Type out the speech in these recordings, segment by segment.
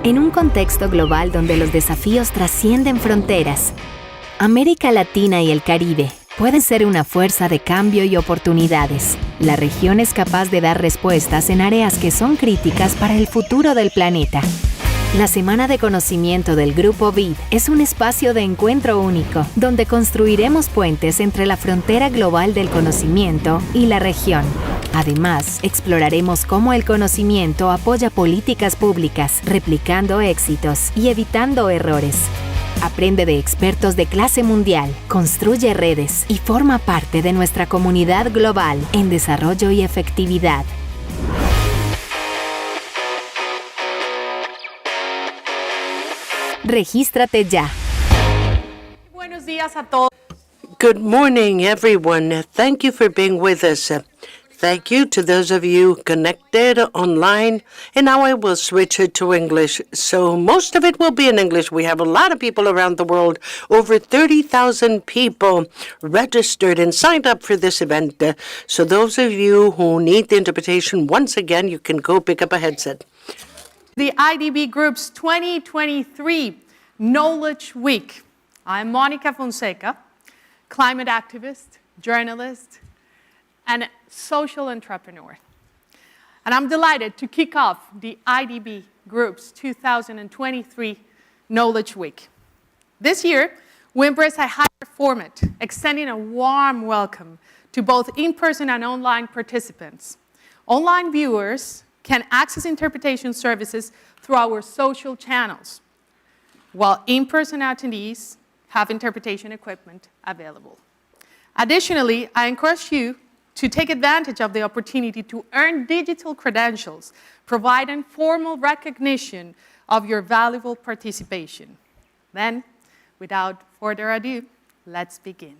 En un contexto global donde los desafíos trascienden fronteras, América Latina y el Caribe pueden ser una fuerza de cambio y oportunidades. La región es capaz de dar respuestas en áreas que son críticas para el futuro del planeta. La Semana de Conocimiento del Grupo BID es un espacio de encuentro único, donde construiremos puentes entre la frontera global del conocimiento y la región. Además, exploraremos cómo el conocimiento apoya políticas públicas, replicando éxitos y evitando errores. Aprende de expertos de clase mundial, construye redes y forma parte de nuestra comunidad global en desarrollo y efectividad. Regístrate ya. Buenos días a todos. Good morning, everyone. Thank you for being with us. Thank you to those of you connected online. And now I will switch it to English. So most of it will be in English. We have a lot of people around the world, over 30,000 people registered and signed up for this event. So those of you who need the interpretation, once again, you can go pick up a headset. The IDB Group's 2023 Knowledge Week. I'm Monica Fonseca, climate activist, journalist, and social entrepreneur. And I'm delighted to kick off the IDB Group's 2023 Knowledge Week. This year, we embrace a hybrid format, extending a warm welcome to both in-person and online participants. Online viewers can access interpretation services through our social channels, while in-person attendees have interpretation equipment available. Additionally, I encourage you to take advantage of the opportunity to earn digital credentials, providing formal recognition of your valuable participation. Then, without further ado, let's begin.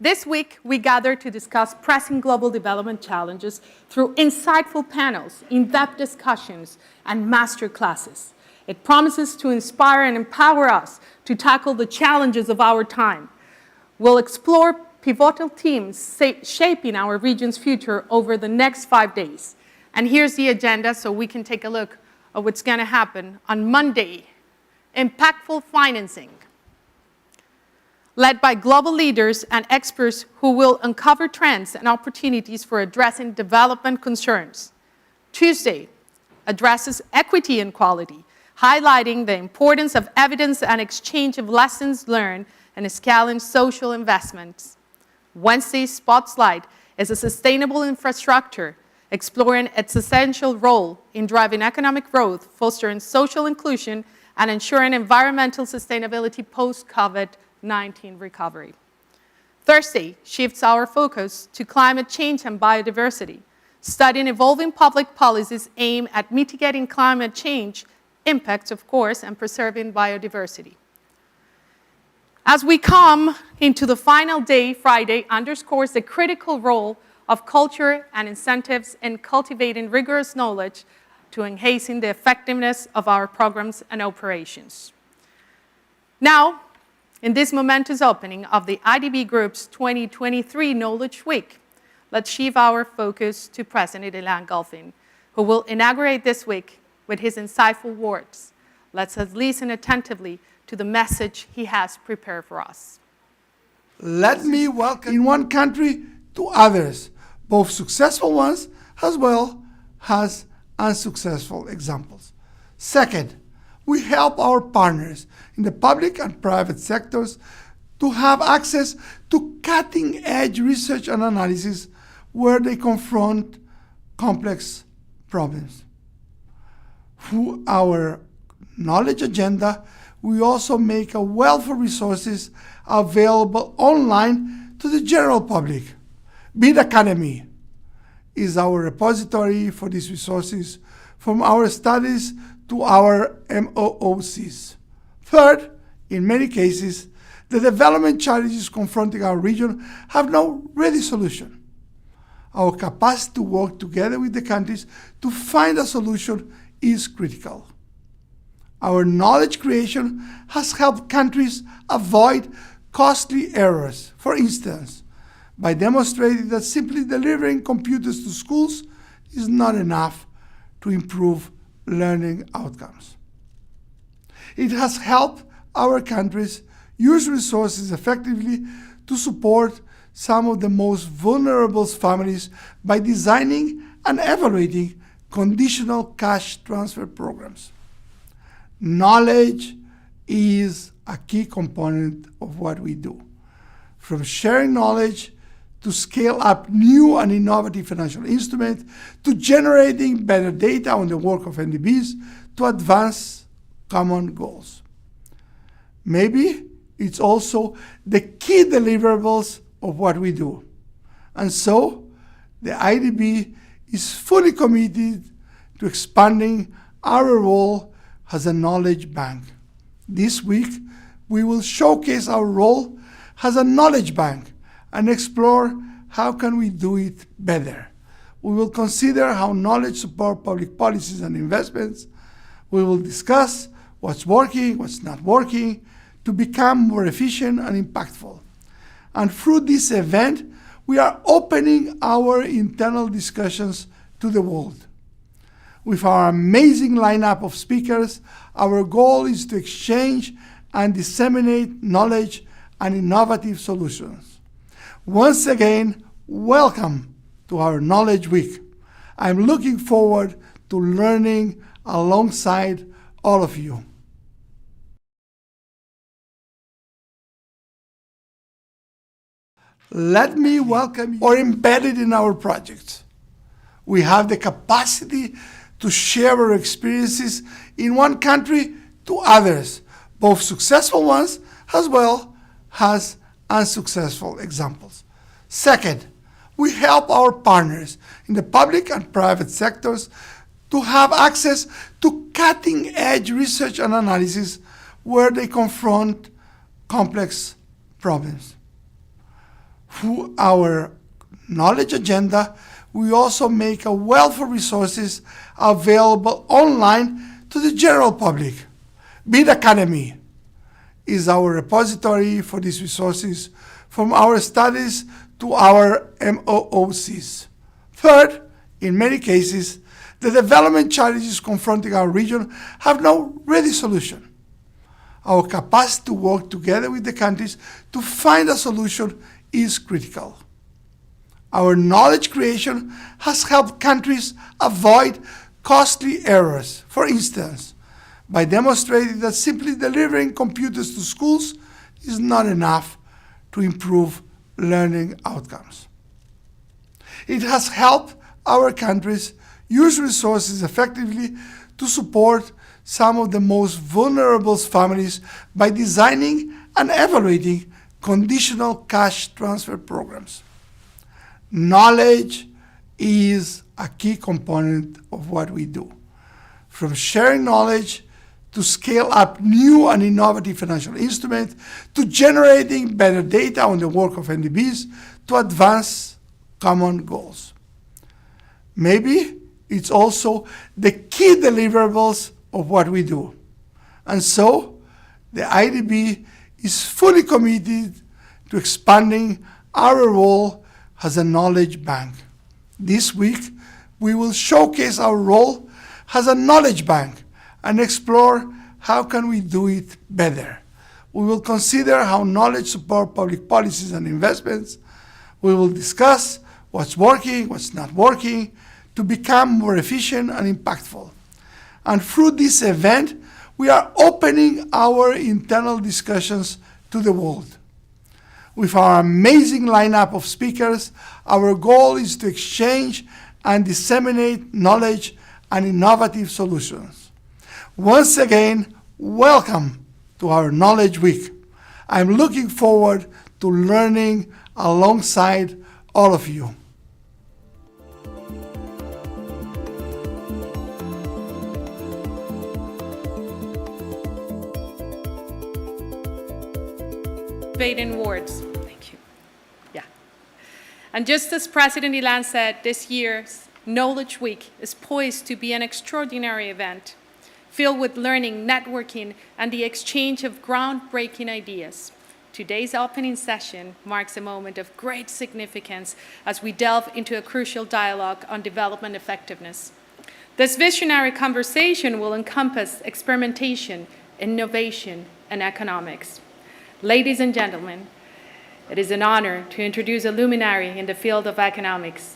This week, we gather to discuss pressing global development challenges through insightful panels, in-depth discussions, and master classes. It promises to inspire and empower us to tackle the challenges of our time. We'll explore pivotal themes shaping our region's future over the next 5 days. And here's the agenda so we can take a look at what's going to happen on Monday. Impactful financing, led by global leaders and experts who will uncover trends and opportunities for addressing development concerns. Tuesday addresses equity and quality, highlighting the importance of evidence and exchange of lessons learned and scaling social investments. Wednesday's spotlight is a sustainable infrastructure, exploring its essential role in driving economic growth, fostering social inclusion, and ensuring environmental sustainability post-COVID-19 recovery. Thursday shifts our focus to climate change and biodiversity, studying evolving public policies aimed at mitigating climate change impacts, of course, and preserving biodiversity. As we come into the final day, Friday underscores the critical role of culture and incentives in cultivating rigorous knowledge to enhancing the effectiveness of our programs and operations. Now, in this momentous opening of the IDB Group's 2023 Knowledge Week, let's shift our focus to President Ilan Gelfin, who will inaugurate this week with his insightful words. Let's listen attentively to the message he has prepared for us. Let me welcome in one country to others, both successful ones as well as unsuccessful examples. Second, we help our partners in the public and private sectors to have access to cutting-edge research and analysis where they confront complex problems. Through our knowledge agenda, we also make a wealth of resources available online to the general public. BID Academy is our repository for these resources, from our studies to our MOOCs. Third, in many cases, the development challenges confronting our region have no ready solution. Our capacity to work together with the countries to find a solution is critical. Our knowledge creation has helped countries avoid costly errors. For instance, by demonstrating that simply delivering computers to schools is not enough to improve learning outcomes. It has helped our countries use resources effectively to support some of the most vulnerable families by designing and evaluating conditional cash transfer programs. Knowledge is a key component of what we do. From sharing knowledge to scale up new and innovative financial instruments, to generating better data on the work of IDBs, to advance common goals. Maybe it's also the key deliverables of what we do. And so, the IDB is fully committed to expanding our role as a knowledge bank. This week, we will showcase our role as a knowledge bank and explore how can we do it better. We will consider how knowledge supports public policies and investments. We will discuss what's working, what's not working, to become more efficient and impactful. And through this event, we are opening our internal discussions to the world. With our amazing lineup of speakers, our goal is to exchange and disseminate knowledge and innovative solutions. Once again, welcome to our Knowledge Week. I'm looking forward to learning alongside all of you. Let me welcome you or embedded in our projects. We have the capacity to share our experiences in one country to others, both successful ones as well as unsuccessful examples. Second, we help our partners in the public and private sectors to have access to cutting-edge research and analysis where they confront complex problems. Through our knowledge agenda, we also make a wealth of resources available online to the general public. Bid Academy is our repository for these resources, from our studies to our MOOCs. Third, in many cases, the development challenges confronting our region have no ready solution. Our capacity to work together with the countries to find a solution is critical. Our knowledge creation has helped countries avoid costly errors. For instance, by demonstrating that simply delivering computers to schools is not enough to improve learning outcomes. It has helped our countries use resources effectively to support some of the most vulnerable families by designing and evaluating conditional cash transfer programs. Knowledge is a key component of what we do. From sharing knowledge to scale up new and innovative financial instruments, to generating better data on the work of IDBs, to advance common goals. Maybe it's also the key deliverables of what we do. And so, the IDB is fully committed to expanding our role as a knowledge bank. This week, we will showcase our role as a knowledge bank and explore how can we do it better. We will consider how knowledge supports public policies and investments. We will discuss what's working, what's not working, to become more efficient and impactful. And through this event, we are opening our internal discussions to the world. With our amazing lineup of speakers, our goal is to exchange and disseminate knowledge and innovative solutions. Once again, welcome to our Knowledge Week. I'm looking forward to learning alongside all of you. In words. Thank you. Yeah. And just as President Ilan said, this year's Knowledge Week is poised to be an extraordinary event filled with learning, networking, and the exchange of groundbreaking ideas. Today's opening session marks a moment of great significance as we delve into a crucial dialogue on development effectiveness. This visionary conversation will encompass experimentation, innovation, and economics. Ladies and gentlemen, it is an honor to introduce a luminary in the field of economics,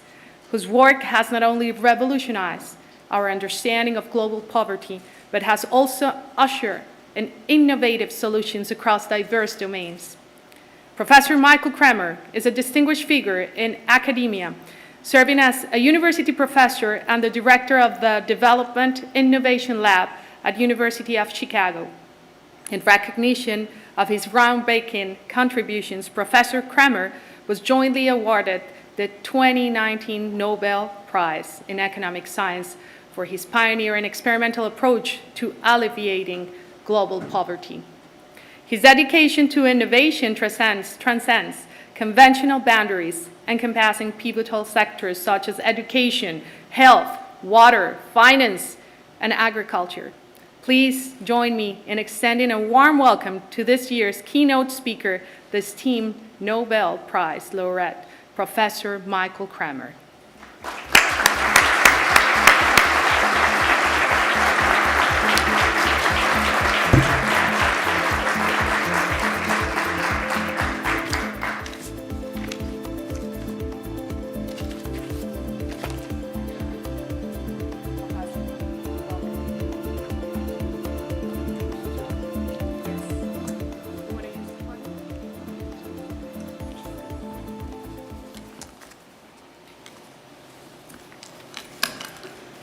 whose work has not only revolutionized our understanding of global poverty, but has also ushered in innovative solutions across diverse domains. Professor Michael Kremer is a distinguished figure in academia, serving as a university professor and the director of the Development Innovation Lab at University of Chicago. In recognition of his groundbreaking contributions, Professor Kremer was jointly awarded the 2019 Nobel Prize in Economic Science for his pioneering experimental approach to alleviating global poverty. His dedication to innovation transcends conventional boundaries, encompassing pivotal sectors such as education, health, water, finance, and agriculture. Please join me in extending a warm welcome to this year's keynote speaker, the esteemed Nobel Prize laureate, Professor Michael Kremer.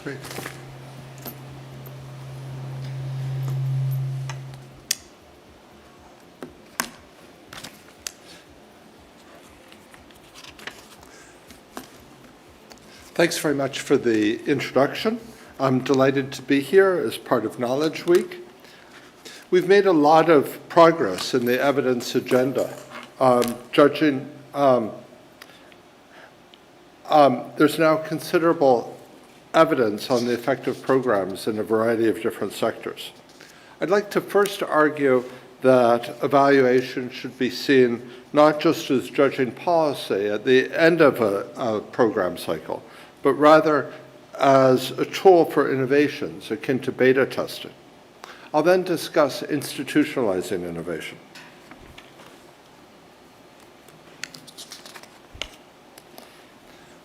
Great. Thanks very much for the introduction. I'm delighted to be here as part of Knowledge Week. We've made a lot of progress in the evidence agenda. There's now considerable evidence on the effective programs in a variety of different sectors. I'd like to first argue that evaluation should be seen not just as judging policy at the end of a program cycle, but rather as a tool for innovations akin to beta testing. I'll then discuss institutionalizing innovation.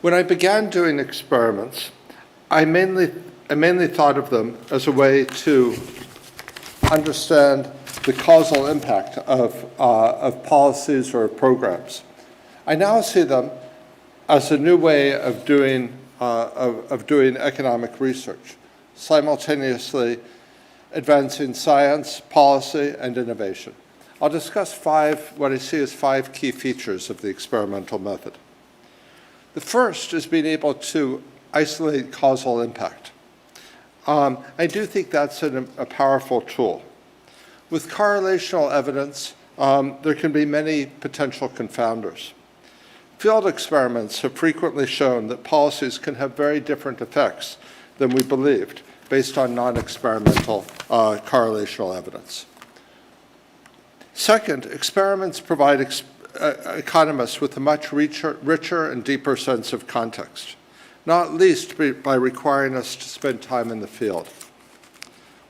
When I began doing experiments, I mainly thought of them as a way to understand the causal impact of policies or programs. I now see them as a new way of doing economic research, simultaneously advancing science, policy, and innovation. I'll discuss what I see as 5 key features of the experimental method. The first is being able to isolate causal impact. I do think that's a powerful tool. With correlational evidence, there can be many potential confounders. Field experiments have frequently shown that policies can have very different effects than we believed based on non-experimental correlational evidence. Second, experiments provide economists with a much richer and deeper sense of context, not least by requiring us to spend time in the field.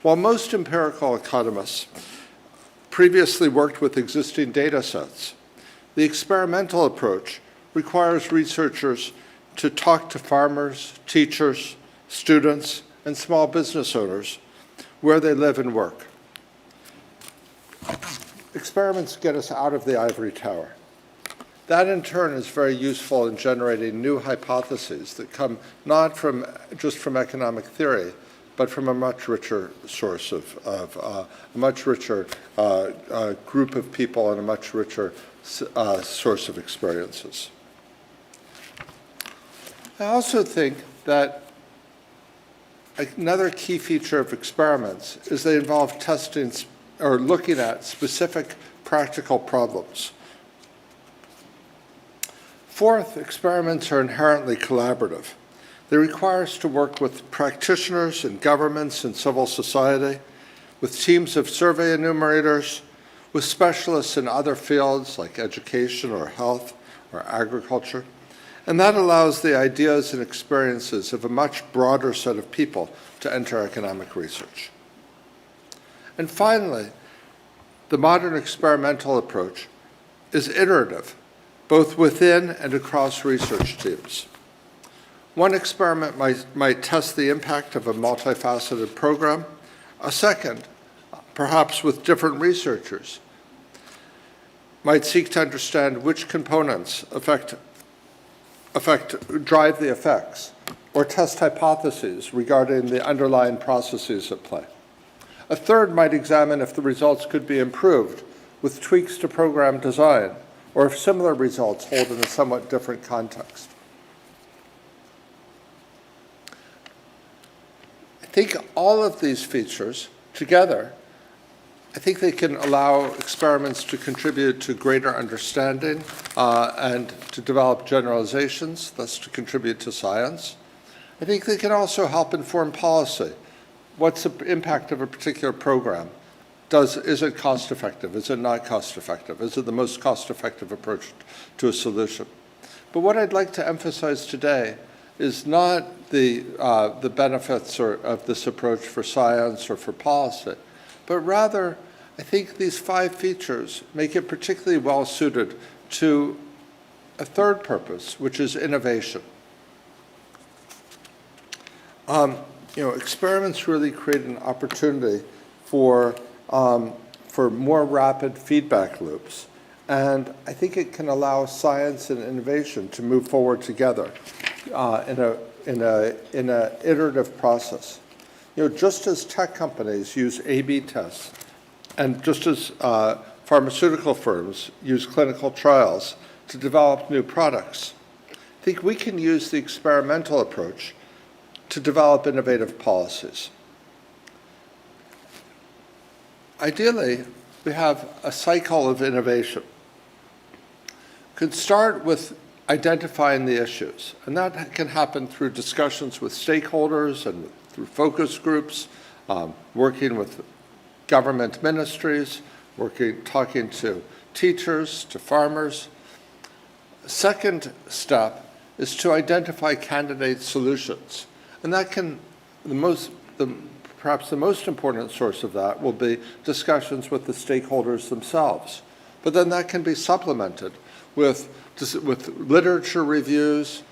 While most empirical economists previously worked with existing data sets, the experimental approach requires researchers to talk to farmers, teachers, students, and small business owners where they live and work. Experiments get us out of the ivory tower. That, in turn, is very useful in generating new hypotheses that come not just from economic theory, but from a much richer source of a much richer group of people and a much richer source of experiences. I also think that another key feature of experiments is they involve testing or looking at specific practical problems. Fourth, experiments are inherently collaborative. They require us to work with practitioners and governments and civil society, with teams of survey enumerators, with specialists in other fields like education or health or agriculture. And that allows the ideas and experiences of a much broader set of people to enter academic research. And finally, the modern experimental approach is iterative, both within and across research teams. One experiment might test the impact of a multifaceted program. A second, perhaps with different researchers, might seek to understand which components drive the effects, or test hypotheses regarding the underlying processes at play. A third might examine if the results could be improved with tweaks to program design, or if similar results hold in a somewhat different context. I think all of these features together, I think they can allow experiments to contribute to greater understanding and to develop generalizations, thus to contribute to science. I think they can also help inform policy. What's the impact of a particular program? Is it cost effective? Is it not cost effective? Is it the most cost effective approach to a solution? But what I'd like to emphasize today is not the benefits of this approach for science or for policy, but rather, I think these 5 features make it particularly well suited to a third purpose, which is innovation. Experiments really create an opportunity for more rapid feedback loops. And I think it can allow science and innovation to move forward together in an iterative process. Just as tech companies use A/B tests, and just as pharmaceutical firms use clinical trials to develop new products, I think we can use the experimental approach to develop innovative policies. Ideally, we have a cycle of innovation. Could start with identifying the issues, and that can happen through discussions with stakeholders and through focus groups, working with government ministries, talking to teachers, to farmers. Second step is to identify candidate solutions, and that can perhaps the most important source of that will be discussions with the stakeholders themselves. But then that can be supplemented with literature reviews,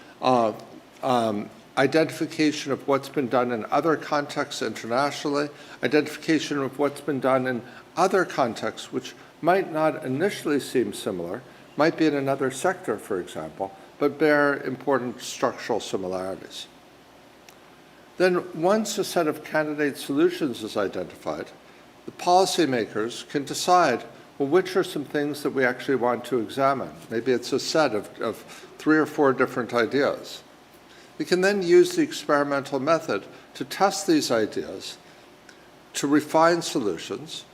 identification of what's been done in other contexts internationally, identification of what's been done in other contexts which might not initially seem similar, might be in another sector, for example, but bear important structural similarities. Then once a set of candidate solutions is identified, the policymakers can decide, well, which are some things that we actually want to examine? Maybe it's a set of 3 or 4 different ideas. We can then use the experimental method to test these ideas, to refine solutions,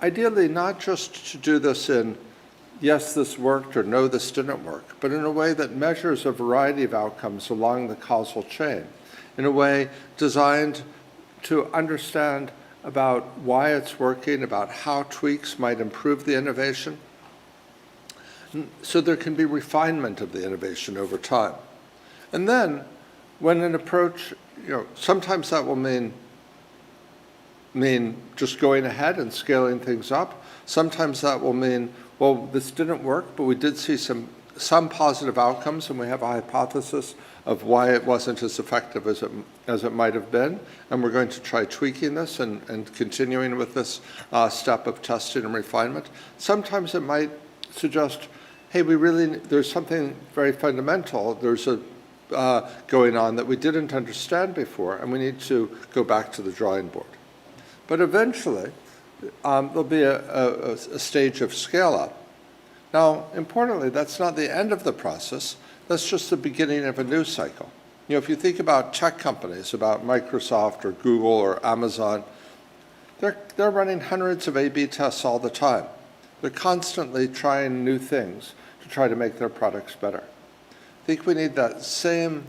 ideally not just to do this in, yes, this worked, or no, this didn't work, but in a way that measures a variety of outcomes along the causal chain, in a way designed to understand about why it's working, about how tweaks might improve the innovation, so there can be refinement of the innovation over time. And then, when an approach, sometimes that will mean just going ahead and scaling things up. Sometimes that will mean, well, this didn't work, but we did see some positive outcomes, and we have a hypothesis of why it wasn't as effective as it might have been, and we're going to try tweaking this and continuing with this step of testing and refinement. Sometimes it might suggest, hey, there's something very fundamental. There's going on that we didn't understand before, and we need to go back to the drawing board. But eventually, there'll be a stage of scale-up. Now, importantly, that's not the end of the process. That's just the beginning of a new cycle. If you think about tech companies, about Microsoft or Google or Amazon, they're running hundreds of A/B tests all the time. They're constantly trying new things to try to make their products better. I think we need that same,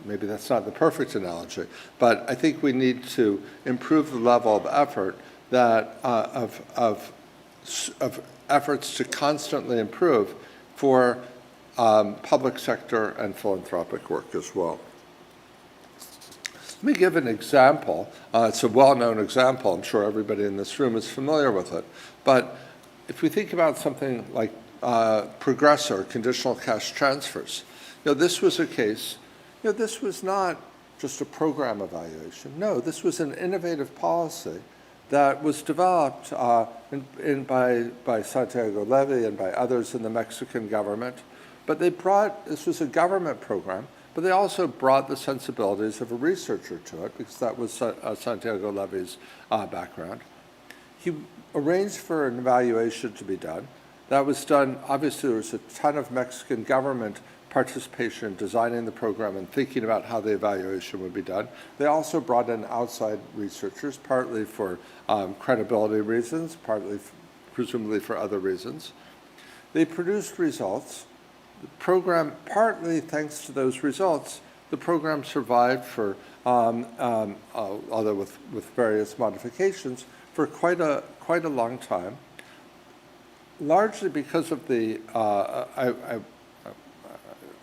maybe that's not the perfect analogy, but I think we need to improve the level of effort that of of efforts to constantly improve for public sector and philanthropic work as well. Let me give an example. It's a well-known example. I'm sure everybody in this room is familiar with it. But if we think about something like Progressor, conditional cash transfers, this was a case, this was not just a program evaluation. No, this was an innovative policy that was developed by Santiago Levy and by others in the Mexican government. But this was a government program, but they also brought the sensibilities of a researcher to it, because that was Santiago Levy's background. He arranged for an evaluation to be done. That was done, obviously there was a ton of Mexican government participation in designing the program and thinking about how the evaluation would be done. They also brought in outside researchers, partly for credibility reasons, partly presumably for other reasons. They produced results. The program, partly thanks to those results, the program survived for, although with various modifications, for quite a long time, largely because of the,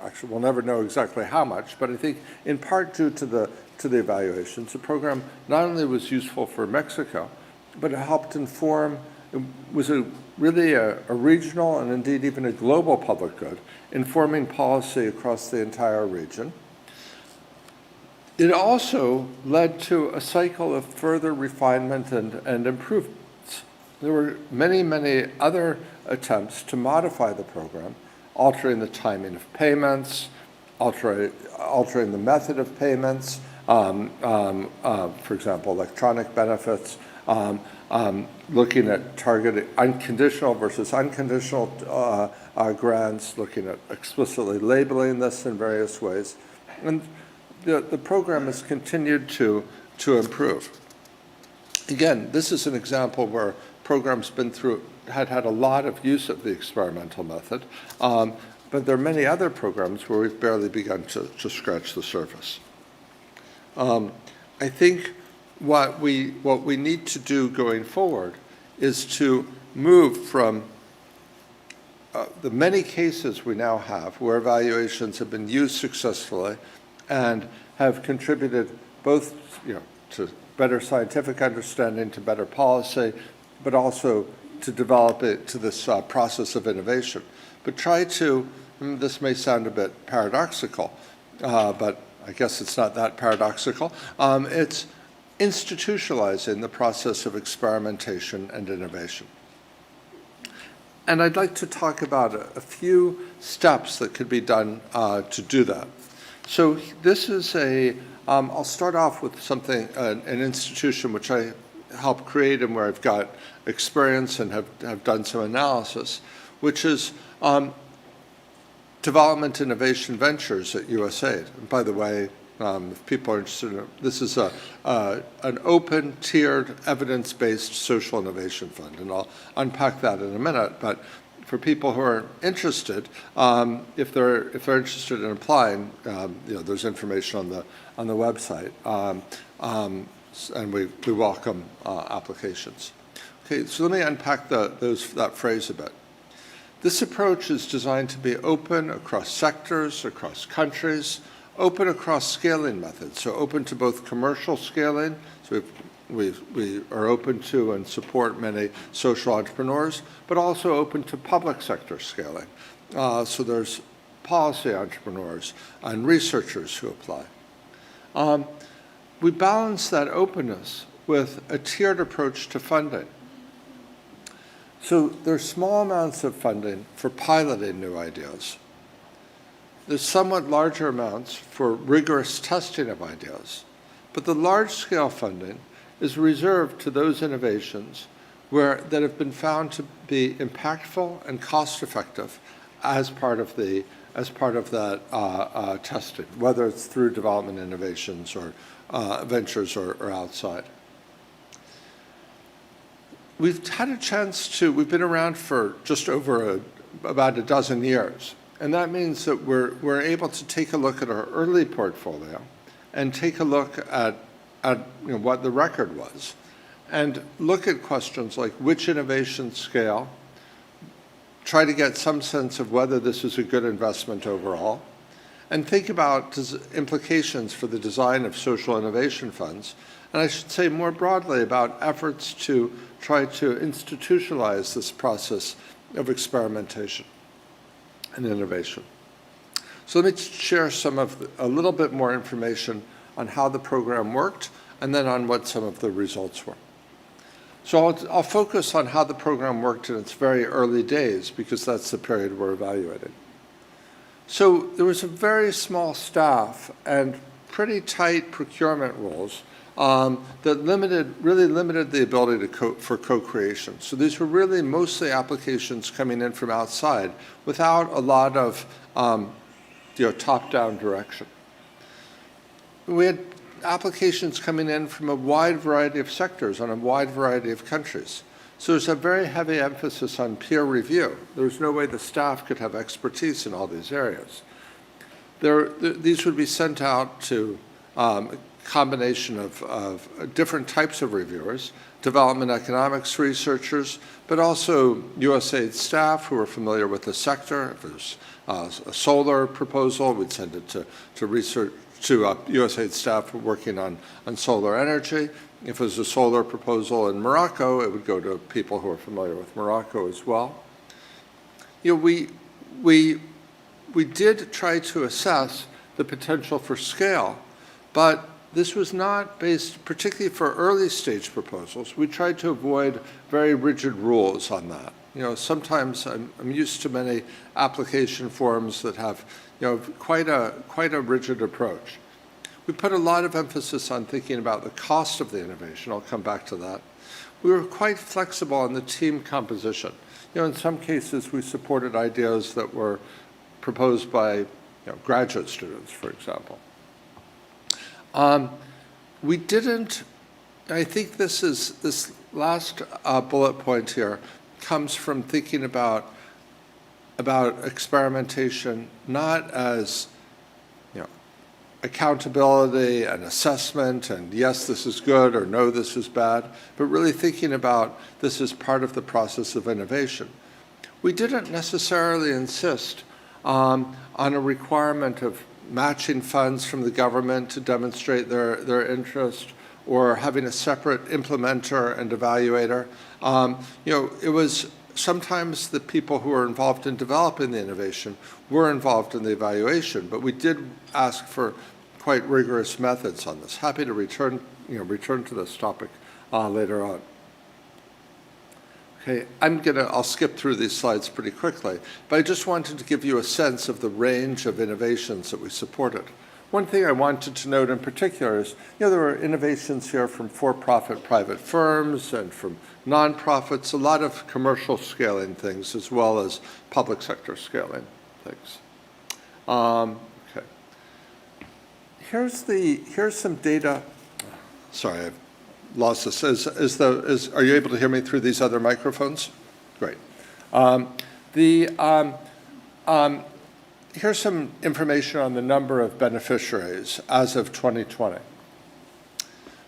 actually we'll never know exactly how much, but I think in part due to the evaluations, the program not only was useful for Mexico, but it helped inform, it was really a regional and indeed even a global public good, informing policy across the entire region. It also led to a cycle of further refinement and improvements. There were many, many other attempts to modify the program, altering the timing of payments, altering the method of payments, for example, electronic benefits, looking at targeting unconditional versus unconditional grants, looking at explicitly labeling this in various ways. And the program has continued to improve. Again, this is an example where programs had a lot of use of the experimental method, but there are many other programs where we've barely begun to scratch the surface. I think what we need to do going forward is to move from the many cases we now have where evaluations have been used successfully and have contributed both to better scientific understanding, to better policy, but also to develop it to this process of innovation. But try to, this may sound a bit paradoxical, but I guess it's not that paradoxical. It's institutionalizing the process of experimentation and innovation. And I'd like to talk about a few steps that could be done to do that. So this is I'll start off with something, an institution which I helped create and where I've got experience and have done some analysis, which is Development Innovation Ventures at USAID. And by the way, if people are interested in it, this is an open, tiered, evidence-based social innovation fund, and I'll unpack that in a minute. But for people who are interested, if they're interested in applying, there's information on the website, and we welcome applications. Okay, so let me unpack that phrase a bit. This approach is designed to be open across sectors, across countries, open across scaling methods, so open to both commercial scaling, so we are open to and support many social entrepreneurs, but also open to public sector scaling. So there's policy entrepreneurs and researchers who apply. We balance that openness with a tiered approach to funding. So there's small amounts of funding for piloting new ideas. There's somewhat larger amounts for rigorous testing of ideas, but the large-scale funding is reserved to those innovations that have been found to be impactful and cost-effective as part of that testing, whether it's through development innovations or ventures or outside. We've been around for just over about a dozen years. And that means that we're able to take a look at our early portfolio and take a look at what the record was. and look at questions like which innovations scale, try to get some sense of whether this is a good investment overall, and think about implications for the design of social innovation funds, and I should say more broadly about efforts to try to institutionalize this process of experimentation and innovation. So let me share a little bit more information on how the program worked and then on what some of the results were. So I'll focus on how the program worked in its very early days because that's the period we're evaluating. So there was a very small staff and pretty tight procurement rules that really limited the ability for co-creation. So these were really mostly applications coming in from outside without a lot of top-down direction. We had applications coming in from a wide variety of sectors on a wide variety of countries. So there's a very heavy emphasis on peer review. There's no way the staff could have expertise in all these areas. These would be sent out to a combination of different types of reviewers, development economics researchers, but also USAID staff who are familiar with the sector. If there's a solar proposal, we'd send it to USAID staff working on solar energy. If it was a solar proposal in Morocco, it would go to people who are familiar with Morocco as well. We did try to assess the potential for scale, but this was not based, particularly for early stage proposals. We tried to avoid very rigid rules on that. Sometimes I'm used to many application forms that have quite a rigid approach. We put a lot of emphasis on thinking about the cost of the innovation. I'll come back to that. We were quite flexible on the team composition. In some cases, we supported ideas that were proposed by graduate students, for example. We didn't, I think this last bullet point here comes from thinking about experimentation not as accountability and assessment and yes, this is good or no, this is bad, but really thinking about this as part of the process of innovation. We didn't necessarily insist on a requirement of matching funds from the government to demonstrate their interest or having a separate implementer and evaluator. It was sometimes the people who were involved in developing the innovation were involved in the evaluation, but we did ask for quite rigorous methods on this. Happy to return to this topic later on. Okay, I'll skip through these slides pretty quickly, but I just wanted to give you a sense of the range of innovations that we supported. One thing I wanted to note in particular is, there were innovations here from for-profit private firms and from nonprofits, a lot of commercial scaling things as well as public sector scaling things. Okay. Here's some data. Sorry, I've lost this. Are you able to hear me through these other microphones? Great. Here's some information on the number of beneficiaries as of 2020.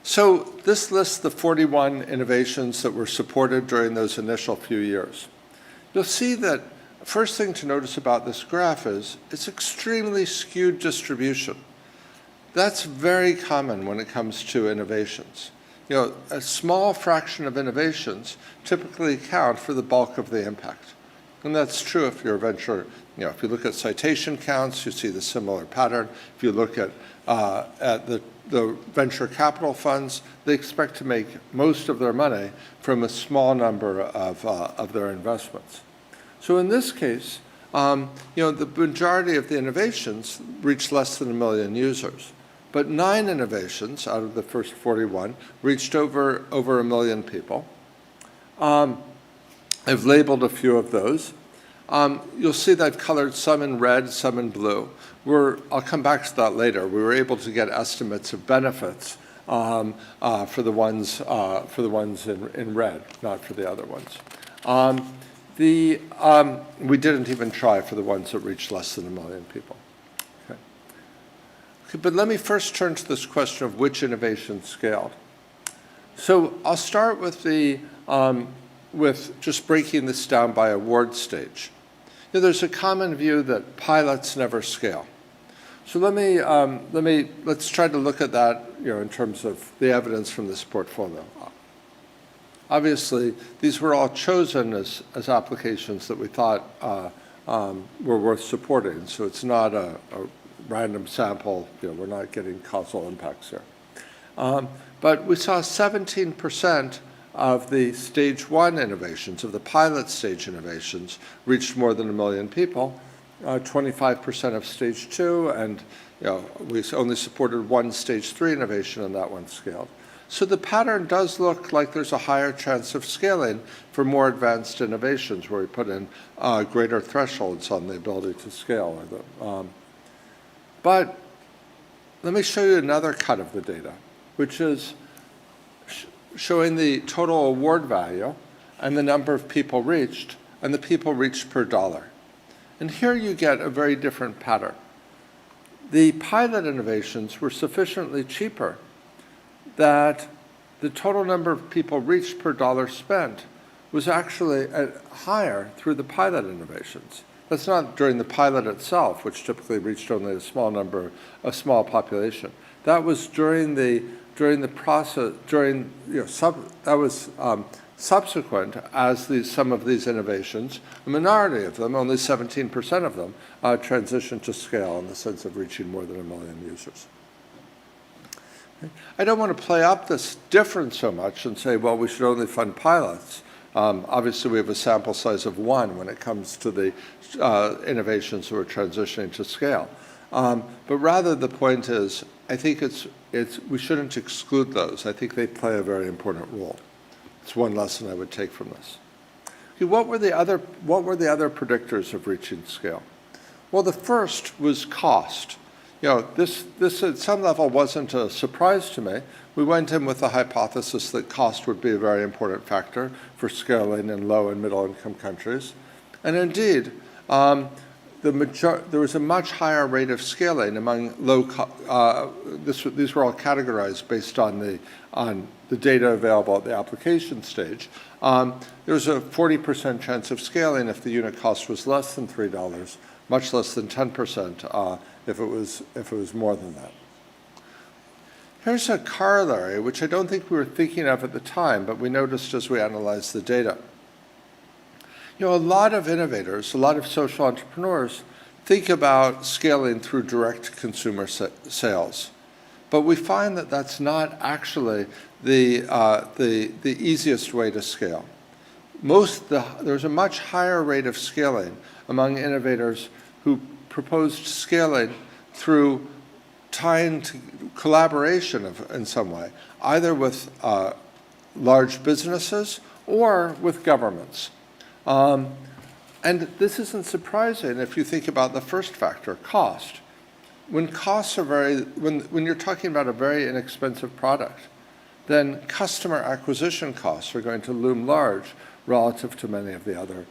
So this lists the 41 innovations that were supported during those initial few years. You'll see that first thing to notice about this graph is it's extremely skewed distribution. That's very common when it comes to innovations. A small fraction of innovations typically account for the bulk of the impact. And that's true if you're a venture, if you look at citation counts, you see the similar pattern. If you look at the venture capital funds, they expect to make most of their money from a small number of their investments. So in this case, the majority of the innovations reached less than 1 million users. But 9 innovations out of the first 41 reached over 1 million people. I've labeled a few of those. You'll see that I've colored some in red, some in blue. I'll come back to that later. We were able to get estimates of benefits for the ones in red, not for the other ones. We didn't even try for the ones that reached less than 1 million people. Okay, but let me first turn to this question of which innovation scaled. So I'll start with with just breaking this down by award stage. There's a common view that pilots never scale. So let's try to look at that, in terms of the evidence from this portfolio. Obviously, these were all chosen as applications that we thought were worth supporting. So it's not a random sample. We're not getting causal impacts here. But we saw 17% of the stage 1 innovations, of the pilot stage innovations, reached more than 1 million people. 25% of stage 2, and we only supported one stage 3 innovation, and that one scaled. So the pattern does look like there's a higher chance of scaling for more advanced innovations, where we put in greater thresholds on the ability to scale. But let me show you another cut of the data, which is showing the total award value and the number of people reached, and the people reached per dollar. And here you get a very different pattern. The pilot innovations were sufficiently cheaper that the total number of people reached per dollar spent was actually higher through the pilot innovations. That's not during the pilot itself, which typically reached only a small population. That was during the process, that was subsequent as some of these innovations, a minority of them, only 17% of them, transitioned to scale in the sense of reaching more than 1 million users. I don't want to play up this difference so much and say, well, we should only fund pilots. Obviously, we have a sample size of 1 when it comes to the innovations that are transitioning to scale. But rather, the point is, I think we shouldn't exclude those. I think they play a very important role. It's one lesson I would take from this. Okay, what were the other predictors of reaching scale? Well, the first was cost. This at some level wasn't a surprise to me. We went in with the hypothesis that cost would be a very important factor for scaling in low and middle income countries. And indeed, there was a much higher rate of scaling among these were all categorized based on the data available at the application stage. There was a 40% chance of scaling if the unit cost was less than $3, much less than 10% if it was more than that. Here's a corollary, which I don't think we were thinking of at the time, but we noticed as we analyzed the data. A lot of innovators, a lot of social entrepreneurs think about scaling through direct consumer sales. But we find that that's not actually the easiest way to scale. There's a much higher rate of scaling among innovators who proposed scaling through tying to collaboration in some way, either with large businesses or with governments. And this isn't surprising if you think about the first factor, cost. When costs are when you're talking about a very inexpensive product, then customer acquisition costs are going to loom large relative to many of the other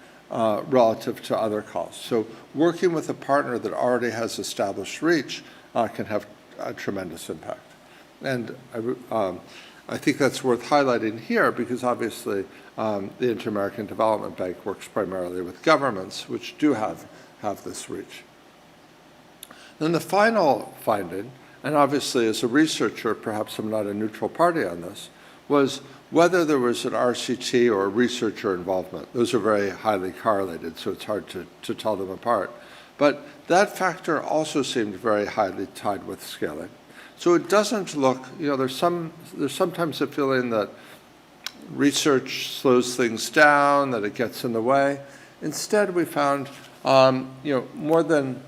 costs. So working with a partner that already has established reach can have a tremendous impact. And I think that's worth highlighting here because obviously the Inter-American Development Bank works primarily with governments which do have this reach. Then the final finding, and obviously as a researcher, perhaps I'm not a neutral party on this, was whether there was an RCT or a researcher involvement. Those are very highly correlated, so it's hard to tell them apart. But that factor also seemed very highly tied with scaling. So it doesn't look, there's sometimes a feeling that research slows things down, that it gets in the way. Instead, we found, more than,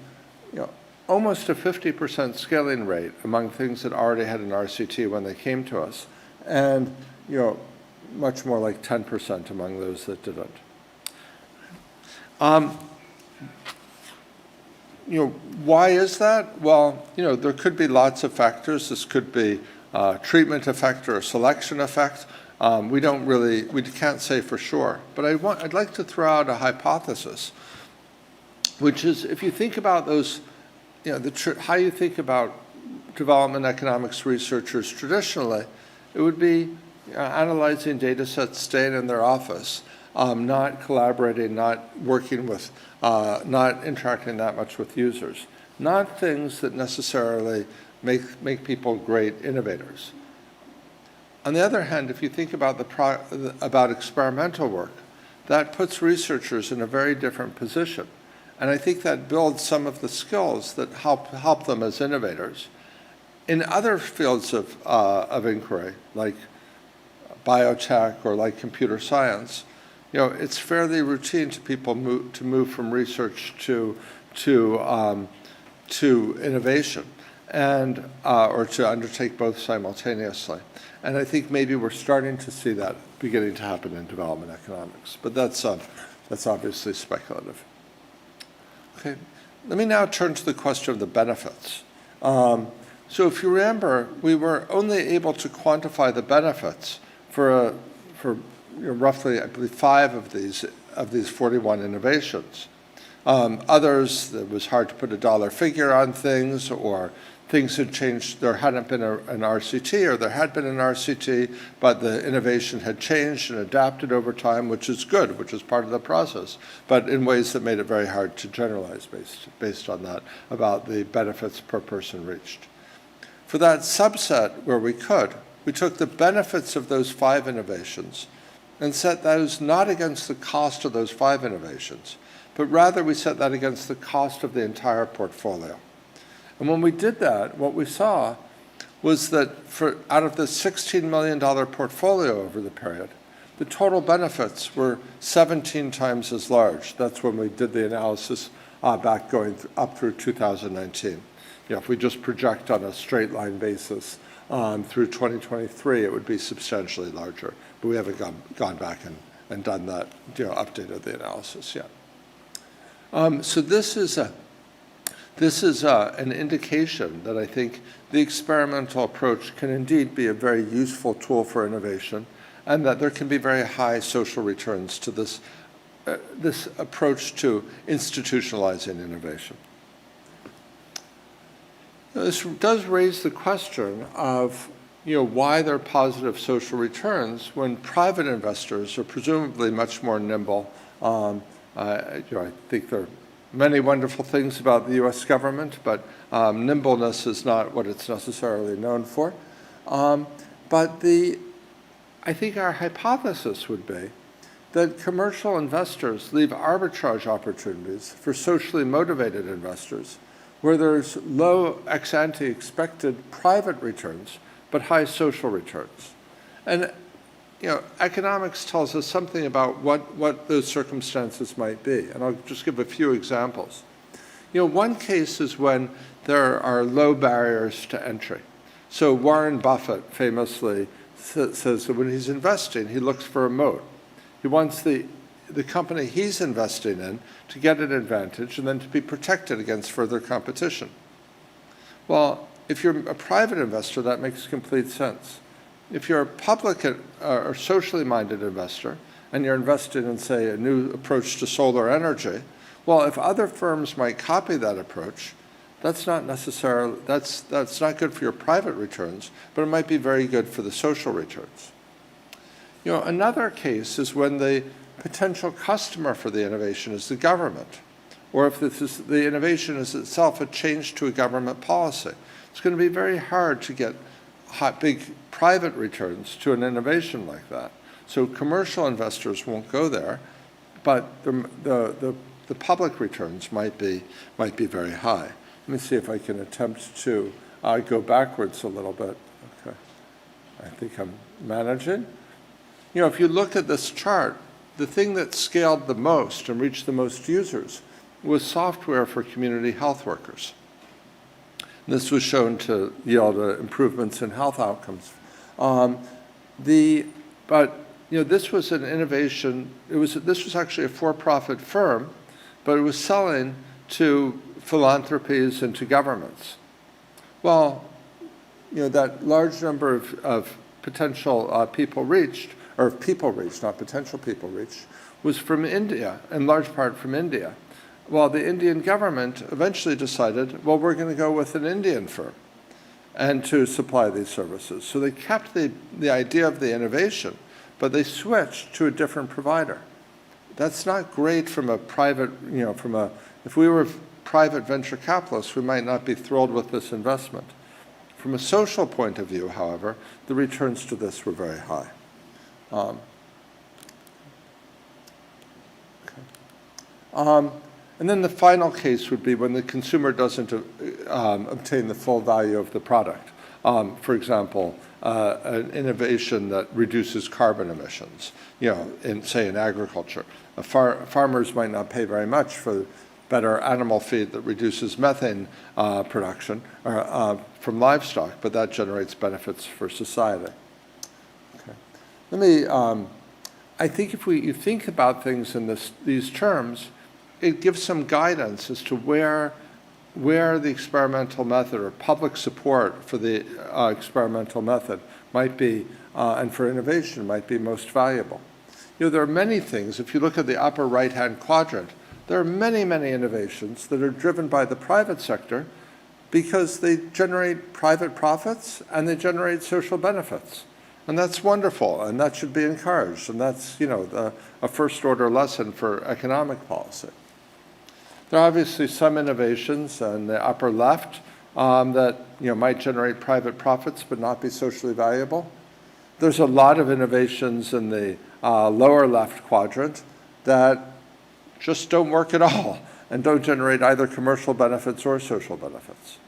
almost a 50% scaling rate among things that already had an RCT when they came to us, and, much more like 10% among those that didn't. Why is that? Well, there could be lots of factors. This could be treatment effect or a selection effect. We can't say for sure. But I'd like to throw out a hypothesis, which is if you think about those, how you think about development economics researchers traditionally, it would be analyzing data sets, staying in their office, not collaborating, not working with, not interacting that much with users. Not things that necessarily make people great innovators. On the other hand, if you think about about experimental work, that puts researchers in a very different position. And I think that builds some of the skills that help them as innovators. In other fields of inquiry, like biotech or like computer science, it's fairly routine to people to move from research to innovation, and or to undertake both simultaneously. And I think maybe we're starting to see that beginning to happen in development economics, but that's obviously speculative. Okay, let me now turn to the question of the benefits. So if you remember, we were only able to quantify the benefits for roughly, I believe, 5 of these 41 innovations. Others, it was hard to put a dollar figure on things, or things had changed. There hadn't been an RCT, or there had been an RCT, but the innovation had changed and adapted over time, which is good, which is part of the process, but in ways that made it very hard to generalize based on that about the benefits per person reached. For that subset where we could, we took the benefits of those 5 innovations and set those not against the cost of those 5 innovations, but rather we set that against the cost of the entire portfolio. And when we did that, what we saw was that out of the $16 million portfolio over the period, the total benefits were 17 times as large. That's when we did the analysis back going up through 2019. If we just project on a straight line basis through 2023, it would be substantially larger. But we haven't gone back and done that, updated the analysis yet. So this is an indication that I think the experimental approach can indeed be a very useful tool for innovation, and that there can be very high social returns to this approach to institutionalizing innovation. This does raise the question of why there are positive social returns when private investors are presumably much more nimble. I think there are many wonderful things about the U.S. government, but nimbleness is not what it's necessarily known for. But I think our hypothesis would be that commercial investors leave arbitrage opportunities for socially motivated investors, where there's low ex-ante expected private returns, but high social returns. And economics tells us something about what those circumstances might be. And I'll just give a few examples. One case is when there are low barriers to entry. So Warren Buffett famously says that when he's investing, he looks for a moat. He wants the company he's investing in to get an advantage and then to be protected against further competition. Well, if you're a private investor, that makes complete sense. If you're a public or socially minded investor and you're invested in, say, a new approach to solar energy, well, if other firms might copy that approach, that's not necessarily, that's not good for your private returns, but it might be very good for the social returns. Another case is when the potential customer for the innovation is the government, or if the innovation is itself a change to a government policy. It's going to be very hard to get big private returns to an innovation like that. So commercial investors won't go there, but the public returns might be very high. Let me see if I can attempt to go backwards a little bit. Okay, I think I'm managing. If you look at this chart, the thing that scaled the most and reached the most users was software for community health workers. And this was shown to yield improvements in health outcomes. This was an innovation. This was actually a for-profit firm, but it was selling to philanthropies and to governments. Well, that large number of potential people reached, or people reached, not potential people reached, was from India, in large part from India. Well, the Indian government eventually decided, well, we're going to go with an Indian firm. and to supply these services. So they kept the idea of the innovation, but they switched to a different provider. That's not great from a private, if we were private venture capitalists, we might not be thrilled with this investment. From a social point of view, however, the returns to this were very high. And then the final case would be when the consumer doesn't obtain the full value of the product. For example, an innovation that reduces carbon emissions, say in agriculture. Farmers might not pay very much for better animal feed that reduces methane production from livestock, but that generates benefits for society. Okay. Let me, I think if you think about things in these terms, it gives some guidance as to where the experimental method or public support for the experimental method might be, and for innovation might be most valuable. There are many things. If you look at the upper right-hand quadrant, there are many, many innovations that are driven by the private sector because they generate private profits and they generate social benefits. And that's wonderful, and that should be encouraged. And that's, a first-order lesson for economic policy. There are obviously some innovations in the upper left that might generate private profits but not be socially valuable. There's a lot of innovations in the lower left quadrant that just don't work at all and don't generate either commercial benefits or social benefits.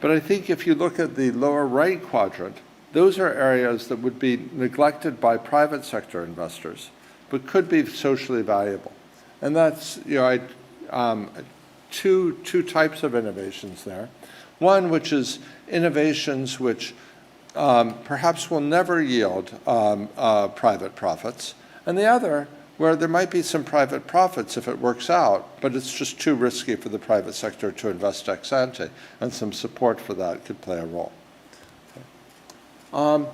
But I think if you look at the lower right quadrant, those are areas that would be neglected by private sector investors but could be socially valuable. And that's, two types of innovations there. One, which is innovations which perhaps will never yield private profits, and the other, where there might be some private profits if it works out, but it's just too risky for the private sector to invest ex ante, and some support for that could play a role. Okay.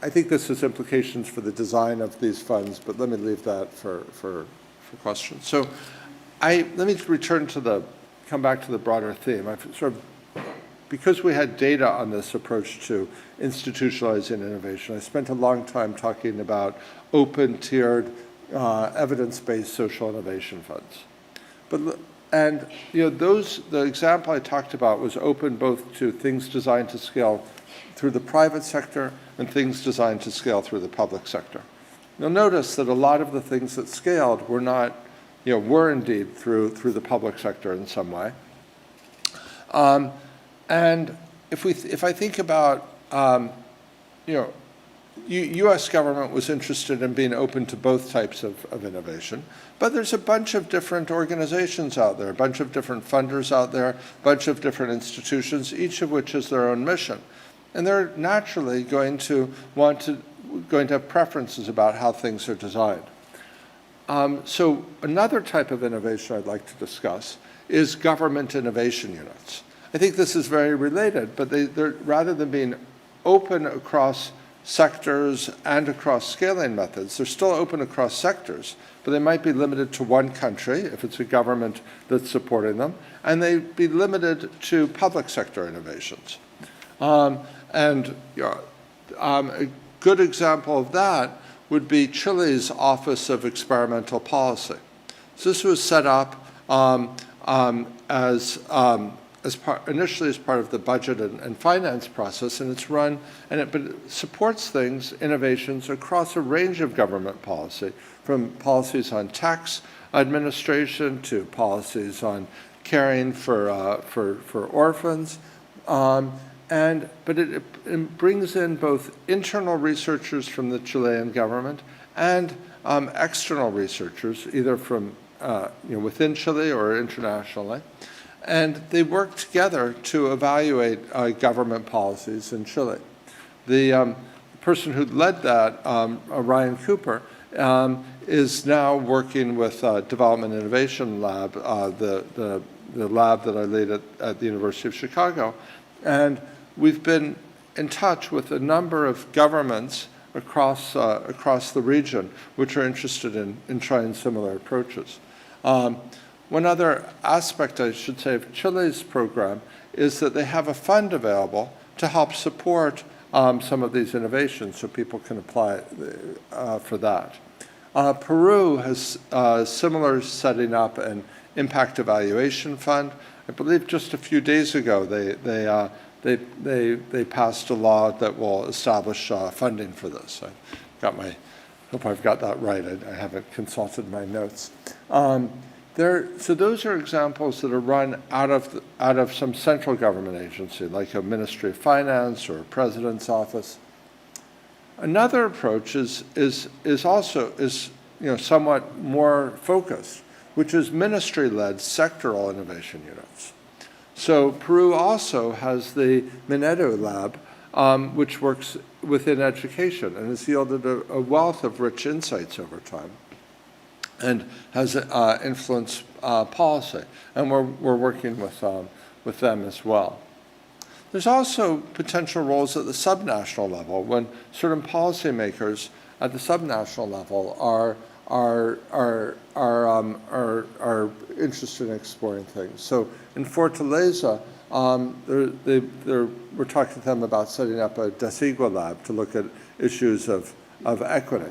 I think this has implications for the design of these funds, but let me leave that for questions. So let me come back to the broader theme. Because we had data on this approach to institutionalizing innovation, I spent a long time talking about open, tiered, evidence-based social innovation funds. The example I talked about was open both to things designed to scale through the private sector and things designed to scale through the public sector. You'll notice that a lot of the things that scaled were not, were indeed through the public sector in some way. And if I think about, U.S. government was interested in being open to both types of innovation, but there's a bunch of different organizations out there, a bunch of different funders out there, a bunch of different institutions, each of which has their own mission. And they're naturally going to have preferences about how things are designed. So another type of innovation I'd like to discuss is government innovation units. I think this is very related, but they're rather than being open across sectors and across scaling methods, they're still open across sectors, but they might be limited to one country if it's a government that's supporting them, and they'd be limited to public sector innovations. A good example of that would be Chile's Office of Experimental Policy. So this was set up initially as part of the budget and finance process, and it's run, but it supports innovations across a range of government policy, from policies on tax administration to policies on caring for orphans. But it brings in both internal researchers from the Chilean government and external researchers, either from within Chile or internationally. And they work together to evaluate government policies in Chile. The person who led that, Ryan Cooper, is now working with Development Innovation Lab, the lab that I lead at the University of Chicago. And we've been in touch with a number of governments across the region which are interested in trying similar approaches. One other aspect, I should say, of Chile's program is that they have a fund available to help support some of these innovations so people can apply for that. Peru has similar setting up an impact evaluation fund. I believe just a few days ago they passed a law that will establish funding for this. Hope I've got that right. I haven't consulted my notes. So those are examples that are run out of some central government agency, like a Ministry of Finance or a President's office. Another approach is also somewhat more focused, which is ministry-led sectoral innovation units. So Peru also has the Minedo Lab, which works within education and has yielded a wealth of rich insights over time and has influenced policy. And we're working with them as well. There's also potential roles at the subnational level when certain policymakers at the subnational level are interested in exploring things. So in Fortaleza, we're talking to them about setting up a Desigua lab to look at issues of equity.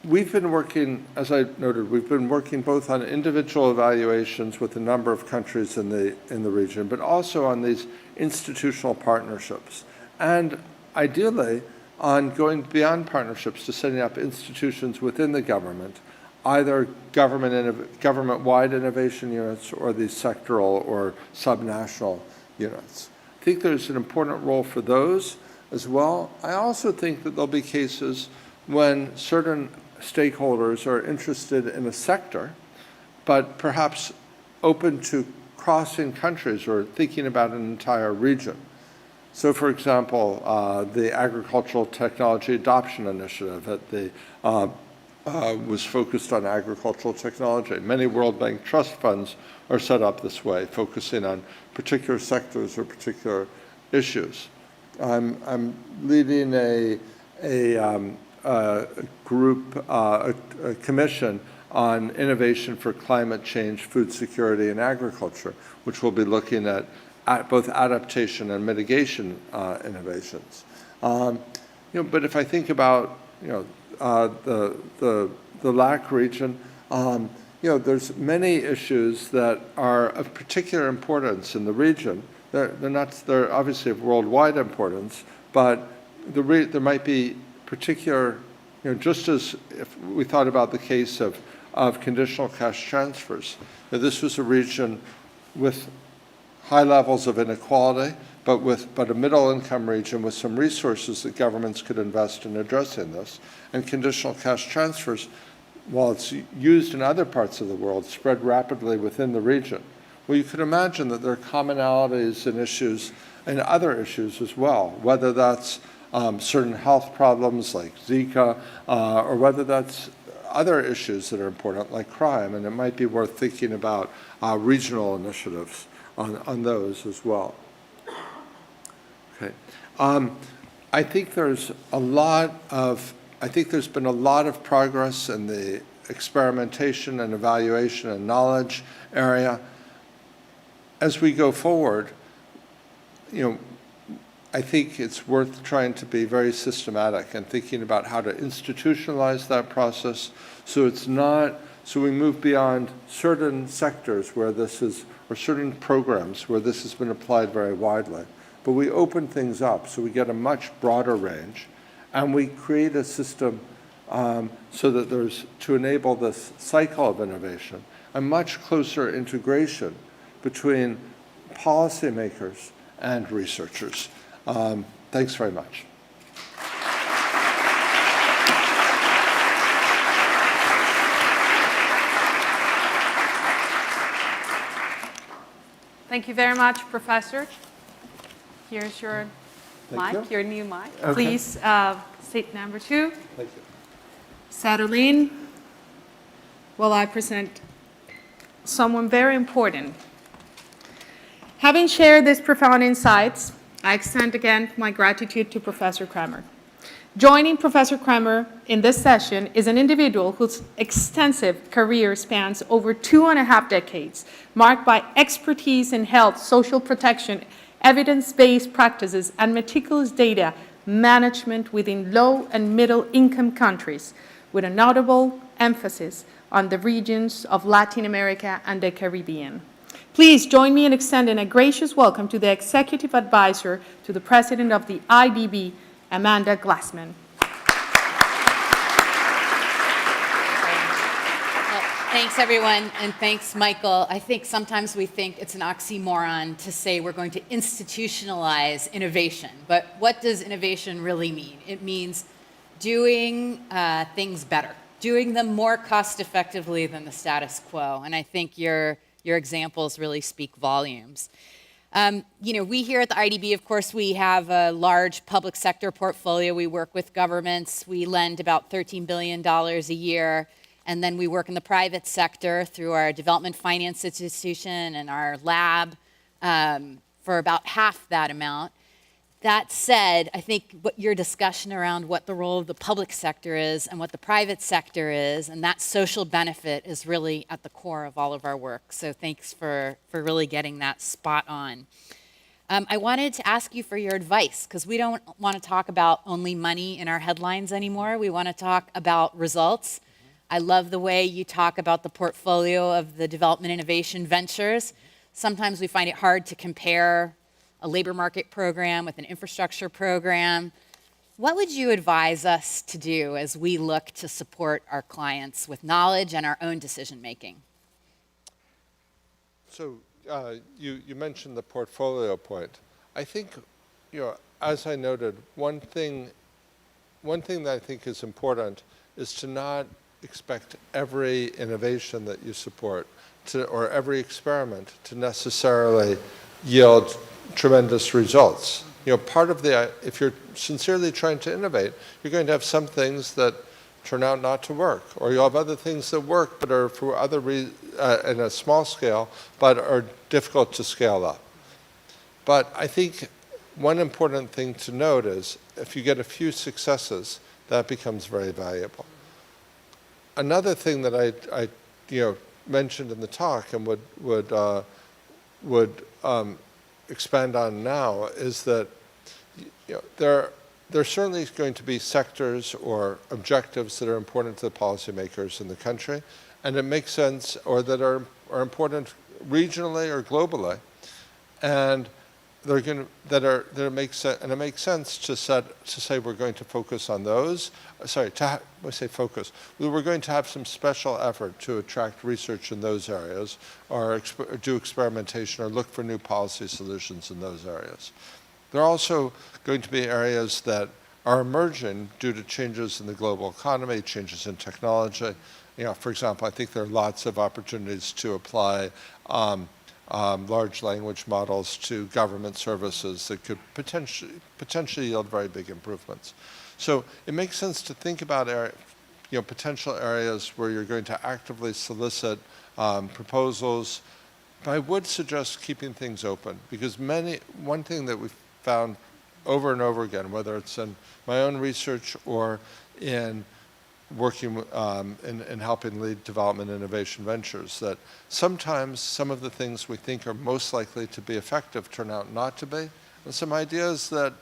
We've been working, as I noted, we've been working both on individual evaluations with a number of countries in the region, but also on these institutional partnerships. And ideally, on going beyond partnerships to setting up institutions within the government, either government-wide innovation units or these sectoral or subnational units. I think there's an important role for those as well. I also think that there'll be cases when certain stakeholders are interested in a sector, but perhaps open to crossing countries or thinking about an entire region. So, for example, the Agricultural Technology Adoption Initiative was focused on agricultural technology. Many World Bank trust funds are set up this way, focusing on particular sectors or particular issues. I'm leading a group, a commission on innovation for climate change, food security, and agriculture, which will be looking at both adaptation and mitigation innovations. But if I think about the LAC region, there's many issues that are of particular importance in the region. They're obviously of worldwide importance, but there might be particular, just as if we thought about the case of conditional cash transfers, this was a region with high levels of inequality, but a middle-income region with some resources that governments could invest in addressing this. And conditional cash transfers, while it's used in other parts of the world, spread rapidly within the region. Well, you could imagine that there are commonalities and issues and other issues as well, whether that's certain health problems like Zika, or whether that's other issues that are important like crime, and it might be worth thinking about regional initiatives on those as well. Okay, I think there's been a lot of progress in the experimentation and evaluation and knowledge area. As we go forward, I think it's worth trying to be very systematic and thinking about how to institutionalize that process so we move beyond certain sectors where this is, or certain programs where this has been applied very widely. But we open things up so we get a much broader range, and we create a system so that there's, to enable this cycle of innovation, a much closer integration between policymakers and researchers. Thanks very much. Thank you very much, Professor. Here's your mic, your new mic. Okay. Please, seat number 2. Thank you. Settle in while I present someone very important. Having shared these profound insights, I extend again my gratitude to Professor Kramer. Joining Professor Kremer in this session is an individual whose extensive career spans over 2.5 decades, marked by expertise in health, social protection, evidence-based practices, and meticulous data management within low and middle income countries, with a notable emphasis on the regions of Latin America and the Caribbean. Please join me in extending a gracious welcome to the Executive Advisor to the President of the IDB, Amanda Glassman. Thanks, everyone, and thanks, Michael. I think sometimes we think it's an oxymoron to say we're going to institutionalize innovation. But what does innovation really mean? It means doing things better, doing them more cost-effectively than the status quo. And I think your examples really speak volumes. We here at the IDB, of course, we have a large public sector portfolio. We work with governments. We lend about $13 billion a year. And then we work in the private sector through our development finance institution and our lab for about half that amount. That said, I think what your discussion around what the role of the public sector is and what the private sector is, and that social benefit is really at the core of all of our work. So thanks for really getting that spot on. I wanted to ask you for your advice, because we don't want to talk about only money in our headlines anymore. We want to talk about results. I love the way you talk about the portfolio of the development innovation ventures. Sometimes we find it hard to compare a labor market program with an infrastructure program. What would you advise us to do as we look to support our clients with knowledge and our own decision making? So you mentioned the portfolio point. I think, as I noted, one thing that I think is important is to not expect every innovation that you support or every experiment to necessarily yield tremendous results. Part of if you're sincerely trying to innovate, you're going to have some things that turn out not to work, or you'll have other things that work but are for other in a small scale, but are difficult to scale up. But I think one important thing to note is if you get a few successes, that becomes very valuable. Another thing that I mentioned in the talk and would expand on now is that there are certainly going to be sectors or objectives that are important to the policymakers in the country, and it makes sense, or that are important regionally or globally, and it makes sense to say we're going to focus on those. We're going to have some special effort to attract research in those areas, or do experimentation, or look for new policy solutions in those areas. There are also going to be areas that are emerging due to changes in the global economy, changes in technology. For example, I think there are lots of opportunities to apply large language models to government services that could potentially yield very big improvements. So it makes sense to think about potential areas where you're going to actively solicit proposals. But I would suggest keeping things open, because one thing that we've found over and over again, whether it's in my own research or in working in helping lead development innovation ventures, that sometimes some of the things we think are most likely to be effective turn out not to be. And some ideas that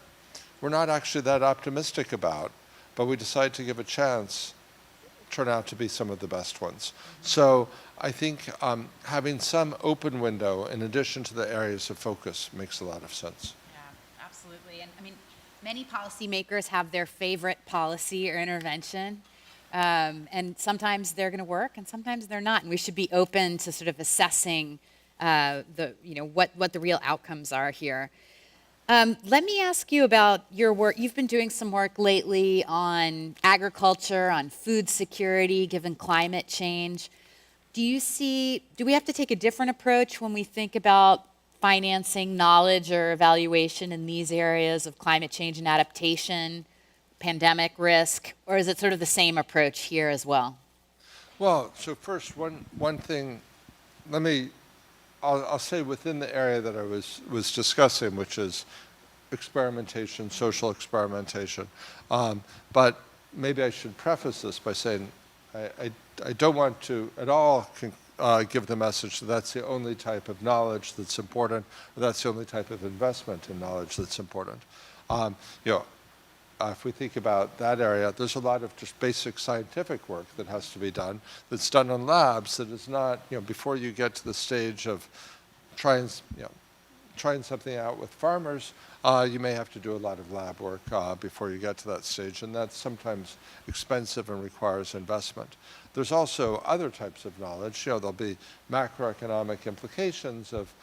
we're not actually that optimistic about, but we decide to give a chance, turn out to be some of the best ones. So I think having some open window in addition to the areas of focus makes a lot of sense. Yeah, absolutely. And I mean, many policymakers have their favorite policy or intervention. And sometimes they're going to work, and sometimes they're not. And we should be open to sort of assessing what the real outcomes are here. Let me ask you about your work. You've been doing some work lately on agriculture, on food security, given climate change. Do we have to take a different approach when we think about financing knowledge or evaluation in these areas of climate change and adaptation, pandemic risk, or is it sort of the same approach here as well? Well, so first, one thing, I'll say within the area that I was discussing, which is experimentation, social experimentation. But maybe I should preface this by saying I don't want to at all give the message that that's the only type of knowledge that's important, or that's the only type of investment in knowledge that's important. If we think about that area, there's a lot of just basic scientific work that has to be done, that's done in labs, that is not, before you get to the stage of trying something out with farmers, you may have to do a lot of lab work before you get to that stage, and that's sometimes expensive and requires investment. There's also other types of knowledge. There'll be macroeconomic implications of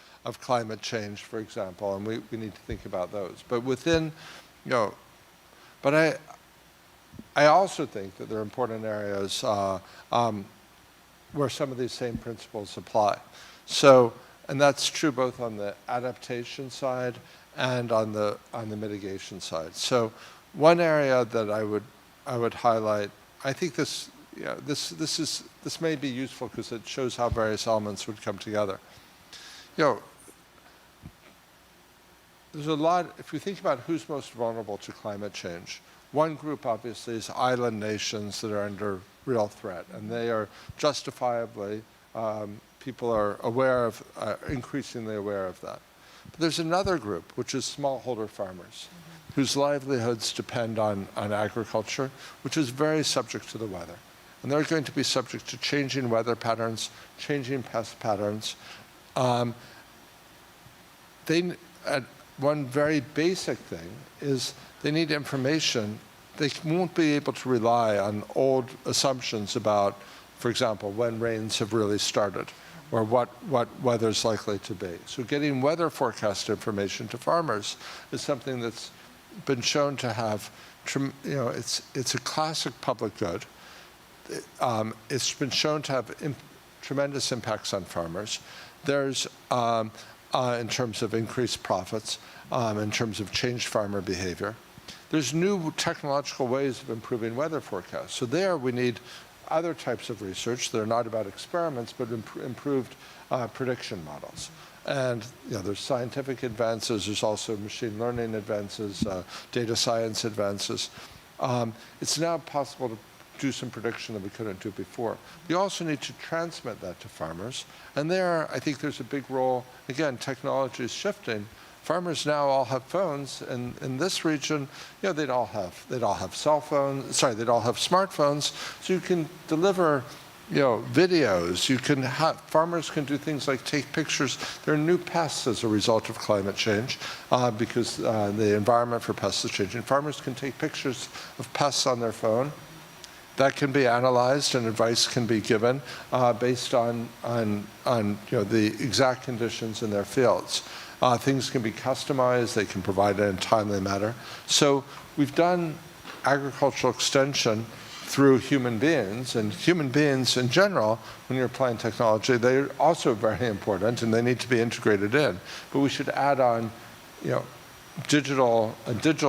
climate change, for example, and we need to think about those. But within, but I also think that there are important areas where some of these same principles apply. So, and that's true both on the adaptation side and on the mitigation side. So, one area that I would highlight, I think this may be useful because it shows how various elements would come together. There's a lot, if we think about who's most vulnerable to climate change, one group obviously is island nations that are under real threat, and they are justifiably, people are aware of, increasingly aware of that. But there's another group, which is smallholder farmers, whose livelihoods depend on agriculture, which is very subject to the weather. And they're going to be subject to changing weather patterns, changing pest patterns. One very basic thing is they need information. They won't be able to rely on old assumptions about, for example, when rains have really started or what weather's likely to be. So getting weather forecast information to farmers is something that's been shown to have, it's a classic public good. It's been shown to have tremendous impacts on farmers. There's in terms of increased profits, in terms of changed farmer behavior. There's new technological ways of improving weather forecasts. So there we need other types of research that are not about experiments, but improved prediction models. And there's scientific advances, there's also machine learning advances, data science advances. It's now possible to do some prediction that we couldn't do before. You also need to transmit that to farmers. And there, I think there's a big role. Again, technology is shifting. Farmers now all have phones, and in this region, they'd all have cell phones. Sorry, they'd all have smartphones. So you can deliver, videos. Farmers can do things like take pictures. There are new pests as a result of climate change because the environment for pests is changing. Farmers can take pictures of pests on their phone. That can be analyzed and advice can be given based on the exact conditions in their fields. Things can be customized, they can provide it in a timely manner. So we've done agricultural extension through human beings, and human beings in general, when you're applying technology, they're also very important and they need to be integrated in. But we should add on a digital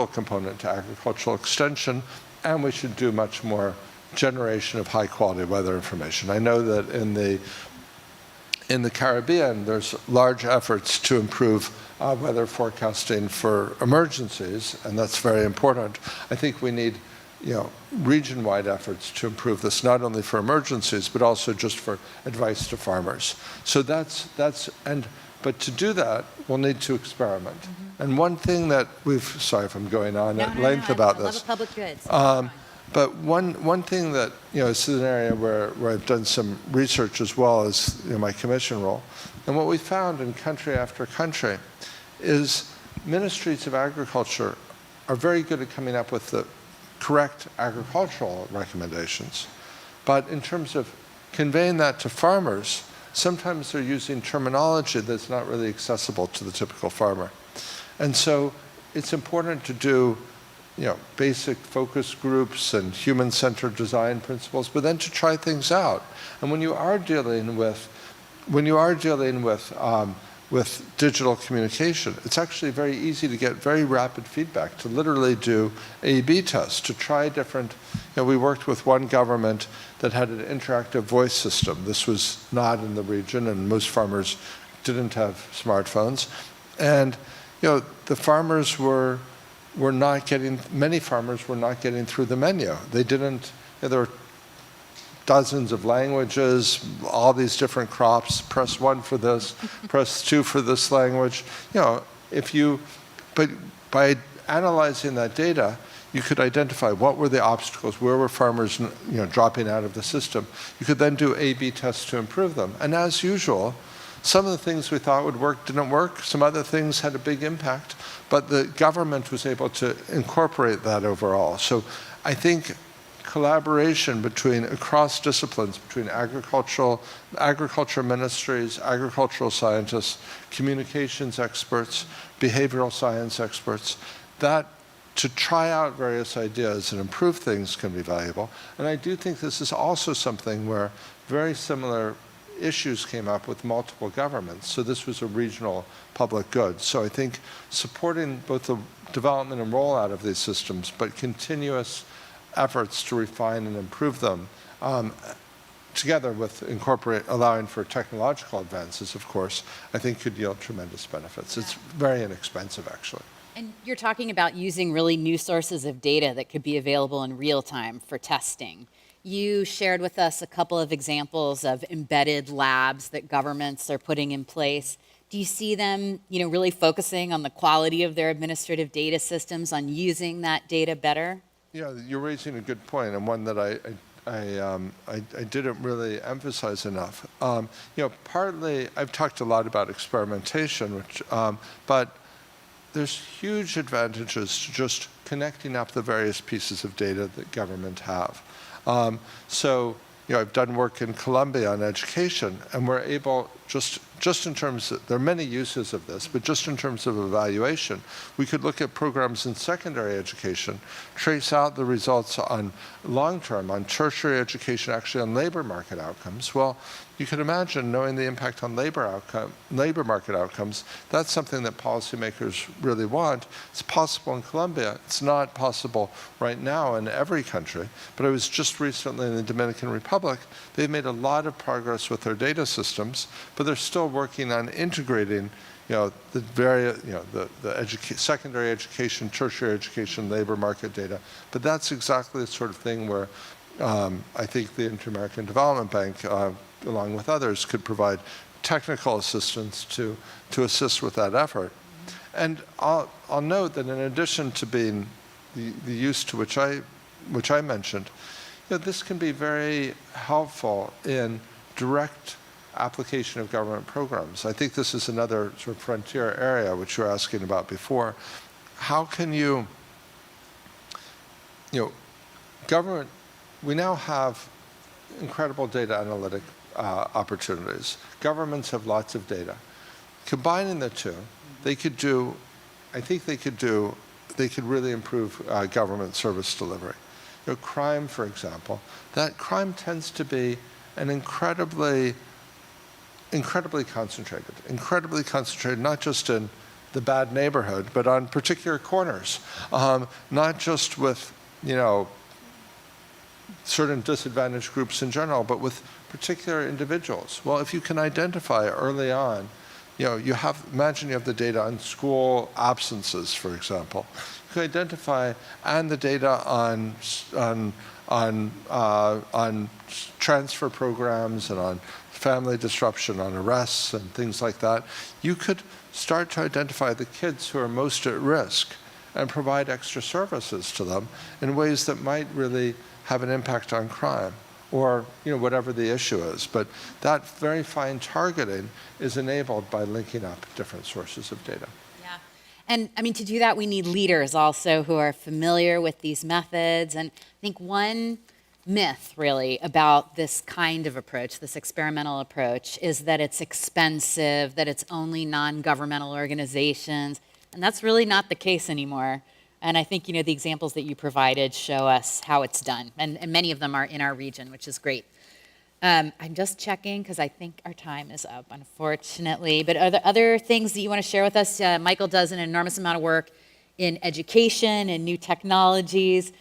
component to agricultural extension, and we should do much more generation of high quality weather information. I know that in the Caribbean, there's large efforts to improve weather forecasting for emergencies, and that's very important. I think we need, region-wide efforts to improve this, not only for emergencies, but also just for advice to farmers. So but to do that, we'll need to experiment. And one thing that sorry if I'm going on at length about this. I love public goods. But one thing that, this is an area where I've done some research as well as my commission role. And what we found in country after country is ministries of agriculture are very good at coming up with the correct agricultural recommendations. But in terms of conveying that to farmers, sometimes they're using terminology that's not really accessible to the typical farmer. And so it's important to do basic focus groups and human-centered design principles, but then to try things out. And when you are dealing with digital communication, it's actually very easy to get very rapid feedback, to literally do A/B tests, to try different. We worked with one government that had an interactive voice system. This was not in the region, and most farmers didn't have smartphones. And the farmers were not getting, many farmers were not getting through the menu. They didn't, there were dozens of languages, all these different crops, press 1 for this, press 2 for this language. But by analyzing that data, you could identify what were the obstacles, where were farmers dropping out of the system. You could then do A/B tests to improve them. And as usual, some of the things we thought would work didn't work. Some other things had a big impact. But the government was able to incorporate that overall. So I think collaboration across disciplines, between agriculture ministries, agricultural scientists, communications experts, behavioral science experts, that to try out various ideas and improve things can be valuable. And I do think this is also something where very similar issues came up with multiple governments. So this was a regional public good. So I think supporting both the development and rollout of these systems, but continuous efforts to refine and improve them, together with allowing for technological advances, of course, I think could yield tremendous benefits. It's very inexpensive, actually. And you're talking about using really new sources of data that could be available in real time for testing. You shared with us a couple of examples of embedded labs that governments are putting in place. Do you see them, really focusing on the quality of their administrative data systems, on using that data better? Yeah, you're raising a good point, and one that I didn't really emphasize enough. Partly, I've talked a lot about experimentation, but there's huge advantages to just connecting up the various pieces of data that government have. I've done work in Colombia on education, and we're able, just in terms of, there are many uses of this, but just in terms of evaluation, we could look at programs in secondary education, trace out the results on long-term, on tertiary education, actually on labor market outcomes. Well, you can imagine knowing the impact on labor market outcomes. That's something that policymakers really want. It's possible in Colombia. It's not possible right now in every country. But I was just recently in the Dominican Republic. They've made a lot of progress with their data systems, but they're still working on integrating the secondary education, tertiary education, labor market data. But that's exactly the sort of thing where I think the Inter-American Development Bank, along with others, could provide technical assistance to assist with that effort. And I'll note that in addition to being the use to which I mentioned, this can be very helpful in direct application of government programs. I think this is another sort of frontier area which you were asking about before. How can government, we now have incredible data analytic opportunities. Governments have lots of data. Combining the two, they could really improve government service delivery. Crime, for example, that crime tends to be an incredibly concentrated, not just in the bad neighborhood, but on particular corners, not just with, certain disadvantaged groups in general, but with particular individuals. Well, if you can identify early on, imagine you have the data on school absences, for example. You can identify, and the data on transfer programs and on family disruption, on arrests and things like that. You could start to identify the kids who are most at risk and provide extra services to them in ways that might really have an impact on crime or whatever the issue is. But that very fine targeting is enabled by linking up different sources of data. Yeah. And to do that, we need leaders also who are familiar with these methods. And I think one myth really about this kind of approach, this experimental approach, is that it's expensive, that it's only non-governmental organizations. And that's really not the case anymore. And I think, the examples that you provided show us how it's done. And many of them are in our region, which is great. I'm just checking because I think our time is up, unfortunately. But are there other things that you want to share with us? Michael does an enormous amount of work in education and new technologies.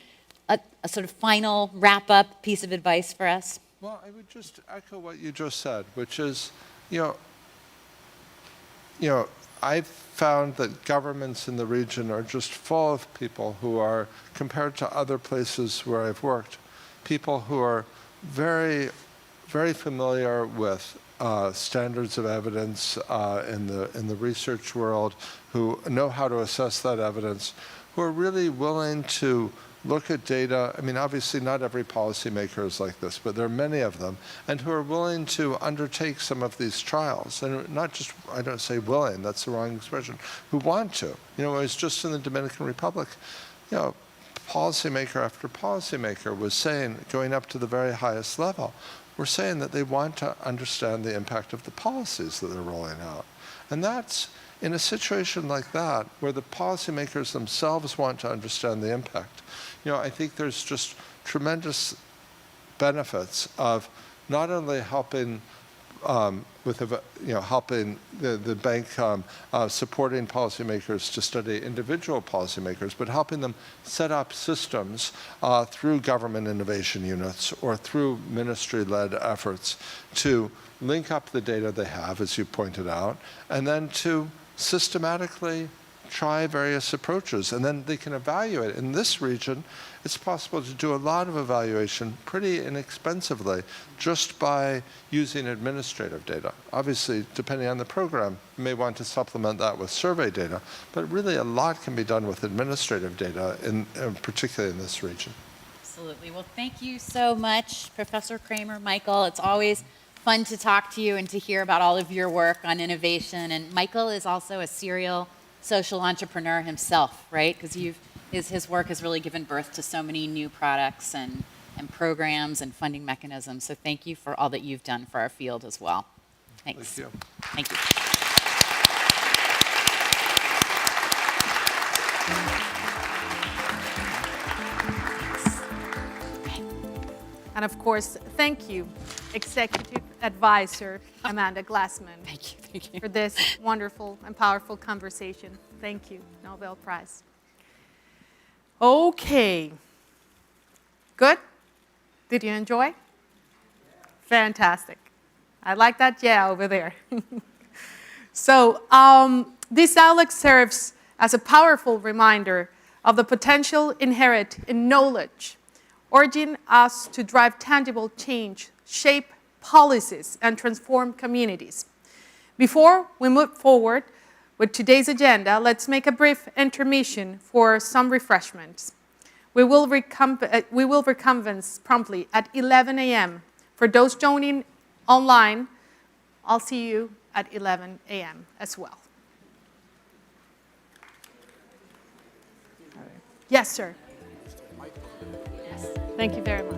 A sort of final wrap-up piece of advice for us? Well, I would just echo what you just said, which is, I've found that governments in the region are just full of people who are, compared to other places where I've worked, people who are very, very familiar with standards of evidence in the research world, who know how to assess that evidence, who are really willing to look at data. I mean, obviously not every policymaker is like this, but there are many of them, and who are willing to undertake some of these trials. And not just, I don't say willing, that's the wrong expression, who want to. It was just in the Dominican Republic, policymaker after policymaker was saying, going up to the very highest level, were saying that they want to understand the impact of the policies that they're rolling out. And that's, in a situation like that, where the policymakers themselves want to understand the impact, I think there's just tremendous benefits of not only helping helping the bank supporting policymakers to study individual policymakers, but helping them set up systems through government innovation units or through ministry-led efforts to link up the data they have, as you pointed out, and then to systematically try various approaches, and then they can evaluate. In this region, it's possible to do a lot of evaluation pretty inexpensively just by using administrative data. Obviously, depending on the program, you may want to supplement that with survey data, but really a lot can be done with administrative data, particularly in this region. Absolutely. Well, thank you so much, Professor Kramer, Michael. It's always fun to talk to you and to hear about all of your work on innovation. And Michael is also a serial social entrepreneur himself, right? Because his work has really given birth to so many new products and programs and funding mechanisms. So thank you for all that you've done for our field as well. Thanks. Thank you. Thank you. And of course, thank you, Executive Advisor Amanda Glassman, Thank you. for this wonderful and powerful conversation. Thank you, Nobel Prize. Okay. Good? Did you enjoy? Fantastic. I like that yeah over there. So this dialogue serves as a powerful reminder of the potential inherent in knowledge, urging us to drive tangible change, shape policies, and transform communities. Before we move forward with today's agenda, let's make a brief intermission for some refreshments. We will reconvene promptly at 11 a.m. For those joining online, I'll see you at 11 a.m. as well. Yes, sir. Yes. Thank you very much.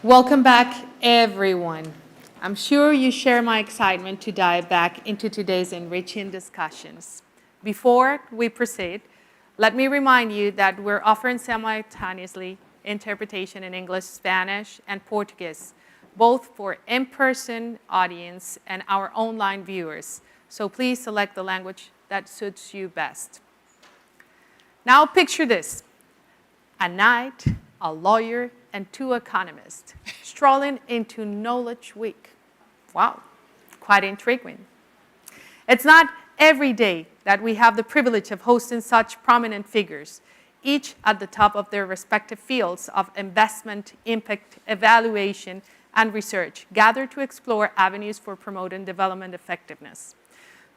Welcome back, everyone. I'm sure you share my excitement to dive back into today's enriching discussions. Before we proceed, let me remind you that we're offering simultaneously interpretation in English, Spanish, and Portuguese, both for in-person audience and our online viewers. So please select the language that suits you best. Now picture this: a knight, a lawyer, and two economists strolling into Knowledge Week. Wow, quite intriguing. It's not every day that we have the privilege of hosting such prominent figures, each at the top of their respective fields of investment, impact, evaluation, and research, gathered to explore avenues for promoting development effectiveness.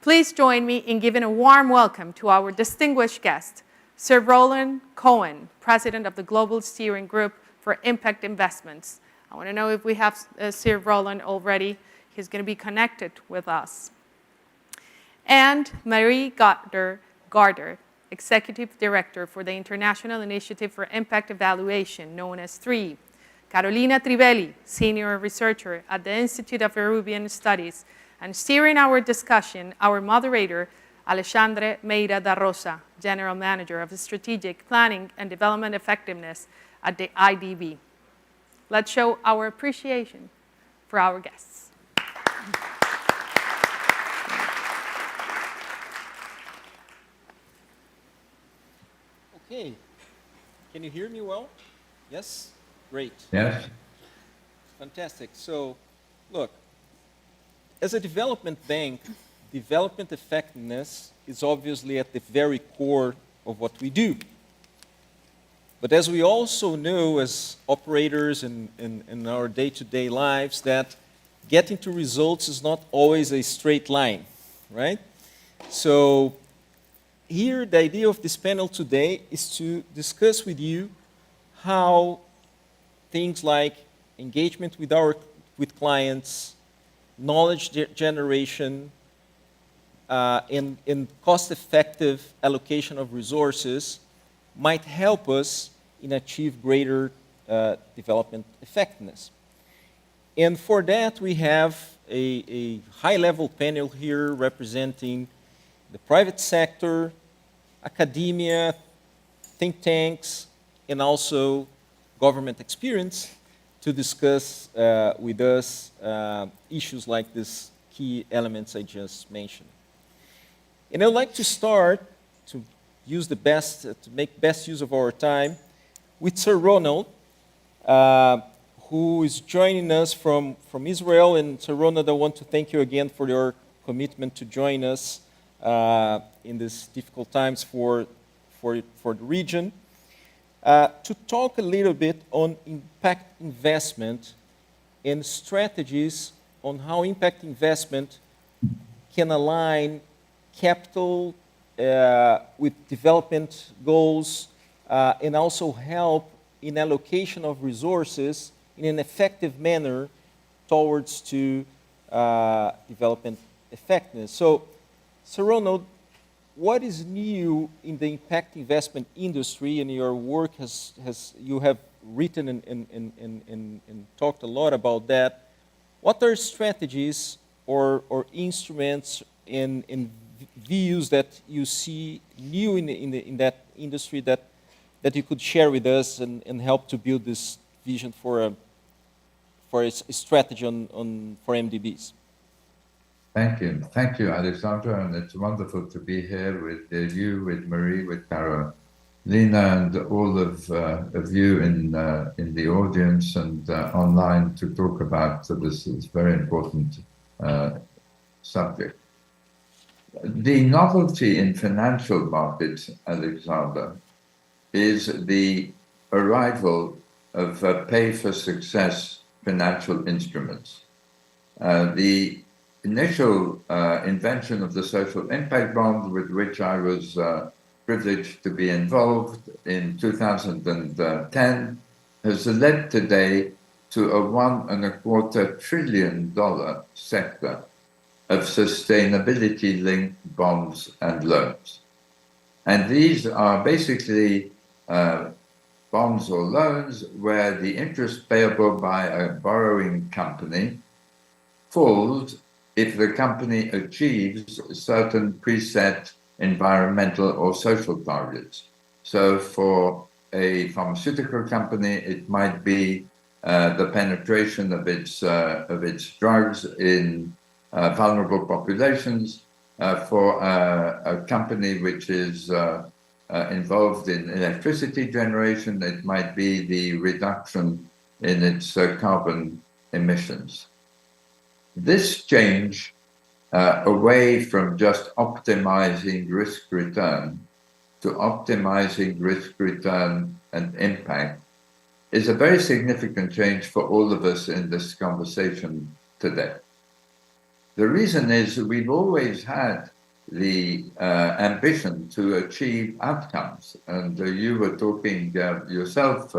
Please join me in giving a warm welcome to our distinguished guest, Sir Roland Cohen, President of the Global Steering Group for Impact Investments. I want to know if we have Sir Roland already. He's going to be connected with us. And Marie Gardner, Executive Director for the International Initiative for Impact Evaluation, known as 3. Carolina Trivelli, Senior Researcher at the Institute of Peruvian Studies. And steering our discussion, our moderator, Alexandre Meira da Rosa, General Manager of Strategic Planning and Development Effectiveness at the IDB. Let's show our appreciation for our guests. Okay, can you hear me well? Yes? Great. Yes. Fantastic. So, look, as a development bank, development effectiveness is obviously at the very core of what we do. But as we also know as operators in our day-to-day lives, that getting to results is not always a straight line, right? So here, the idea of this panel today is to discuss with you how things like engagement with clients, knowledge generation, and cost-effective allocation of resources might help us in achieve greater development effectiveness. And for that, we have a high-level panel here representing the private sector, academia, think tanks, and also government experience to discuss with us issues like these key elements I just mentioned. And I'd like to start to use the best, to make best use of our time with Sir Ronald, who is joining us from Israel. And Sir Ronald, I want to thank you again for your commitment to join us in these difficult times for the region, to talk a little bit on impact investment and strategies on how impact investment can align capital with development goals and also help in allocation of resources in an effective manner towards to development effectiveness. So, Sir Ronald, what is new in the impact investment industry? And your work you have written and talked a lot about that. What are strategies or instruments in views that you see new in that industry that you could share with us and help to build this vision for a strategy for MDBs? Thank you, Alexandra, and it's wonderful to be here with you, with Marie, with Carolina, and all of you in the audience and online to talk about this very important subject. The novelty in financial markets, Alexander, is the arrival of pay-for-success financial instruments. The initial invention of the social impact bond, with which I was privileged to be involved in 2010, has led today to a $1.25 trillion sector of sustainability-linked bonds and loans. And these are basically bonds or loans where the interest payable by a borrowing company falls if the company achieves certain preset environmental or social targets. So for a pharmaceutical company, it might be the penetration of its drugs in vulnerable populations. For a company which is involved in electricity generation, it might be the reduction in its carbon emissions. This change away from just optimizing risk return to optimizing risk return and impact is a very significant change for all of us in this conversation today. The reason is we've always had the ambition to achieve outcomes. And you were talking yourself,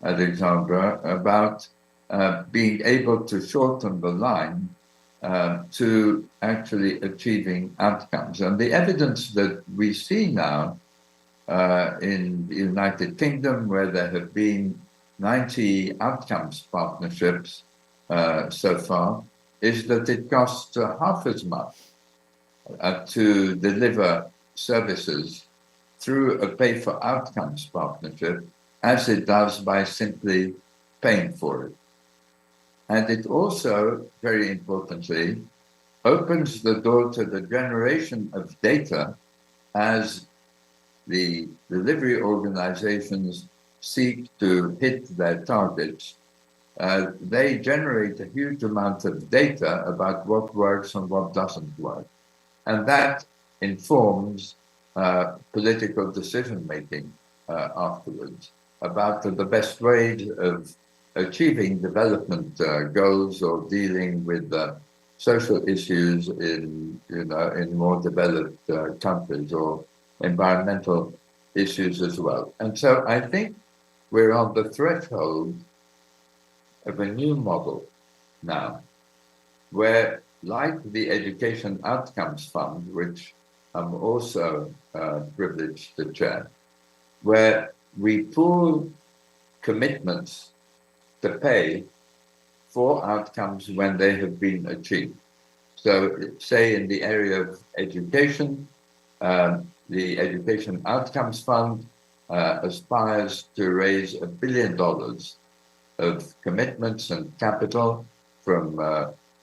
Alexandra, about being able to shorten the line to actually achieving outcomes. And the evidence that we see now in the United Kingdom, where there have been 90 outcomes partnerships so far, is that it costs half as much to deliver services through a pay-for-outcomes partnership as it does by simply paying for it. And it also, very importantly, opens the door to the generation of data as the delivery organizations seek to hit their targets. They generate a huge amount of data about what works and what doesn't work. And that informs political decision-making afterwards about the best ways of achieving development goals or dealing with social issues in more developed countries, or environmental issues as well. And so I think we're on the threshold of a new model now, where, like the Education Outcomes Fund, which I'm also privileged to chair, where we pool commitments to pay for outcomes when they have been achieved. So, say in the area of education, the Education Outcomes Fund aspires to raise $1 billion of commitments and capital from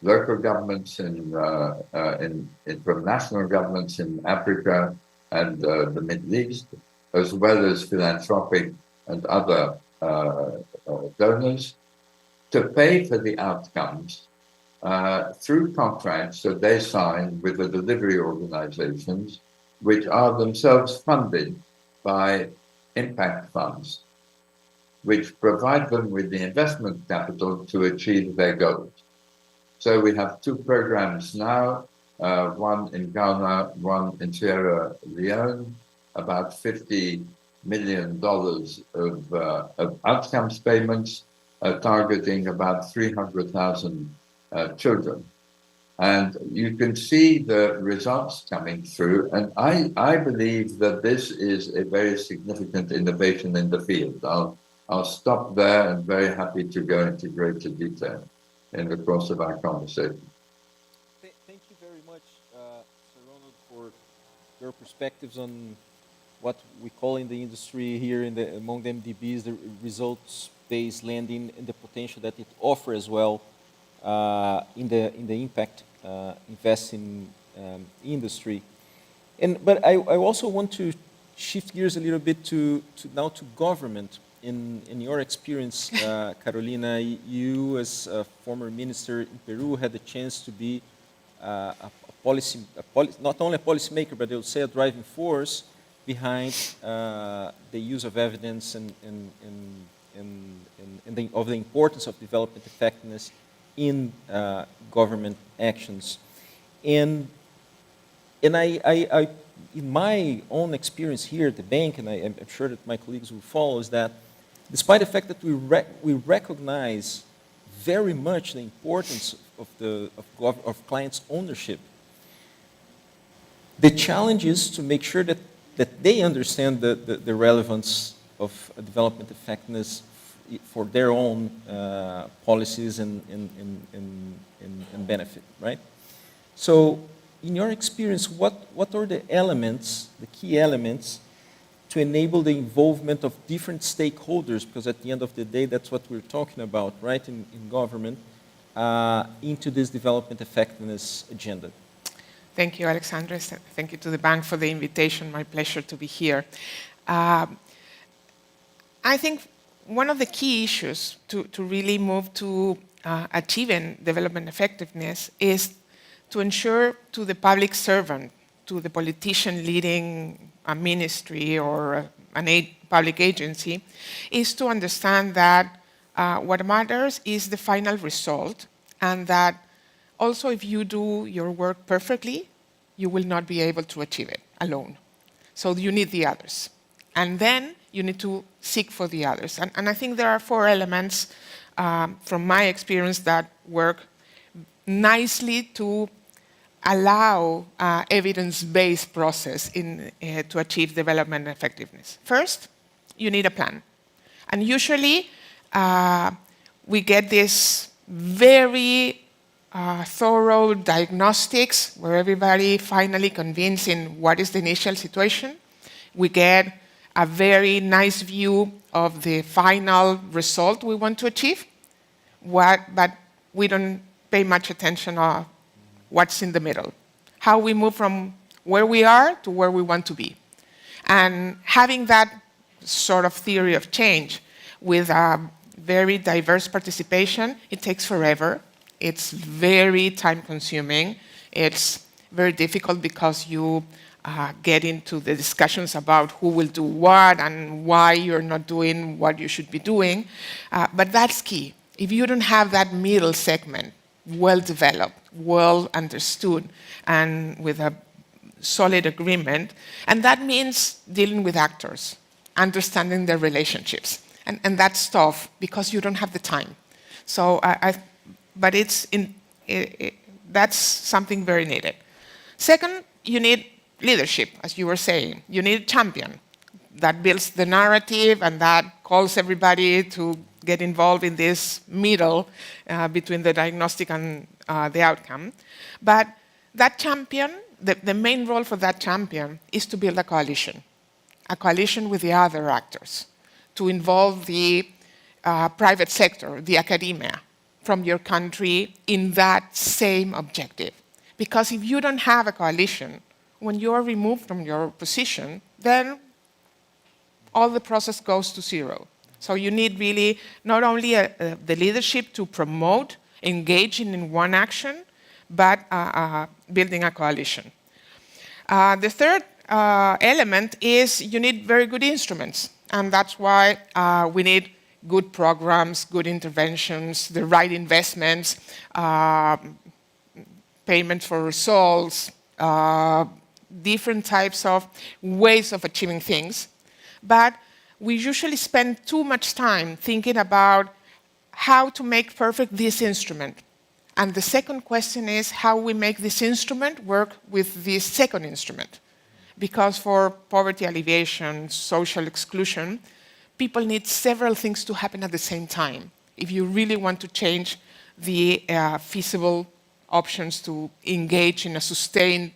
local governments from national governments in Africa and the Middle East, as well as philanthropic and other donors, to pay for the outcomes through contracts that they sign with the delivery organizations, which are themselves funded by impact funds, which provide them with the investment capital to achieve their goals. So we have two programs now, one in Ghana, one in Sierra Leone, about $50 million of outcomes payments, targeting about 300,000 children. And you can see the results coming through. And I believe that this is a very significant innovation in the field. I'll stop there and very happy to go into greater detail in the course of our conversation. Thank you very much, Sir Ronald, for your perspectives on what we call in the industry here among the MDBs, the results-based lending, and the potential that it offers as well in the impact investing industry. But I also want to shift gears a little bit to government. In your experience, Carolina, you as a former minister in Peru had the chance to be not only a policymaker, but I would say a driving force behind the use of evidence and of the importance of development effectiveness in government actions. And I, in my own experience here at the bank, and I'm sure that my colleagues will follow, is that despite the fact that we recognize very much the importance of clients' ownership, the challenge is to make sure that they understand the relevance of development effectiveness for their own policies and benefit, right? So in your experience, what are the elements, the key elements, to enable the involvement of different stakeholders, because at the end of the day, that's what we're talking about, right, in government, into this development effectiveness agenda? Thank you, Alexandre. Thank you to the bank for the invitation. My pleasure to be here. I think one of the key issues to really move to achieving development effectiveness is to ensure to the public servant, to the politician leading a ministry or a public agency, is to understand that what matters is the final result, and that also if you do your work perfectly, you will not be able to achieve it alone. So you need the others. And then you need to seek for the others. And I think there are 4 elements from my experience that work nicely to allow evidence-based process to achieve development effectiveness. First, you need a plan. And usually, we get this very thorough diagnostics where everybody finally convinced in what is the initial situation. We get a very nice view of the final result we want to achieve, but we don't pay much attention on what's in the middle, how we move from where we are to where we want to be. And having that sort of theory of change with a very diverse participation, it takes forever. It's very time-consuming. It's very difficult because you get into the discussions about who will do what and why you're not doing what you should be doing. But that's key. If you don't have that middle segment well-developed, well understood, and with a solid agreement. And that means dealing with actors, understanding their relationships. And that's tough because you don't have the time. So, but that's something very needed. Second, you need leadership, as you were saying. You need a champion that builds the narrative and that calls everybody to get involved in this middle between the diagnostic and the outcome. But that champion, the main role for that champion is to build a coalition with the other actors, to involve the private sector, the academia from your country in that same objective. Because if you don't have a coalition, when you are removed from your position, then all the process goes to zero. So you need really not only the leadership to promote engaging in one action, but building a coalition. The third element is you need very good instruments. And that's why we need good programs, good interventions, the right investments, payment for results, different types of ways of achieving things. But we usually spend too much time thinking about how to make perfect this instrument. And the second question is how we make this instrument work with this second instrument. Because for poverty alleviation, social exclusion, people need several things to happen at the same time if you really want to change the feasible options to engage in a sustained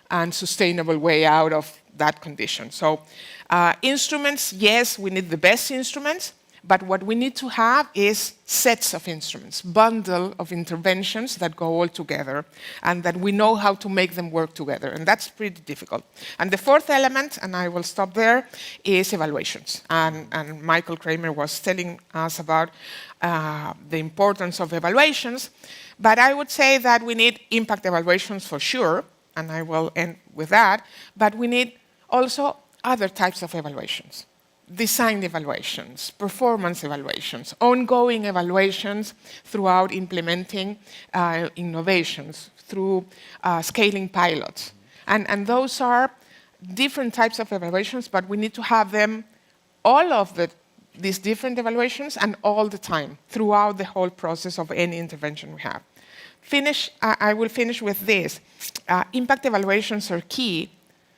and sustainable way out of that condition. So instruments, yes, we need the best instruments, but what we need to have is sets of instruments, bundle of interventions that go all together and that we know how to make them work together. And that's pretty difficult. And the fourth element, and I will stop there, is evaluations. And Michael Kramer was telling us about the importance of evaluations. But I would say that we need impact evaluations for sure, and I will end with that, but we need also other types of evaluations. Design evaluations, performance evaluations, ongoing evaluations throughout implementing innovations, through scaling pilots. And those are different types of evaluations, but we need to have them, all of these different evaluations, and all the time, throughout the whole process of any intervention we have. I will finish with this. Impact evaluations are key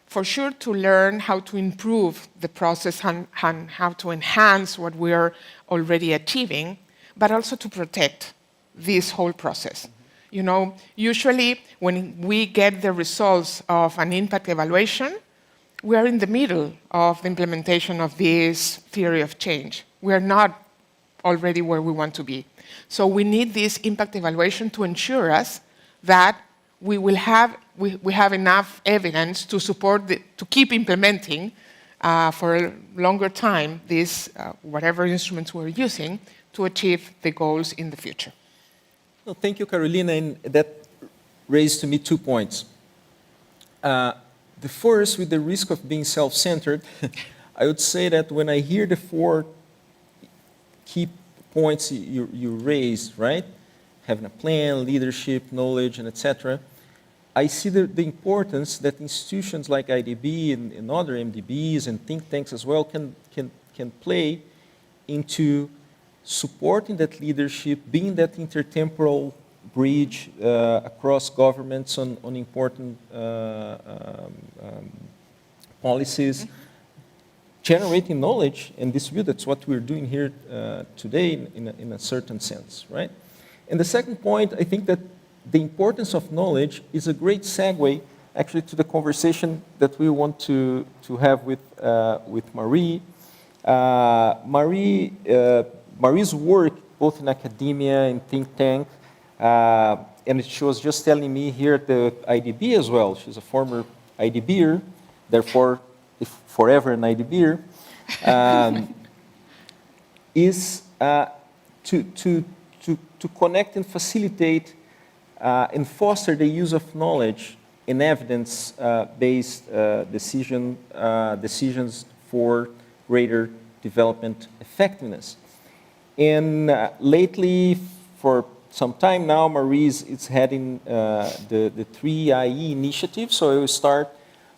for sure to learn how to improve the process and how to enhance what we are already achieving, but also to protect this whole process. You know, usually when we get the results of an impact evaluation, we are in the middle of the implementation of this theory of change. We are not already where we want to be. So we need this impact evaluation to ensure us that we have enough evidence to support to keep implementing for a longer time these whatever instruments we're using to achieve the goals in the future. Well, thank you, Carolina, and that raised to me 2 points. The first, with the risk of being self-centered, I would say that when I hear the 4 key points you raised, right? Having a plan, leadership, knowledge, and etc. I see the importance that institutions like IDB and other MDBs and think tanks as well can play into supporting that leadership, being that intertemporal bridge across governments on important policies, generating knowledge and distribute. That's what we're doing here today in a certain sense, right? And the second point, I think that the importance of knowledge is a great segue actually to the conversation that we want to have with Marie. Marie's work, both in academia and think tank, and she was just telling me here at the IDB as well. She's a former IDBer, therefore forever an IDBer, is to connect and facilitate and foster the use of knowledge in evidence-based decisions for greater development effectiveness. And lately, for some time now, Marie is heading the 3IE initiative. So I will start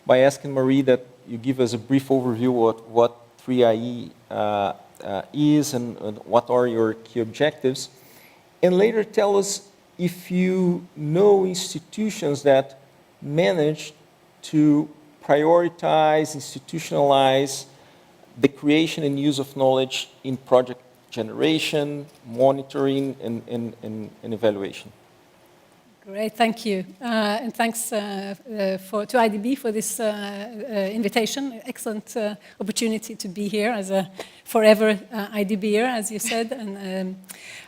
by asking Marie that you give us a brief overview of what 3IE is and what are your key objectives. And later tell us if you know institutions that manage to prioritize, institutionalize the creation and use of knowledge in project generation, monitoring, and evaluation. Great, thank you. And thanks to IDB for this invitation. Excellent opportunity to be here as a forever IDBer, as you said.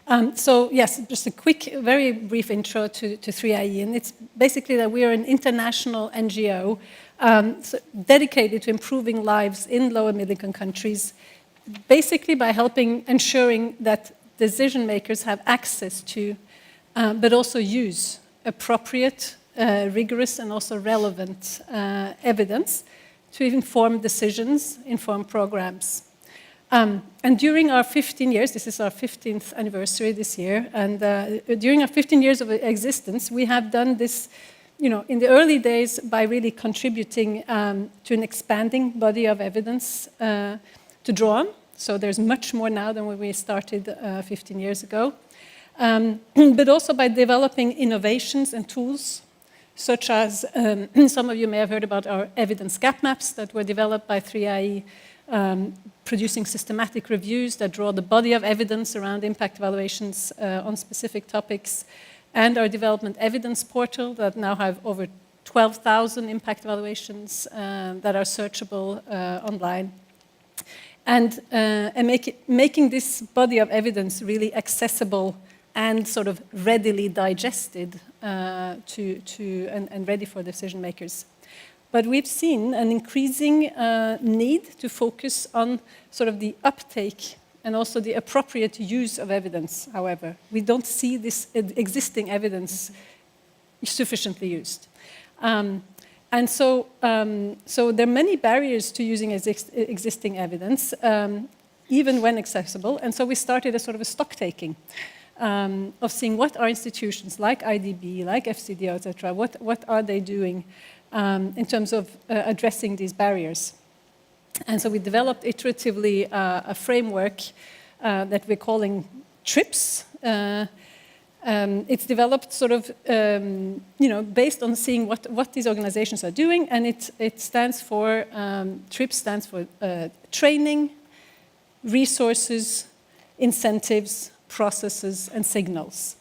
And so, yes, just a quick, very brief intro to 3IE. And it's basically that we are an international NGO dedicated to improving lives in lower middle-income countries, basically by ensuring that decision makers have access to, but also use appropriate, rigorous, and also relevant evidence to inform decisions, inform programs. And during our 15 years, this is our 15th anniversary this year, and during our 15 years of existence, we have done this, you know, in the early days by really contributing to an expanding body of evidence to draw on. So there's much more now than when we started 15 years ago. But also by developing innovations and tools, such as some of you may have heard about our evidence gap maps that were developed by 3IE, producing systematic reviews that draw the body of evidence around impact evaluations on specific topics, and our development evidence portal that now have over 12,000 impact evaluations that are searchable online. And making this body of evidence really accessible and sort of readily digested and ready for decision makers. But we've seen an increasing need to focus on sort of the uptake and also the appropriate use of evidence, however. We don't see this existing evidence sufficiently used. And so there are many barriers to using existing evidence, even when accessible. And so we started a sort of a stock taking of seeing what are institutions like IDB, like FCDO, etc., what are they doing in terms of addressing these barriers. And so we developed iteratively a framework that we're calling TRIPS. It's developed sort of, based on seeing what these organizations are doing, and it stands for, TRIPS stands for training, resources, incentives, processes, and signals.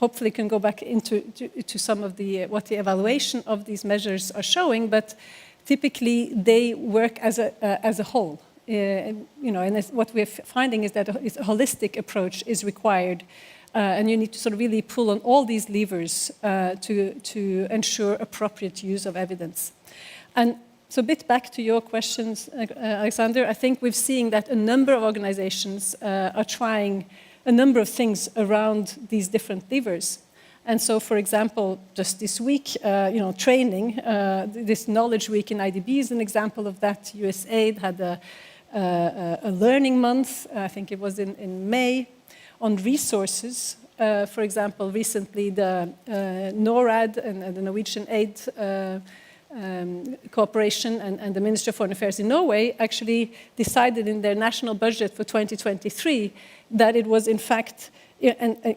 Hopefully can go back into some of what the evaluation of these measures are showing, but typically they work as a whole. And what we're finding is that a holistic approach is required, and you need to sort of really pull on all these levers to ensure appropriate use of evidence. And so a bit back to your questions, Alexander, I think we've seen that a number of organizations are trying a number of things around these different levers. And so, for example, just this week, training, this Knowledge Week in IDB is an example of that. USAID had a learning month, I think it was in May, on resources. For example, recently the NORAD and the Norwegian Aid Cooperation and the Ministry of Foreign Affairs in Norway actually decided in their national budget for 2023 that it was in fact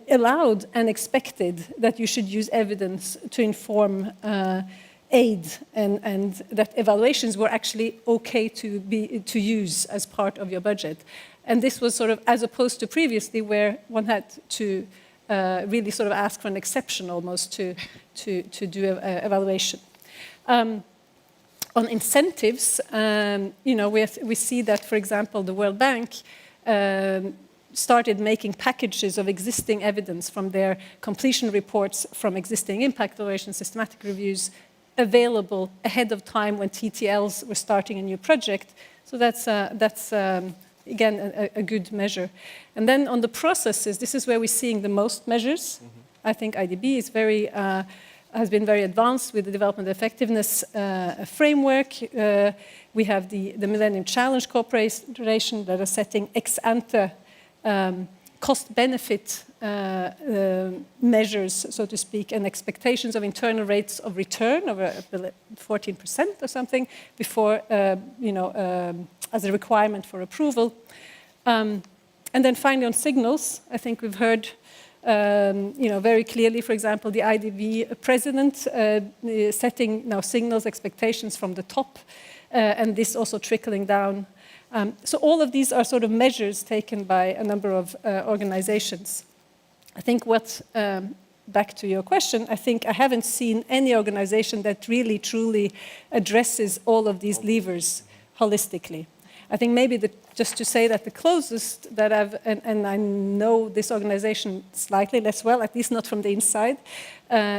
allowed and expected that you should use evidence to inform aid, and that evaluations were actually okay to use as part of your budget. And this was sort of as opposed to previously where one had to really sort of ask for an exception almost to do evaluation. On incentives, we see that, for example, the World Bank started making packages of existing evidence from their completion reports from existing impact evaluation systematic reviews available ahead of time when TTLs were starting a new project. So that's again, a good measure. And then on the processes, this is where we're seeing the most measures. Mm-hmm. I think IDB is has been very advanced with the development effectiveness framework. We have the Millennium Challenge Corporation that are setting ex-ante cost-benefit measures, so to speak, and expectations of internal rates of return of 14% or something before, as a requirement for approval. And then finally on signals, I think we've heard very clearly, for example, the IDB president setting now signals expectations from the top, and this also trickling down. So all of these are sort of measures taken by a number of organizations. I think back to your question, I think I haven't seen any organization that really truly addresses all of these levers holistically. I think maybe just to say that the closest that and I know this organization slightly less well, at least not from the inside,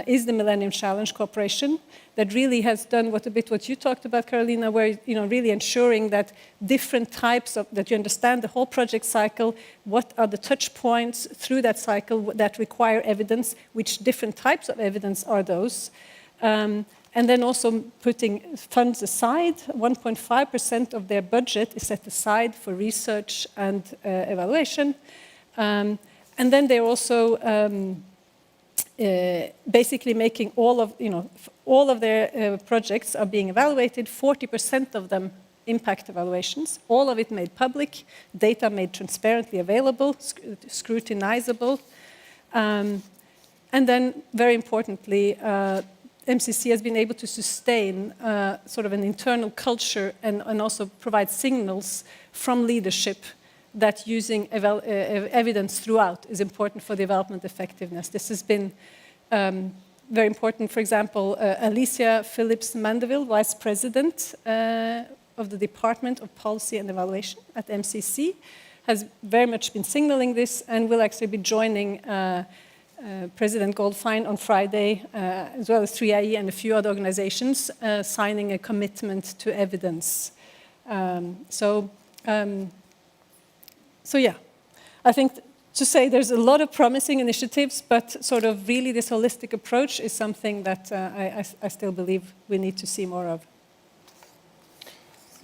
is the Millennium Challenge Corporation that really has done what you talked about, Carolina, where really ensuring that different types of, that you understand the whole project cycle, what are the touch points through that cycle that require evidence, which different types of evidence are those. And then also putting funds aside, 1.5% of their budget is set aside for research and evaluation. And then they're also basically making all of their projects are being evaluated, 40% of them impact evaluations, all of it made public, data made transparently available, scrutinizable. And then, very importantly, MCC has been able to sustain sort of an internal culture and also provide signals from leadership that using evidence throughout is important for development effectiveness. This has been very important. For example, Alicia Phillips Mandeville, Vice President of the Department of Policy and Evaluation at MCC, has very much been signaling this and will actually be joining President Goldfein on Friday, as well as 3IE and a few other organizations, signing a commitment to evidence. So yeah, I think to say there's a lot of promising initiatives, but sort of really this holistic approach is something that I still believe we need to see more of.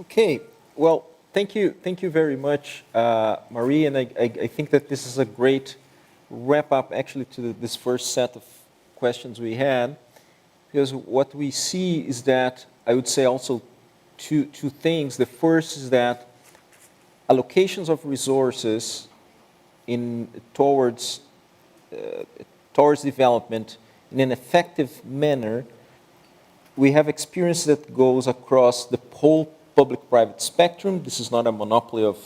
Okay, well, thank you very much, Marie, and I think that this is a great wrap up actually to this first set of questions we had, because what we see is that, I would say also two things. The first is that allocations of resources towards development in an effective manner, we have experience that goes across the whole public-private spectrum. This is not a monopoly of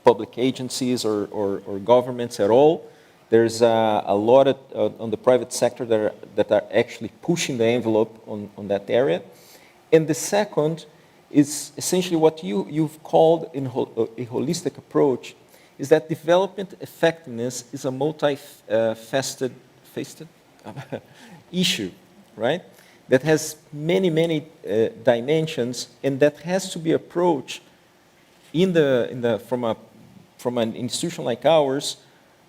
public agencies or governments at all. There's a lot on the private sector that are actually pushing the envelope on that area. And the second is essentially what you've called in a holistic approach, is that development effectiveness is a multifaceted issue, right? That has many, many dimensions, and that has to be approached from an institution like ours,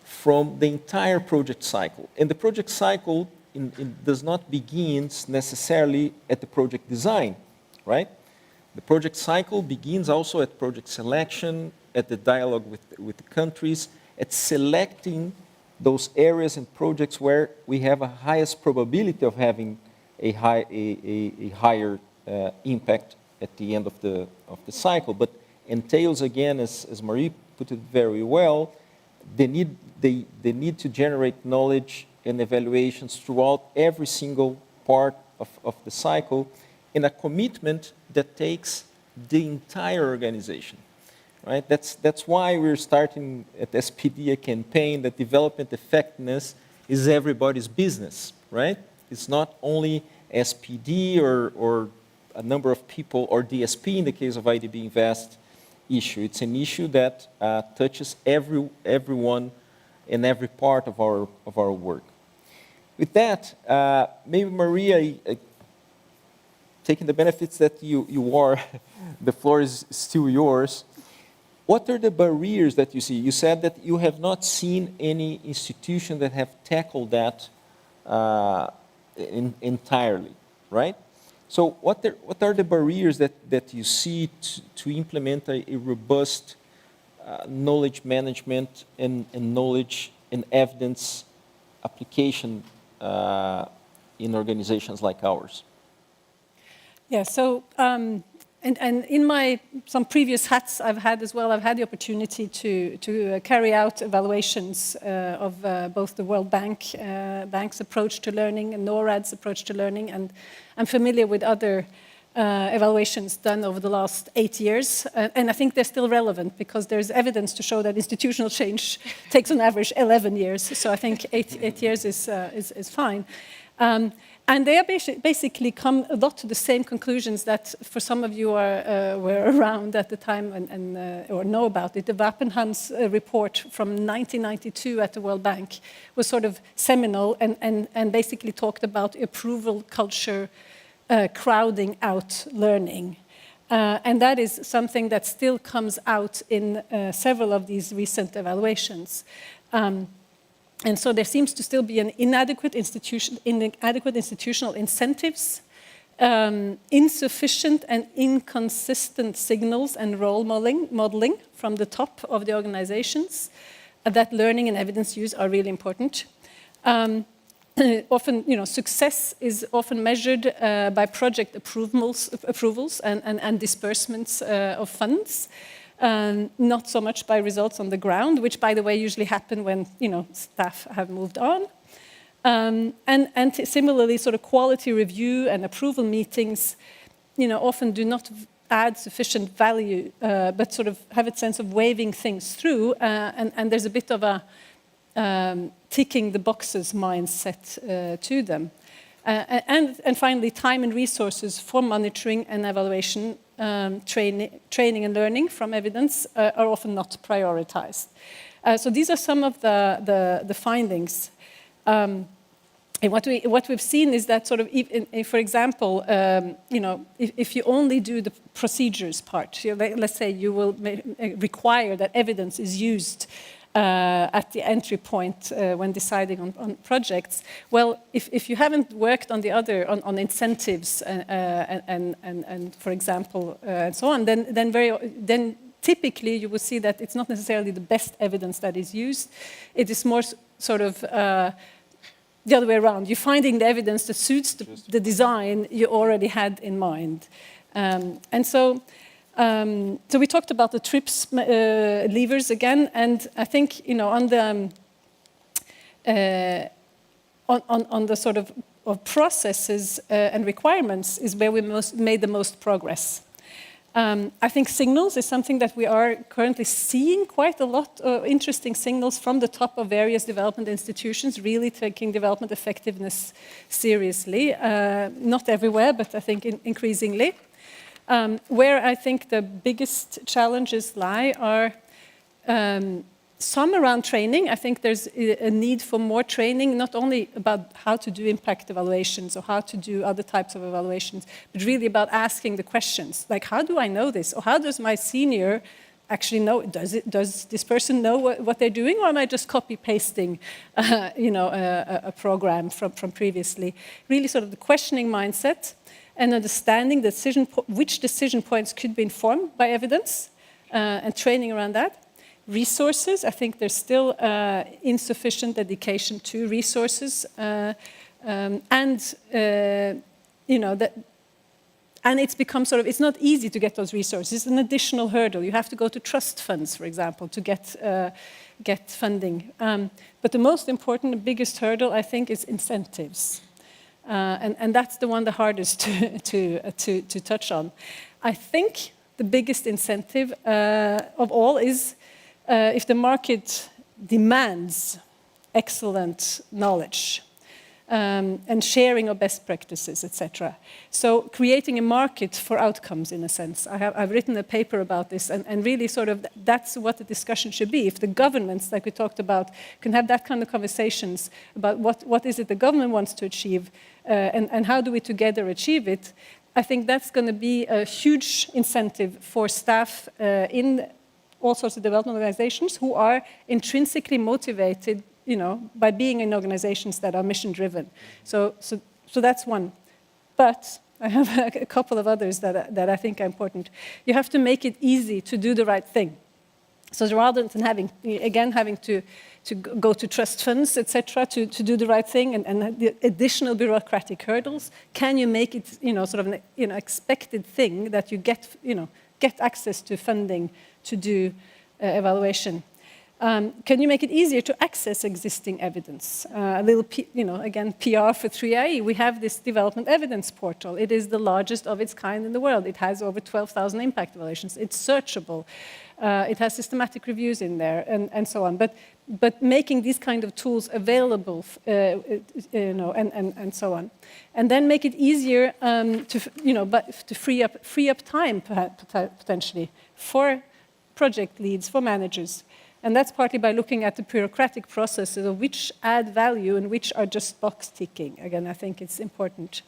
from the entire project cycle. And the project cycle does not begin necessarily at the project design, right? The project cycle begins also at project selection, at the dialogue with the countries, at selecting those areas and projects where we have a highest probability of having a higher impact at the end of the cycle. But entails, again, as Marie put it very well, the need to generate knowledge and evaluations throughout every single part of the cycle, and a commitment that takes the entire organization. Right? That's why we're starting at SPD a campaign that development effectiveness is everybody's business, right? It's not only SPD or a number of people, or DSP in the case of IDB Invest issue. It's an issue that touches everyone in every part of our work. With that, maybe Maria, taking the benefits that you are, the floor is still yours. What are the barriers that you see? You said that you have not seen any institution that have tackled that entirely, right? So what are the barriers that you see to implement a robust knowledge management and knowledge and evidence application in organizations like ours? Yeah, so and in some previous hats I've had as well, I've had the opportunity to carry out evaluations of both the World Bank's approach to learning and NORAD's approach to learning, and I'm familiar with other evaluations done over the last 8 years, and I think they're still relevant because there's evidence to show that institutional change takes on average 11 years. So I think eight years is fine. And they are basically come a lot to the same conclusions that, for some of you were around at the time or know about it. The Wappenhans report from 1992 at the World Bank was sort of seminal and basically talked about approval culture crowding out learning. And that is something that still comes out in several of these recent evaluations. And so there seems to still be an inadequate institutional incentives, insufficient and inconsistent signals and role modeling from the top of the organizations, that learning and evidence use are really important. Often, success is often measured by project approvals and disbursements of funds. Not so much by results on the ground, which, by the way, usually happen when staff have moved on. And similarly, sort of quality review and approval meetings, often do not add sufficient value, but sort of have a sense of waving things through. And there's a bit of a ticking the boxes mindset to them. And finally, time and resources for monitoring and evaluation, training and learning from evidence are often not prioritized. So these are some of the findings. And what we've seen is that sort of, for example, if you only do the procedures part, let's say you will require that evidence is used at the entry point when deciding on projects. Well, if you haven't worked on the other, on incentives and for example, and so on, then typically you will see that it's not necessarily the best evidence that is used. It is more sort of the other way around. You're finding the evidence that suits the design you already had in mind. And so So we talked about the TRIPS levers again, and I think on the sort of processes and requirements is where we made the most progress. I think signals is something that we are currently seeing quite a lot of interesting signals from the top of various development institutions, really taking development effectiveness seriously. Not everywhere, but I think increasingly. Where I think the biggest challenges lie are some around training. I think there's a need for more training, not only about how to do impact evaluations or how to do other types of evaluations, but really about asking the questions, like how do I know this? Or how does my senior actually know? Does this person know what they're doing, or am I just copy-pasting a program from previously? Really sort of the questioning mindset and understanding which decision points could be informed by evidence and training around that. Resources, I think there's still insufficient dedication to resources, and it's become sort of, it's not easy to get those resources. It's an additional hurdle. You have to go to trust funds, for example, to get funding. But the most important, the biggest hurdle, I think, is incentives. And that's the one the hardest to touch on. I think the biggest incentive of all is if the market demands excellent knowledge and sharing of best practices, etc. So creating a market for outcomes, in a sense. I've written a paper about this, and really sort of that's what the discussion should be. If the governments, like we talked about, can have that kind of conversations about what is it the government wants to achieve and how do we together achieve it, I think that's going to be a huge incentive for staff in all sorts of development organizations who are intrinsically motivated, by being in organizations that are mission-driven. So that's one. But I have a couple of others that I think are important. You have to make it easy to do the right thing. So rather than having to go to trust funds, etc., to do the right thing and the additional bureaucratic hurdles, can you make it, sort of an expected thing that you get access to funding to do evaluation? Can you make it easier to access existing evidence? A little, again, PR for 3IE. We have this development evidence portal. It is the largest of its kind in the world. It has over 12,000 impact evaluations. It's searchable. It has systematic reviews in there, and so on. But making these kind of tools available, and so on, and then make it easier to free up time potentially for project leads, for managers. And that's partly by looking at the bureaucratic processes of which add value and which are just box ticking. Again, I think it's important.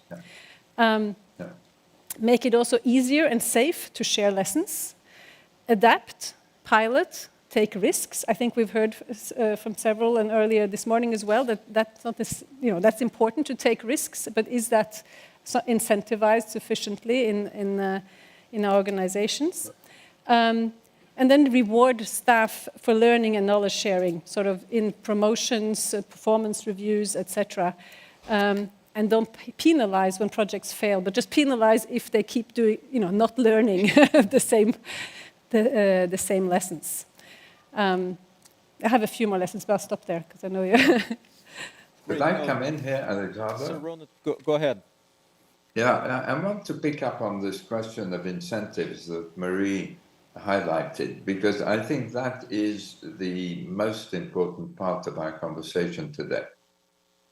Make it also easier and safe to share lessons. Adapt, pilot, take risks. I think we've heard from several and earlier this morning as well that's not this, that's important to take risks, but is that incentivized sufficiently in our organizations? And then reward staff for learning and knowledge sharing, sort of in promotions, performance reviews, etc. And don't penalize when projects fail, but just penalize if they keep doing, not learning the same lessons. I have a few more lessons, but I'll stop there because I know you. Could I come in here, Alexander? So Ronald, go ahead. Yeah, I want to pick up on this question of incentives that Marie highlighted, because I think that is the most important part of our conversation today.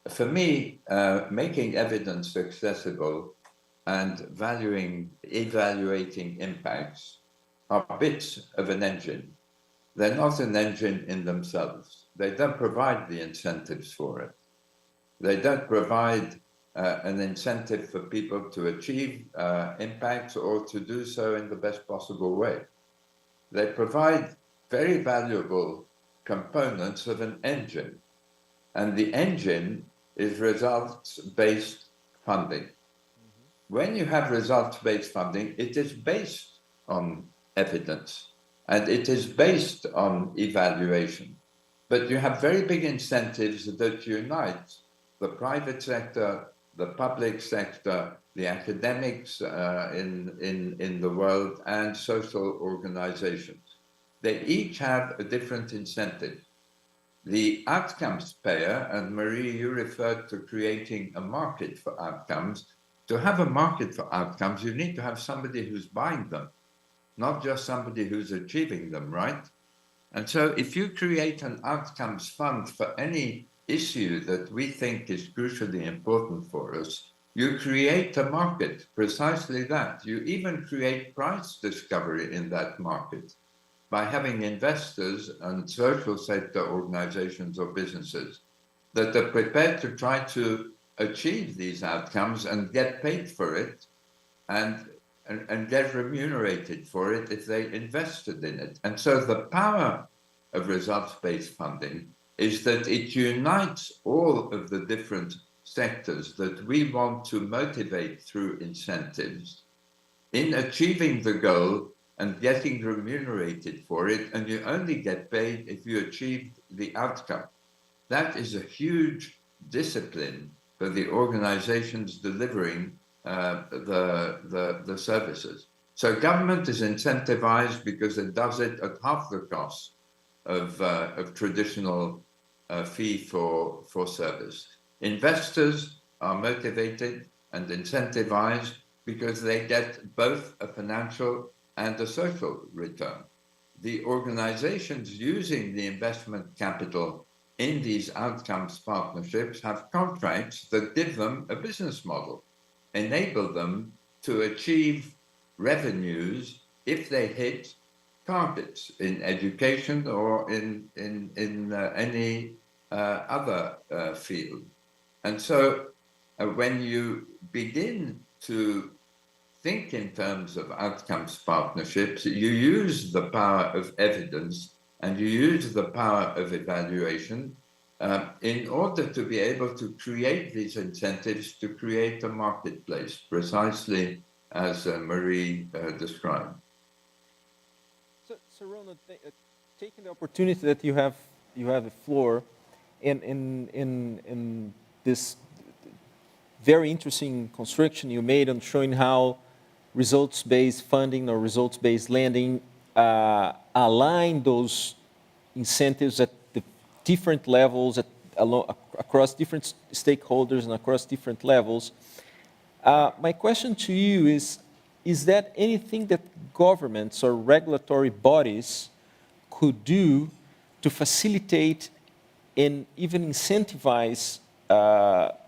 For me, making evidence accessible and evaluating impacts are bits of an engine. They're not an engine in themselves. They don't provide the incentives for it. They don't provide an incentive for people to achieve impacts or to do so in the best possible way. They provide very valuable components of an engine. And the engine is results-based funding. Mm-hmm. When you have results-based funding, it is based on evidence and it is based on evaluation. But you have very big incentives that unite the private sector, the public sector, the academics in the world, and social organizations. They each have a different incentive. The outcomes payer, and Marie, you referred to creating a market for outcomes. To have a market for outcomes, you need to have somebody who's buying them, not just somebody who's achieving them, right? And so if you create an outcomes fund for any issue that we think is crucially important for us, you create a market, precisely that. You even create price discovery in that market by having investors and social sector organizations or businesses that are prepared to try to achieve these outcomes and get paid for it and get remunerated for it if they invested in it. And so the power of results-based funding is that it unites all of the different sectors that we want to motivate through incentives in achieving the goal and getting remunerated for it, and you only get paid if you achieve the outcome. That is a huge discipline for the organizations delivering the services. So government is incentivized because it does it at half the cost of traditional fee for service. Investors are motivated and incentivized because they get both a financial and a social return. The organizations using the investment capital in these outcomes partnerships have contracts that give them a business model, enable them to achieve revenues if they hit targets in education or in any other field. And so when you begin to think in terms of outcomes partnerships, you use the power of evidence and you use the power of evaluation in order to be able to create these incentives to create a marketplace, precisely as Marie described. So Ronald, taking the opportunity that you have the floor in this very interesting construction you made on showing how results-based funding or results-based lending align those incentives at the different levels across different stakeholders and across different levels. My question to you is that anything that governments or regulatory bodies could do to facilitate and even incentivize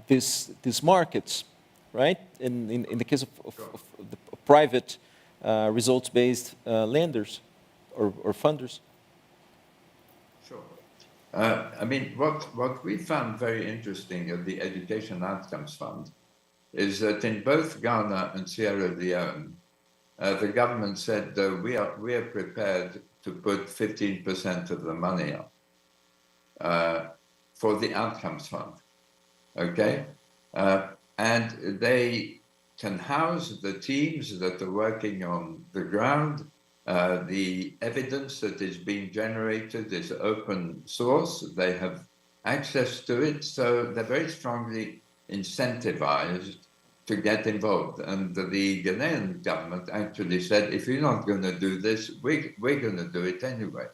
these markets, right? In the case of the private results-based lenders or funders? Sure. I mean, what we found very interesting of the Education Outcomes Fund is that in both Ghana and Sierra Leone, the government said we are prepared to put 15% of the money up for the Outcomes Fund, okay? And they can house the teams that are working on the ground. The evidence that is being generated is open source. They have access to it, so they're very strongly incentivized to get involved. And the Ghanaian government actually said, if you're not going to do this, we're going to do it anyway,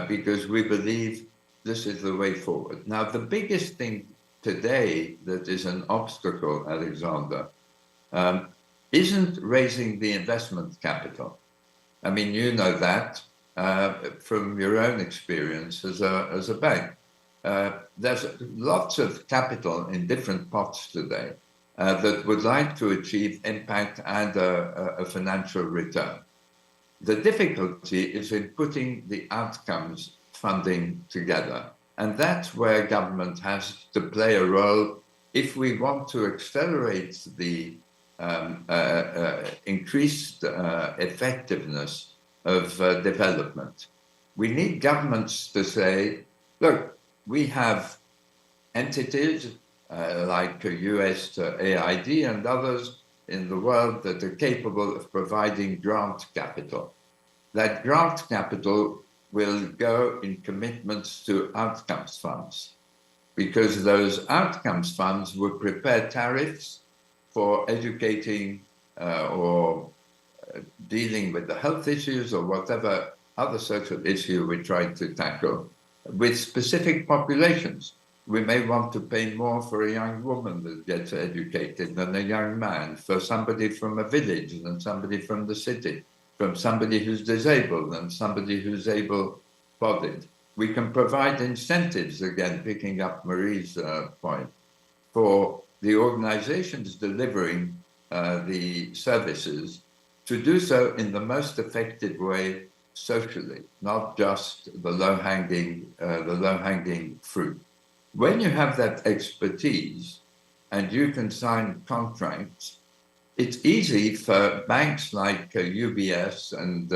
because we believe this is the way forward. Now, the biggest thing today that is an obstacle, Alexander, isn't raising the investment capital. I mean, you know that from your own experience as a bank. There's lots of capital in different pots today that would like to achieve impact and a financial return. The difficulty is in putting the outcomes funding together. And that's where government has to play a role if we want to accelerate the increased effectiveness of development. We need governments to say, look, we have entities like US AID and others in the world that are capable of providing grant capital. That grant capital will go in commitments to outcomes funds, because those outcomes funds would prepare tariffs for educating or dealing with the health issues or whatever other social issue we try to tackle with specific populations. We may want to pay more for a young woman that gets educated than a young man, for somebody from a village than somebody from the city, from somebody who's disabled than somebody who's able-bodied. We can provide incentives, again, picking up Marie's point, for the organizations delivering the services to do so in the most effective way socially, not just the low-hanging fruit. When you have that expertise and you can sign contracts, it's easy for banks like UBS and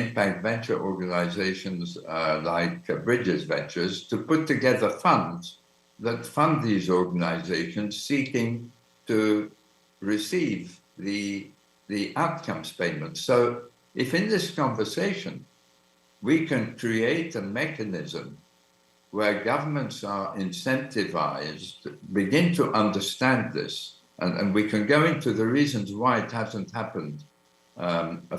impact venture organizations like Bridges Ventures to put together funds that fund these organizations seeking to receive the outcomes payments. So if in this conversation we can create a mechanism where governments are incentivized, begin to understand this, and we can go into the reasons why it hasn't happened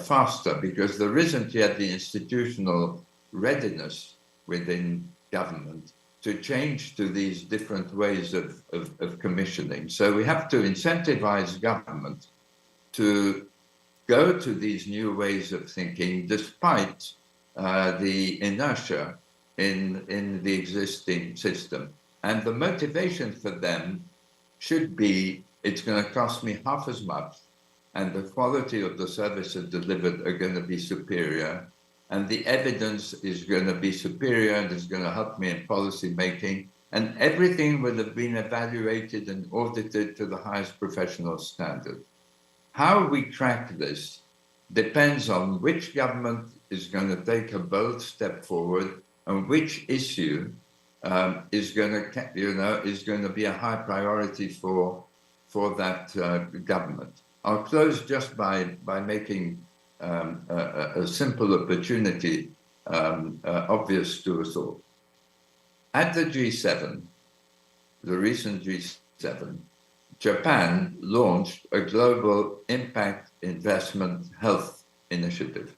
faster, because there isn't yet the institutional readiness within government to change to these different ways of commissioning. So we have to incentivize government to go to these new ways of thinking despite the inertia in the existing system. And the motivation for them should be, it's going to cost me half as much, and the quality of the services delivered are going to be superior, and the evidence is going to be superior and is going to help me in policy making, and everything will have been evaluated and audited to the highest professional standard. How we track this depends on which government is going to take a bold step forward and which issue is going to be a high priority for that government. I'll close just by making a simple opportunity obvious to us all. At the G7, the recent G7, Japan launched a global impact investment health initiative.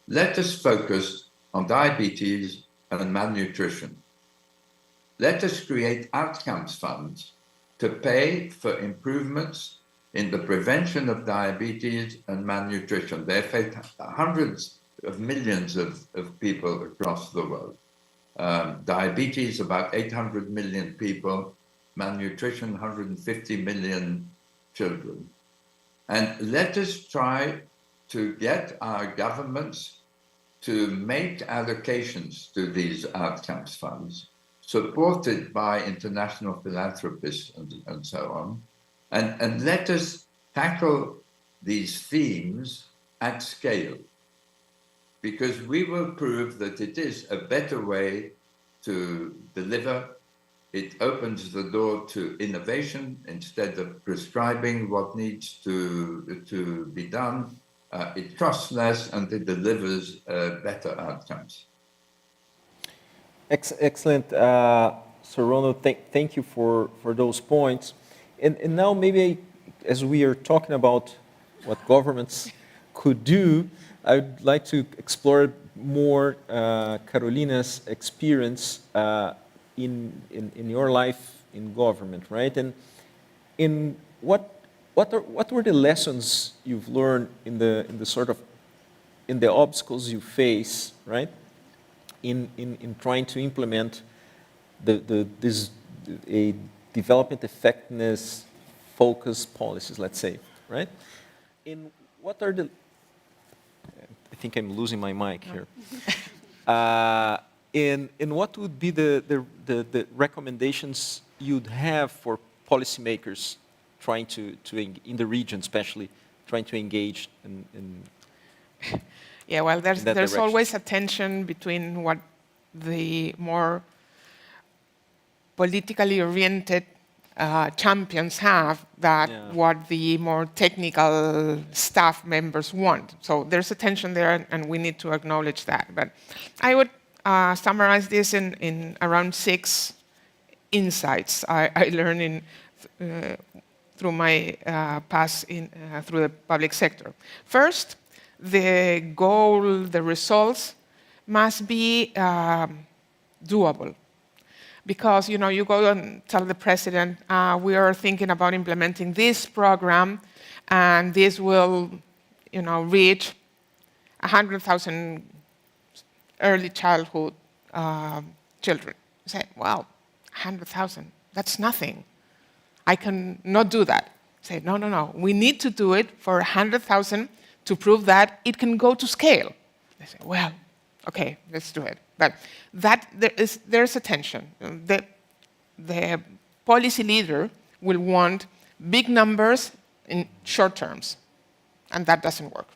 Let us focus on diabetes and malnutrition. Let us create outcomes funds to pay for improvements in the prevention of diabetes and malnutrition. They affect hundreds of millions of people across the world. Diabetes, about 800 million people, malnutrition, 150 million children. And let us try to get our governments to make allocations to these outcomes funds, supported by international philanthropists and so on. And let us tackle these themes at scale, because we will prove that it is a better way to deliver. It opens the door to innovation instead of prescribing what needs to be done. It costs less and it delivers better outcomes. Excellent. So Ronald, thank you for those points. And now maybe as we are talking about what governments could do, I'd like to explore more Carolina's experience in your life in government, right? And in what were the lessons you've learned in the obstacles you face, right? In trying to implement a development effectiveness focused policies, let's say, right? In what are the, I think I'm losing my mic here. In what would be the recommendations you'd have for policymakers trying to in the region, especially trying to engage in yeah, well, there's direction? always a tension between what the more politically oriented champions have what the more technical staff members want. So there's a tension there, and we need to acknowledge that. But I summarize this in around 6 insights I learned through my past through the public sector. First, the goal, the results must be doable. Because you go and tell the president, we are thinking about implementing this program, and this will reach 100,000 early childhood children. You say, wow, 100,000, that's nothing. I can not do that. Say, no, we need to do it for 100,000 to prove that it can go to scale. They say, well, okay, let's do it. But there's a tension. The policy leader will want big numbers in short terms, and that doesn't work.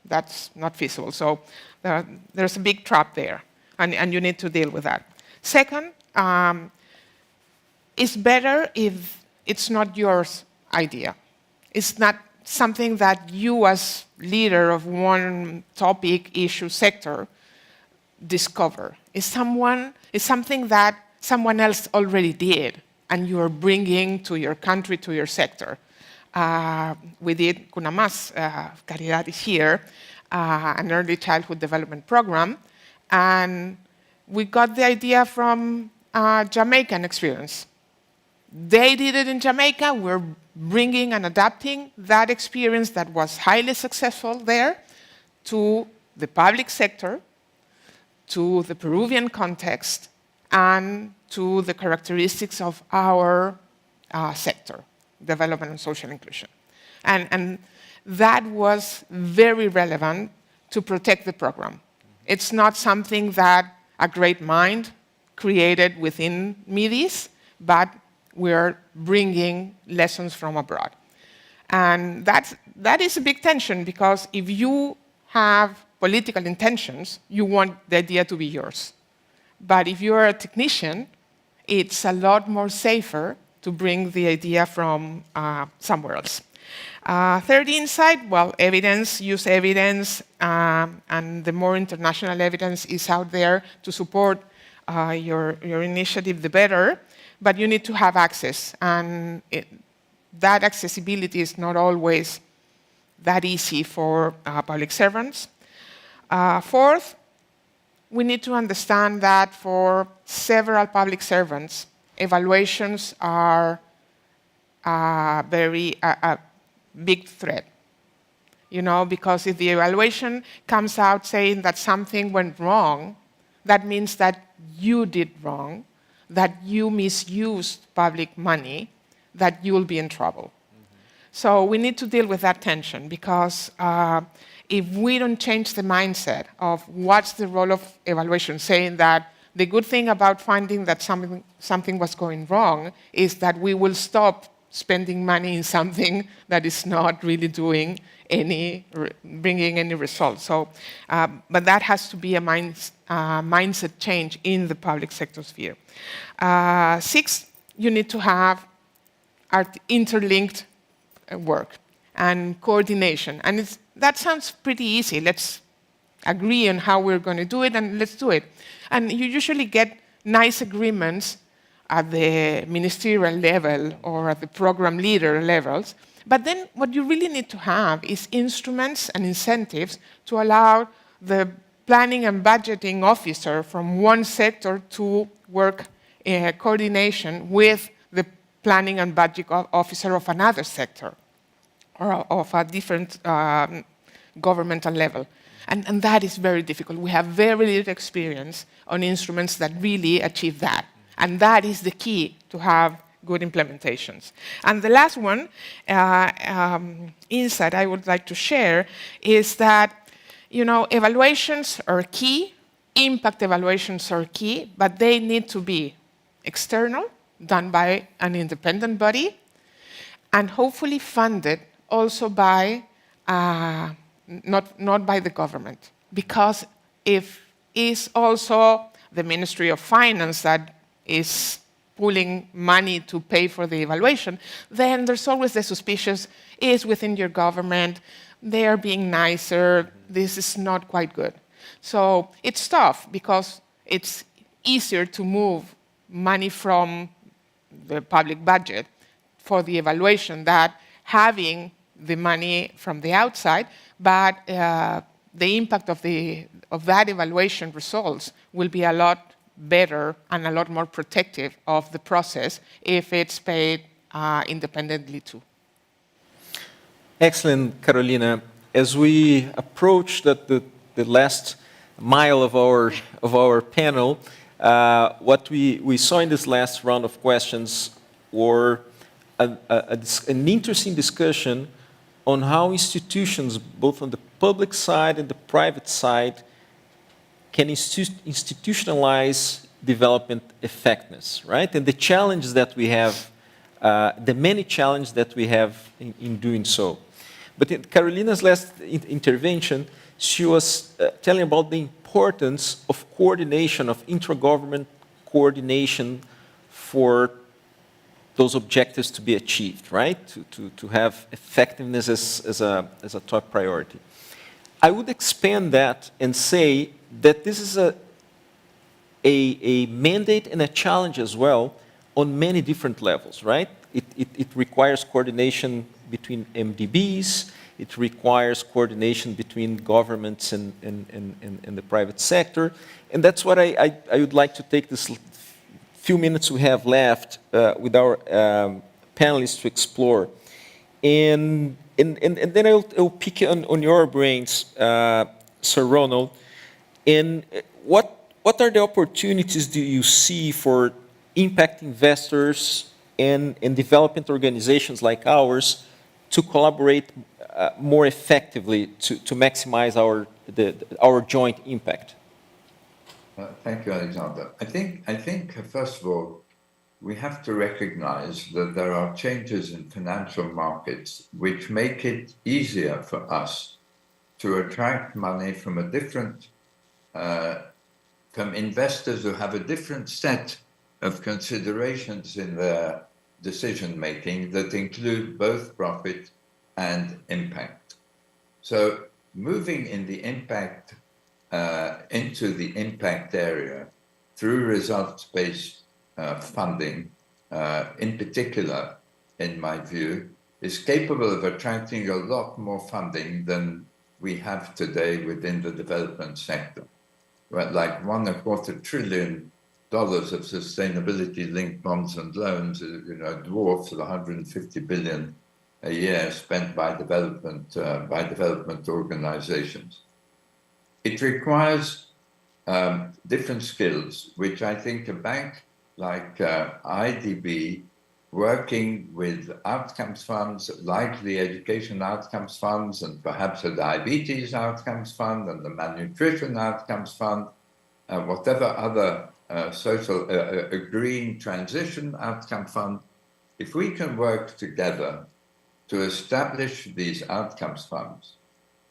That's not feasible. So there's a big trap there, and you need to deal with that. Second, it's better if it's not your idea. It's not something that you, as leader of one topic, issue, sector, discover. It's something that someone else already did, and you are bringing to your country, to your sector. We did CUNAMAS, Caridad is here, an early childhood development program, and we got the idea from Jamaican experience. They did it in Jamaica. We're bringing and adapting that experience that was highly successful there to the public sector, to the Peruvian context, and to the characteristics of our sector, development and social inclusion. And that was very relevant to protect the program. It's not something that a great mind created within MIDIS, but we're bringing lessons from abroad. And that is a big tension, because if you have political intentions, you want the idea to be yours. But if you're a technician, it's a lot more safer to bring the idea from somewhere else. Third insight, well, evidence, use evidence, and the more international evidence is out there to support your initiative, the better. But you need to have access, and that accessibility is not always that easy for public servants. Fourth, we need to understand that for several public servants, evaluations are a big threat. Because if the evaluation comes out saying that something went wrong, that means that you did wrong, that you misused public money, that you'll be in trouble. So we need to deal with that tension, because if we don't change the mindset of what's the role of evaluation, saying that the good thing about finding that something was going wrong is that we will stop spending money in something that is not really bringing any results. So, but that has to be a mindset change in the public sector sphere. Sixth, you need to have interlinked work and coordination. And that sounds pretty easy. Let's agree on how we're going to do it, and let's do it. And you usually get nice agreements at the ministerial level or at the program leader levels. But then what you really need to have is instruments and incentives to allow the planning and budgeting officer from one sector to work in coordination with the planning and budget officer of another sector or of a different governmental level. And that is very difficult. We have very little experience on instruments that really achieve that. And that is the key to have good implementations. And the last one, insight I would like to share, is that evaluations are key, impact evaluations are key, but they need to be external, done by an independent body, and hopefully funded also by, not by the government. Because if it's also the Ministry of Finance that is pulling money to pay for the evaluation, then there's always the suspicious, is within your government, they are being nicer, this is not quite good. So it's tough, because it's easier to move money from the public budget for the evaluation than having the money from the outside, but the impact of that evaluation results will be a lot better and a lot more protective of the process if it's paid independently too. Excellent, Carolina. As we approach the last mile of our panel, what we saw in this last round of questions were an interesting discussion on how institutions, both on the public side and the private side, can institutionalize development effectiveness, right? And the challenge that we have, the many challenges that we have in doing so. But in Carolina's last intervention, she was telling about the importance of coordination, of intra-government coordination for those objectives to be achieved, right? To have effectiveness as a top priority. I would expand that and say that this is a mandate and a challenge as well on many different levels, right? It requires coordination between MDBs, it requires coordination between governments and the private sector, and that's what I would like to take this few minutes we have left with our panelists to explore. And then I'll pick on your brains, Sir Ronald, and what are the opportunities do you see for impact investors and development organizations like ours to collaborate more effectively to maximize our joint impact? Thank you, Alexander. I think first of all, we have to recognize that there are changes in financial markets which make it easier for us to attract money from from investors who have a different set of considerations in their decision-making that include both profit and impact. So moving in the impact into the impact area through results-based funding, in particular, in my view, is capable of attracting a lot more funding than we have today within the development sector. Right, like $1.25 trillion of sustainability-linked bonds and loans, dwarfs the $150 billion a year spent by development organizations. It requires different skills, which I think a bank like IDB, working with outcomes funds like the Education Outcomes Funds and perhaps a Diabetes Outcomes Fund and the Malnutrition Outcomes Fund, whatever other a Green Transition Outcome Fund, if we can work together to establish these outcomes funds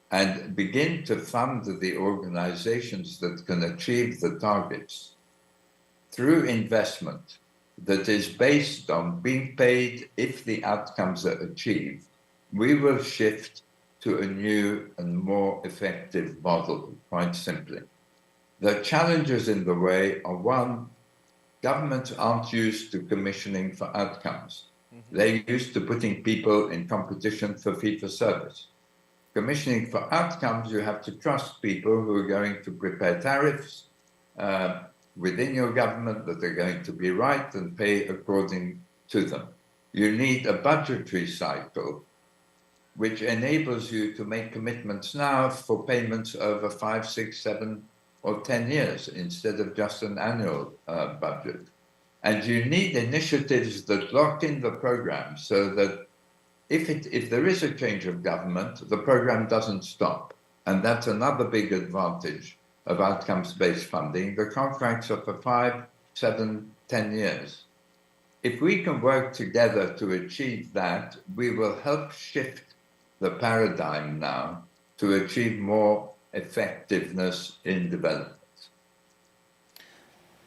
and begin to fund the organizations that can achieve the targets through investment that is based on being paid if the outcomes are achieved, we will shift to a new and more effective model, quite simply. The challenges in the way are, one, governments aren't used to commissioning for outcomes. They're used to putting people in competition for fee-for-service. Commissioning for outcomes, you have to trust people who are going to prepare tariffs within your government that are going to be right and pay according to them. You need a budgetary cycle which enables you to make commitments now for payments over 5, 6, 7, or 10 years instead of just an annual budget. And you need initiatives that lock in the program so that if there is a change of government, the program doesn't stop. And that's another big advantage of outcomes-based funding. The contracts are for 5, 7, 10 years. If we can work together to achieve that, we will help shift the paradigm now to achieve more effectiveness in development.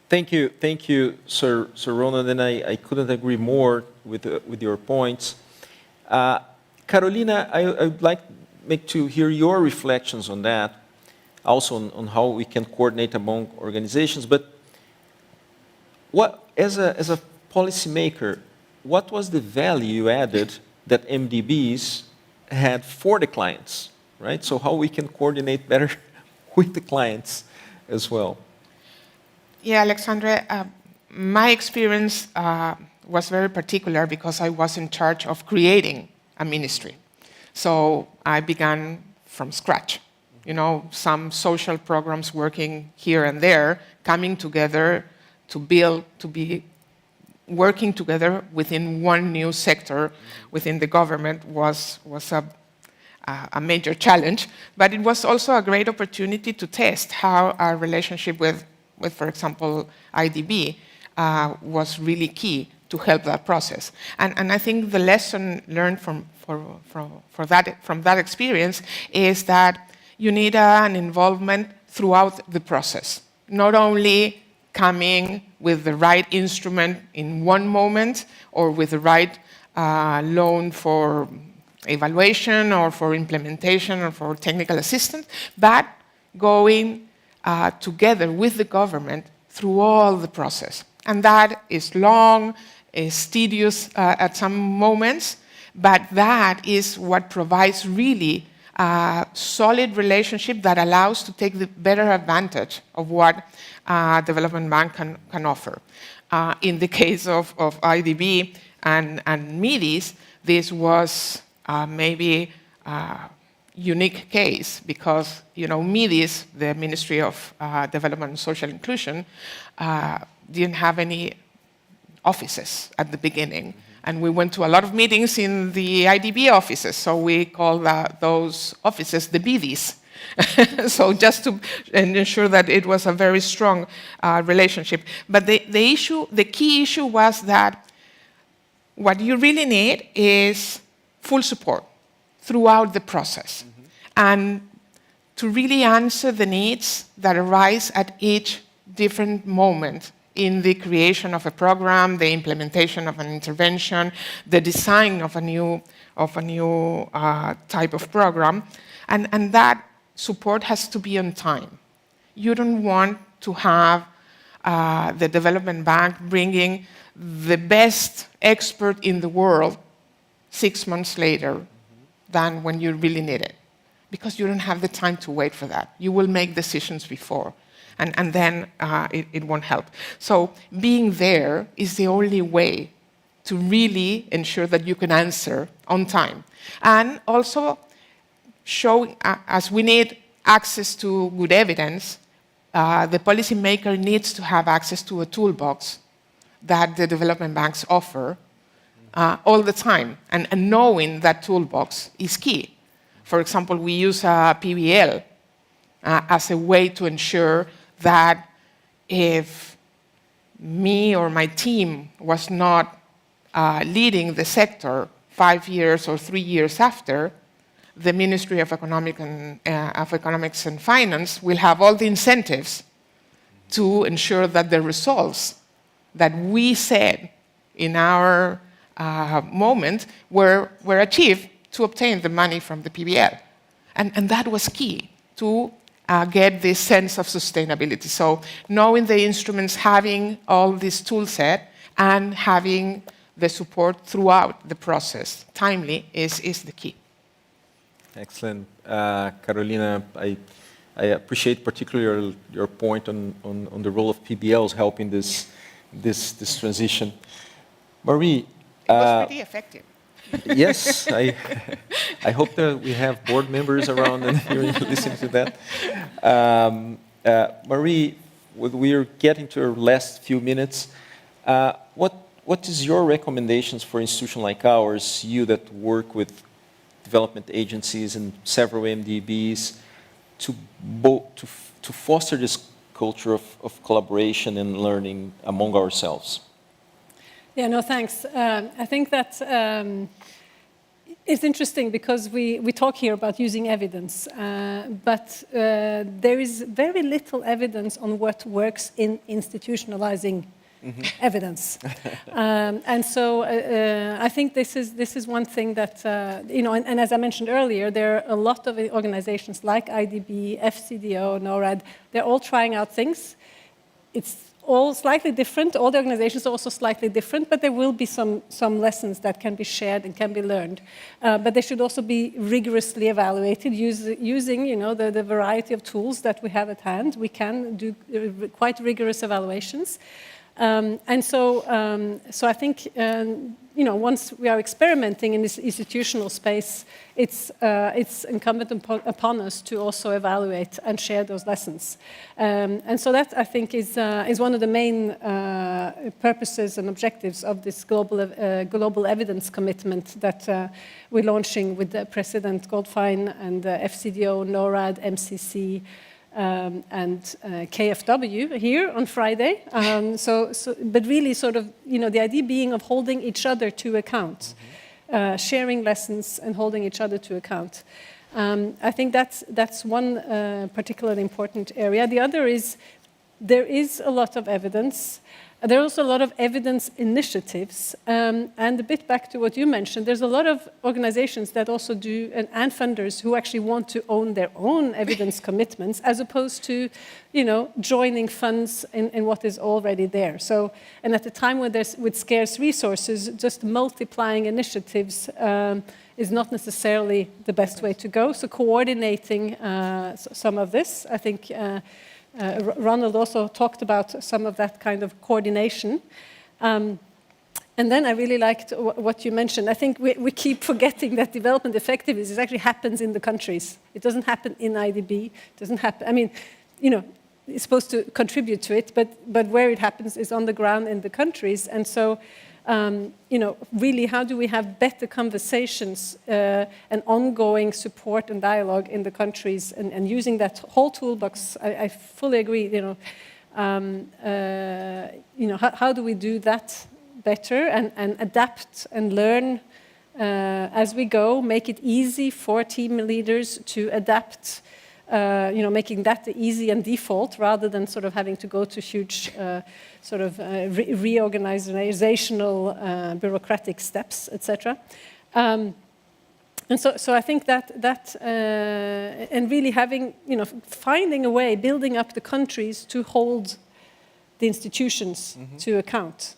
Thank you, Sir Ronald, and I couldn't agree more with your points. Carolina, I would like to hear your reflections on that. also on how we can coordinate among organizations. But what, as a policymaker, what was the value added that MDBs had for the clients, right? So how we can coordinate better with the clients as well. Yeah, Alexandre, my experience was very particular because I was in charge of creating a ministry. So I began from scratch. You know, some social programs working here and there, coming together to build, to be working together within one new sector within the government was a major challenge, but it was also a great opportunity to test how our relationship with for example, IDB was really key to help that process. And I think the lesson learned from that experience is that you need an involvement throughout the process, not only coming with the right instrument in one moment or with the right loan for evaluation or for implementation or for technical assistance, but going together with the government through all the process. And that is long, is tedious at some moments, but that is what provides really a solid relationship that allows to take the better advantage of what Development Bank can offer. In the case of IDB and MIDIS, this was maybe unique case because, you know, MIDIS, the Ministry of Development and Social Inclusion, didn't have any offices at the beginning. And we went to a lot of meetings in the IDB offices, so we call those offices the BDs. So just to ensure that it was a very strong relationship. But the key issue was that what you really need is full support throughout the process, and to really answer the needs that arise at each different moment in the creation of a program, the implementation of an intervention, the design of a new type of program, and that support has to be on time. You don't want to have the Development Bank bringing the best expert in the world 6 months later than when you really need it, because you don't have the time to wait for that. You will make decisions before, and then it won't help. So being there is the only way to really ensure that you can answer on time. And also show, as we need access to good evidence, the policymaker needs to have access to a toolbox that the development banks offer all the time, and knowing that toolbox is key. For example, we use a PBL as a way to ensure that if me or my team was not leading the sector 5 years or 3 years after, the Ministry of Economics and Finance will have all the incentives to ensure that the results that we said in our moment were achieved to obtain the money from the PBL. And that was key to get this sense of sustainability. So knowing the instruments, having all this tool set, and having the support throughout the process, timely, is the key. Excellent. Carolina, I appreciate particularly your point on the role of PBLs helping this transition. Marie, it was pretty effective. Yes, I hope that we have board members around and you're listening to that. Marie, we're getting to our last few minutes. What is your recommendations for institutions like ours, you that work with development agencies and several MDBs, to foster this culture of collaboration and learning among ourselves? Yeah, no, thanks. I think that it's interesting because we talk here about using evidence, but there is very little evidence on what works in institutionalizing evidence. And so I think this is one thing that, and as I mentioned earlier, there are a lot of organizations like IDB, FCDO, NORAD, they're all trying out things. It's all slightly different. All the organizations are also slightly different, but there will be some lessons that can be shared and can be learned. But they should also be rigorously evaluated using, the variety of tools that we have at hand. We can do quite rigorous evaluations. And so I think, once we are experimenting in this institutional space, it's incumbent upon us to also evaluate and share those lessons. And so that, I think, is one of the main purposes and objectives of this global evidence commitment that we're launching with President Goldfein and FCDO, NORAD, MCC, and KFW here on Friday. But really sort of, the idea being of holding each other to account, sharing lessons and holding each other to account. I think that's one particularly important area. The other is there is a lot of evidence. There are also a lot of evidence initiatives. And a bit back to what you mentioned, there's a lot of organizations that also do, and funders who actually want to own their own evidence commitments, as opposed to, joining funds in what is already there. So, and at a time with scarce resources, just multiplying initiatives is not necessarily the best way to go. So coordinating some of this, I think, Ronald also talked about some of that kind of coordination. And then I really liked what you mentioned. I think we keep forgetting that development effectiveness actually happens in the countries. It doesn't happen in IDB. It doesn't happen, it's supposed to contribute to it, but where it happens is on the ground in the countries. And so, really, how do we have better conversations and ongoing support and dialogue in the countries, and using that whole toolbox? I fully agree. How do we do that better and adapt and learn as we go? Make it easy for team leaders to adapt. Making that the easy and default, rather than sort of having to go to huge reorganizational bureaucratic steps, etc. And so I think that and really having, finding a way, building up the countries to hold the institutions to account.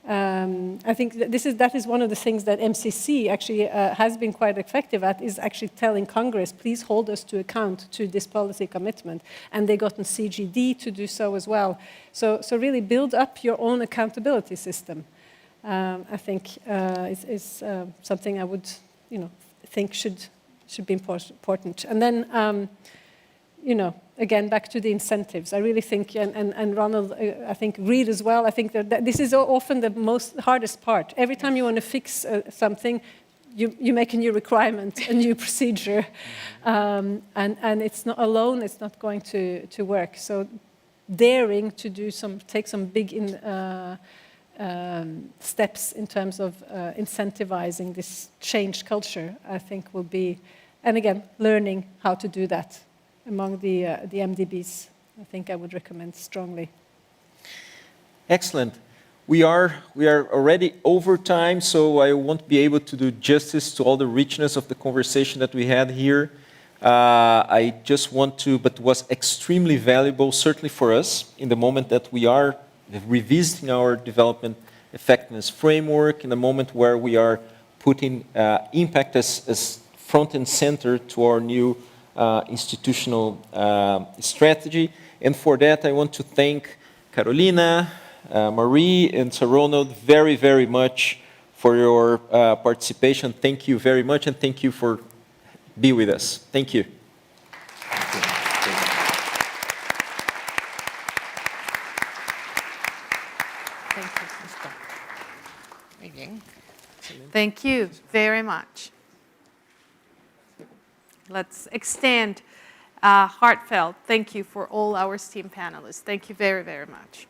I think that is one of the things that MCC actually has been quite effective at, is actually telling Congress, please hold us to account to this policy commitment. And they got in CGD to do so as well. So really build up your own accountability system. I think is something I would, think should be important. And then, again, back to the incentives. I really think, and Ronald, I think, Reid as well, I think that this is often the hardest part. Every time you want to fix something, you make a new requirement, a new procedure, and it's not alone, it's not going to work. So daring to take some big steps in terms of incentivizing this changed culture, I think will be, and again, learning how to do that among the MDBs, I think I would recommend strongly. Excellent. We are already over time, so I won't be able to do justice to all the richness of the conversation that we had here. I just want to, but was extremely valuable, certainly for us, in the moment that we are revisiting our development effectiveness framework, in the moment where we are putting impact as front and center to our new institutional strategy. And for that, I want to thank Carolina, Marie, and Sir Ronald very, very much for your participation. Thank you very much, and thank you for being with us. Thank you. Thank you very much. Let's extend heartfelt thank you for all our esteemed panelists. Thank you very, very much.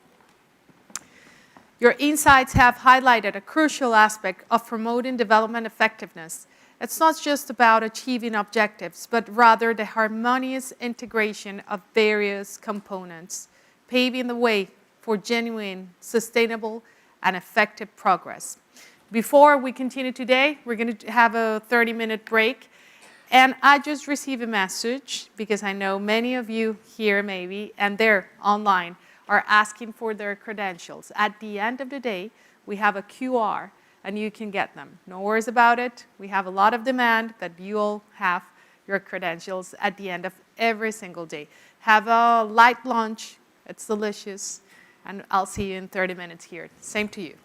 Your insights have highlighted a crucial aspect of promoting development effectiveness. It's not just about achieving objectives, but rather the harmonious integration of various components, paving the way for genuine, sustainable, and effective progress. Before we continue today, we're going to have a 30-minute break. And I just received a message, because I know many of you here maybe, and they're online, are asking for their credentials. At the end of the day, we have a QR, and you can get them. No worries about it. We have a lot of demand that you'll have your credentials at the end of every single day. Have a light lunch. It's delicious. And I'll see you in 30 minutes here. Same to you.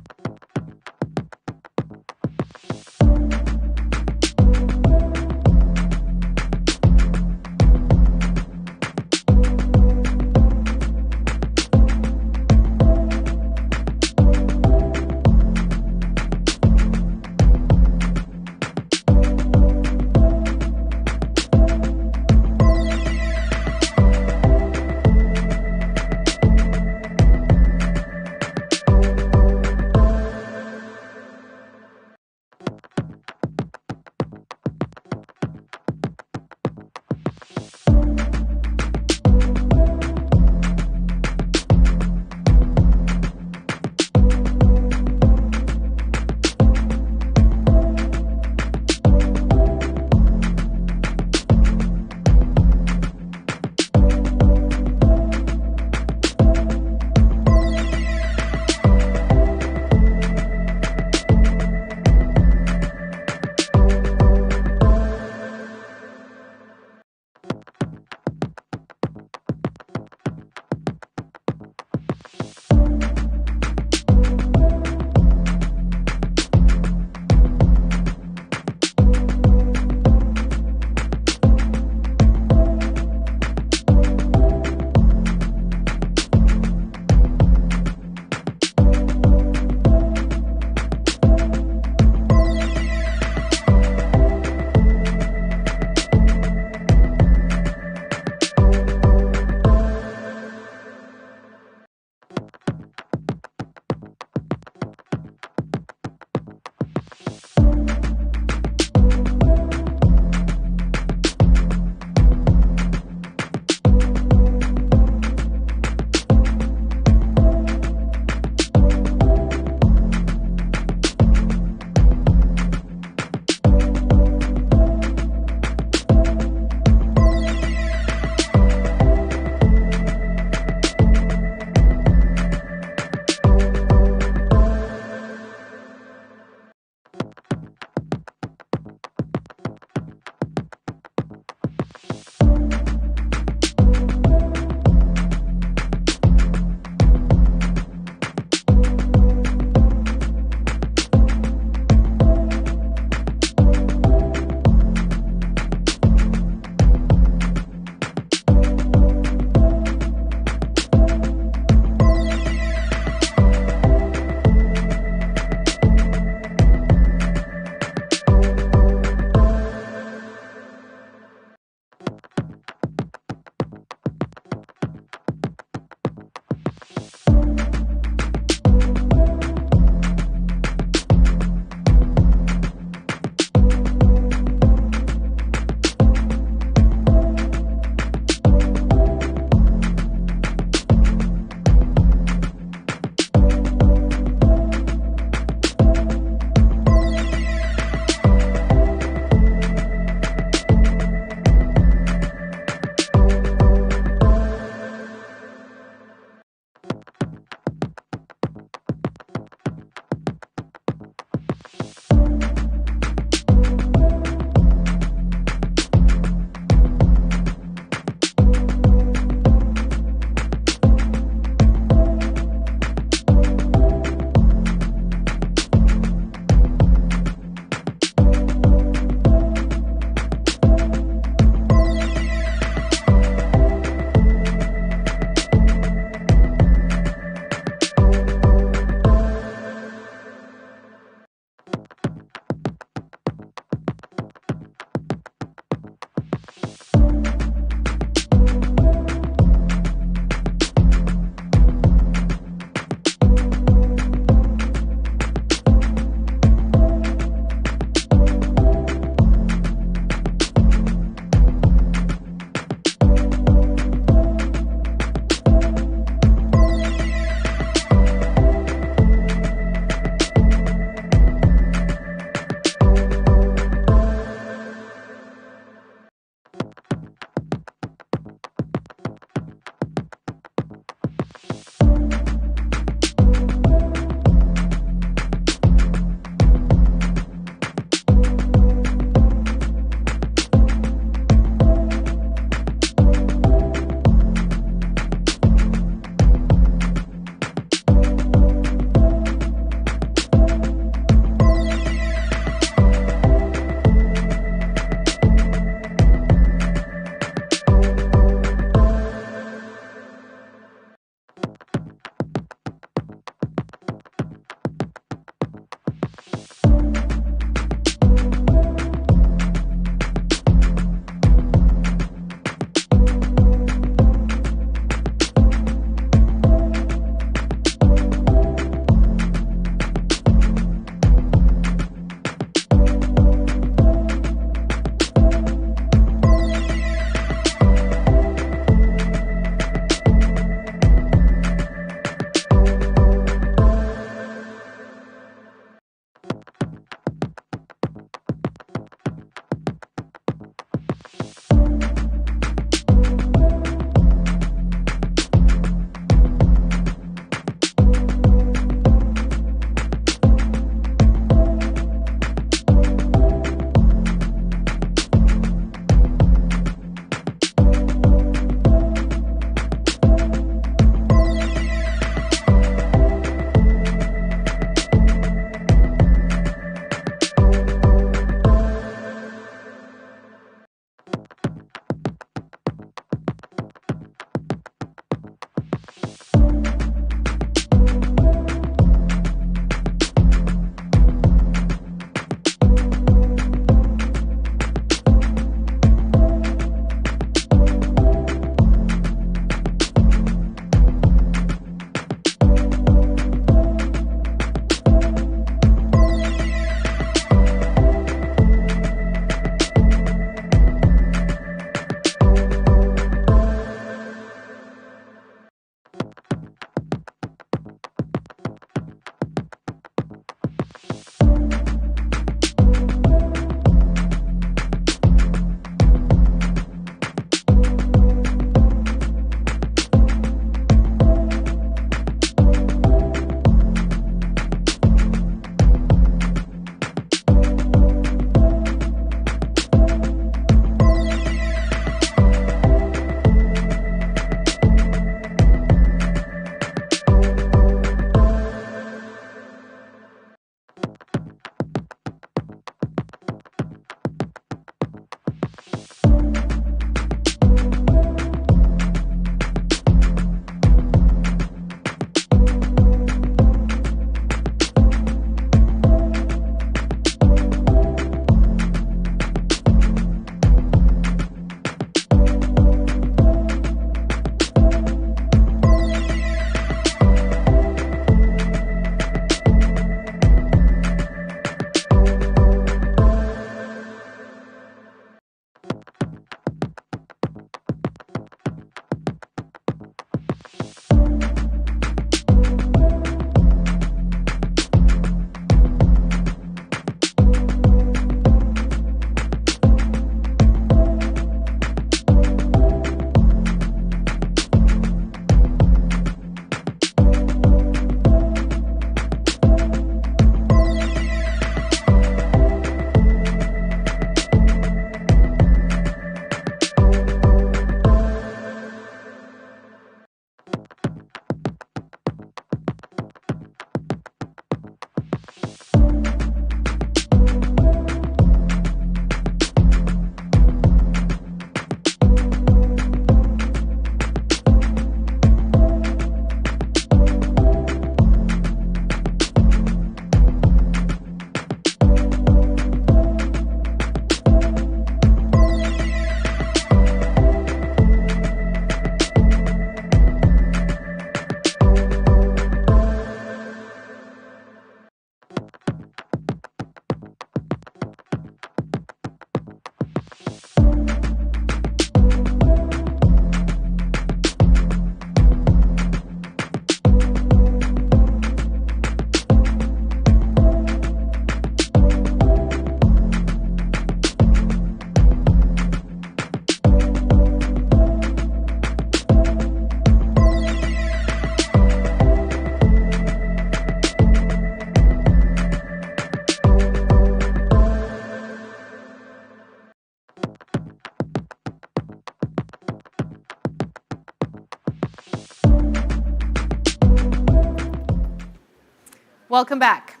welcome back.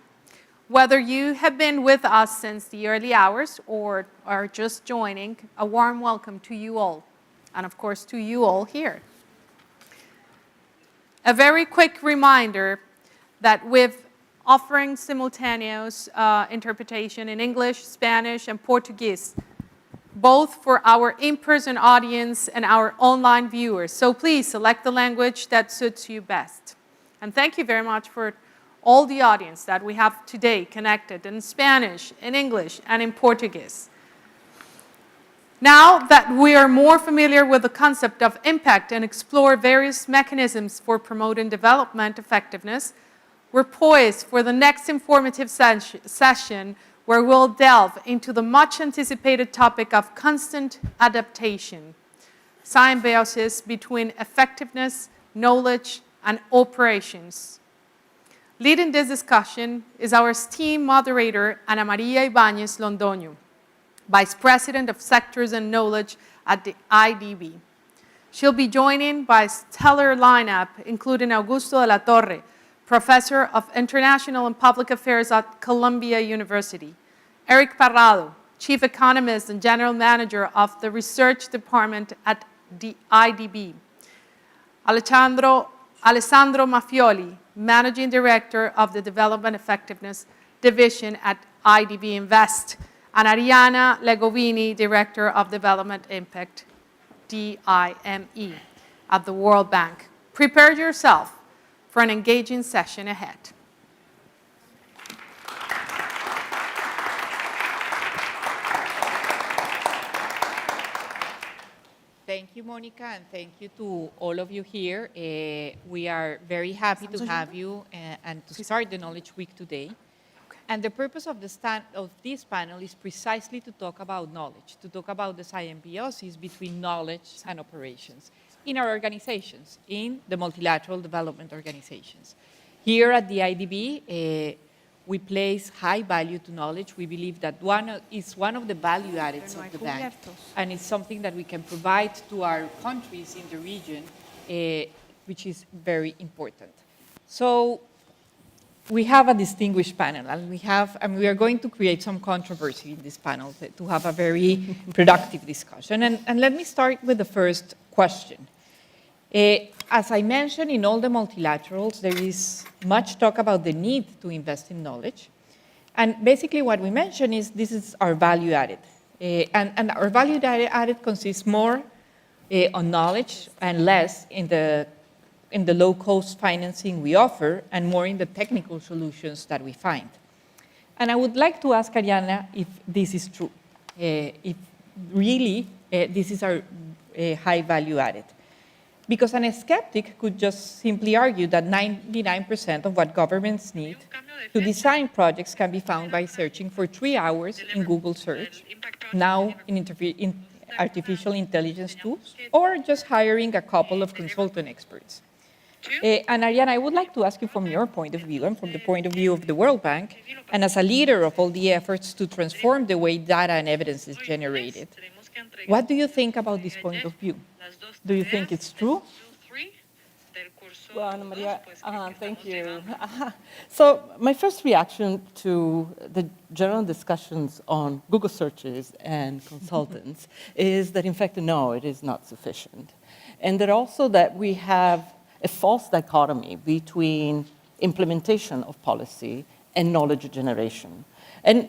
Whether you have been with us since the early hours or are just joining, a warm welcome to you all, and of course to you all here. A very quick reminder that with offering simultaneous interpretation in English, Spanish, and Portuguese, both for our in-person audience and our online viewers. So please select the language that suits you best. And thank you very much for all the audience that we have today connected in Spanish, in English, and in Portuguese. Now that we are more familiar with the concept of impact and explore various mechanisms for promoting development effectiveness, we're poised for the next informative session where we'll delve into the much anticipated topic of constant adaptation, symbiosis between effectiveness, knowledge, and operations. Leading this discussion is our esteemed moderator, Ana Maria Ibáñez Londoño, Vice President of Sectors and Knowledge at the IDB. She'll be joining by a stellar lineup, including Augusto de la Torre, Professor of International and Public Affairs at Columbia University, Eric Parrado, Chief Economist and General Manager of the Research Department at the IDB, Alessandro Maffioli, Managing Director of the Development Effectiveness Division at IDB Invest, and Ariana Legovini, Director of Development Impact, DIME, at the World Bank. Prepare yourself for an engaging session ahead. Thank you, Monica, and thank you to all of you here. We are very happy to have you and to start the Knowledge Week today. And the purpose of this panel is precisely to talk about knowledge, to talk about the symbiosis between knowledge and operations in our organizations, in the multilateral development organizations. Here at the IDB, we place high value to knowledge. We believe that is one of the value addeds of the bank, and it's something that we can provide to our countries in the region, which is very important. So we have a distinguished panel, and we are going to create some controversy in this panel to have a very productive discussion. And let me start with the first question. As I mentioned, in all the multilaterals, there is much talk about the need to invest in knowledge. And basically what we mention is this is our value added. And our value added consists more on knowledge and less in the low-cost financing we offer and more in the technical solutions that we find. And I would like to ask Ariana if this is true, if really this is our high value added. Because a skeptic could just simply argue that 99% of what governments need to design projects can be found by searching for 3 hours in Google search, now in artificial intelligence tools, or just hiring a couple of consultant experts. And Ariana, I would like to ask you from your point of view and from the point of view of the World Bank, and as a leader of all the efforts to transform the way data and evidence is generated, what do you think about this point of view? Do you think it's true? Well, Ana Maria, thank you. So my first reaction to the general discussions on Google searches and consultants is that, in fact, no, it is not sufficient. And that also that we have a false dichotomy between implementation of policy and knowledge generation. And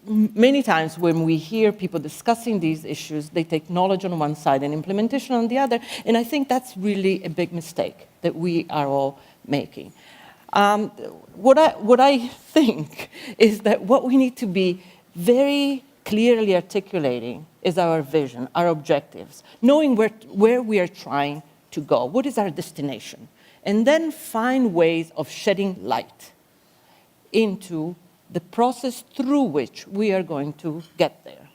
many times when we hear people discussing these issues, they take knowledge on one side and implementation on the other, and I think that's really a big mistake that we are all making. What I think is that what we need to be very clearly articulating is our vision, our objectives, knowing where we are trying to go, what is our destination, and then find ways of shedding light into the process through which we are going to get there.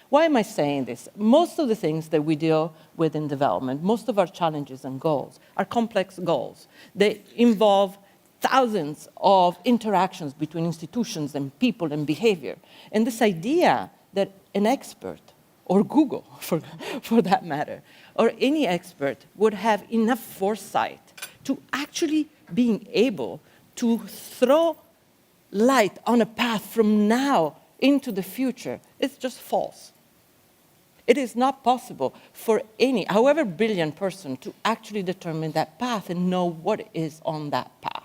Why am I saying this? Most of the things that we deal with in development, most of our challenges and goals are complex goals. They involve thousands of interactions between institutions and people and behavior. And this idea that an expert, or Google for that matter, or any expert would have enough foresight to actually being able to throw light on a path from now into the future is just false. It is not possible for any, however brilliant person, to actually determine that path and know what is on that path.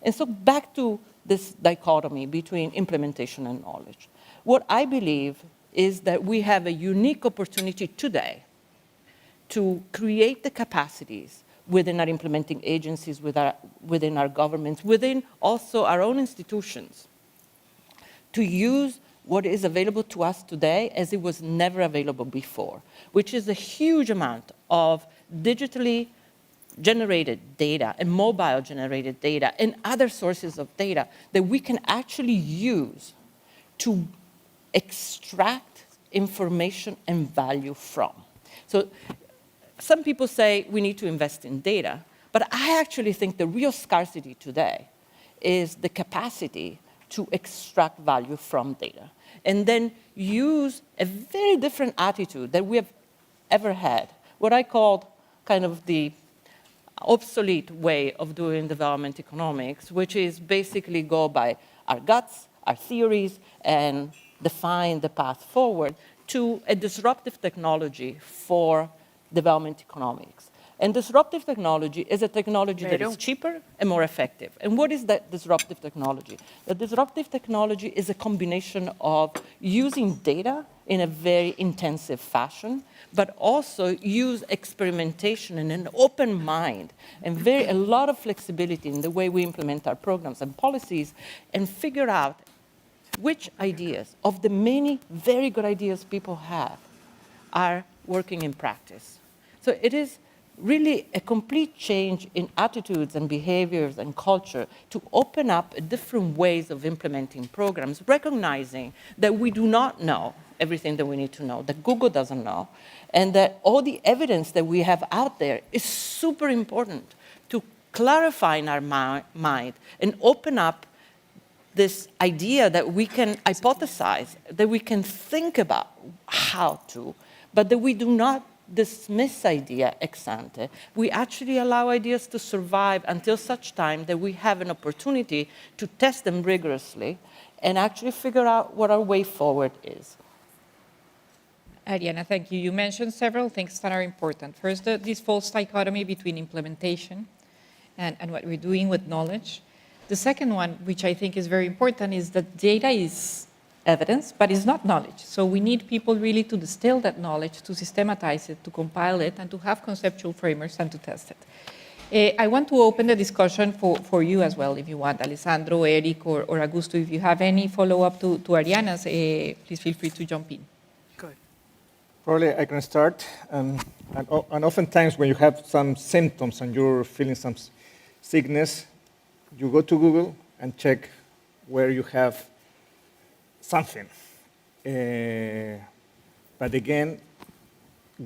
And so back to this dichotomy between implementation and knowledge. What I believe is that we have a unique opportunity today to create the capacities within our implementing agencies, within our governments, within also our own institutions, to use what is available to us today as it was never available before, which is a huge amount of digitally generated data and mobile generated data and other sources of data that we can actually use to extract information and value from. So some people say we need to invest in data, but I actually think the real scarcity today is the capacity to extract value from data, and then use a very different attitude that we have ever had, what I called kind of the obsolete way of doing development economics, which is basically go by our guts, our theories, and define the path forward, to a disruptive technology for development economics. And disruptive technology is a technology that is cheaper and more effective. And what is that disruptive technology? The disruptive technology is a combination of using data in a very intensive fashion, but also use experimentation and an open mind and a lot of flexibility in the way we implement our programs and policies, and figure out which ideas of the many very good ideas people have are working in practice. So it is really a complete change in attitudes and behaviors and culture to open up different ways of implementing programs, recognizing that we do not know everything that we need to know, that Google doesn't know, and that all the evidence that we have out there is super important to clarify in our mind and open up this idea that we can hypothesize, that we can think about how to, but that we do not dismiss idea ex ante. We actually allow ideas to survive until such time that we have an opportunity to test them rigorously and actually figure out what our way forward is. Ariana, thank you. You mentioned several things that are important. First, this false dichotomy between implementation and what we're doing with knowledge. The second one, which I think is very important, is that data is evidence, but it's not knowledge. So we need people really to distill that knowledge, to systematize it, to compile it, and to have conceptual frameworks and to test it. I want to open the discussion for you as well, if you want, Alessandro, Eric, or Augusto. If you have any follow-up to Ariana's, please feel free to jump in. Good. Probably I can start. And oftentimes when you have some symptoms and you're feeling some sickness, you go to Google and check where you have something. But again,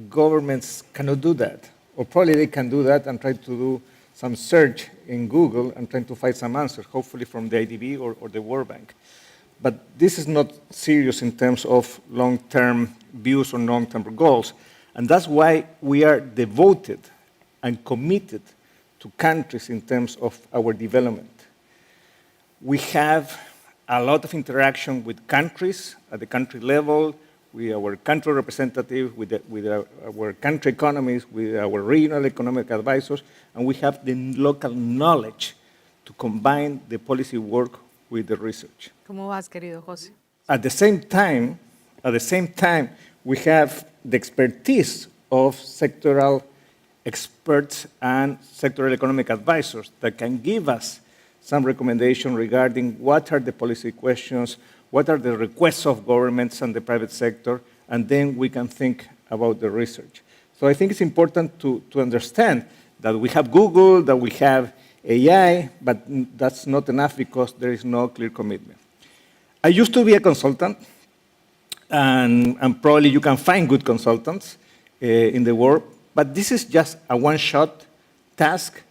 governments cannot do that. Or probably they can do that and try to do some search in Google and trying to find some answers, hopefully from the IDB or the World Bank. But this is not serious in terms of long-term views or long-term goals. And that's why we are devoted and committed to countries in terms of our development. We have a lot of interaction with countries at the country level, with our country representative, with our country economies, with our regional economic advisors, and we have the local knowledge to combine the policy work with the research. ¿Cómo vas, querido José? At the same time, we have the expertise of sectoral experts and sectoral economic advisors that can give us some recommendation regarding what are the policy questions, what are the requests of governments and the private sector, and then we can think about the research. So I think it's important to understand that we have Google, that we have AI, but that's not enough because there is no clear commitment. I used to be a consultant, and probably you can find good consultants in the world, but this is just a one-shot task,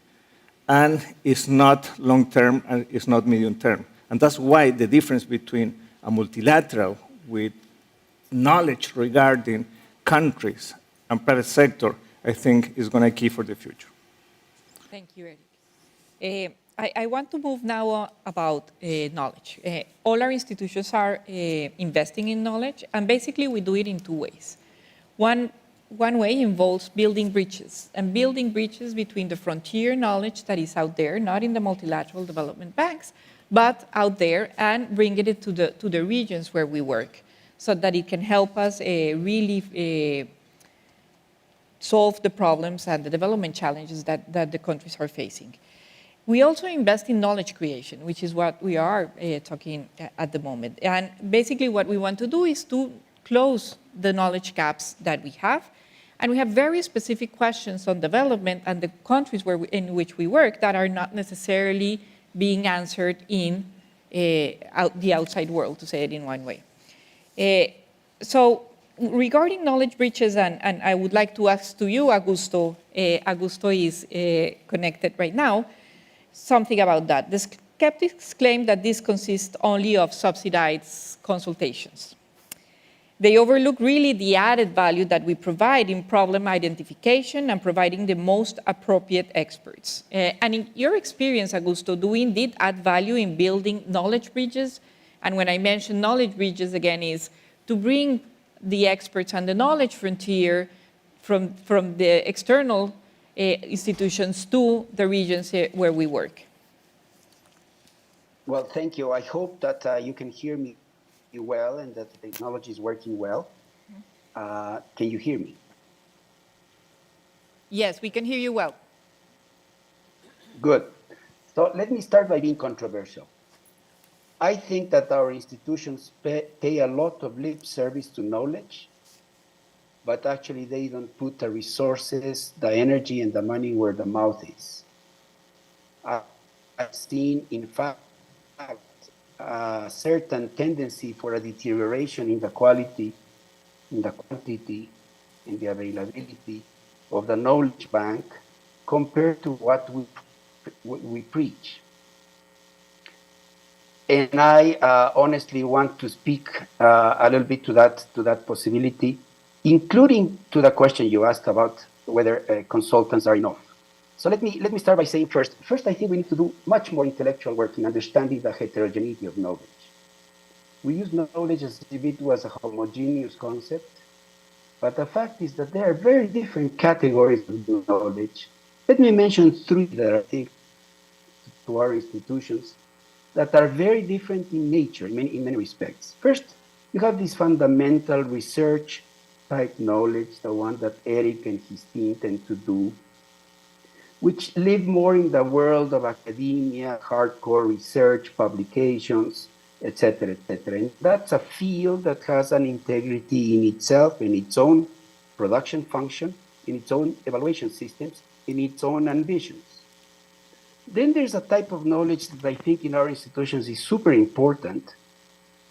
and it's not long-term and it's not medium-term. And that's why the difference between a multilateral with knowledge regarding countries and private sector, I think, is going to be key for the future. Thank you, Eric. I want to move now about knowledge. All our institutions are investing in knowledge, and basically we do it in two ways. One way involves building bridges, and building bridges between the frontier knowledge that is out there, not in the multilateral development banks, but out there, and bringing it to the regions where we work, so that it can help us really solve the problems and the development challenges that the countries are facing. We also invest in knowledge creation, which is what we are talking at the moment. And basically what we want to do is to close the knowledge gaps that we have. And we have very specific questions on development and the countries in which we work that are not necessarily being answered in the outside world, to say it in one way. So regarding knowledge breaches, and I would like to ask to you, Augusto, Augusto is connected right now, something about that. The skeptics claim that this consists only of subsidized consultations. They overlook really the added value that we provide in problem identification and providing the most appropriate experts. And in your experience, Augusto, do we indeed add value in building knowledge bridges? And when I mention knowledge bridges, again, is to bring the experts and the knowledge frontier from the external institutions to the regions where we work. Well, thank you. I hope that you can hear me well and that the technology is working well. Can you hear me? Yes, we can hear you well. Good. So let me start by being controversial. I think that our institutions pay a lot of lip service to knowledge, but actually they don't put the resources, the energy, and the money where the mouth is. I've seen, in fact, a certain tendency for a deterioration in the quality, in the quantity, in the availability of the knowledge bank compared to what we preach. And I honestly want to speak a little bit to that possibility, including to the question you asked about whether consultants are enough. So let me start by saying first, I think we need to do much more intellectual work in understanding the heterogeneity of knowledge. We use knowledge as if it was a homogeneous concept, but the fact is that there are very different categories of knowledge. Let me mention three that I think to our institutions that are very different in nature, in many respects. First, you have this fundamental research type knowledge, the one that Eric and his team tend to do, which live more in the world of academia, hardcore research, publications, etc., etc. And that's a field that has an integrity in itself, in its own production function, in its own evaluation systems, in its own ambitions. Then there's a type of knowledge that I think in our institutions is super important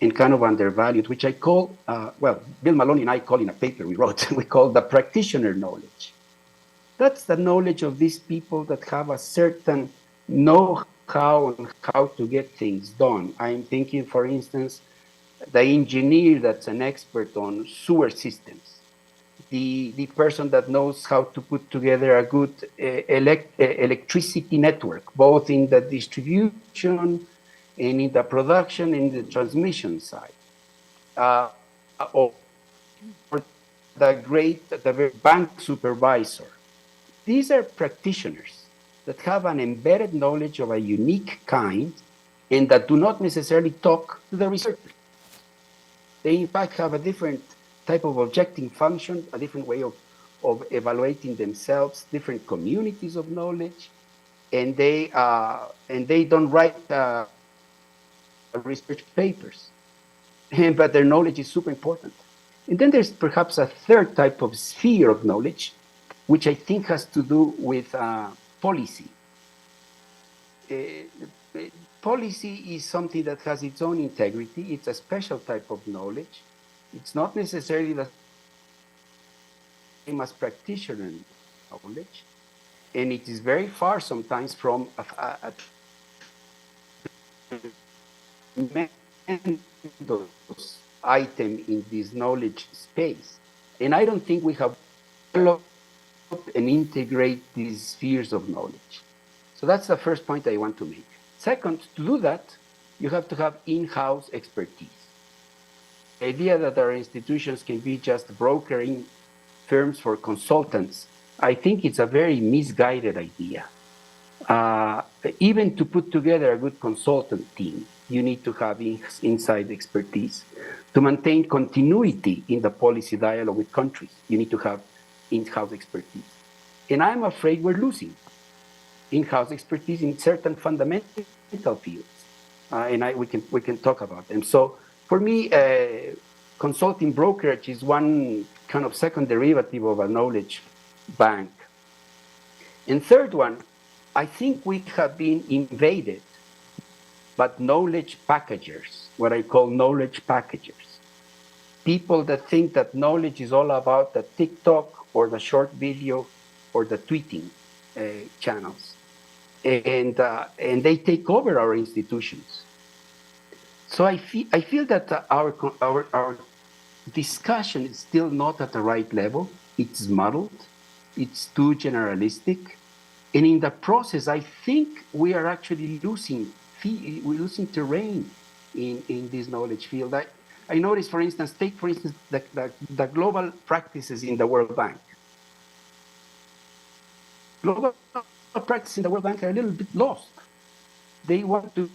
and kind of undervalued, which I call, well, Bill Maloney and I call in a paper we wrote, we call the practitioner knowledge. That's the knowledge of these people that have a certain know-how on how to get things done. I'm thinking, for instance, the engineer that's an expert on sewer systems, the person that knows how to put together a good electricity network, both in the distribution and in the production and the transmission side, or the bank supervisor. These are practitioners that have an embedded knowledge of a unique kind and that do not necessarily talk to the researcher. They, in fact, have a different type of objecting function, a different way of evaluating themselves, different communities of knowledge, and they don't write research papers, but their knowledge is super important. And then there's perhaps a third type of sphere of knowledge, which I think has to do with policy. Policy is something that has its own integrity. It's a special type of knowledge. It's not necessarily the same as practitioner knowledge, and it is very far sometimes from a tremendous item in this knowledge space. And I don't think we have developed and integrate these spheres of knowledge. So that's the first point I want to make. Second, to do that, you have to have in-house expertise. The idea that our institutions can be just brokering firms for consultants, I think it's a very misguided idea. Even to put together a good consultant team, you need to have inside expertise. To maintain continuity in the policy dialogue with countries, you need to have in-house expertise. And I'm afraid we're losing in-house expertise in certain fundamental fields. We can talk about them. So for me, consulting brokerage is one kind of second derivative of a knowledge bank. And third one, I think we have been invaded by knowledge packagers, what I call knowledge packagers. People that think that knowledge is all about the TikTok or the short video or the tweeting channels. And they take over our institutions. So I feel that our discussion is still not at the right level. It's muddled. It's too generalistic. And in the process, I think we are actually losing terrain in this knowledge field. I noticed, for instance, take for instance the global practices in the World Bank. Global practices in the World Bank are a little bit lost. They want to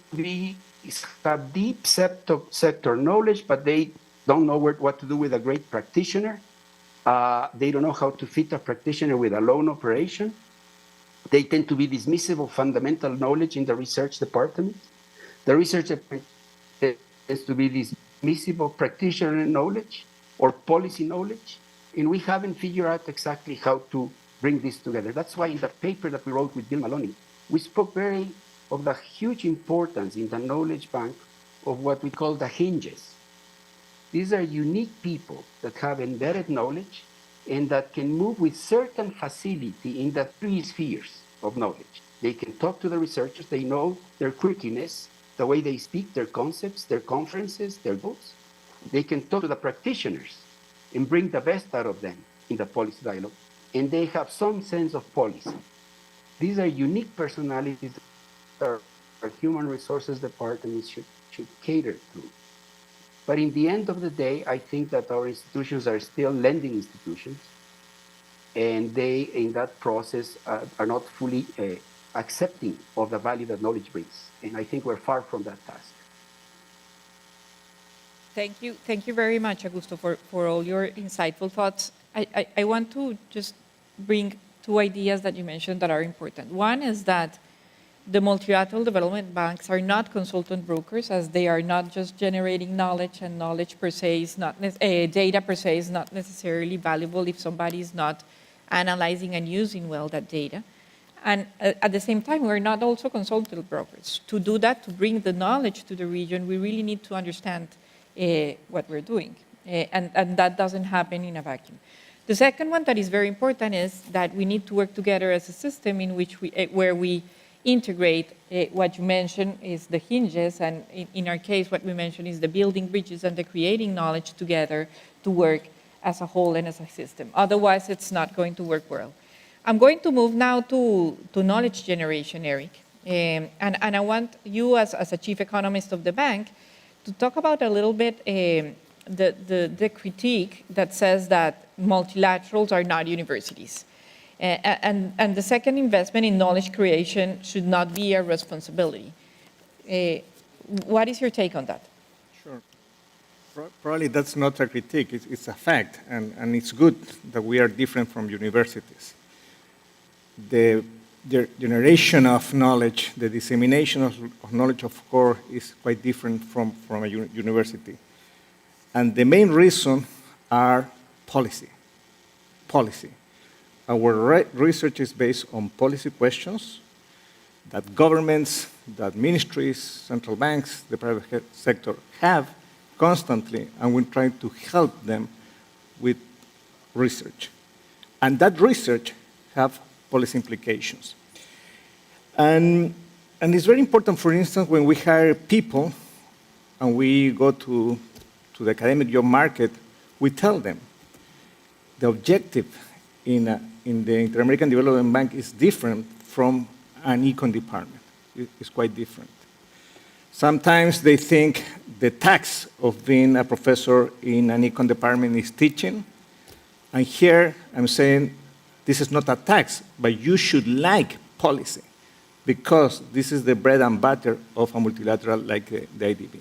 have deep sector knowledge, but they don't know what to do with a great practitioner. They don't know how to fit a practitioner with a loan operation. They tend to be dismissive of fundamental knowledge in the research department. The research department tends to be dismissive of practitioner knowledge or policy knowledge, and we haven't figured out exactly how to bring this together. That's why in the paper that we wrote with Bill Maloney, we spoke of the huge importance in the knowledge bank of what we call the hinges. These are unique people that have embedded knowledge and that can move with certain facility in the three spheres of knowledge. They can talk to the researchers, they know their quirkiness, the way they speak, their concepts, their conferences, their goals. They can talk to the practitioners and bring the best out of them in the policy dialogue. And they have some sense of policy. These are unique personalities that our human resources departments should cater to. But in the end of the day, I think that our institutions are still lending institutions, and they, in that process, are not fully accepting of the value that knowledge brings. And I think we're far from that task. Thank you very much, Augusto, for all your insightful thoughts. I want to just bring two ideas that you mentioned that are important. One is that the multilateral development banks are not consultant brokers, as they are not just generating knowledge, and knowledge per se is not, data per se is not necessarily valuable if somebody is not analyzing and using well that data. And at the same time, we're not also consultant brokers. To do that, to bring the knowledge to the region, we really need to understand what we're doing. And that doesn't happen in a vacuum. The second one that is very important is that we need to work together as a system in which where we integrate what you mentioned is the hinges, and in our case, what we mentioned is the building bridges and the creating knowledge together to work as a whole and as a system. Otherwise, it's not going to work well. I'm going to move now to knowledge generation, Eric. And I want you, as a chief economist of the bank, to talk about a little bit the critique that says that multilaterals are not universities. And the second, investment in knowledge creation should not be a responsibility. What is your take on that? Sure. Probably that's not a critique, it's a fact, and it's good that we are different from universities. The generation of knowledge, the dissemination of knowledge, of course, is quite different from a university. And the main reason are policy. Our research is based on policy questions that governments, that ministries, central banks, the private sector have constantly, and we're trying to help them with research. And that research have policy implications. And it's very important, for instance, when we hire people and we go to the academic job market, we tell them the objective in the Inter-American Development Bank is different from an econ department. It's quite different. Sometimes they think the tax of being a professor in an econ department is teaching. And here I'm saying this is not a tax, but you should like policy because this is the bread and butter of a multilateral like the IDB.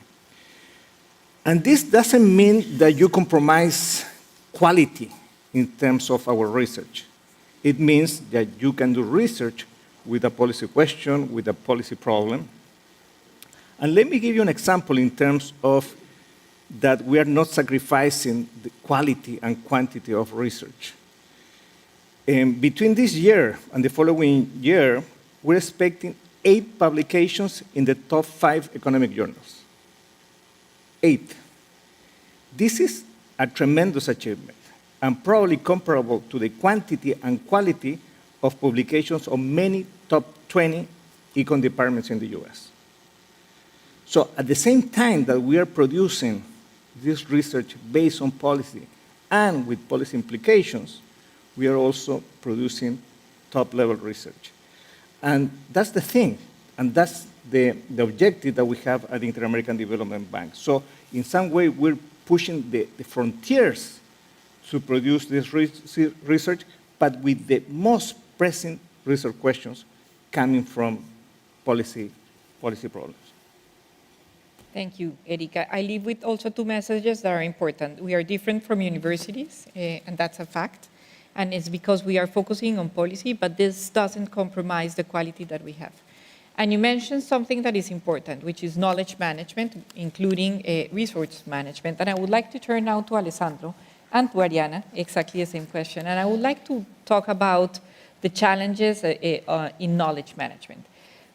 And this doesn't mean that you compromise quality in terms of our research. It means that you can do research with a policy question, with a policy problem. And let me give you an example in terms of that we are not sacrificing the quality and quantity of research. Between this year and the following year, we're expecting 8 publications in the top 5 economic journals. 8. This is a tremendous achievement and probably comparable to the quantity and quality of publications of many top 20 econ departments in the US. So at the same time that we are producing this research based on policy and with policy implications, we are also producing top-level research. And that's the thing, and that's the objective that we have at the Inter-American Development Bank. So in some way, we're pushing the frontiers to produce this research, but with the most pressing research questions coming from policy problems. Thank you, Erika. I leave with also 2 messages that are important. We are different from universities, and that's a fact. And it's because we are focusing on policy, but this doesn't compromise the quality that we have. And you mentioned something that is important, which is knowledge management, including resource management. And I would like to turn now to Alessandro and to Ariana, exactly the same question. And I would like to talk about the challenges in knowledge management,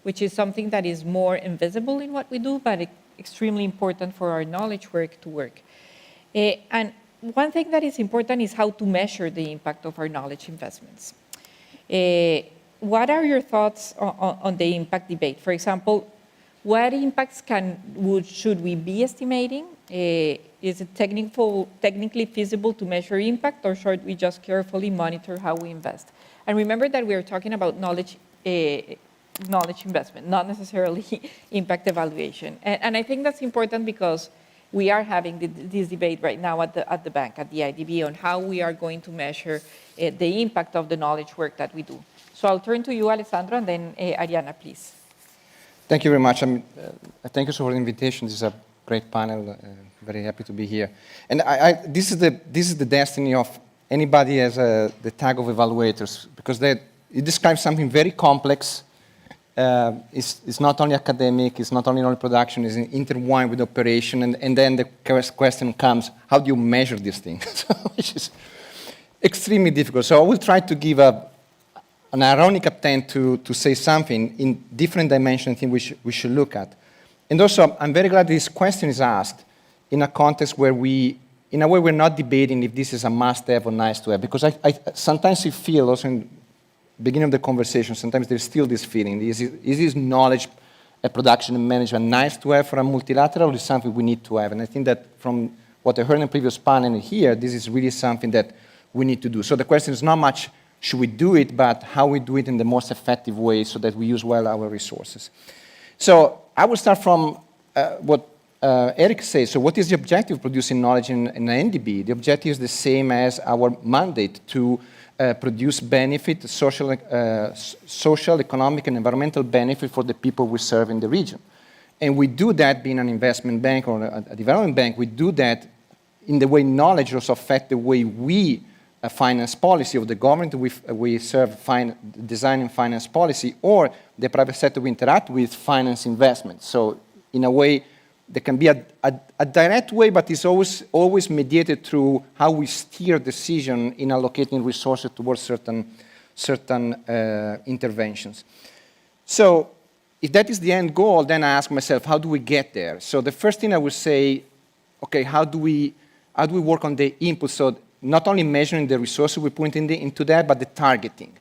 which is something that is more invisible in what we do, but extremely important for our knowledge work to work. And one thing that is important is how to measure the impact of our knowledge investments. What are your thoughts on the impact debate? For example, what impacts should we be estimating? Is it technically feasible to measure impact, or should we just carefully monitor how we invest? And remember that we are talking about knowledge investment, not necessarily impact evaluation. And I think that's important because we are having this debate right now at the bank, at the IDB, on how we are going to measure the impact of the knowledge work that we do. So I'll turn to you, Alessandro, and then Ariana, please. Thank you very much. Thank you for the invitation. This is a great panel. Very happy to be here. And this is the destiny of anybody as the tag of evaluators, because it describes something very complex. It's not only academic, it's not only knowledge production, it's intertwined with operation, and then the question comes, how do you measure this thing? Which is extremely difficult. So I will try to give an ironic attempt to say something in different dimensions I think we should look at. And also, I'm very glad this question is asked in a context where in a way, we're not debating if this is a must-have or nice-to-have, because I sometimes feel also in beginning of the conversation, sometimes there's still this feeling, is this knowledge production and management nice to have for a multilateral, or is something we need to have? And I think that from what I heard in the previous panel here, this is really something that we need to do. So the question is not much should we do it, but how we do it in the most effective way so that we use well our resources. So I will start from what Eric says. So what is the objective of producing knowledge in an NDB? The objective is the same as our mandate to produce benefit, social, economic, and environmental benefit for the people we serve in the region. And we do that being an investment bank or a development bank, we do that in the way knowledge also affects the way we finance policy of the government we serve, design and finance policy, or the private sector we interact with finance investment. So in a way, there can be a direct way, but it's always mediated through how we steer decision in allocating resources towards certain interventions. So if that is the end goal, then I ask myself, how do we get there? So the first thing I would say, okay, how do we work on the input? So not only measuring the resources we put into that, but the targeting.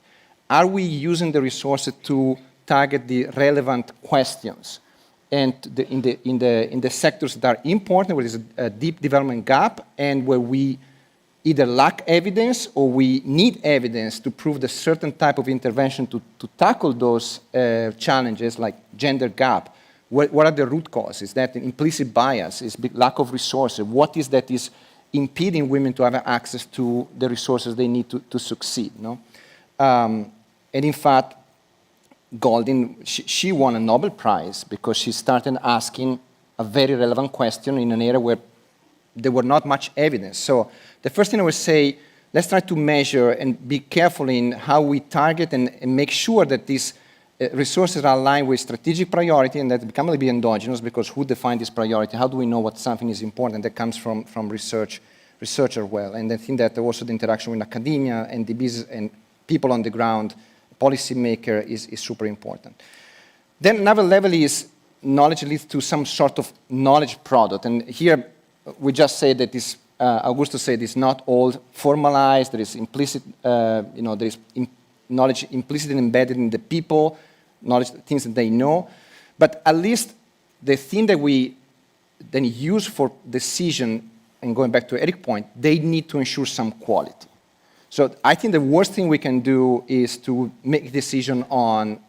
Are we using the resources to target the relevant questions? And in the sectors that are important, where there's a deep development gap, and where we either lack evidence or we need evidence to prove that certain type of intervention to tackle those challenges like gender gap. What are the root causes? Is that implicit bias? Is lack of resources? What is that is impeding women to have access to the resources they need to succeed? No? And in fact, Goldin, she won a Nobel Prize because she started asking a very relevant question in an area where there were not much evidence. So the first thing I would say, let's try to measure and be careful in how we target and make sure that these resources are aligned with strategic priority and that become a little bit endogenous, because who defines this priority? How do we know what something is important? That comes from researcher well. And I think that also the interaction with academia and IDBs and people on the ground, policymaker is super important. Then another level is knowledge leads to some sort of knowledge product. And here we just say that this, Augusto said, it's not all formalized. There is implicit, there is knowledge implicitly embedded in the people, knowledge, things that they know. But at least the thing that we then use for decision, and going back to Eric's point, they need to ensure some quality. So I think the worst thing we can do is to make a decision on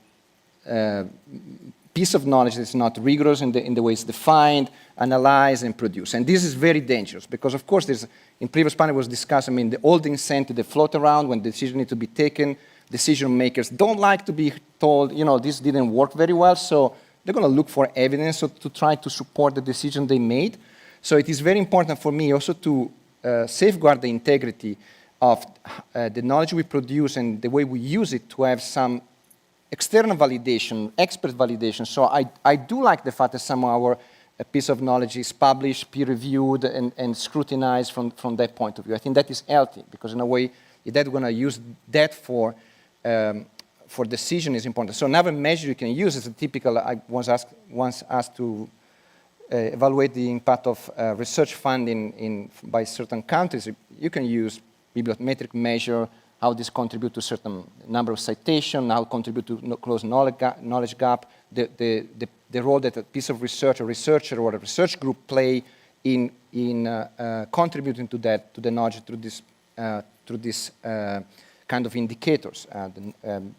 piece of knowledge that's not rigorous in the way it's defined, analyzed, and produced. And this is very dangerous because, of course, in previous panel was discussed, all the incentive that float around when decisions need to be taken, decision makers don't like to be told, this didn't work very well, so they're going to look for evidence to try to support the decision they made. So it is very important for me also to safeguard the integrity of the knowledge we produce and the way we use it to have some external validation, expert validation. So I do like the fact that some of our piece of knowledge is published, peer-reviewed, and scrutinized from that point of view. I think that is healthy, because in a way, if they're going to use that for decision is important. So another measure you can use is a typical, I was once asked to evaluate the impact of research funding by certain countries. You can use bibliometric measure, how this contribute to certain number of citations, how contribute to close knowledge gap, the role that a piece of research, a researcher or a research group play in contributing to that, to the knowledge through this kind of indicators,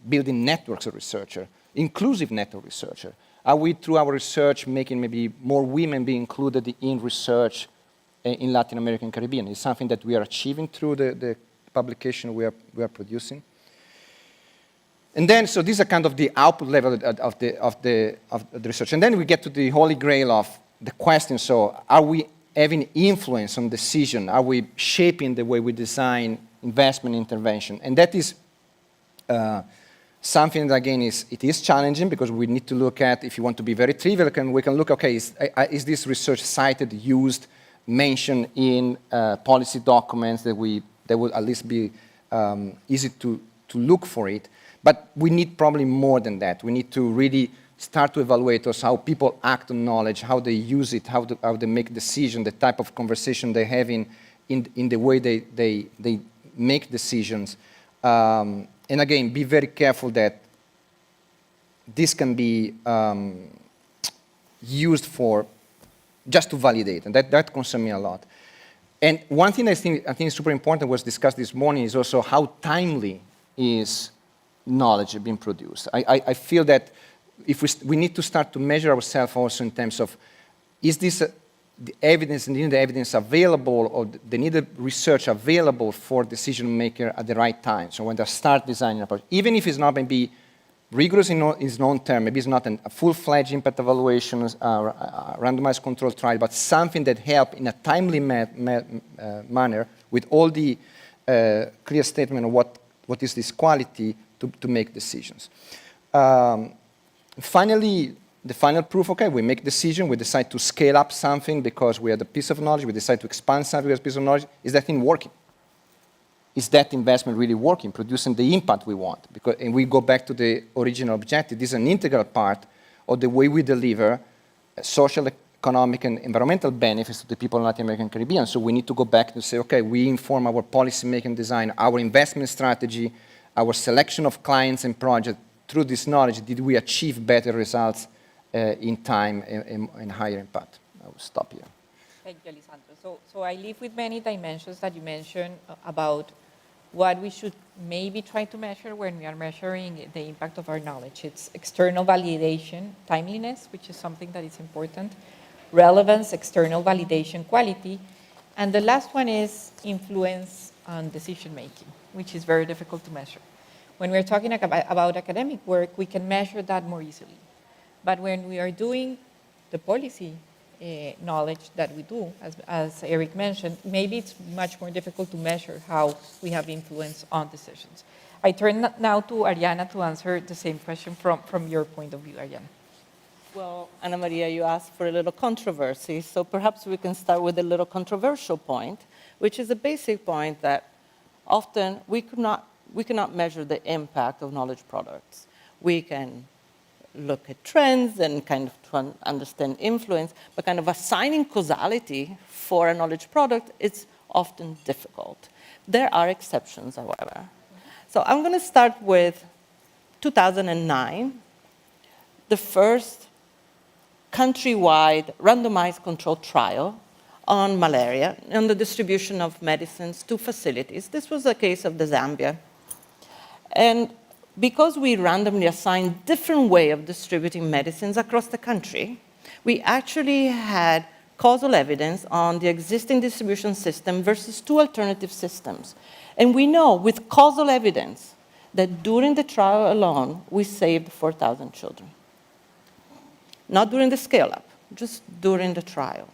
building networks of researcher, inclusive network researcher. Are we, through our research, making maybe more women be included in research in Latin America and Caribbean? It's something that we are achieving through the publication we are producing. And then, so these are kind of the output level of the research. And then we get to the holy grail of the question, so are we having influence on decision? Are we shaping the way we design investment intervention? And that is something that, again, it is challenging, because we need to look at, if you want to be very trivial, we can look, okay, is this research cited, used, mentioned in policy documents that would at least be easy to look for it. But we need probably more than that. We need to really start to evaluate also how people act on knowledge, how they use it, how they make decisions, the type of conversation they have in the way they make decisions. And again, be very careful that this can be used for just to validate, and that concerns me a lot. And one thing I think is super important was discussed this morning is also how timely is knowledge being produced. I feel that if we need to start to measure ourselves also in terms of, is this the evidence, and the evidence available, or the needed research available for decision maker at the right time? So when they start designing a project, even if it's not maybe rigorous in its own term, maybe it's not a full-fledged impact evaluation, randomized control trial, but something that help in a timely manner with all the clear statement of what is this quality to make decisions. Finally, the final proof, okay, we make decision, we decide to scale up something because we have a piece of knowledge, we decide to expand something with a piece of knowledge. Is that thing working? Is that investment really working, producing the impact we want? And we go back to the original objective. This is an integral part of the way we deliver social, economic, and environmental benefits to the people in Latin America and Caribbean. So we need to go back and say, okay, we inform our policy-making design, our investment strategy, our selection of clients and projects. Through this knowledge, did we achieve better results in time and higher impact? I will stop here. Thank you, Alessandro. So I live with many dimensions that you mentioned about what we should maybe try to measure when we are measuring the impact of our knowledge. It's external validation, timeliness, which is something that is important, relevance, external validation, quality, and the last one is influence on decision-making, which is very difficult to measure. When we're talking about academic work, we can measure that more easily. But when we are doing the policy knowledge that we do, as Eric mentioned, maybe it's much more difficult to measure how we have influence on decisions. I turn now to Ariana to answer the same question from your point of view, Ariana. Well, Ana Maria, you asked for a little controversy, so perhaps we can start with a little controversial point, which is a basic point that often we cannot measure the impact of knowledge products. We can look at trends and kind of try and understand influence, but kind of assigning causality for a knowledge product is often difficult. There are exceptions, however. So I'm going to start with 2009, the first countrywide randomized controlled trial on malaria and the distribution of medicines to facilities. This was the case of the Zambia. And because we randomly assigned different way of distributing medicines across the country, we actually had causal evidence on the existing distribution system versus two alternative systems. And we know with causal evidence that during the trial alone, we saved 4,000 children. Not during the scale-up, just during the trial.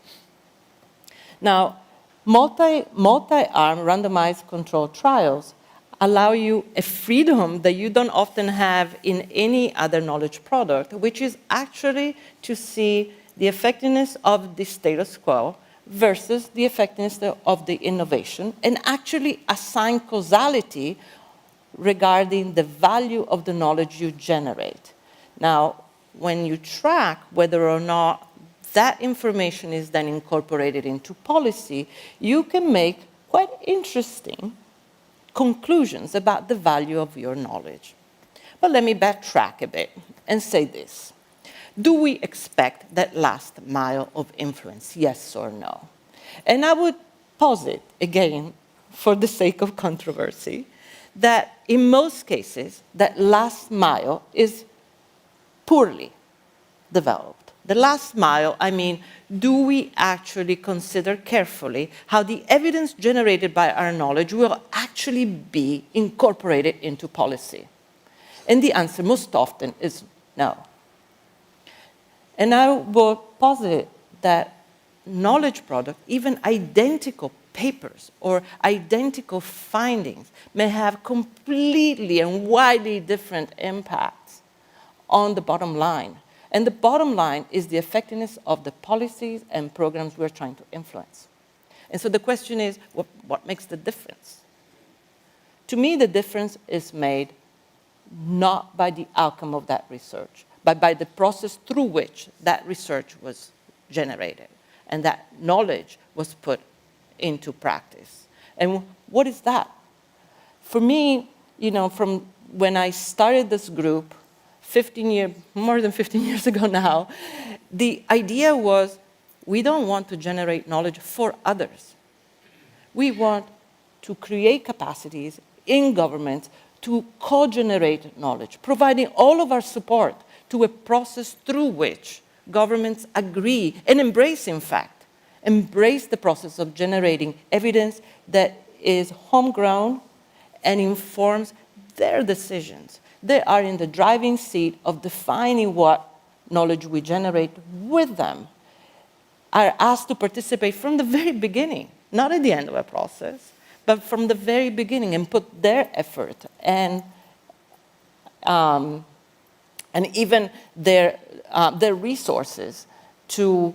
Now, multi-arm randomized controlled trials allow you a freedom that you don't often have in any other knowledge product, which is actually to see the effectiveness of the status quo versus the effectiveness of the innovation, and actually assign causality regarding the value of the knowledge you generate. Now, when you track whether or not that information is then incorporated into policy, you can make quite interesting conclusions about the value of your knowledge. But let me backtrack a bit and say this. Do we expect that last mile of influence, yes or no? And I would posit, again, for the sake of controversy, that in most cases, that last mile is poorly developed. The last mile, I mean, do we actually consider carefully how the evidence generated by our knowledge will actually be incorporated into policy? And the answer most often is no. And I will posit that knowledge product, even identical papers or identical findings, may have completely and widely different impacts on the bottom line. And the bottom line is the effectiveness of the policies and programs we're trying to influence. And so the question is, what makes the difference? To me, the difference is made not by the outcome of that research, but by the process through which that research was generated and that knowledge was put into practice. And what is that? For me, from when I started this group, more than 15 years ago now, the idea was we don't want to generate knowledge for others. We want to create capacities in government to co-generate knowledge, providing all of our support to a process through which governments agree and embrace, in fact, embrace the process of generating evidence that is homegrown and informs their decisions. They are in the driving seat of defining what knowledge we generate with them, are asked to participate from the very beginning, not at the end of a process, but from the very beginning, and put their effort and even their resources to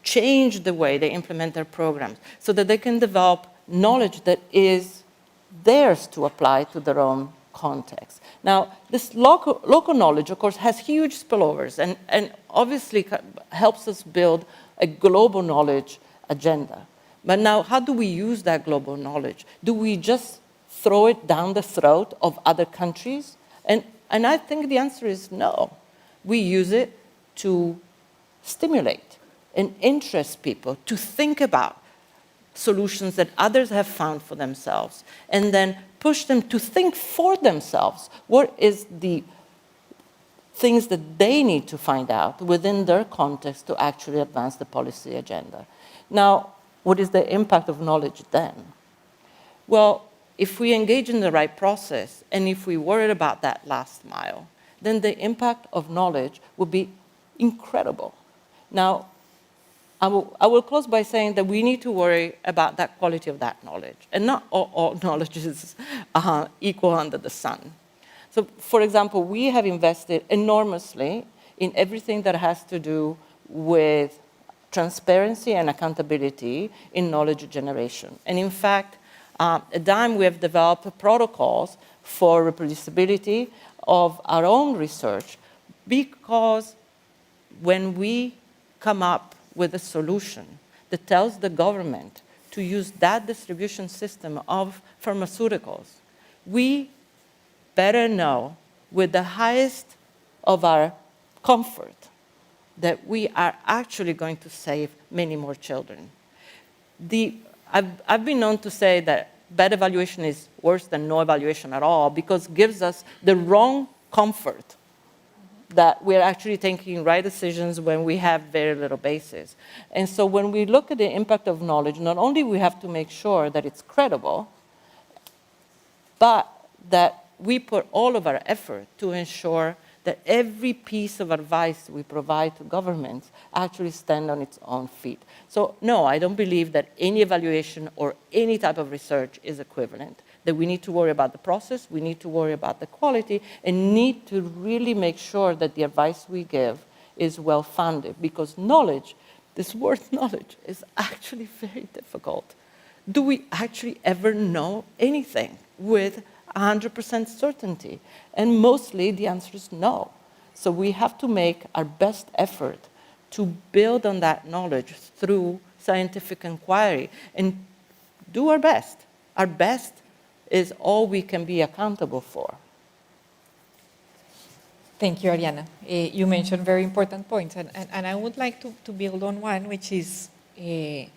change the way they implement their programs so that they can develop knowledge that is theirs to apply to their own context. Now, this local knowledge, of course, has huge spillovers and obviously helps us build a global knowledge agenda. But now, how do we use that global knowledge? Do we just throw it down the throat of other countries? And I think the answer is no. We use it to stimulate and interest people to think about solutions that others have found for themselves, and then push them to think for themselves. What is the things that they need to find out within their context to actually advance the policy agenda? Now, what is the impact of knowledge then? Well, if we engage in the right process, and if we worry about that last mile, then the impact of knowledge would be incredible. Now, I will close by saying that we need to worry about that quality of that knowledge. And not all knowledge is equal under the sun. So, for example, we have invested enormously in everything that has to do with transparency and accountability in knowledge generation. And in fact, at DIME, we have developed protocols for reproducibility of our own research, because when we come up with a solution that tells the government to use that distribution system of pharmaceuticals, we better know with the highest of our comfort that we are actually going to save many more children. I've been known to say that bad evaluation is worse than no evaluation at all, because it gives us the wrong comfort that we're actually taking right decisions when we have very little basis. And so when we look at the impact of knowledge, not only we have to make sure that it's credible, but that we put all of our effort to ensure that every piece of advice we provide to governments actually stand on its own feet. So no, I don't believe that any evaluation or any type of research is equivalent. That we need to worry about the process, we need to worry about the quality, and need to really make sure that the advice we give is well-founded, because knowledge, this word knowledge, is actually very difficult. Do we actually ever know anything with 100% certainty? And mostly the answer is no. So we have to make our best effort to build on that knowledge through scientific inquiry and do our best. Our best is all we can be accountable for. Thank you, Ariana. You mentioned very important points, and I would like to build on one, which is the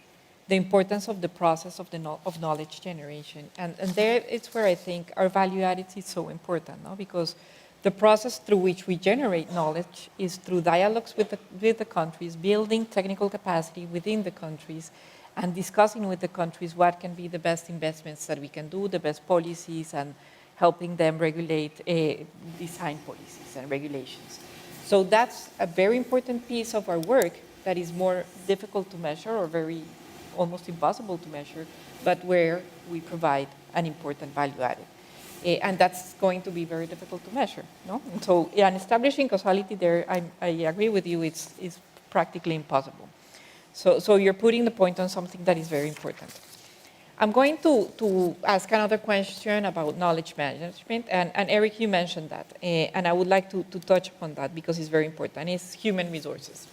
importance of the process of knowledge generation. And there it's where I think our value added is so important, no? Because the process through which we generate knowledge is through dialogues with the countries, building technical capacity within the countries, and discussing with the countries what can be the best investments that we can do, the best policies, and helping them regulate, design policies and regulations. So that's a very important piece of our work that is more difficult to measure, or almost impossible to measure, but where we provide an important value added. And that's going to be very difficult to measure, no? And so in establishing causality there, I agree with you, it's practically impossible. So you're putting the point on something that is very important. I'm going to ask another question about knowledge management, and Eric, you mentioned that, and I would like to touch upon that because it's very important. It's human resources.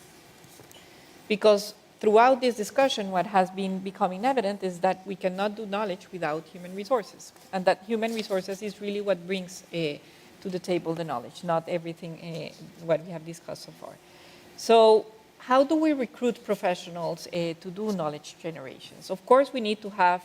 Because throughout this discussion, what has been becoming evident is that we cannot do knowledge without human resources, and that human resources is really what brings to the table the knowledge, not everything what we have discussed so far. So how do we recruit professionals to do knowledge generations? Of course, we need to have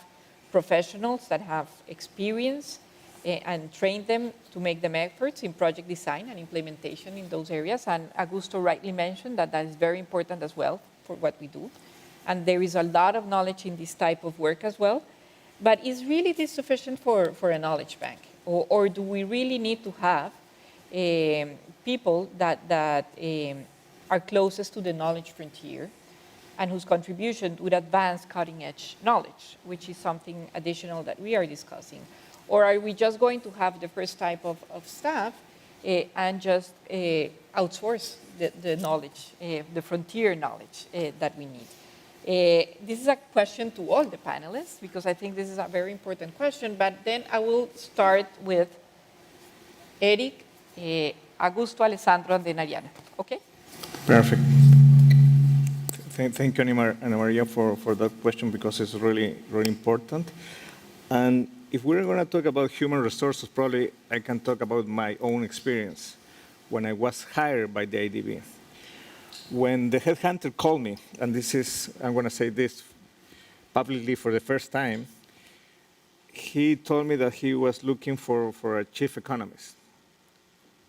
professionals that have experience and train them to make them experts in project design and implementation in those areas. And Augusto rightly mentioned that that is very important as well for what we do. And there is a lot of knowledge in this type of work as well. But is really this sufficient for a knowledge bank? Or do we really need to have people that are closest to the knowledge frontier and whose contribution would advance cutting-edge knowledge, which is something additional that we are discussing? Or are we just going to have the first type of staff and just outsource the knowledge, the frontier knowledge that we need? This is a question to all the panelists, because I think this is a very important question, but then I will start with Eric, Augusto, Alessandro, and then Ariana, okay? Perfect. Thank you, Ana Maria, for that question, because it's really, really important. And if we're going to talk about human resources, probably I can talk about my own experience when I was hired by the IDB. When the headhunter called me, and I'm going to say this publicly for the first time, he told me that he was looking for a chief economist.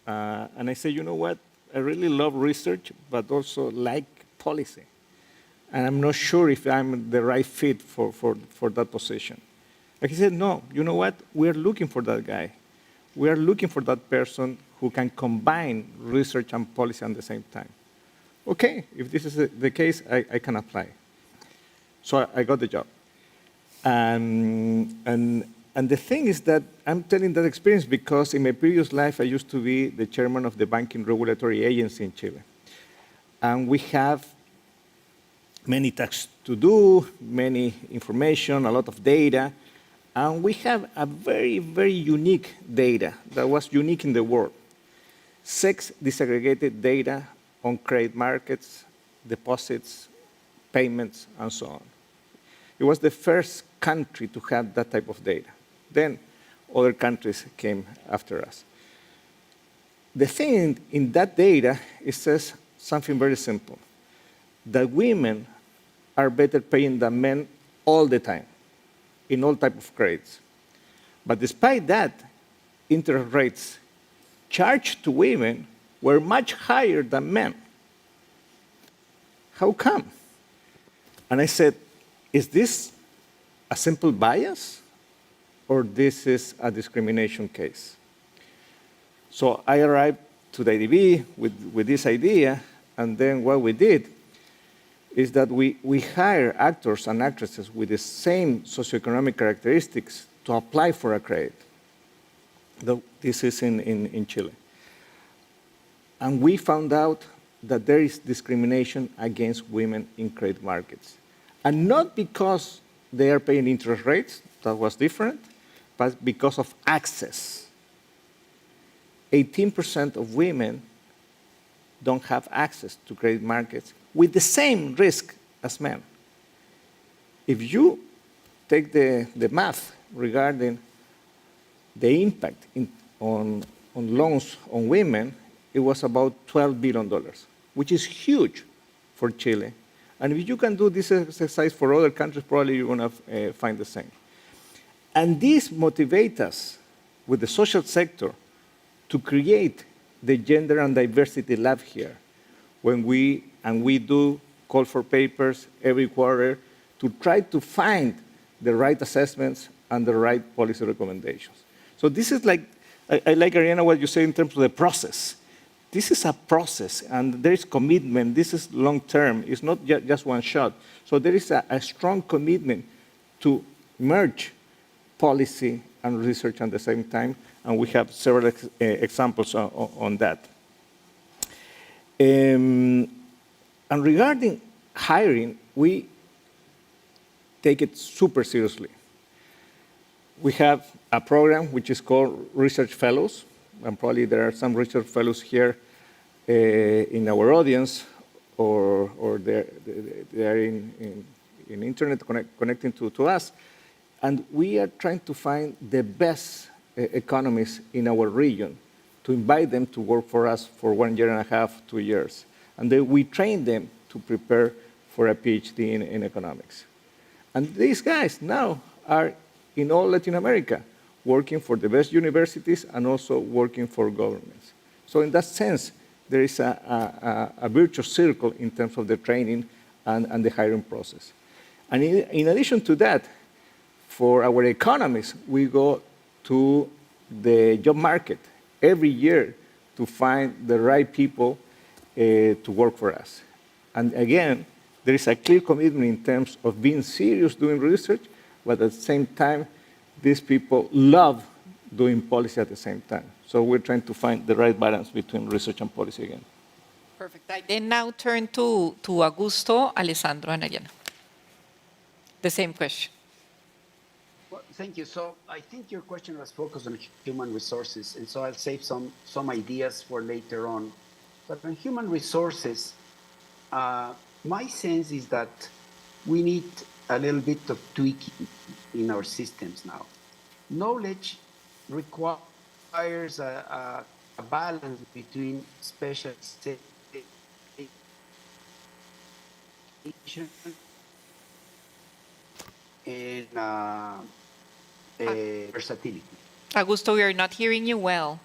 And I said, you know what? I really love research, but also like policy. And I'm not sure if I'm the right fit for that position. And he said, no, you know what? We're looking for that guy. We are looking for that person who can combine research and policy at the same time. Okay, if this is the case, I can apply. So I got the job. And the thing is that I'm telling that experience because in my previous life, I used to be the chairman of the Banking Regulatory Agency in Chile. And we have many tasks to do, many information, a lot of data. And we have a very, very unique data that was unique in the world. 6 disaggregated data on credit markets, deposits, payments, and so on. It was the first country to have that type of data. Then other countries came after us. The thing in that data, it says something very simple, that women are better paying than men all the time, in all type of credits. But despite that, interest rates charged to women were much higher than men. How come? And I said, is this a simple bias, or this is a discrimination case? So I arrived to the IDB with this idea, and then what we did is that we hire actors and actresses with the same socioeconomic characteristics to apply for a credit. This is in Chile. And we found out that there is discrimination against women in credit markets. And not because they are paying interest rates, that was different, but because of access. 18% of women don't have access to credit markets with the same risk as men. If you take the math regarding the impact on loans on women, it was about $12 billion, which is huge for Chile. And if you can do this exercise for other countries, probably you're going to find the same. And this motivates us with the social sector to create the Gender and Diversity Lab here, when we do call for papers every quarter to try to find the right assessments and the right policy recommendations. So this is like, I like, Ariana, what you say in terms of the process. This is a process, and there is commitment. This is long-term. It's not just one shot. So there is a strong commitment to merge policy and research at the same time, and we have several examples on that. And regarding hiring, we take it super seriously. We have a program which is called Research Fellows, and probably there are some research fellows here in our audience, or they are in internet connecting to us. And we are trying to find the best economists in our region to invite them to work for us for 1.5 years, 2 years. And then we train them to prepare for a PhD in economics. And these guys now are in all Latin America, working for the best universities and also working for governments. So in that sense, there is a virtuous circle in terms of the training and the hiring process. And in addition to that, for our economists, we go to the job market every year to find the right people to work for us. And again, there is a clear commitment in terms of being serious doing research, but at the same time, these people love doing policy at the same time. So we're trying to find the right balance between research and policy again. Perfect. I then now turn to Augusto, Alessandro, and Ariana. The same question. Well, thank you. So I think your question was focused on human resources, and so I'll save some ideas for later on. But on human resources, my sense is that we need a little bit of tweaking in our systems now. Knowledge requires a balance between specialization and versatility. Augusto, we are not hearing you well.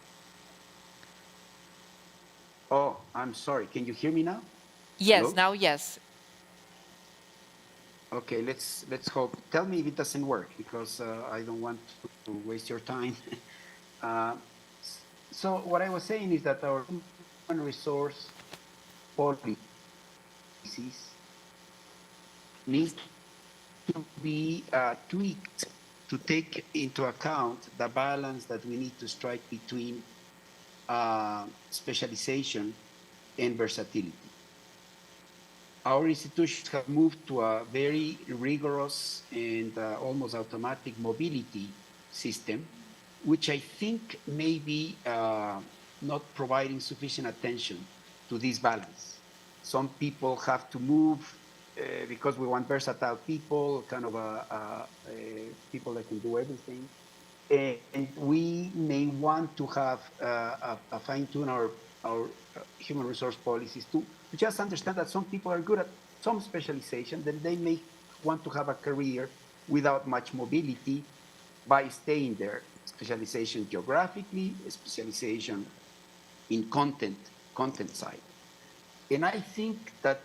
Oh, I'm sorry. Can you hear me now? Yes, Hello? now yes. Okay, let's hope. Tell me if it doesn't work, because I don't want to waste your time. So what I was saying is that our human resource policies need to be tweaked to take into account the balance that we need to strike between specialization and versatility. Our institutions have moved to a very rigorous and almost automatic mobility system, which I think may be not providing sufficient attention to this balance. Some people have to move because we want versatile people, kind of people that can do everything. And we may want to have a fine-tune our human resource policies to just understand that some people are good at some specialization, then they may want to have a career without much mobility by staying there. Specialization geographically, specialization in content side. And I think that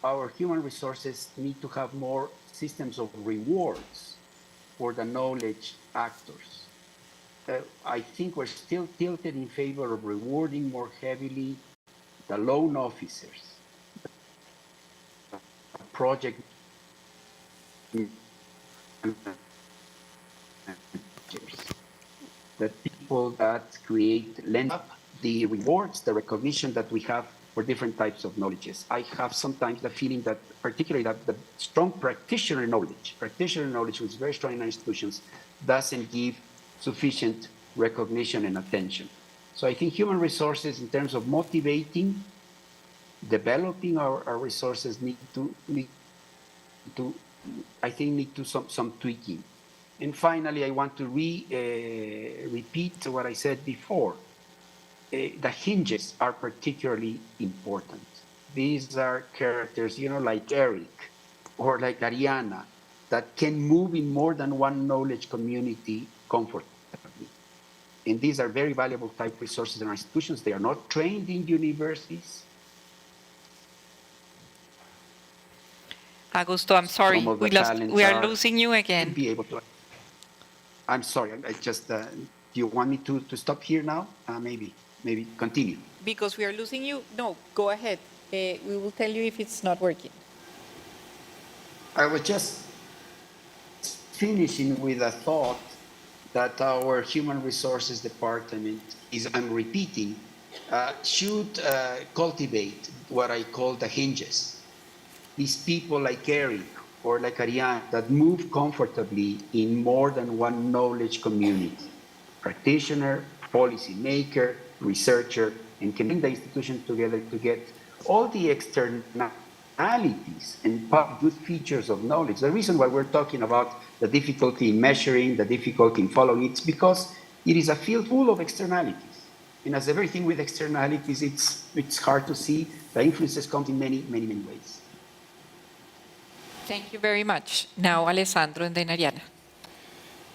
our human resources need to have more systems of rewards for the knowledge actors. I think we're still tilted in favor of rewarding more heavily the loan officers, project managers, the people that lend up the rewards, the recognition that we have for different types of knowledges. I have sometimes the feeling that, particularly that the strong practitioner knowledge which is very strong in our institutions, doesn't give sufficient recognition and attention. So I think human resources, in terms of motivating, developing our resources, need to some tweaking. And finally, I want to repeat what I said before. The hinges are particularly important. These are characters, like Eric or like Ariana, that can move in more than one knowledge community comfortably. And these are very valuable type resources in our institutions. They are not trained in universities. Augusto, I'm sorry, we are losing you again. Be able to. I'm sorry, I just, do you want me to stop here now? Maybe continue. Because we are losing you? No, go ahead. We will tell you if it's not working. I was just finishing with a thought that our human resources department I'm repeating, should cultivate what I call the hinges. These people like Eric or like Ariane that move comfortably in more than one knowledge community, practitioner, policymaker, researcher, and can bring the institution together to get all the externalities and good features of knowledge. The reason why we're talking about the difficulty in measuring, the difficulty in following, it's because it is a field full of externalities. And as everything with externalities, it's hard to see. The influences come in many, many, many ways. Thank you very much. Now, Alessandro and then Ariana.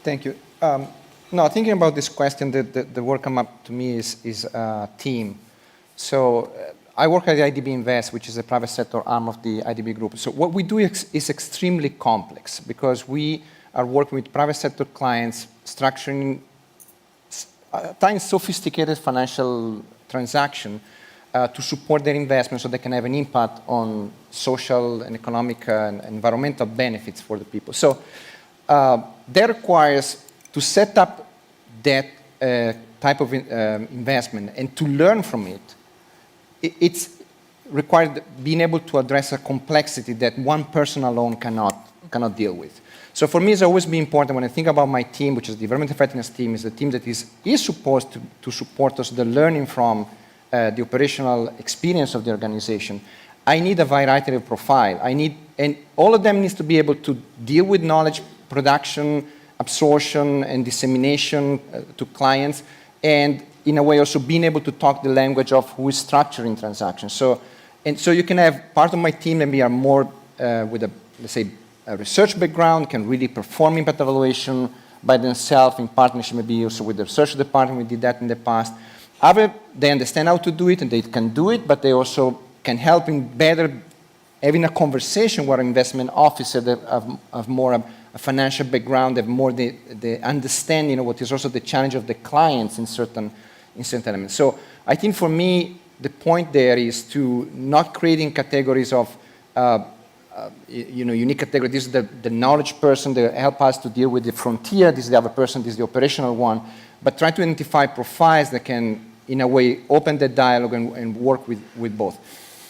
Thank you. No, thinking about this question, the word come up to me is team. So I work at the IDB Invest, which is a private sector arm of the IDB group. So what we do is extremely complex because we are working with private sector clients, structuring at times sophisticated financial transaction to support their investment so they can have an impact on social and economic and environmental benefits for the people. So that requires to set up that type of investment and to learn from it. It's required being able to address a complexity that one person alone cannot deal with. So for me, it's always been important when I think about my team, which is the environmental effectiveness team, is the team that is supposed to support us, the learning from the operational experience of the organization. I need a variety of profile. And all of them needs to be able to deal with knowledge production, absorption, and dissemination to clients, and in a way also being able to talk the language of who is structuring transactions. So And so you can have part of my team maybe are more with a, let's say, a research background, can really perform impact evaluation by themselves in partnership maybe also with the research department. We did that in the past. Other, they understand how to do it and they can do it, but they also can help in better having a conversation with an investment officer that have more a financial background, have more the understanding of what is also the challenge of the clients in certain elements. So I think for me, the point there is to not creating categories of, unique categories. This is the knowledge person that help us to deal with the frontier. This is the other person. This is the operational one. But try to identify profiles that can, in a way, open the dialogue and work with both.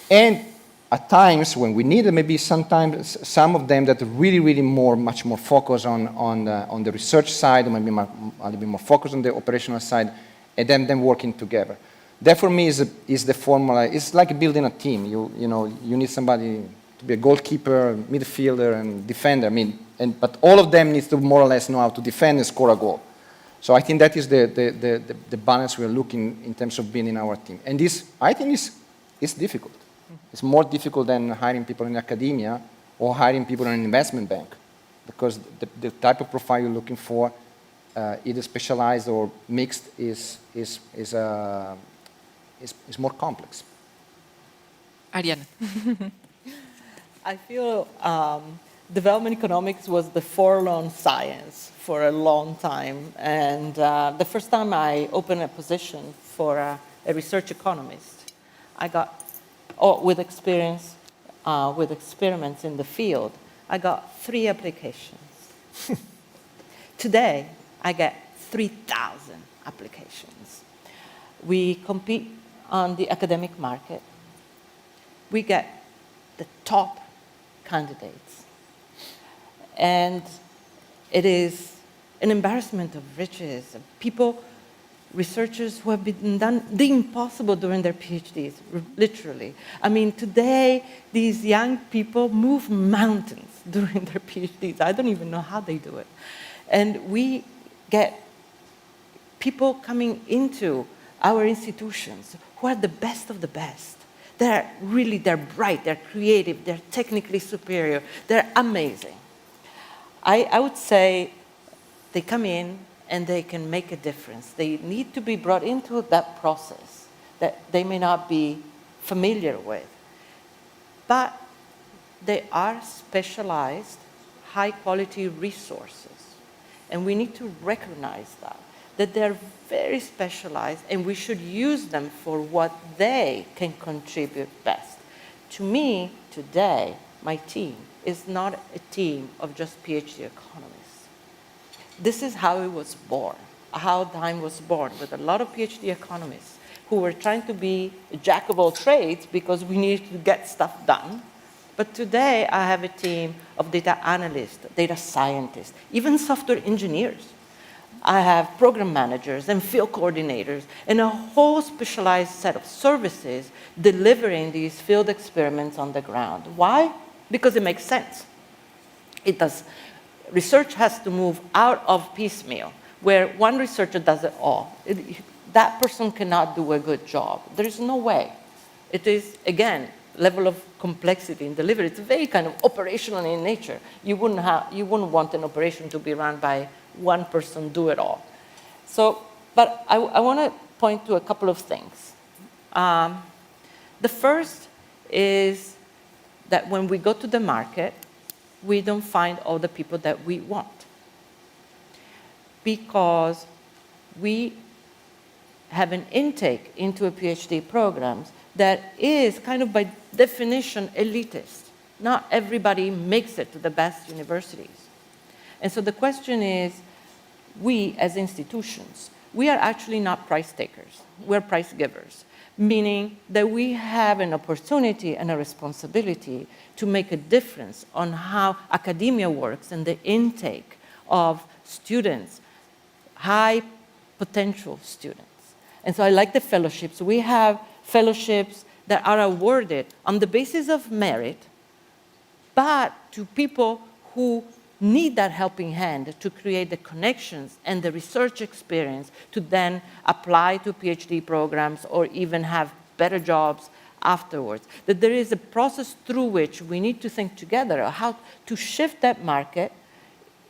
And at times when we need it, maybe sometimes some of them that are really much more focused on the research side, or maybe a little bit more focused on the operational side, and then them working together. That for me is the formula. It's like building a team. You need somebody to be a goalkeeper, midfielder, and defender. But all of them need to more or less know how to defend and score a goal. So I think that is the balance we're looking in terms of building our team. And this, I think, is difficult. It's more difficult than hiring people in academia or hiring people in an investment bank, because the type of profile you're looking for, either specialized or mixed, is more complex. Ariana. I feel development economics was the forlorn science for a long time. And the first time I opened a position for a research economist, I got, with experience, with experiments in the field, I got 3 applications. Today, I get 3,000 applications. We compete on the academic market. We get the top candidates. And it is an embarrassment of riches. People, researchers who have been done the impossible during their PhDs, literally. I mean, today, these young people move mountains during their PhDs. I don't even know how they do it. And we get people coming into our institutions who are the best of the best. They're bright, they're creative, they're technically superior, they're amazing. I would say they come in and they can make a difference. They need to be brought into that process that they may not be familiar with. But they are specialized, high-quality resources. And we need to recognize that they're very specialized, and we should use them for what they can contribute best. To me, today, my team is not a team of just PhD economists. This is how it was born, how Time was born, with a lot of PhD economists who were trying to be a jack of all trades because we needed to get stuff done. But today, I have a team of data analysts, data scientists, even software engineers. I have program managers and field coordinators and a whole specialized set of services delivering these field experiments on the ground. Why? Because it makes sense. It does. Research has to move out of piecemeal, where one researcher does it all. That person cannot do a good job. There is no way. It is, again, level of complexity in delivery. It's very kind of operational in nature. You wouldn't want an operation to be run by one person do it all. So, but I want to point to a couple of things. The first is that when we go to the market, we don't find all the people that we want, because we have an intake into a PhD programs that is kind of by definition elitist. Not everybody makes it to the best universities. And so the question is, we as institutions, we are actually not price takers, we're price givers, meaning that we have an opportunity and a responsibility to make a difference on how academia works and the intake of students, high potential students. And so I like the fellowships. We have fellowships that are awarded on the basis of merit, but to people who need that helping hand to create the connections and the research experience to then apply to PhD programs or even have better jobs afterwards, that there is a process through which we need to think together how to shift that market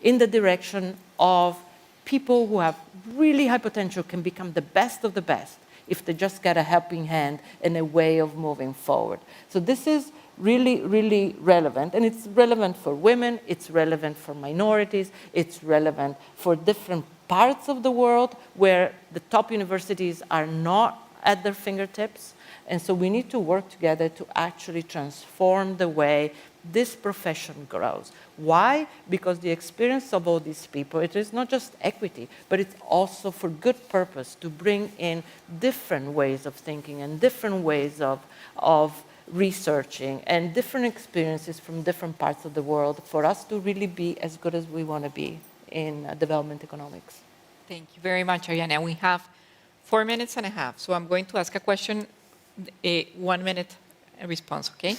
in the direction of people who have really high potential can become the best of the best if they just get a helping hand and a way of moving forward. So this is really, really relevant. And it's relevant for women, it's relevant for minorities, it's relevant for different parts of the world where the top universities are not at their fingertips. And so we need to work together to actually transform the way this profession grows. Why? Because the experience of all these people, it is not just equity, but it's also for good purpose to bring in different ways of thinking and different ways of researching and different experiences from different parts of the world for us to really be as good as we want to be in development economics. Thank you very much, Ariana. We have 4 minutes and a half, so I'm going to ask a question, 1 minute response, okay?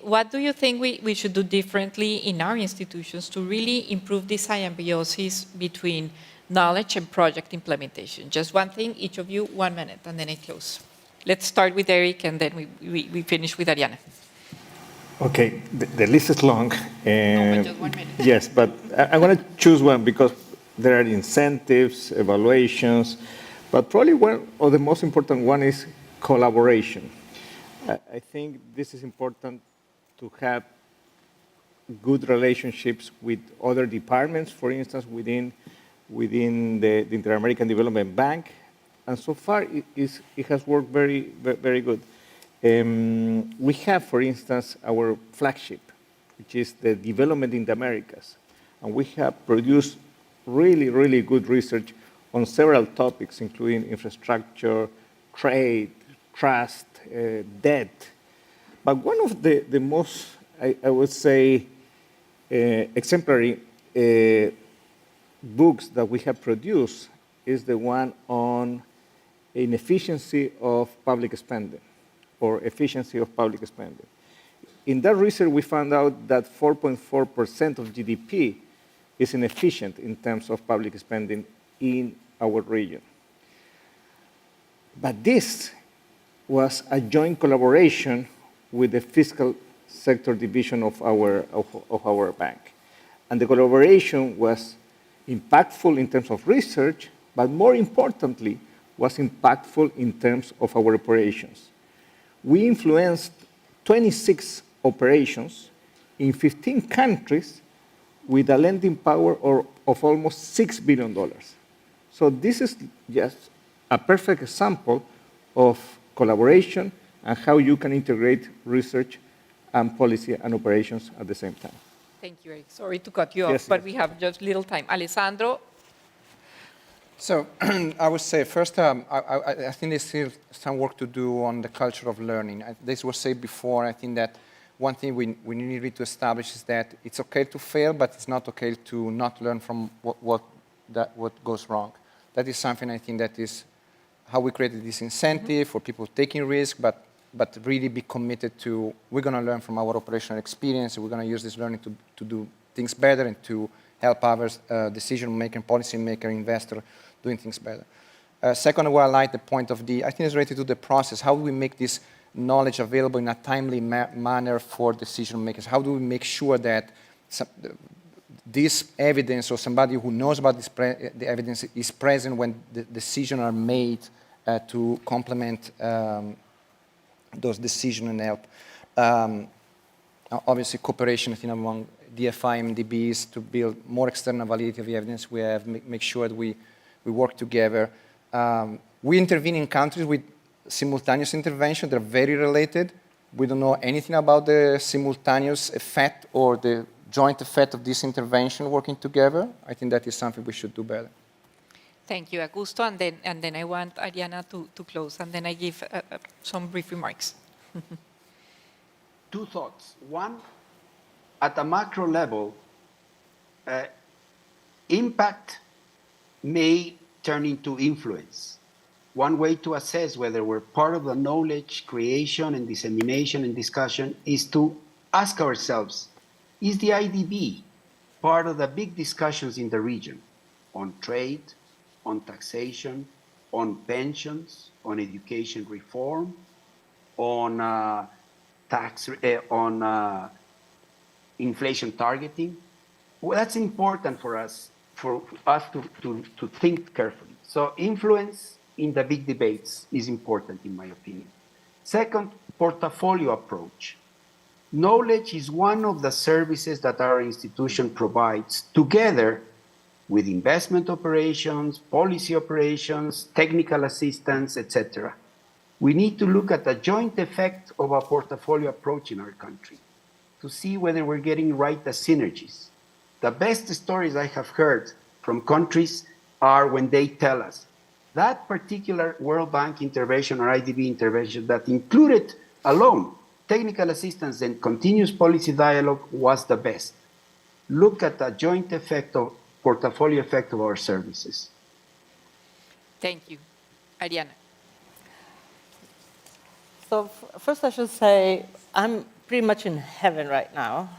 What do you think we should do differently in our institutions to really improve this symbiosis between knowledge and project implementation? Just one thing, each of you, 1 minute, and then I close. Let's start with Eric, and then we finish with Ariana. Okay, the list is long. No, but just 1 minute. Yes, but I'm going to choose one because there are incentives, evaluations, but probably one of the most important one is collaboration. I think this is important to have good relationships with other departments, for instance, within the Inter-American Development Bank. And so far, it has worked very, very good. We have, for instance, our flagship, which is the Development in the Americas. And we have produced really, really good research on several topics, including infrastructure, trade, trust, debt. But one of the most, I would say, exemplary books that we have produced is the one on inefficiency of public spending, or efficiency of public spending. In that research, we found out that 4.4% of GDP is inefficient in terms of public spending in our region. But this was a joint collaboration with the fiscal sector division of our bank. And the collaboration was impactful in terms of research, but more importantly, was impactful in terms of our operations. We influenced 26 operations in 15 countries with a lending power of almost $6 billion. So this is just a perfect example of collaboration and how you can integrate research and policy and operations at the same time. Thank you, Eric. Sorry to cut you off, but we have just little time. Alessandro? So I would say, first, I think there's still some work to do on the culture of learning. This was said before. I think that one thing we need to establish is that it's okay to fail, but it's not okay to not learn from what goes wrong. That is something I think that is how we created this incentive for people taking risk, but really be committed to, we're going to learn from our operational experience, we're going to use this learning to do things better and to help others, decision-maker, policy-maker, investor, doing things better. Second, I would like the point of I think it's related to the process. How do we make this knowledge available in a timely manner for decision makers? How do we make sure that this evidence or somebody who knows about the evidence is present when the decisions are made to complement those decisions and help? Obviously, cooperation, I think, among DFI and DBs to build more external validity of the evidence we have, make sure that we work together. We intervene in countries with simultaneous intervention. They're very related. We don't know anything about the simultaneous effect or the joint effect of this intervention working together. I think that is something we should do better. Thank you, Augusto. And then I want Ariana to close, and then I give some brief remarks. Two thoughts. One, at a macro level, impact may turn into influence. One way to assess whether we're part of the knowledge creation and dissemination and discussion is to ask ourselves, is the IDB part of the big discussions in the region on trade, on taxation, on pensions, on education reform? on inflation targeting. Well, that's important for us to think carefully. So influence in the big debates is important, in my opinion. Second, portfolio approach. Knowledge is one of the services that our institution provides together with investment operations, policy operations, technical assistance, etc. We need to look at the joint effect of a portfolio approach in our country to see whether we're getting right the synergies. The best stories I have heard from countries are when they tell us that particular World Bank intervention or IDB intervention that included alone technical assistance and continuous policy dialogue was the best. Look at the joint effect of portfolio effect of our services. Thank you. Ariana. So first I should say I'm pretty much in heaven right now.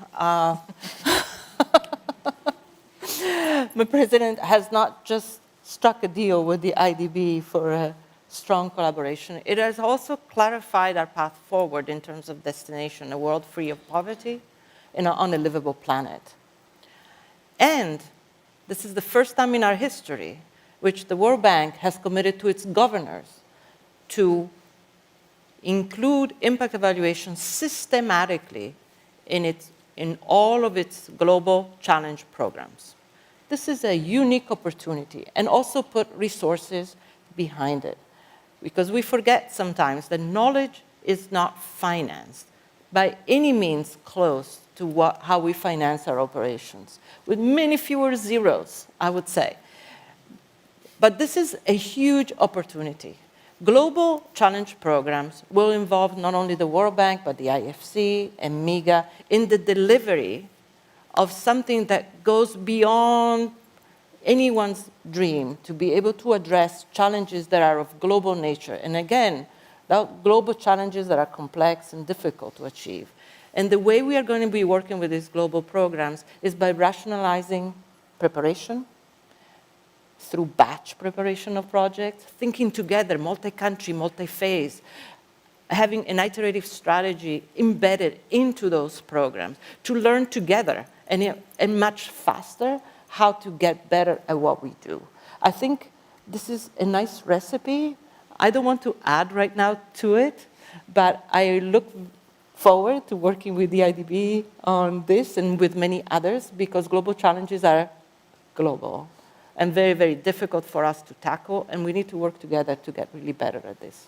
My president has not just struck a deal with the IDB for a strong collaboration. It has also clarified our path forward in terms of destination, a world free of poverty on a livable planet. And this is the first time in our history which the World Bank has committed to its governors to include impact evaluation systematically in all of its global challenge programs. This is a unique opportunity, and also put resources behind it. Because we forget sometimes that knowledge is not financed by any means close to how we finance our operations, with many fewer zeros, I would say. But this is a huge opportunity. Global challenge programs will involve not only the World Bank, but the IFC and MIGA in the delivery of something that goes beyond anyone's dream, to be able to address challenges that are of global nature. And again, global challenges that are complex and difficult to achieve. And the way we are going to be working with these global programs is by rationalizing preparation, through batch preparation of projects, thinking together, multi-country, multi-phase, having an iterative strategy embedded into those programs to learn together and much faster how to get better at what we do. I think this is a nice recipe. I don't want to add right now to it, but I look forward to working with the IDB on this and with many others, because global challenges are global and very, very difficult for us to tackle, and we need to work together to get really better at this.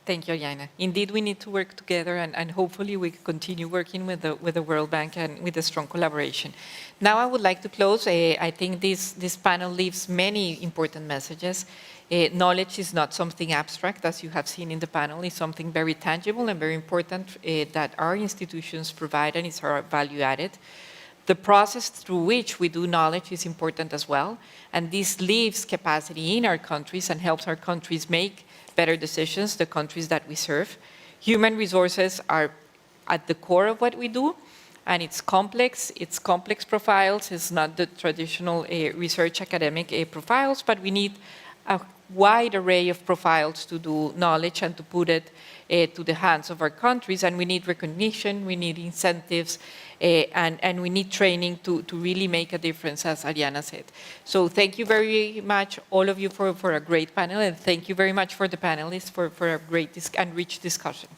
Thank you, Ariana. Indeed, we need to work together, and hopefully we continue working with the World Bank and with a strong collaboration. Now I would like to close. I think this panel leaves many important messages. Knowledge is not something abstract, as you have seen in the panel. It's something very tangible and very important that our institutions provide, and it's our value added. The process through which we do knowledge is important as well, and this leaves capacity in our countries and helps our countries make better decisions, the countries that we serve. Human resources are at the core of what we do, and it's complex profiles. It's not the traditional research academic profiles, but we need a wide array of profiles to do knowledge and to put it to the hands of our countries, and we need recognition, we need incentives, and we need training to really make a difference, as Ariana said. So thank you very much, all of you, for a great panel, and thank you very much for the panelists for a great and rich discussion.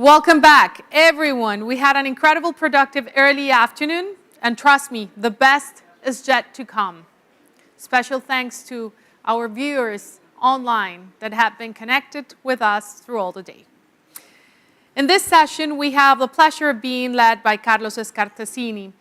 Welcome back, everyone. We had an incredible, productive early afternoon, and trust me, the best is yet to come. Special thanks to our viewers online that have been connected with us through all the day. In this session, we have the pleasure of being led by Carlos Escartesini,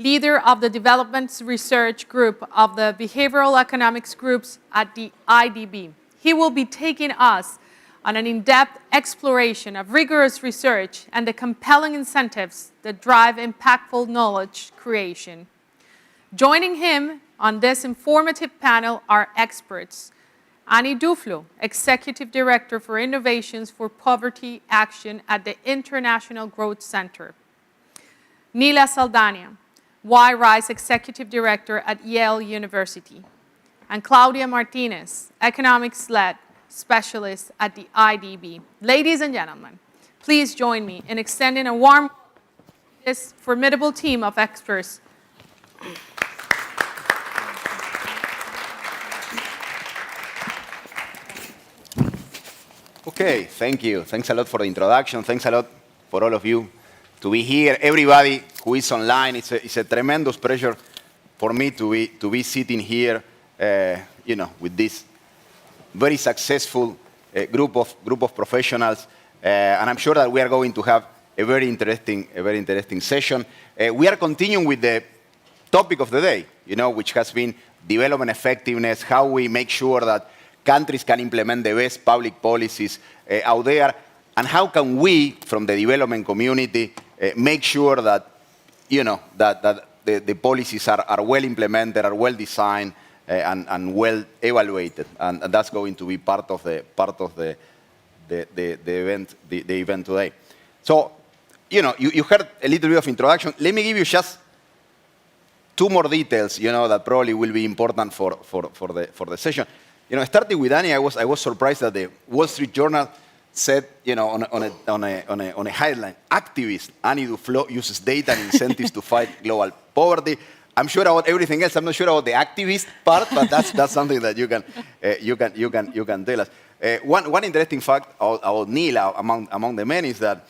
leader of the Development Research Group of the Behavioral Economics Groups at the IDB. He will be taking us on an in-depth exploration of rigorous research and the compelling incentives that drive impactful knowledge creation. Joining him on this informative panel are experts: Annie Duflo, Executive Director for Innovations for Poverty Action at the International Growth Center; Nila Saldana, Y-Rise Executive Director at Yale University; and Claudia Martinez, Economics-led Specialist at the IDB. Ladies and gentlemen, please join me in extending a warm welcome to this formidable team of experts. Okay, thank you. Thanks a lot for the introduction. Thanks a lot for all of you to be here. Everybody who is online, it's a tremendous pleasure for me to be sitting here, with this very successful group of professionals, and I'm sure that we are going to have a very interesting session. We are continuing with the topic of the day, which has been development effectiveness, how we make sure that countries can implement the best public policies out there, and how can we, from the development community, make sure that that the policies are well implemented, are well designed, and well evaluated, and that's going to be part of the event today. So, you heard a little bit of introduction. Let me give you just two more details, that probably will be important for the session. Starting with Annie, I was surprised that the Wall Street Journal said, on a headline, activist Annie Duflo uses data and incentives to fight global poverty. I'm sure about everything else. I'm not sure about the activist part, but that's something that you can tell us. One interesting fact about Nila among the many is that,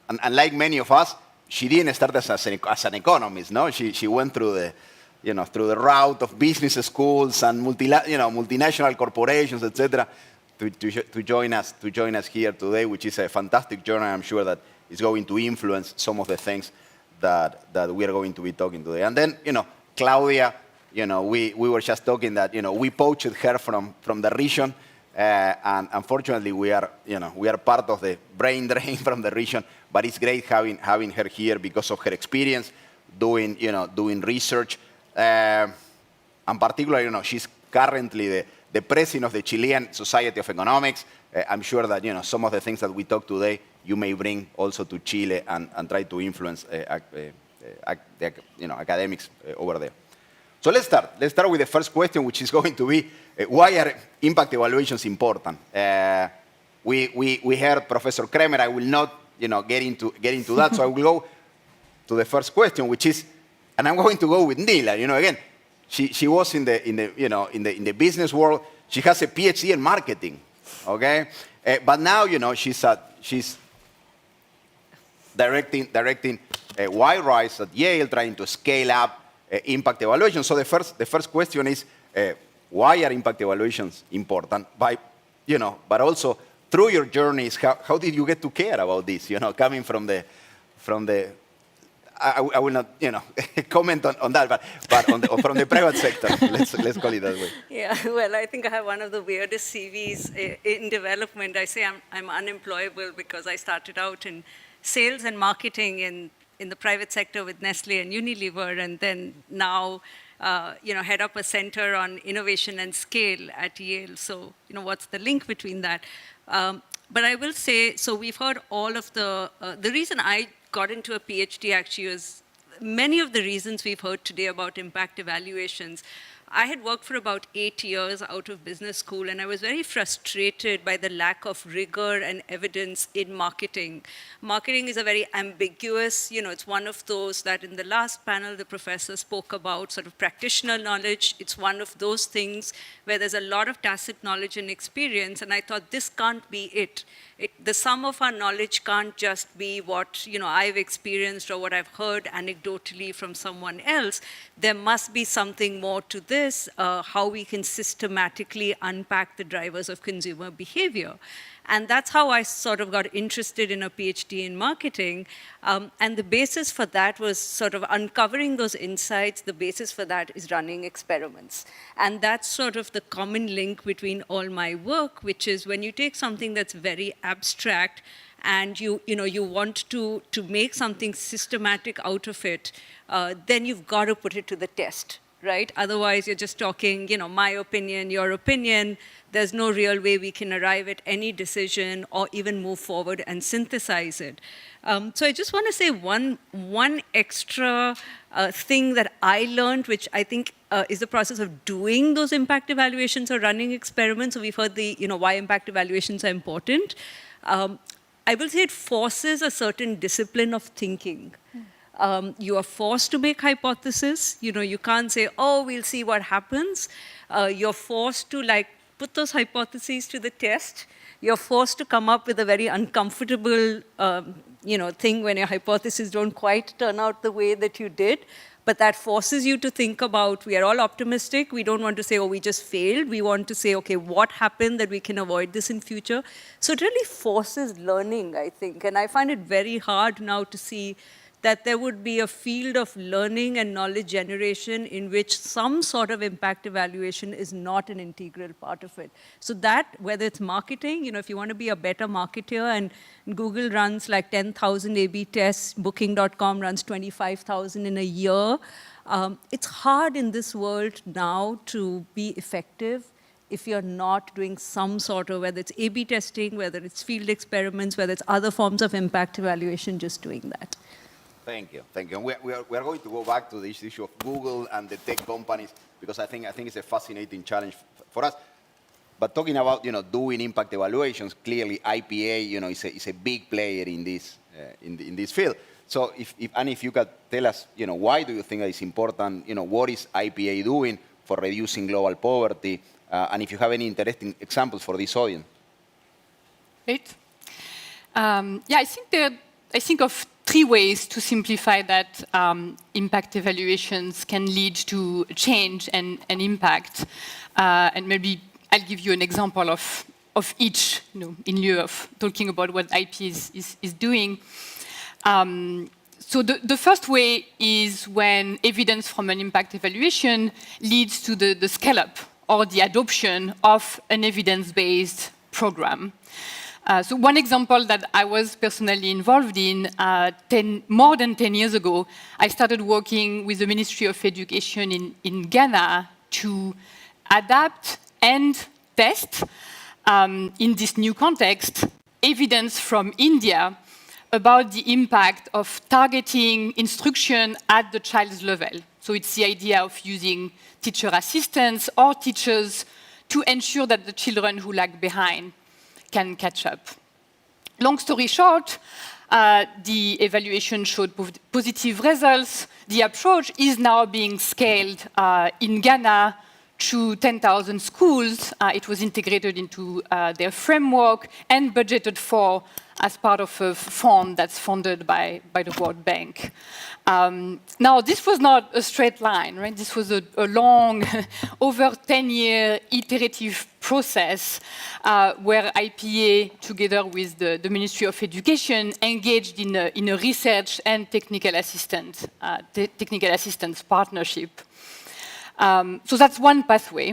unlike many of us, she didn't start as an economist. No, she went through the route of business schools and multinational corporations, etc., to join us here today, which is a fantastic journey. I'm sure that is going to influence some of the things that we are going to be talking today. And then, Claudia, we were just talking that, we poached her from the region, and unfortunately we are part of the brain drain from the region, but it's great having her here because of her experience doing research, and particularly, she's currently the president of the Chilean Society of Economics. I'm sure that, some of the things that we talk today, you may bring also to Chile and try to influence academics over there. So let's start. Let's start with the first question, which is going to be, why are impact evaluations important? We heard Professor Kremer. I will not get into that, so I will go to the first question, which is, and I'm going to go with Nila. Again, she was in the business world. She has a PhD in marketing. Okay, but now she's directing Y-Rise at Yale, trying to scale up impact evaluation. So the first question is, why are impact evaluations important? But also through your journeys, how did you get to care about this? Coming from the I will not, comment on that, but from the private sector, let's call it that way. Yeah, well, I think I have one of the weirdest CVs in development. I say I'm unemployable because I started out in sales and marketing in the private sector with Nestle and Unilever, and then now, head up a center on innovation and scale at Yale. So, what's the link between that? But I will say, so we've heard all of the reason I got into a PhD actually was many of the reasons we've heard today about impact evaluations I had worked for about 8 years out of business school, and I was very frustrated by the lack of rigor and evidence in marketing. Marketing is a very ambiguous, it's one of those that in the last panel the professor spoke about, sort of practitioner knowledge. It's one of those things where there's a lot of tacit knowledge and experience, and I thought this can't be it. The sum of our knowledge can't just be what I've experienced or what I've heard anecdotally from someone else. There must be something more to this, how we can systematically unpack the drivers of consumer behavior. And that's how I sort of got interested in a PhD in marketing. And the basis for that was sort of uncovering those insights. The basis for that is running experiments. And that's sort of the common link between all my work, which is when you take something that's very abstract and you want to make something systematic out of it, then you've got to put it to the test, right? Otherwise, you're just talking, my opinion, your opinion. There's no real way we can arrive at any decision or even move forward and synthesize it. So I just want to say one extra thing that I learned, which I think is the process of doing those impact evaluations or running experiments. So we've heard why impact evaluations are important. I will say it forces a certain discipline of thinking. You are forced to make hypotheses. You can't say, oh, we'll see what happens. You're forced to put those hypotheses to the test. You're forced to come up with a very uncomfortable thing when your hypotheses don't quite turn out the way that you did. But that forces you to think about, we are all optimistic. We don't want to say, oh, we just failed. We want to say, okay, what happened that we can avoid this in future? So it really forces learning, I think. And I find it very hard now to see that there would be a field of learning and knowledge generation in which some sort of impact evaluation is not an integral part of it. So that, whether it's marketing, if you want to be a better marketer, and Google runs like 10,000 A/B tests, Booking.com runs 25,000 in a year. It's hard in this world now to be effective if you're not doing some sort of, whether it's A/B testing, whether it's field experiments, whether it's other forms of impact evaluation, just doing that. Thank you, thank you. And we are going to go back to this issue of Google and the tech companies, because I think it's a fascinating challenge for us. But talking about doing impact evaluations, clearly IPA is a big player in this in this field. So if you could tell us why do you think it's important? What is IPA doing for reducing global poverty? And if you have any interesting examples for this audience. Great. Yeah, I think of 3 ways to simplify that impact evaluations can lead to change and impact. And maybe I'll give you an example of each, in lieu of talking about what IP is doing. So the first way is when evidence from an impact evaluation leads to the scale-up or the adoption of an evidence-based program. So one example that I was personally involved in, more than 10 years ago, I started working with the Ministry of Education in Ghana to adapt and test, in this new context, evidence from India about the impact of targeting instruction at the child's level. So it's the idea of using teacher assistants or teachers to ensure that the children who lag behind can catch up. Long story short, the evaluation showed positive results. The approach is now being scaled in Ghana to 10,000 schools. It was integrated into their framework and budgeted for as part of a fund that's funded by the World Bank. Now, this was not a straight line, right? This was a long, over 10-year iterative process where IPA, together with the Ministry of Education, engaged in a research and technical assistance partnership. So that's one pathway.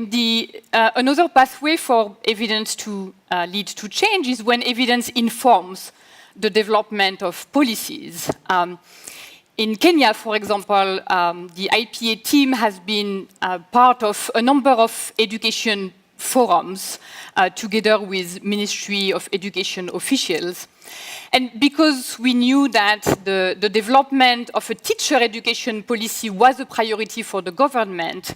Another pathway for evidence to lead to change is when evidence informs the development of policies. In Kenya, for example, the IPA team has been part of a number of education forums together with Ministry of Education officials. And because we knew that the development of a teacher education policy was a priority for the government,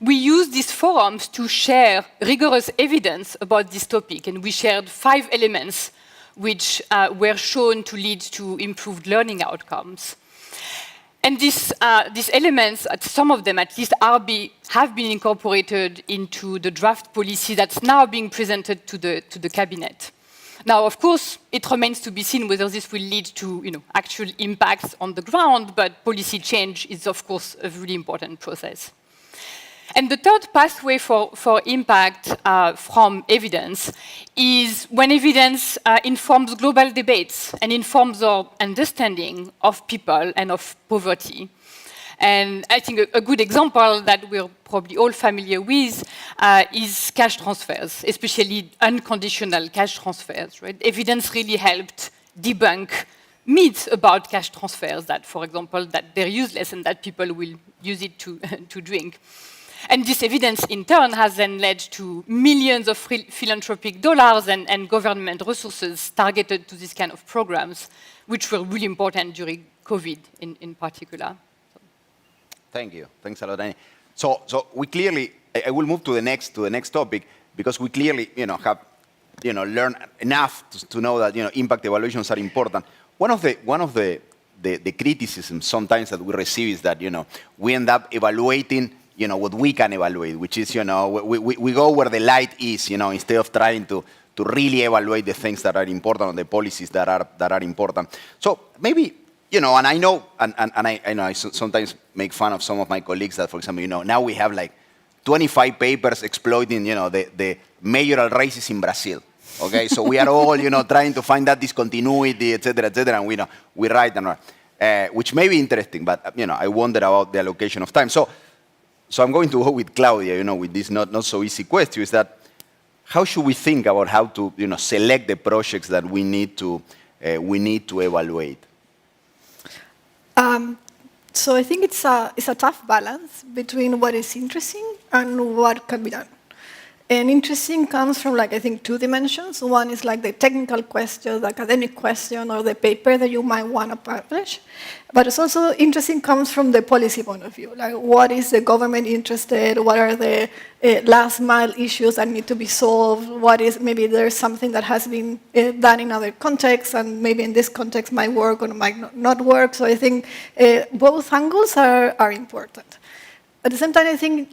we use these forums to share rigorous evidence about this topic, and we shared 5 elements which were shown to lead to improved learning outcomes. And these elements, some of them at least, have been incorporated into the draft policy that's now being presented to the cabinet. Now, of course, it remains to be seen whether this will lead to actual impacts on the ground, but policy change is, of course, a really important process. And the third pathway for impact from evidence is when evidence informs global debates and informs our understanding of people and of poverty. And I think a good example that we're probably all familiar with is cash transfers, especially unconditional cash transfers. Right? Evidence really helped debunk myths about cash transfers that, for example, that they're useless and that people will use it to drink. And this evidence, in turn, has then led to millions of philanthropic dollars and government resources targeted to this kind of programs, which were really important during COVID in particular. Thank you. Thanks a lot, Annie. So we clearly, I will move to the next topic, because we clearly, have, learned enough to know that, impact evaluations are important. One of the criticisms sometimes that we receive is that, we end up evaluating, what we can evaluate, which is, we go where the light is, instead of trying to really evaluate the things that are important or the policies that are important. So maybe, and I know, and I sometimes make fun of some of my colleagues that, for example, now we have like 25 papers exploiting, the mayoral races in Brazil. Okay, so we are all, trying to find that discontinuity, et cetera, and we write and write, which may be interesting, but I wonder about the allocation of time. So I'm going to go with Claudia, with this not so easy question, is that how should we think about how to, select the projects that we need to evaluate? So I think it's a tough balance between what is interesting and what can be done. And interesting comes from, I think, 2 dimensions. One is the technical question, the academic question, or the paper that you might want to publish. But it's also interesting comes from the policy point of view. What is the government interested? What are the last mile issues that need to be solved? What is, maybe there's something that has been done in other contexts, and maybe in this context might work or might not work. So I think both angles are important. At the same time, I think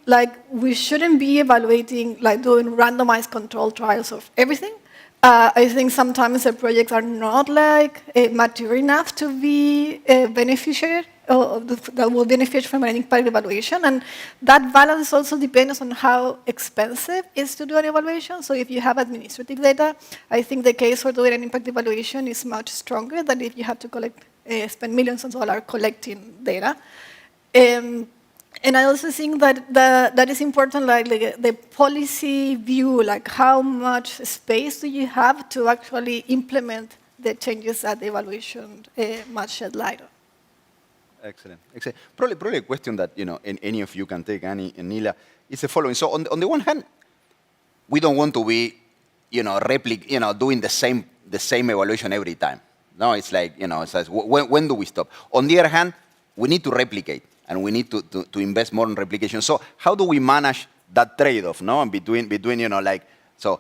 we shouldn't be evaluating, doing randomized controlled trials of everything. I think sometimes the projects are not mature enough to be beneficiary, or that will benefit from an impact evaluation. And that balance also depends on how expensive it is to do an evaluation. So if you have administrative data, I think the case for doing an impact evaluation is much stronger than if you have to spend millions of dollars collecting data. And I also think that is important, the policy view, how much space do you have to actually implement the changes that the evaluation must shed light on. Excellent. Probably a question that any of you can take, Annie and Nila, is the following. So on the one hand, we don't want to be doing the same evaluation every time. No, it's when do we stop? On the other hand, we need to replicate. And we need to invest more in replication. So how do we manage that trade-off, between so,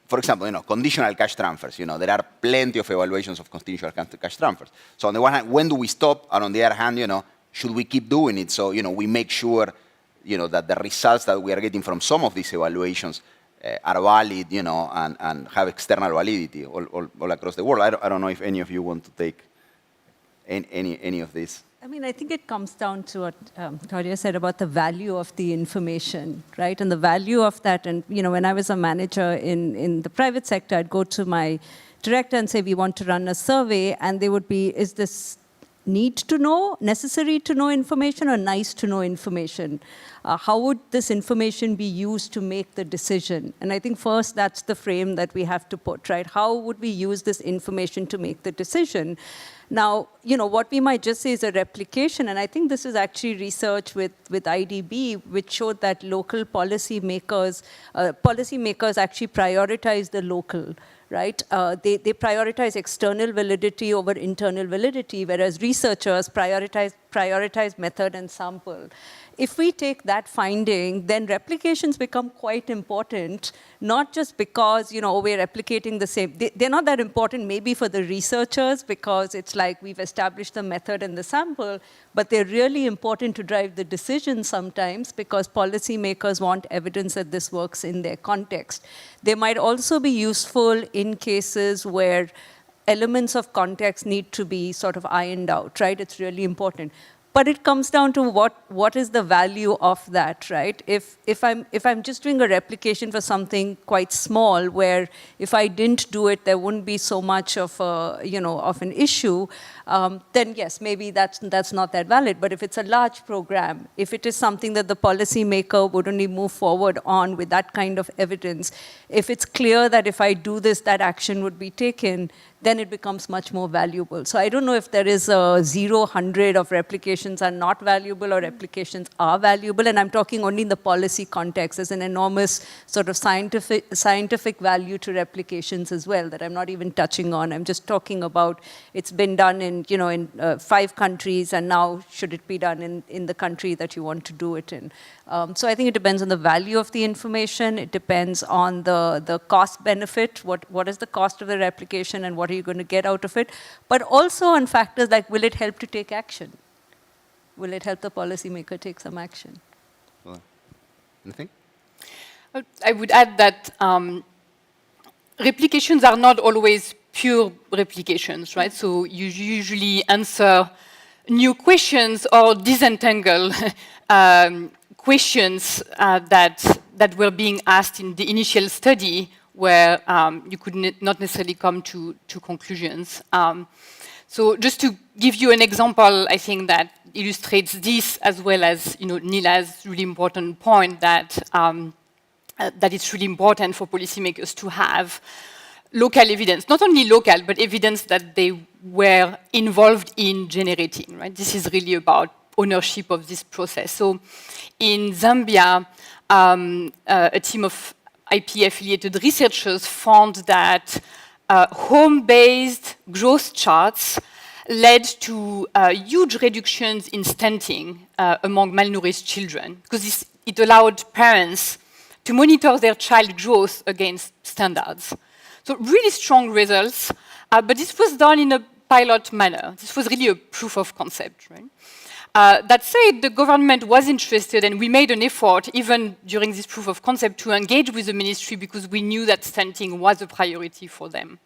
for example, conditional cash transfers. There are plenty of evaluations of conditional cash transfers. So on the one hand, when do we stop? And on the other hand, should we keep doing it? So, we make sure, that the results that we are getting from some of these evaluations are valid, and have external validity all across the world. I don't know if any of you want to take any of this. I mean, I think it comes down to what Claudia said about the value of the information, right? And the value of that. And, when I was a manager in the private sector, I'd go to my director and say, we want to run a survey. And they would be, is this need to know, necessary to know information, or nice to know information? How would this information be used to make the decision? And I think first that's the frame that we have to put, right? How would we use this information to make the decision? Now, what we might just say is a replication, and I think this is actually research with IDB, which showed that local policymakers actually prioritize the local, right? They prioritize external validity over internal validity, whereas researchers prioritize method and sample. If we take that finding, then replications become quite important, not just because, we're replicating the same. They're not that important maybe for the researchers because it's like we've established the method and the sample, but they're really important to drive the decision sometimes because policymakers want evidence that this works in their context. They might also be useful in cases where elements of context need to be sort of ironed out, right? It's really important. But it comes down to what is the value of that, right? If I'm just doing a replication for something quite small, where if I didn't do it, there wouldn't be so much of of an issue, then yes, maybe that's not that valid. But if it's a large program, if it is something that the policymaker would only move forward on with that kind of evidence, if it's clear that if I do this, that action would be taken, then it becomes much more valuable. So I don't know if there is a 0-100 of replications are not valuable or replications are valuable, and I'm talking only in the policy context. There's an enormous sort of scientific value to replications as well that I'm not even touching on. I'm just talking about it's been done in 5 countries, and now should it be done in the country that you want to do it in. So I think it depends on the value of the information. It depends on the cost benefit. What is the cost of the replication and what are you going to get out of it? But also on factors like, will it help to take action? Will it help the policymaker take some action? Anything? I would add that replications are not always pure replications, right? So you usually answer new questions or disentangle questions that were being asked in the initial study where you could not necessarily come to conclusions. So just to give you an example, I think that illustrates this as well as Nila's really important point that it's really important for policymakers to have local evidence, not only local, but evidence that they were involved in generating, right? This is really about ownership of this process. So in Zambia, a team of IP-affiliated researchers found that home-based growth charts led to huge reductions in stunting among malnourished children, because it allowed parents to monitor their child growth against standards. So really strong results, but this was done in a pilot manner. This was really a proof of concept, right? That said, the government was interested, and we made an effort, even during this proof of concept, to engage with the ministry because we knew that stunting was a priority for them.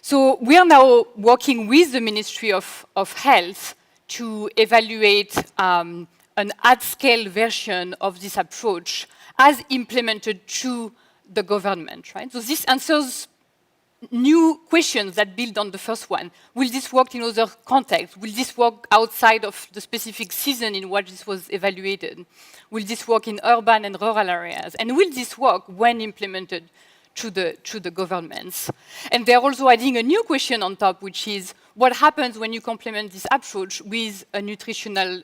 So we are now working with the Ministry of Health to evaluate an at-scale version of this approach as implemented through the government, right? So this answers new questions that build on the first one. Will this work in other contexts? Will this work outside of the specific season in which this was evaluated? Will this work in urban and rural areas? And will this work when implemented through the governments? And they're also adding a new question on top, which is what happens when you complement this approach with a nutritional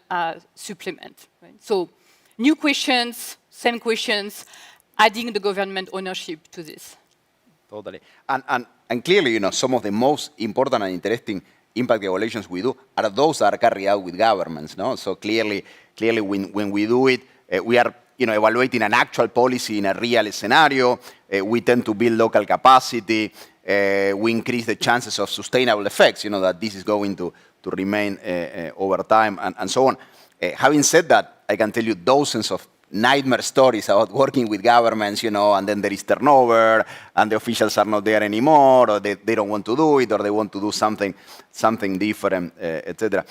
supplement, right? So new questions, same questions, adding the government ownership to this. Totally. And clearly, some of the most important and interesting impact evaluations we do are those that are carried out with governments, no? So clearly when we do it, we are evaluating an actual policy in a real scenario. We tend to build local capacity. We increase the chances of sustainable effects, that this is going to remain over time and so on. Having said that, I can tell you dozens of nightmare stories about working with governments, and then there is turnover, and the officials are not there anymore, or they don't want to do it, or they want to do something different, etc.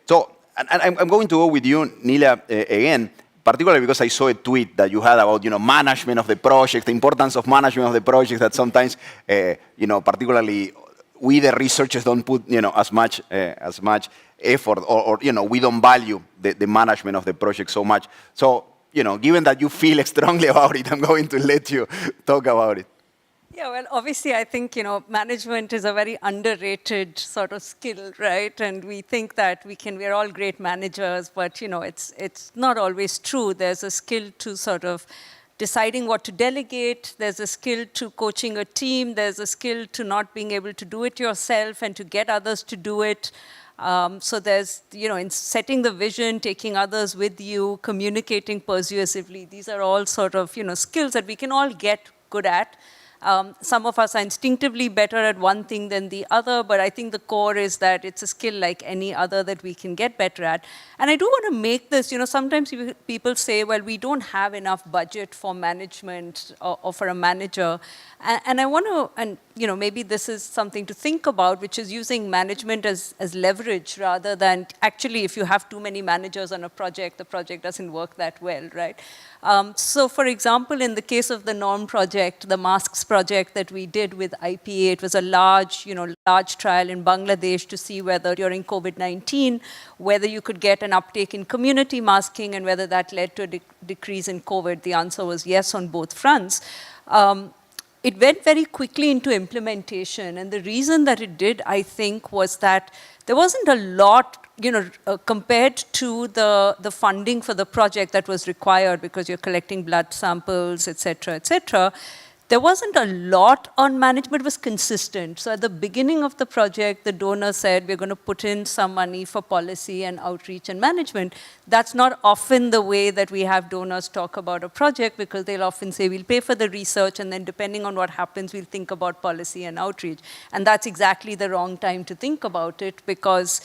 So, and I'm going to go with you, Nila, again, particularly because I saw a tweet that you had about, management of the project, the importance of management of the project, that sometimes, particularly we, the researchers, don't put, as much effort, or we don't value the management of the project so much. So, given that you feel strongly about it, I'm going to let you talk about it. Yeah, well, obviously, I think, management is a very underrated sort of skill, right? And we think that we're all great managers, but, it's not always true. There's a skill to sort of deciding what to delegate. There's a skill to coaching a team. There's a skill to not being able to do it yourself and to get others to do it. So there's, in setting the vision, taking others with you, communicating persuasively. These are all sort of, skills that we can all get good at. Some of us are instinctively better at one thing than the other, but I think the core is that it's a skill like any other that we can get better at. And I do want to make this, sometimes people say, well, we don't have enough budget for management or for a manager. And I want to, and maybe this is something to think about, which is using management as leverage rather than actually if you have too many managers on a project, the project doesn't work that well, right? So for example, in the case of the NORM project, the masks project that we did with IPA, it was a large trial in Bangladesh to see whether during COVID-19, whether you could get an uptake in community masking and whether that led to a decrease in COVID. The answer was yes on both fronts. It went very quickly into implementation, and the reason that it did, I think, was that there wasn't a lot, compared to the funding for the project that was required because you're collecting blood samples, et cetera, there wasn't a lot on management. It was consistent. So at the beginning of the project, the donor said, we're going to put in some money for policy and outreach and management. That's not often the way that we have donors talk about a project, because they'll often say, we'll pay for the research, and then depending on what happens, we'll think about policy and outreach. And that's exactly the wrong time to think about it, because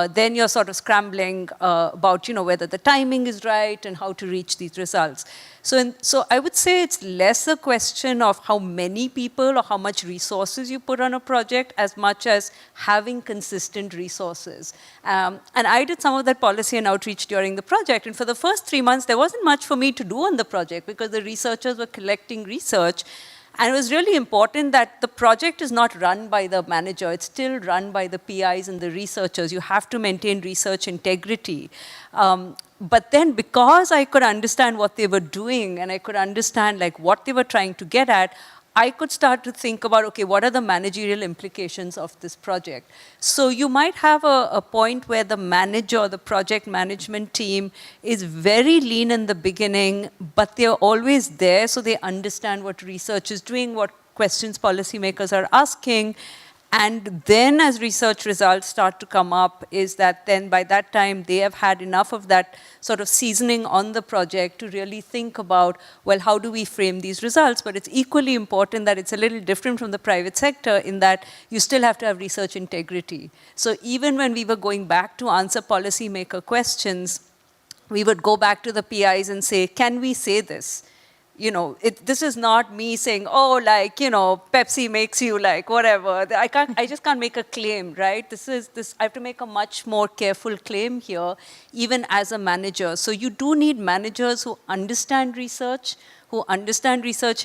then you're sort of scrambling about whether the timing is right and how to reach these results. So I would say it's less a question of how many people or how much resources you put on a project as much as having consistent resources. And I did some of that policy and outreach during the project. And for the first 3 months, there wasn't much for me to do on the project because the researchers were collecting research. And it was really important that the project is not run by the manager. It's still run by the PIs and the researchers. You have to maintain research integrity. But then because I could understand what they were doing and I could understand what they were trying to get at, I could start to think about, okay, what are the managerial implications of this project? So you might have a point where the manager, the project management team is very lean in the beginning, but they're always there, so they understand what research is doing, what questions policymakers are asking. And then as research results start to come up, is that then by that time they have had enough of that sort of seasoning on the project to really think about, well, how do we frame these results? But it's equally important that it's a little different from the private sector in that you still have to have research integrity. So even when we were going back to answer policymaker questions, we would go back to the PIs and say, can we say this? This is not me saying, oh, Pepsi makes you whatever. I just can't make a claim, right? I have to make a much more careful claim here, even as a manager. So you do need managers who understand research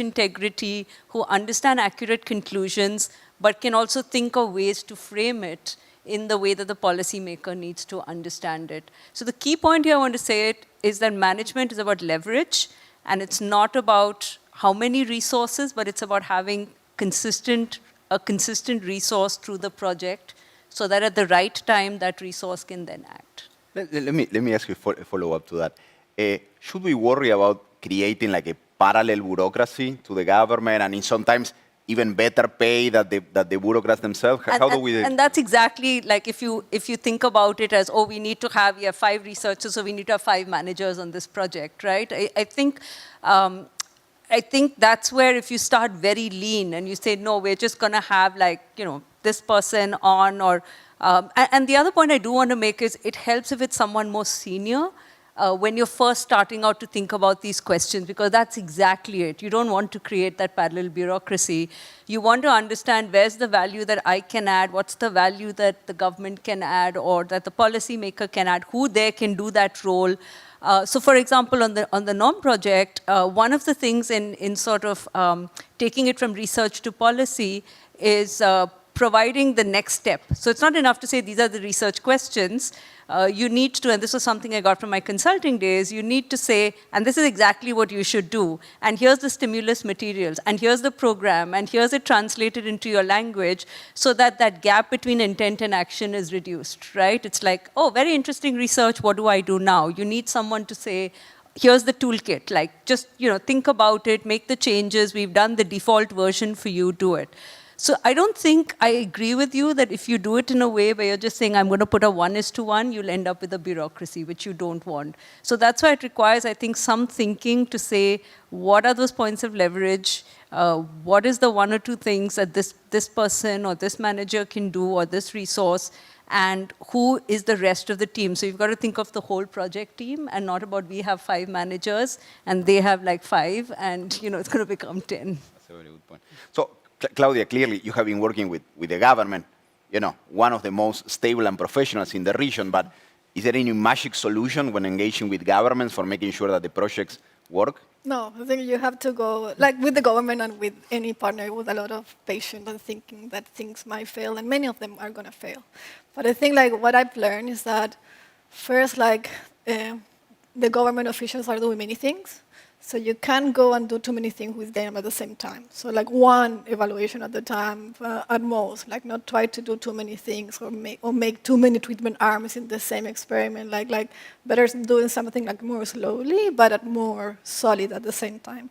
integrity, who understand accurate conclusions, but can also think of ways to frame it in the way that the policymaker needs to understand it. So the key point here I want to say is that management is about leverage. And it's not about how many resources, but it's about having a consistent resource through the project so that at the right time, that resource can then act. Let me ask you a follow-up to that. Should we worry about creating a parallel bureaucracy to the government and in sometimes even better pay than the bureaucrats themselves? How do we... And that's exactly if you think about it as, we need to have 5 researchers, so we need to have 5 managers on this project, right? I think that's where if you start very lean and you say, no, we're just going to have this person on or... and the other point I do want to make is it helps if it's someone more senior, when you're first starting out to think about these questions, because that's exactly it. You don't want to create that parallel bureaucracy. You want to understand where's the value that I can add, what's the value that the government can add or that the policymaker can add, who there can do that role. So for example, on the NORM project, one of the things in sort of taking it from research to policy is providing the next step. So it's not enough to say these are the research questions. You need to, and this was something I got from my consulting days, you need to say, and this is exactly what you should do, and here's the stimulus materials, and here's the program, and here's it translated into your language, so that that gap between intent and action is reduced, right? It's like, oh, very interesting research, what do I do now? You need someone to say, here's the toolkit. Like, just, think about it, make the changes. We've done the default version for you, do it. So I don't think I agree with you that if you do it in a way where you're just saying, I'm going to put a 1:1, you'll end up with a bureaucracy, which you don't want. So that's why it requires, I think, some thinking to say, what are those points of leverage? What is the one or two things that this person or this manager can do, or this resource, and who is the rest of the team? So you've got to think of the whole project team, and not about we have 5 managers and they have like 5, and it's going to become 10. That's a very good point. So, Claudia, clearly you have been working with the government, one of the most stable and professionals in the region, but is there any magic solution when engaging with governments for making sure that the projects work? No, I think you have to go, like with the government and with any partner, with a lot of patience and thinking that things might fail, and many of them are going to fail. But I think what I've learned is that first, the government officials are doing many things, so you can't go and do too many things with them at the same time. So one evaluation at the time at most, not try to do too many things or make too many treatment arms in the same experiment. Better doing something more slowly, but more solid at the same time.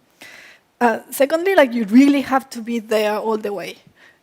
Secondly, you really have to be there all the way.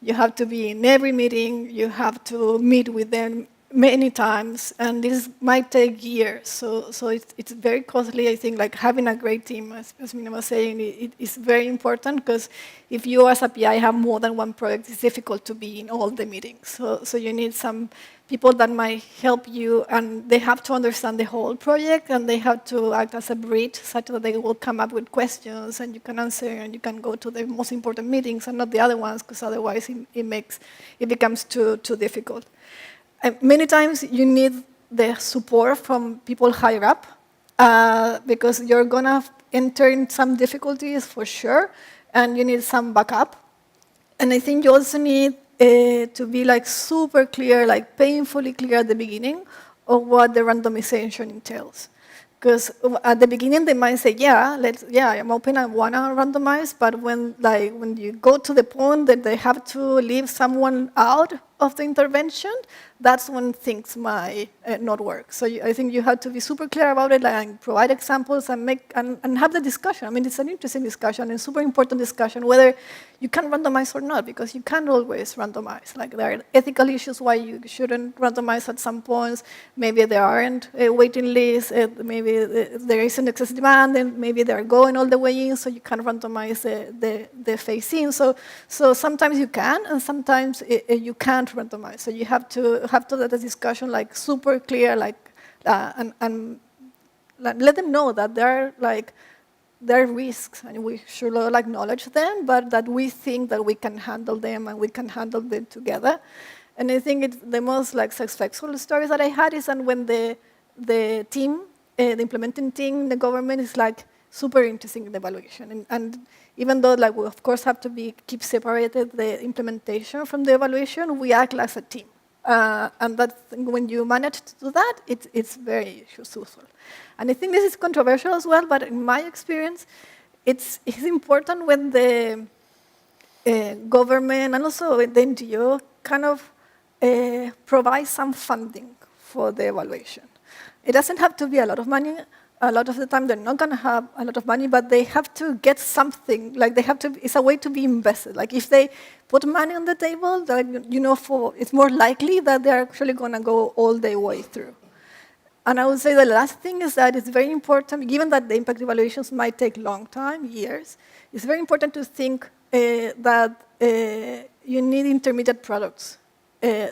You have to be in every meeting. You have to meet with them many times, and this might take years. So it's very costly. I think having a great team, as Mina was saying, it is very important, because if you as a PI have more than one project, it's difficult to be in all the meetings. So you need some people that might help you, and they have to understand the whole project, and they have to act as a bridge such that they will come up with questions and you can answer, and you can go to the most important meetings and not the other ones, because otherwise it becomes too difficult. Many times you need the support from people higher up, because you're going to enter in some difficulties for sure, and you need some backup. And I think you also need to be super clear, painfully clear at the beginning of what the randomization entails. Because at the beginning they might say, I'm open, I want to randomize, but when you go to the point that they have to leave someone out of the intervention, that's when things might not work. So I think you have to be super clear about it, and provide examples and have the discussion. I mean, it's an interesting discussion and super important discussion whether you can randomize or not, because you can't always randomize. There are ethical issues why you shouldn't randomize at some points. Maybe there aren't waiting lists. Maybe there isn't excess demand, and maybe they're going all the way in, so you can't randomize the phase in. So sometimes you can, and sometimes you can't randomize. So you have to have the discussion super clear, and let them know that there are risks, and we should acknowledge them, but that we think that we can handle them, and we can handle them together. And I think it's the most successful stories that I had is when the team, the implementing team, the government is super interested in the evaluation, and even though we of course have to keep separated the implementation from the evaluation, we act as a team. And that when you manage to do that, it's very useful. And I think this is controversial as well, but in my experience, it's important when the government and also the NGO kind of provide some funding for the evaluation. It doesn't have to be a lot of money. A lot of the time, they're not going to have a lot of money, but they have to get something. It's a way to be invested. If they put money on the table, it's more likely that they're actually going to go all the way through. And I would say the last thing is that it's very important, given that the impact evaluations might take a long time, years, it's very important to think that you need intermediate products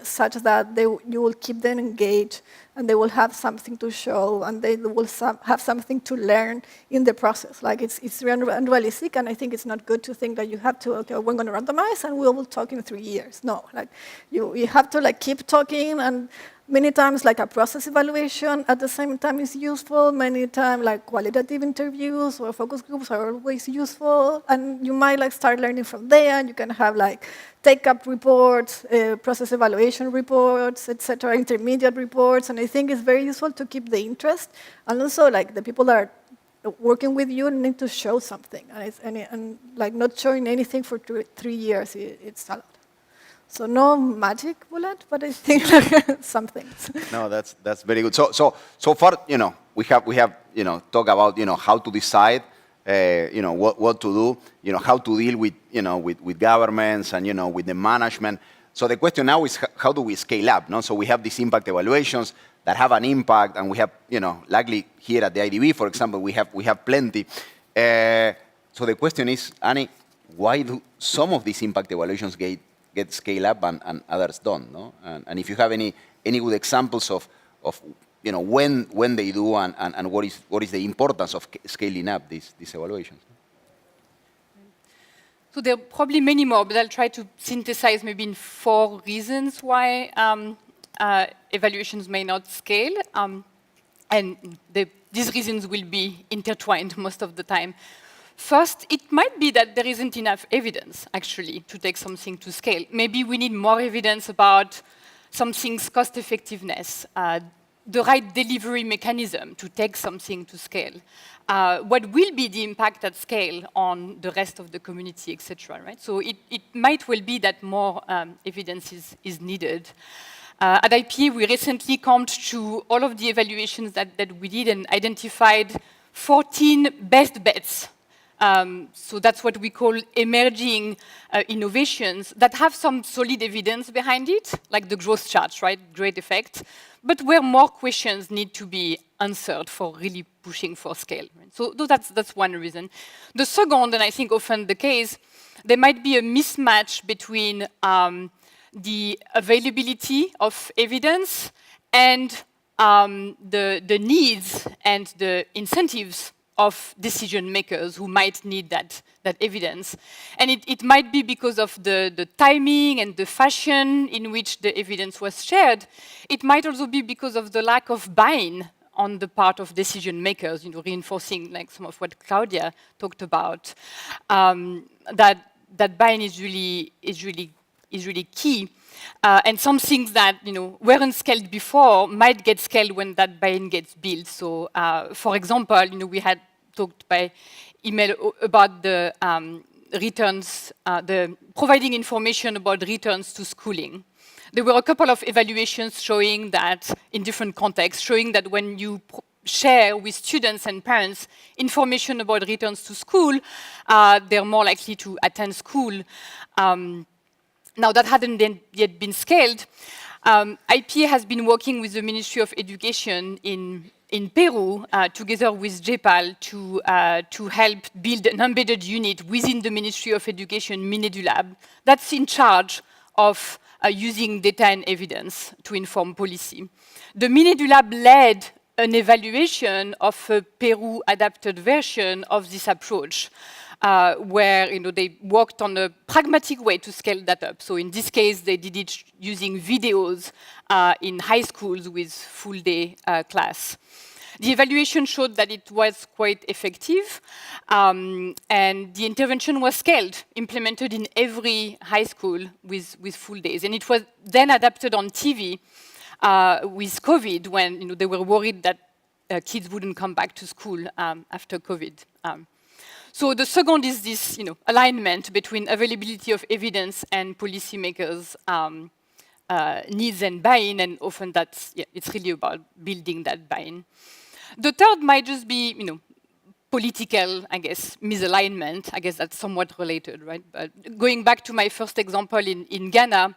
such that you will keep them engaged, and they will have something to show, and they will have something to learn in the process. It's unrealistic, and I think it's not good to think that you have to, okay, we're going to randomize, and we will talk in 3 years. No, you have to keep talking, and many times a process evaluation at the same time is useful. Many times qualitative interviews or focus groups are always useful, and you might start learning from there, and you can have take-up reports, process evaluation reports, etc., intermediate reports, and I think it's very useful to keep the interest, and also the people that are working with you need to show something, and not showing anything for 3 years, it's a lot. So no magic bullet, but I think some things. No, that's very good. So far, we have talk about, how to decide, what to do, how to deal with, with governments and, with the management. So the question now is how do we scale up? No? So we have these impact evaluations that have an impact, and we have, likely here at the IDB, for example, we have plenty. So the question is, Annie, why do some of these impact evaluations get scaled up and others don't? No? And if you have any good examples of when they do and what is the importance of scaling up these evaluations? So there are probably many more, but I'll try to synthesize maybe in 4 reasons why evaluations may not scale. And these reasons will be intertwined most of the time. First, it might be that there isn't enough evidence, actually, to take something to scale. Maybe we need more evidence about something's cost effectiveness, the right delivery mechanism to take something to scale. What will be the impact at scale on the rest of the community, etc. Right? So it might well be that more evidence is needed. At IPA, we recently combed through all of the evaluations that we did and identified 14 best bets. So that's what we call emerging innovations that have some solid evidence behind it, like the growth charts, right? Great effect. But where more questions need to be answered for really pushing for scale. Right? So that's one reason. The second, and I think often the case, there might be a mismatch between the availability of evidence and the needs and the incentives of decision makers who might need that evidence. And it might be because of the timing and the fashion in which the evidence was shared. It might also be because of the lack of buy-in on the part of decision makers, reinforcing like some of what Claudia talked about. That buy-in is really key. And some things that weren't scaled before might get scaled when that buy-in gets built. So, for example, we had talked by email about the returns, the providing information about returns to schooling. There were a couple of evaluations showing that, in different contexts, showing that when you share with students and parents information about returns to school, they're more likely to attend school. Now, that hadn't yet been scaled. IPA has been working with the Ministry of Education in Peru, together with JPAL, to help build an embedded unit within the Ministry of Education, MINEDULAB, that's in charge of using data and evidence to inform policy. The MINEDULAB led an evaluation of a Peru-adapted version of this approach, where they worked on a pragmatic way to scale that up. So in this case, they did it using videos in high schools with full-day class. The evaluation showed that it was quite effective, and the intervention was scaled, implemented in every high school with full days. And it was then adapted on TV with COVID, when they were worried that kids wouldn't come back to school after COVID. So the second is this alignment between availability of evidence and policymakers' needs and buy-in, and often it's really about building that buy-in. The third might just be, political, I guess, misalignment. I guess that's somewhat related, right? But going back to my first example in Ghana,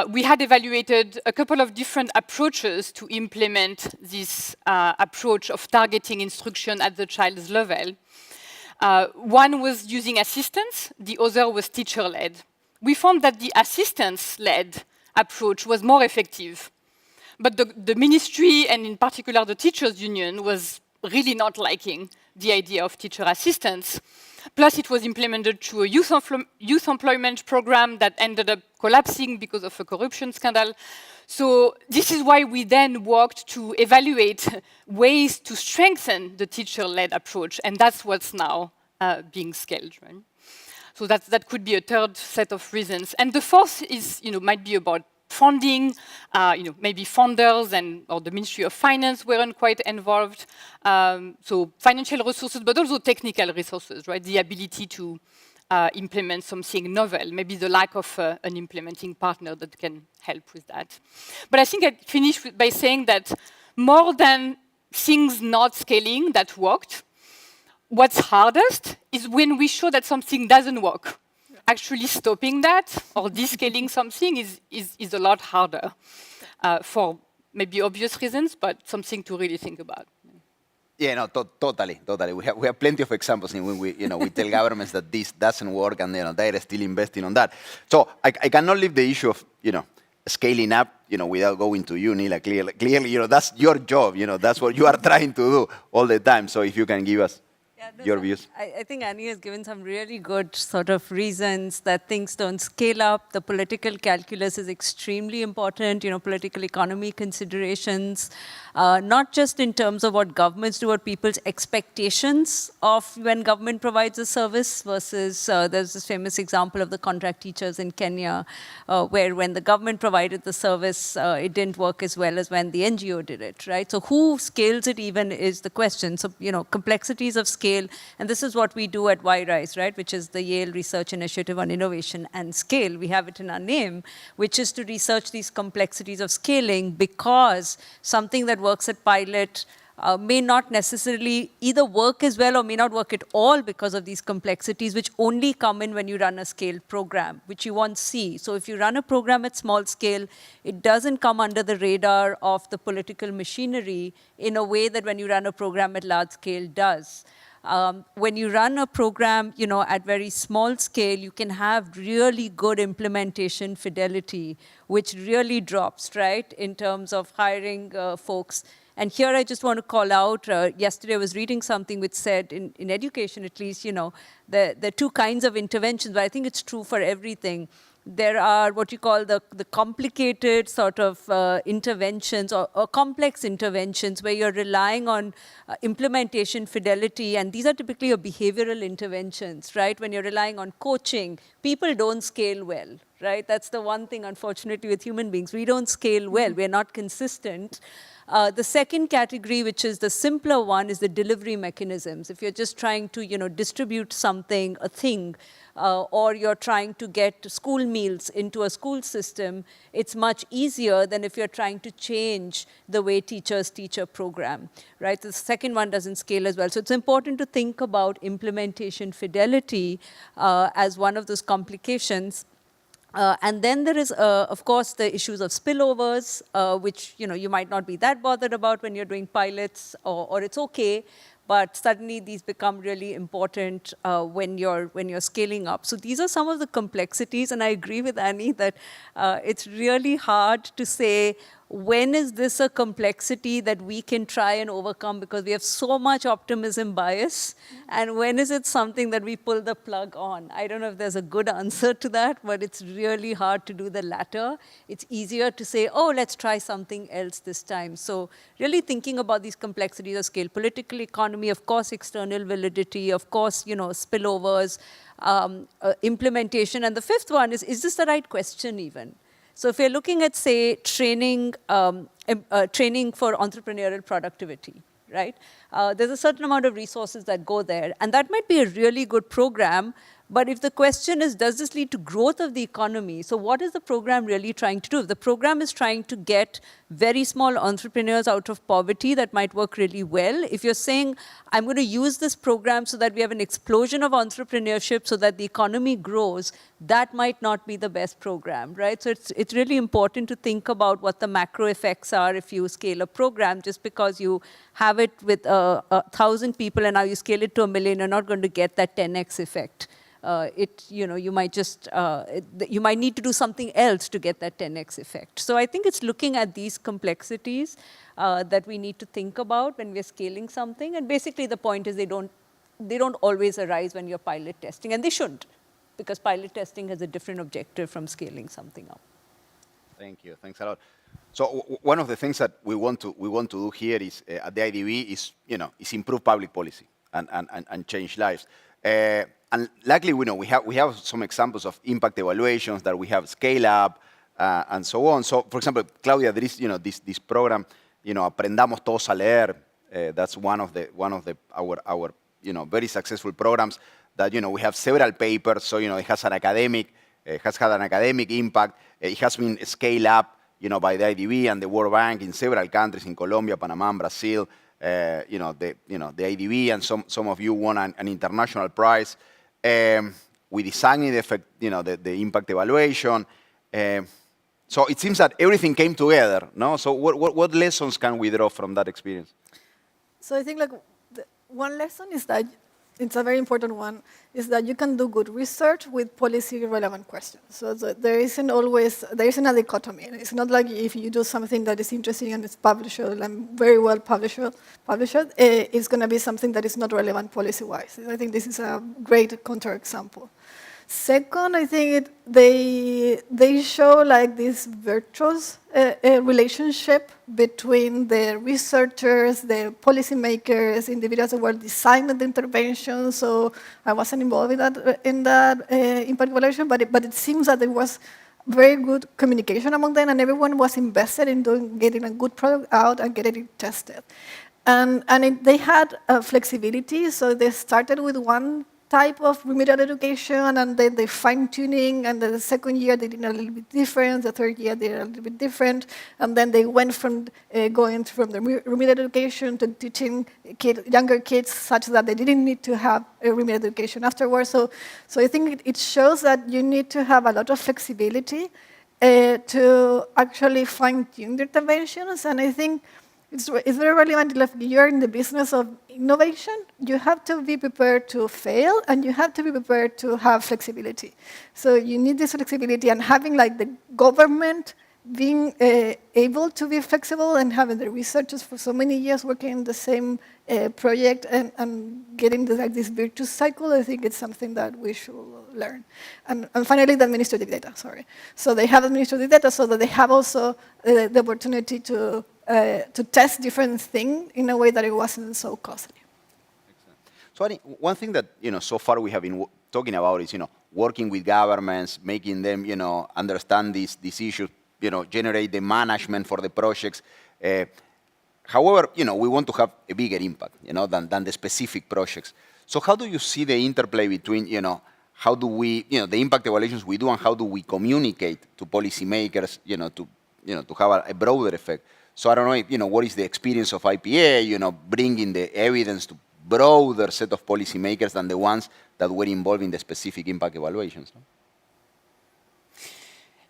we had evaluated a couple of different approaches to implement this approach of targeting instruction at the child's level. One was using assistance, the other was teacher-led. We found that the assistance-led approach was more effective. But the ministry, and in particular the teachers' union, was really not liking the idea of teacher assistance. Plus, it was implemented through a youth employment program that ended up collapsing because of a corruption scandal. So this is why we then worked to evaluate ways to strengthen the teacher-led approach, and that's what's now being scaled, right? So that could be a third set of reasons. And the fourth is, might be about funding, maybe funders or the Ministry of Finance weren't quite involved. So financial resources, but also technical resources, right? The ability to implement something novel, maybe the lack of an implementing partner that can help with that. But I think I'd finish by saying that more than things not scaling that worked. What's hardest is when we show that something doesn't work. Actually stopping that or descaling something is a lot harder for maybe obvious reasons, but something to really think about. Yeah, no, totally. We have plenty of examples in when we tell governments that this doesn't work and they're still investing on that. So I cannot leave the issue of scaling up without going to you, Nila. Clearly, that's your job. That's what you are trying to do all the time. So if you can give us your views. I think Annie has given some really good sort of reasons that things don't scale up. The political calculus is extremely important, political economy considerations, not just in terms of what governments do, what people's expectations of when government provides a service versus there's this famous example of the contract teachers in Kenya, where when the government provided the service, it didn't work as well as when the NGO did it, right? So who scales it even is the question. So, complexities of scale. And this is what we do at YRISE, right, which is the Yale Research Initiative on Innovation and Scale. We have it in our name, which is to research these complexities of scaling, because something that works at pilot may not necessarily either work as well or may not work at all because of these complexities, which only come in when you run a scaled program, which you won't see. So if you run a program at small scale, it doesn't come under the radar of the political machinery in a way that when you run a program at large scale does. When you run a program, at very small scale, you can have really good implementation fidelity, which really drops, right, in terms of hiring folks. And here I just want to call out, yesterday I was reading something which said, in education at least, there are two kinds of interventions, but I think it's true for everything. There are what you call the complicated sort of interventions or complex interventions where you're relying on implementation fidelity, and these are typically your behavioral interventions, right? When you're relying on coaching, people don't scale well, right? That's the one thing, unfortunately, with human beings. We don't scale well. We're not consistent. The second category, which is the simpler one, is the delivery mechanisms. If you're just trying to, distribute something, a thing, or you're trying to get school meals into a school system, it's much easier than if you're trying to change the way teachers teach a program, right? The second one doesn't scale as well. So it's important to think about implementation fidelity as one of those complications. And then there is, of course, the issues of spillovers, which you might not be that bothered about when you're doing pilots, or it's okay. But suddenly these become really important when you're scaling up. So these are some of the complexities, and I agree with Annie that it's really hard to say when is this a complexity that we can try and overcome because we have so much optimism bias, and when is it something that we pull the plug on? I don't know if there's a good answer to that, but it's really hard to do the latter. It's easier to say, oh, let's try something else this time. So really thinking about these complexities of scale, political economy, of course, external validity, of course, spillovers, implementation. And the fifth one is this the right question even? So if you're looking at, say, training for entrepreneurial productivity, right? There's a certain amount of resources that go there, and that might be a really good program. But if the question is, does this lead to growth of the economy? So what is the program really trying to do? If the program is trying to get very small entrepreneurs out of poverty, that might work really well. If you're saying, I'm going to use this program so that we have an explosion of entrepreneurship so that the economy grows, that might not be the best program, right? So it's really important to think about what the macro effects are if you scale a program. Just because you have it with 1,000 people and now you scale it to 1 million, you're not going to get that 10x effect. You might need to do something else to get that 10x effect. So I think it's looking at these complexities that we need to think about when we're scaling something. And basically the point is they don't always arise when you're pilot testing, and they shouldn't, because pilot testing has a different objective from scaling something up. Thank you. Thanks a lot. So one of the things that we want to do here is at the IDB is improve public policy and change lives. And luckily, we have some examples of impact evaluations that we have scale up and so on. So, for example, Claudia, there is this program, Aprendamos Todos a Leer. That's one of our very successful programs that we have several papers. So it has had an academic impact. It has been scaled up by the IDB and the World Bank in several countries, in Colombia, Panama, Brazil, the IDB, and some of you won an international prize. We designed the effect, the impact evaluation. So it seems that everything came together, no? So what lessons can we draw from that experience? So I think one lesson is that, it's a very important one, is that you can do good research with policy relevant questions. So there isn't a dichotomy. It's not like if you do something that is interesting and it's published and very well published, it's going to be something that is not relevant policy-wise. I think this is a great counterexample. Second, I think they show this virtuous relationship between the researchers, the policymakers, individuals that were designing the intervention. So I wasn't involved in that impact evaluation, but it seems that there was very good communication among them, and everyone was invested in getting a good product out and getting it tested. And they had flexibility, so they started with one type of remedial education, and then they fine-tuning, and then the second year they did a little bit different, the third year they did a little bit different, and then they went from going from the remedial education to teaching younger kids such that they didn't need to have a remedial education afterwards. So I think it shows that you need to have a lot of flexibility to actually fine-tune the interventions, and I think it's very relevant if you're in the business of innovation. You have to be prepared to fail, and you have to be prepared to have flexibility. So you need this flexibility, and having the government being able to be flexible and having the researchers for so many years working in the same project and getting this virtuous cycle, I think it's something that we should learn. And finally, the administrative data, So they have administrative data so that they have also the opportunity to test different things in a way that it wasn't so costly. Excellent. So I think one thing that so far we have been talking about is working with governments, making them understand these issues, generate the management for the projects. However, we want to have a bigger impact, than the specific projects. So how do you see the interplay between how do we the impact evaluations we do and how do we communicate to policymakers to have a broader effect? So I don't know, what is the experience of IPA, bringing the evidence to broader set of policymakers than the ones that were involved in the specific impact evaluations? No?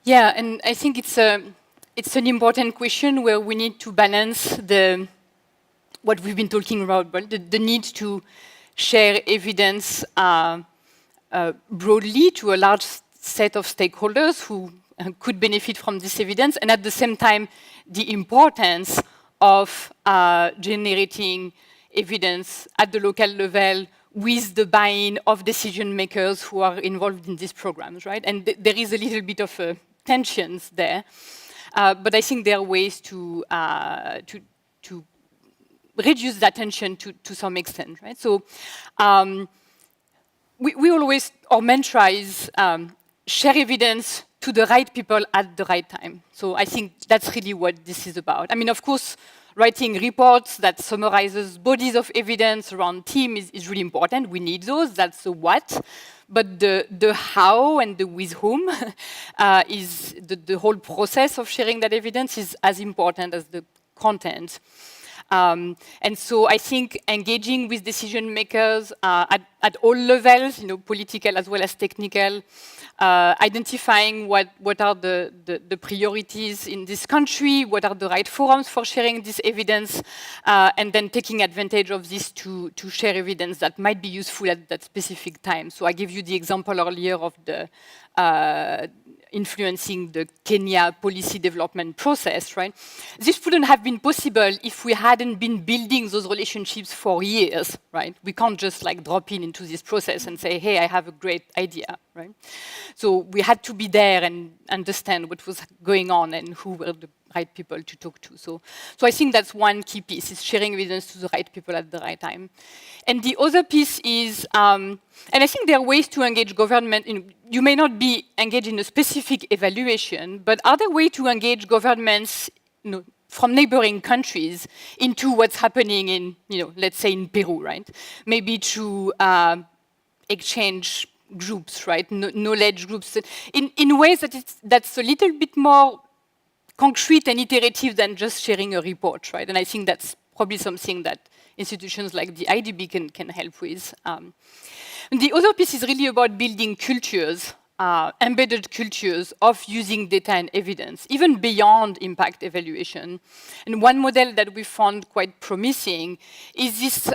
Yeah, and I think it's an important question where we need to balance what we've been talking about, but the need to share evidence broadly to a large set of stakeholders who could benefit from this evidence, and at the same time, the importance of generating evidence at the local level with the buy-in of decision makers who are involved in these programs, right? And there is a little bit of tensions there, but I think there are ways to reduce that tension to some extent, right? So we always, our mantra is share evidence to the right people at the right time. So I think that's really what this is about. I mean, of course, writing reports that summarizes bodies of evidence around team is really important. We need those, that's the what. But the how and the with whom is the whole process of sharing that evidence is as important as the content. And so I think engaging with decision makers at all levels, political as well as technical, identifying what are the priorities in this country, what are the right forums for sharing this evidence, and then taking advantage of this to share evidence that might be useful at that specific time. So I gave you the example earlier of the influencing the Kenya policy development process, right? This wouldn't have been possible if we hadn't been building those relationships for years, right? We can't just drop into this process and say, hey, I have a great idea, right? So we had to be there and understand what was going on and who were the right people to talk to. So I think that's one key piece, is sharing evidence to the right people at the right time. And the other piece is, and I think there are ways to engage government. You may not be engaged in a specific evaluation, but are there ways to engage governments from neighboring countries into what's happening in, let's say in Peru, right? Maybe to exchange groups, right? Knowledge groups, in ways that's a little bit more concrete and iterative than just sharing a report, right? And I think that's probably something that institutions like the IDB can help with. The other piece is really about building cultures, embedded cultures of using data and evidence, even beyond impact evaluation. And one model that we found quite promising is this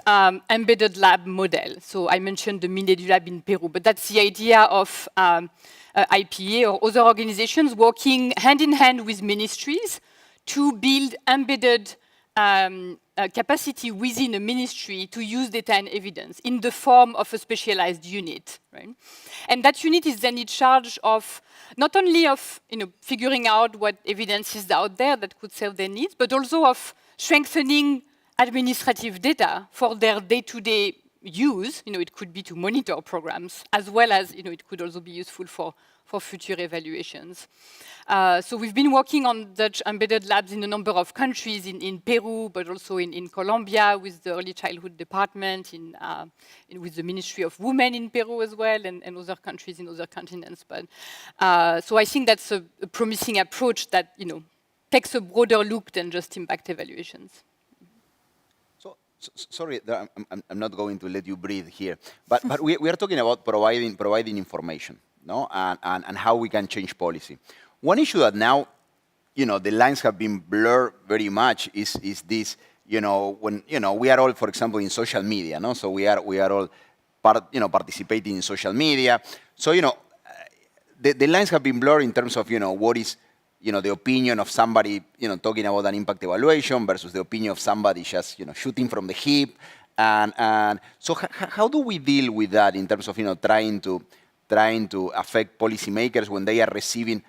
embedded lab model. So I mentioned the Minedu Lab in Peru, but that's the idea of IPA or other organizations working hand in hand with ministries to build embedded capacity within a ministry to use data and evidence in the form of a specialized unit, right? And that unit is then in charge of not only of figuring out what evidence is out there that could serve their needs, but also of strengthening administrative data for their day-to-day use. It could be to monitor programs, as well as it could also be useful for future evaluations. So we've been working on such embedded labs in a number of countries, in Peru, but also in Colombia with the Early Childhood Department, with the Ministry of Women in Peru as well, and other countries in other continents. But so I think that's a promising approach that takes a broader look than just impact evaluations. Sorry, I'm not going to let you breathe here, but we are talking about providing information, no, and how we can change policy. One issue that now, the lines have been blurred very much is this, when we are all, for example, in social media, no, so we are all participating in social media. So the lines have been blurred in terms of what is the opinion of somebody, talking about an impact evaluation versus the opinion of somebody just, shooting from the hip. And so how do we deal with that in terms of, trying to affect policymakers when they are receiving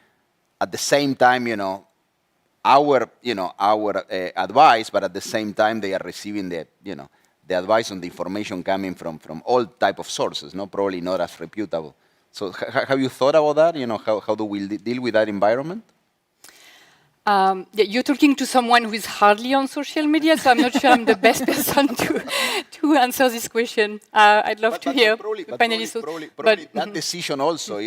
at the same time, our advice, but at the same time they are receiving the advice on the information coming from all type of sources, no, probably not as reputable. So have you thought about that? How do we deal with that environment? Yeah, you're talking to someone who is hardly on social media, so I'm not sure I'm the best person to answer this question. I'd love to hear the panelists. Probably that decision also,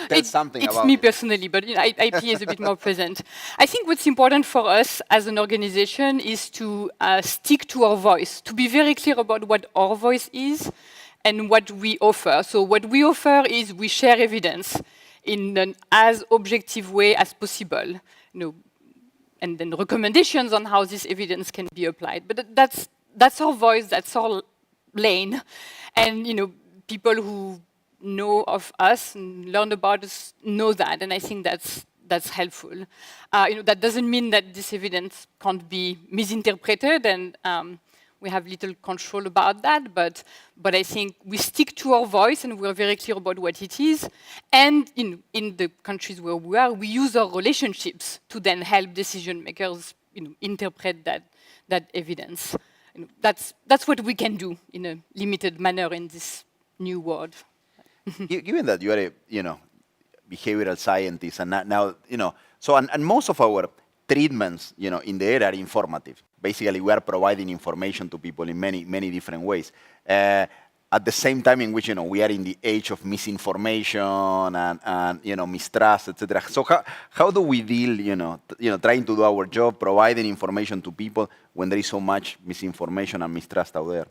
tells something about it. It's me personally, but IP is a bit more present. I think what's important for us as an organization is to stick to our voice, to be very clear about what our voice is and what we offer. So what we offer is we share evidence in an as objective way as possible, and then recommendations on how this evidence can be applied. But that's our voice, that's our lane, and people who know of us and learn about us know that, and I think that's helpful. That doesn't mean that this evidence can't be misinterpreted, and we have little control about that, but I think we stick to our voice and we're very clear about what it is. And in the countries where we are, we use our relationships to then help decision makers interpret that evidence. That's what we can do in a limited manner in this new world. Given that you are a behavioral scientist, and now so and most of our treatments in the area are informative. Basically, we are providing information to people in many different ways. At the same time in which we are in the age of misinformation and mistrust, etc. So how do we deal, trying to do our job, providing information to people when there is so much misinformation and mistrust out there?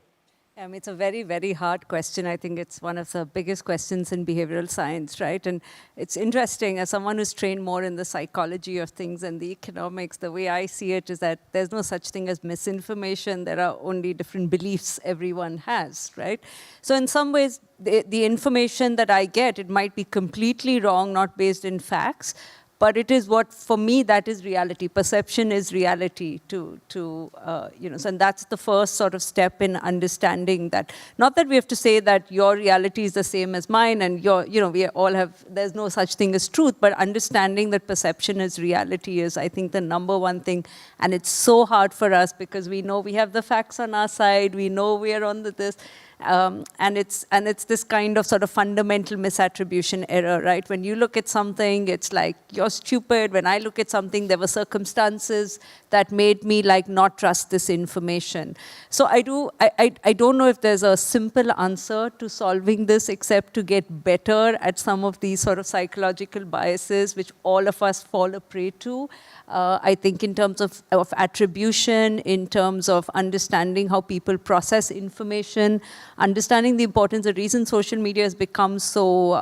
It's a very, very hard question. I think it's one of the biggest questions in behavioral science, right? And it's interesting, as someone who's trained more in the psychology of things and the economics, the way I see it is that there's no such thing as misinformation. There are only different beliefs everyone has, right? So in some ways, the information that I get, it might be completely wrong, not based in facts, but it is what, for me, that is reality. Perception is reality so, and that's the first sort of step in understanding that. Not that we have to say that your reality is the same as mine and we all have, there's no such thing as truth, but understanding that perception is reality is, I think, the number one thing. And it's so hard for us because we know we have the facts on our side, we know we are on this. And it's this kind of sort of fundamental misattribution error, right? When you look at something, it's like, you're stupid. When I look at something, there were circumstances that made me like not trust this information. So I don't know if there's a simple answer to solving this except to get better at some of these sort of psychological biases which all of us fall a prey to. I think in terms of attribution, in terms of understanding how people process information, understanding the importance, the reason social media has become so,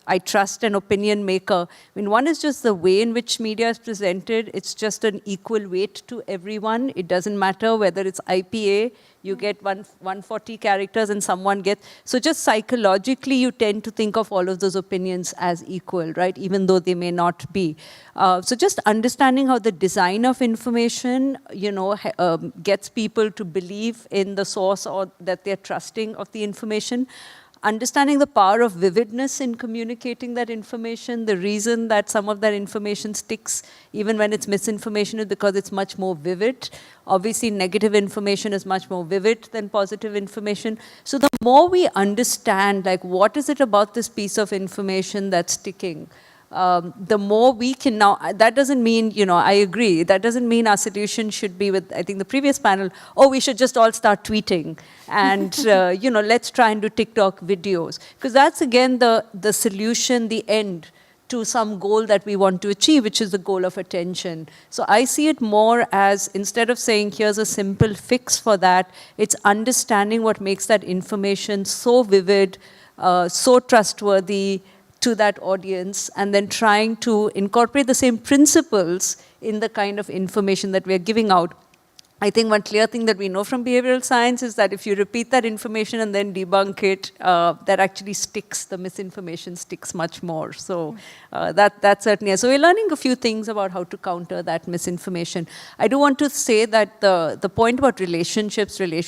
I trust an opinion maker. I mean, one is just the way in which media is presented. It's just an equal weight to everyone. It doesn't matter whether it's IPA, you get 140 characters and someone gets, so just psychologically you tend to think of all of those opinions as equal, right, even though they may not be. So just understanding how the design of information, gets people to believe in the source or that they're trusting of the information. Understanding the power of vividness in communicating that information. The reason that some of that information sticks, even when it's misinformation, is because it's much more vivid. Obviously, negative information is much more vivid than positive information. So the more we understand, like, what is it about this piece of information that's sticking, the more we can now, that doesn't mean, I agree, that doesn't mean our solution should be with, I think the previous panel, we should just all start tweeting and, let's try and do TikTok videos. Because that's, again, the solution, the end to some goal that we want to achieve, which is the goal of attention. So I see it more as, instead of saying, here's a simple fix for that, it's understanding what makes that information so vivid, so trustworthy, to that audience, and then trying to incorporate the same principles in the kind of information that we're giving out. I think one clear thing that we know from behavioral science is that if you repeat that information and then debunk it, that actually sticks, the misinformation sticks much more. So that certainly, so we're learning a few things about how to counter that misinformation. I do want to say that the point about relationships, I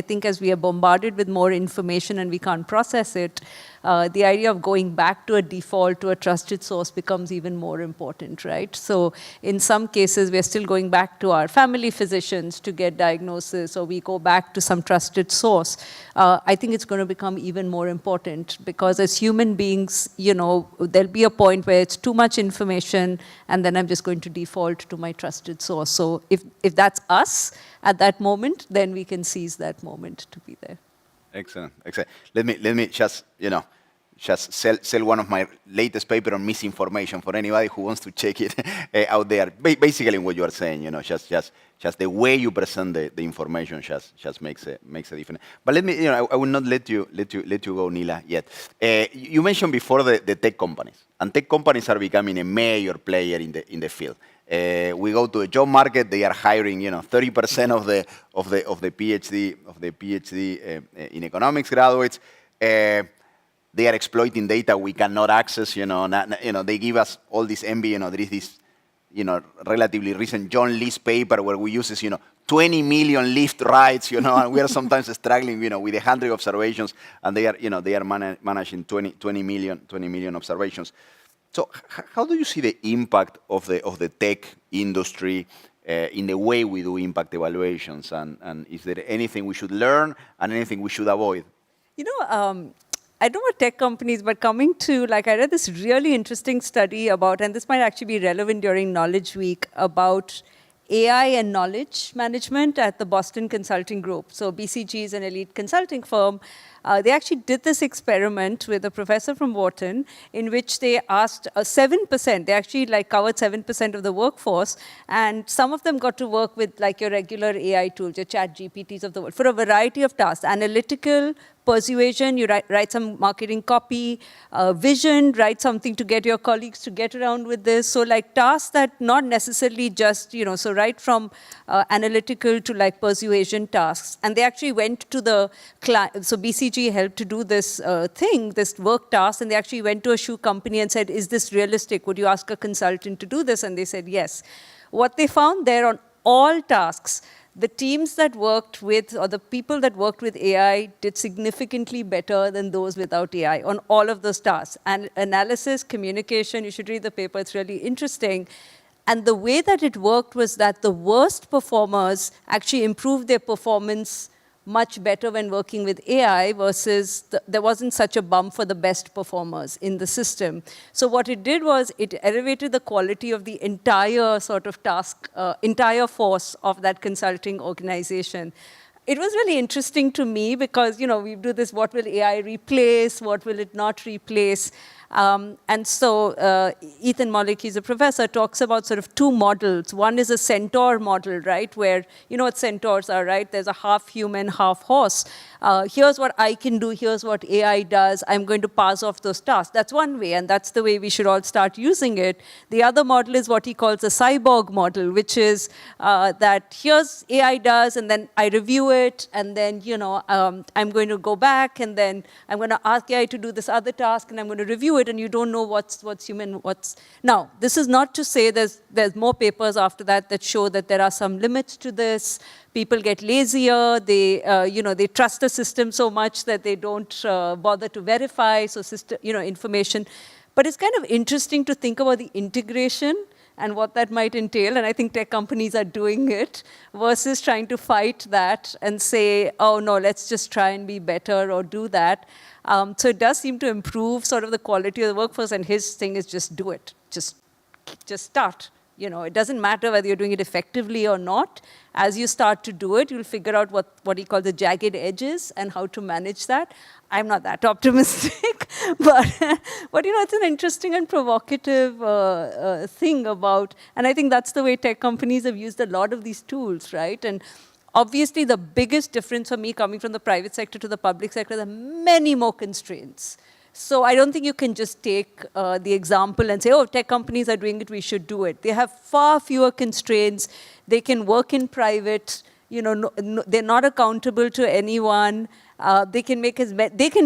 think as we are bombarded with more information and we can't process it, the idea of going back to a default, to a trusted source becomes even more important, right? So in some cases, we're still going back to our family physicians to get diagnosis, or we go back to some trusted source. I think it's going to become even more important because as human beings, there'll be a point where it's too much information and then I'm just going to default to my trusted source. So if that's us at that moment, then we can seize that moment to be there. Excellent, excellent. Let me just, just sell one of my latest paper on misinformation for anybody who wants to check it out there. Basically, what you are saying, just the way you present the information just makes a difference. But let me, I will not let you go, Nila, yet. You mentioned before the tech companies, and tech companies are becoming a major player in the field. We go to the job market; they are hiring, 30% of the PhD in economics graduates. They are exploiting data we cannot access. They give us all this envy. There is this, relatively recent John Lee's paper where we use 20 million Lyft rides, and we are sometimes struggling, with 100 observations, and they are managing 20 million observations. So how do you see the impact of the tech industry in the way we do impact evaluations? And is there anything we should learn and anything we should avoid? I don't know about tech companies, but coming to, I read this really interesting study about, and this might actually be relevant during Knowledge Week, about AI and knowledge management at the Boston Consulting Group. So BCG is an elite consulting firm. They actually did this experiment with a professor from Wharton in which they asked 7%, they actually covered 7% of the workforce, and some of them got to work with your regular AI tools, your chat GPTs of the world, for a variety of tasks, analytical, persuasion, you write some marketing copy, vision, write something to get your colleagues to get around with this. So tasks that not necessarily just, so right from analytical to persuasion tasks. And they actually went to the client, so BCG helped to do this this work task, and they actually went to a shoe company and said, is this realistic? Would you ask a consultant to do this? And they said, yes. What they found there on all tasks, the teams that worked with, or the people that worked with AI did significantly better than those without AI on all of those tasks. And analysis, communication, you should read the paper, it's really interesting. And the way that it worked was that the worst performers actually improved their performance much better when working with AI versus there wasn't such a bump for the best performers in the system. So what it did was it elevated the quality of the entire sort of task, entire force of that consulting organization. It was really interesting to me because, we do this, what will AI replace, what will it not replace? And so Ethan Mollick, he's a professor, talks about sort of two models. One is a centaur model, right, where, what centaurs are, right? There's a half human, half horse. Here's what I can do, here's what AI does, I'm going to pass off those tasks. That's one way, and that's the way we should all start using it. The other model is what he calls a cyborg model, which is that here's AI does, and then I review it, and then, I'm going to go back, and then I'm going to ask AI to do this other task, and I'm going to review it, and you don't know what's human, what's... Now, this is not to say there's more papers after that show that there are some limits to this. People get lazier, they trust the system so much that they don't bother to verify information. But it's kind of interesting to think about the integration and what that might entail, and I think tech companies are doing it, versus trying to fight that and say, oh no, let's just try and be better or do that. So it does seem to improve sort of the quality of the workforce, and his thing is just do it, just start. It doesn't matter whether you're doing it effectively or not. As you start to do it, you'll figure out what he calls the jagged edges and how to manage that. I'm not that optimistic, but it's an interesting and provocative thing about, and I think that's the way tech companies have used a lot of these tools, right? And obviously, the biggest difference for me coming from the private sector to the public sector, there are many more constraints. So I don't think you can just take the example and say, oh, tech companies are doing it, we should do it. They have far fewer constraints. They can work in private. They're not accountable to anyone. They can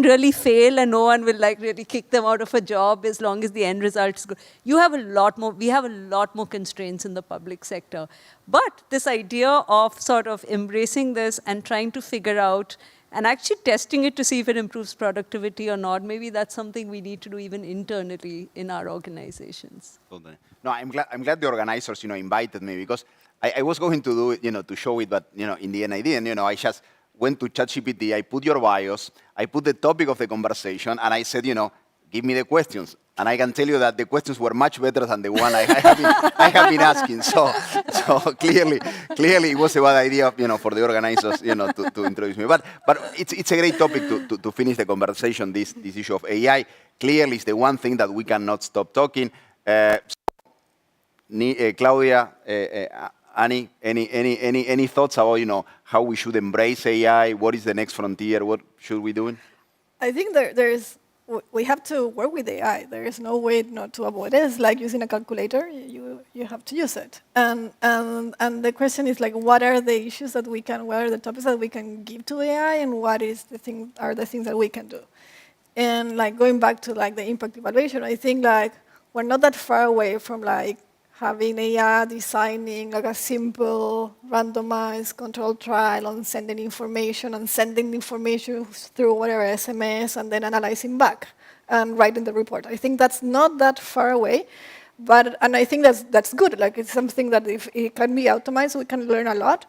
really fail, and no one will really kick them out of a job as long as the end result is good. We have a lot more constraints in the public sector. But this idea of sort of embracing this and trying to figure out and actually testing it to see if it improves productivity or not, maybe that's something we need to do even internally in our organizations. No, I'm glad the organizers, invited me, because I was going to do it, to show it, but, in the end I didn't. I just went to ChatGPT, I put your bios, I put the topic of the conversation, and I said, give me the questions. And I can tell you that the questions were much better than the one I have been asking. So clearly it was a bad idea, for the organizers, to introduce me. But it's a great topic to finish the conversation. This issue of AI clearly is the one thing that we cannot stop talking. Claudia, Annie, any thoughts about how we should embrace AI? What is the next frontier? What should we do? I think we have to work with AI. There is no way not to avoid it. It's like using a calculator. You have to use it. And the question is what are the issues that what are the topics that we can give to AI, and what are the things that we can do? And going back to the impact evaluation, I think we're not that far away from having AI designing a simple randomized controlled trial on sending information through whatever SMS and then analyzing back and writing the report. I think that's not that far away, and I think that's good. It's something that if it can be automated, we can learn a lot.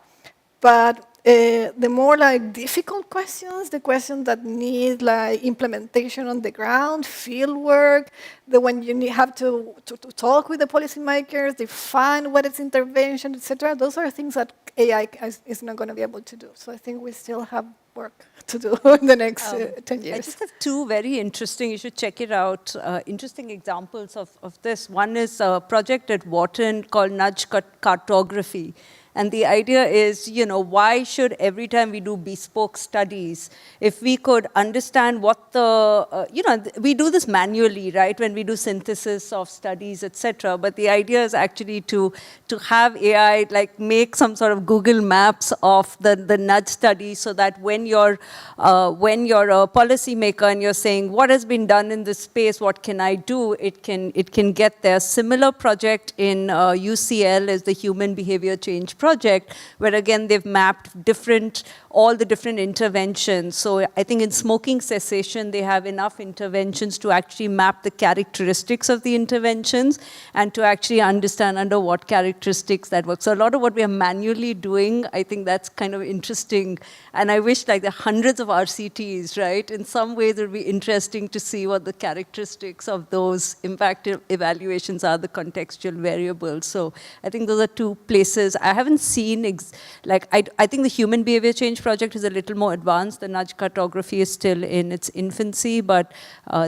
But the more difficult questions, the questions that need implementation on the ground, field work, when you have to talk with the policymakers, define what is intervention, etc. Those are things that AI is not going to be able to do. So I think we still have work to do in the next 10 years. I just have two very interesting, you should check it out, interesting examples of this. One is a project at Wharton called Nudge Cartography. And the idea is, why should every time we do bespoke studies, if we could understand what we do this manually, right, when we do synthesis of studies, etc. But the idea is actually to have AI make some sort of Google Maps of the nudge study, so that when you're a policymaker and you're saying, what has been done in this space, what can I do, it can get there. Similar project in UCL is the Human Behavior Change Project. project, where again they've mapped all the different interventions. So I think in smoking cessation, they have enough interventions to actually map the characteristics of the interventions and to actually understand under what characteristics that works. So a lot of what we are manually doing, I think that's kind of interesting. And I wish like the hundreds of RCTs, right? In some ways, it would be interesting to see what the characteristics of those impact evaluations are, the contextual variables. So I think those are two places. I haven't seen, I think the human behavior change project is a little more advanced. The nudge cartography is still in its infancy, but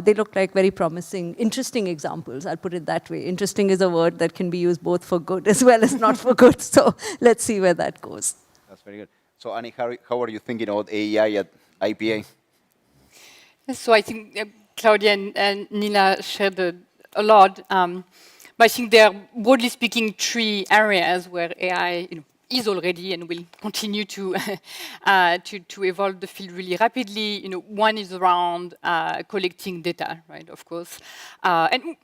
they look like very promising, interesting examples. I'll put it that way. Interesting is a word that can be used both for good as well as not for good. So let's see where that goes. That's very good. So Annie, how are you thinking about AI at IPA? So I think Claudia and Nila shared a lot. But I think there are, broadly speaking, three areas where AI is already and will continue to evolve the field really rapidly. One is around collecting data, right? Of course, and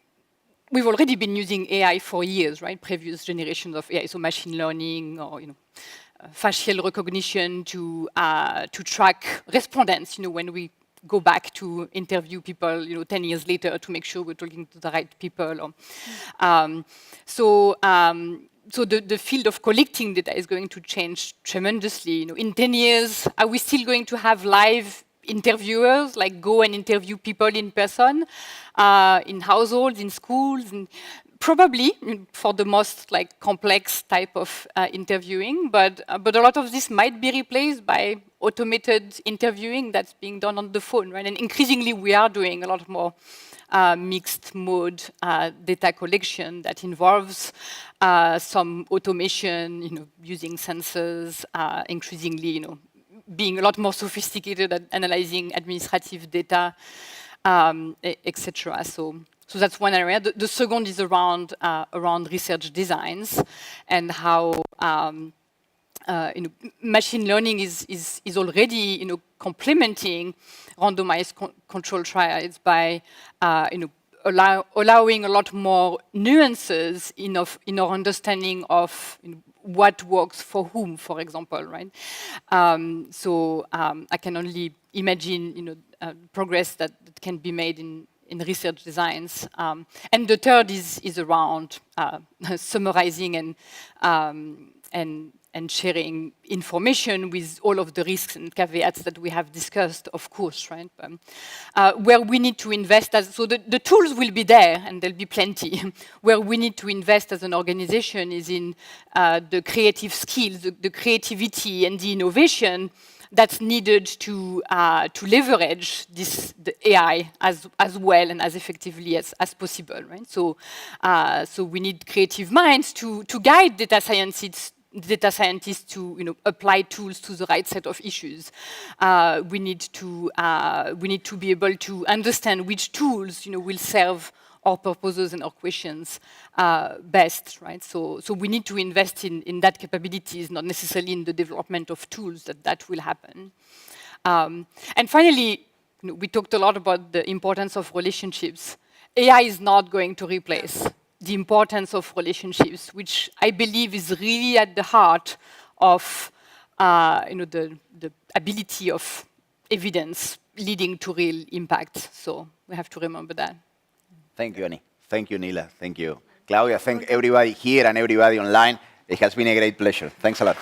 we've already been using AI for years, right? Previous generations of AI, so machine learning or facial recognition to track respondents. When we go back to interview people, 10 years later to make sure we're talking to the right people. So the field of collecting data is going to change tremendously. In 10 years, are we still going to have live interviewers, like go and interview people in person, in households, in schools? And probably for the most complex type of interviewing, but a lot of this might be replaced by automated interviewing that's being done on the phone, right? And increasingly, we are doing a lot more mixed mode data collection that involves some automation, using sensors, increasingly, being a lot more sophisticated at analyzing administrative data, etc. So that's one area. The second is around research designs and how machine learning is already complementing randomized control trials by allowing a lot more nuances in our understanding of what works for whom, for example, right? So I can only imagine progress that can be made in research designs. And the third is around summarizing and sharing information with all of the risks and caveats that we have discussed, of course, right? Where we need to invest, so the tools will be there and there'll be plenty. Where we need to invest as an organization is in the creative skills, the creativity and the innovation that's needed to leverage the AI as well and as effectively as possible, right? So we need creative minds to guide data scientists to apply tools to the right set of issues. We need to be able to understand which tools will serve our purposes and our questions best, right? So we need to invest in that capabilities, not necessarily in the development of tools that will happen. And finally, we talked a lot about the importance of relationships. AI is not going to replace the importance of relationships, which I believe is really at the heart of the ability of evidence leading to real impact. So we have to remember that. Thank you, Annie. Thank you, Nila. Thank you, Claudia. Thank everybody here and everybody online. It has been a great pleasure. Thanks a lot.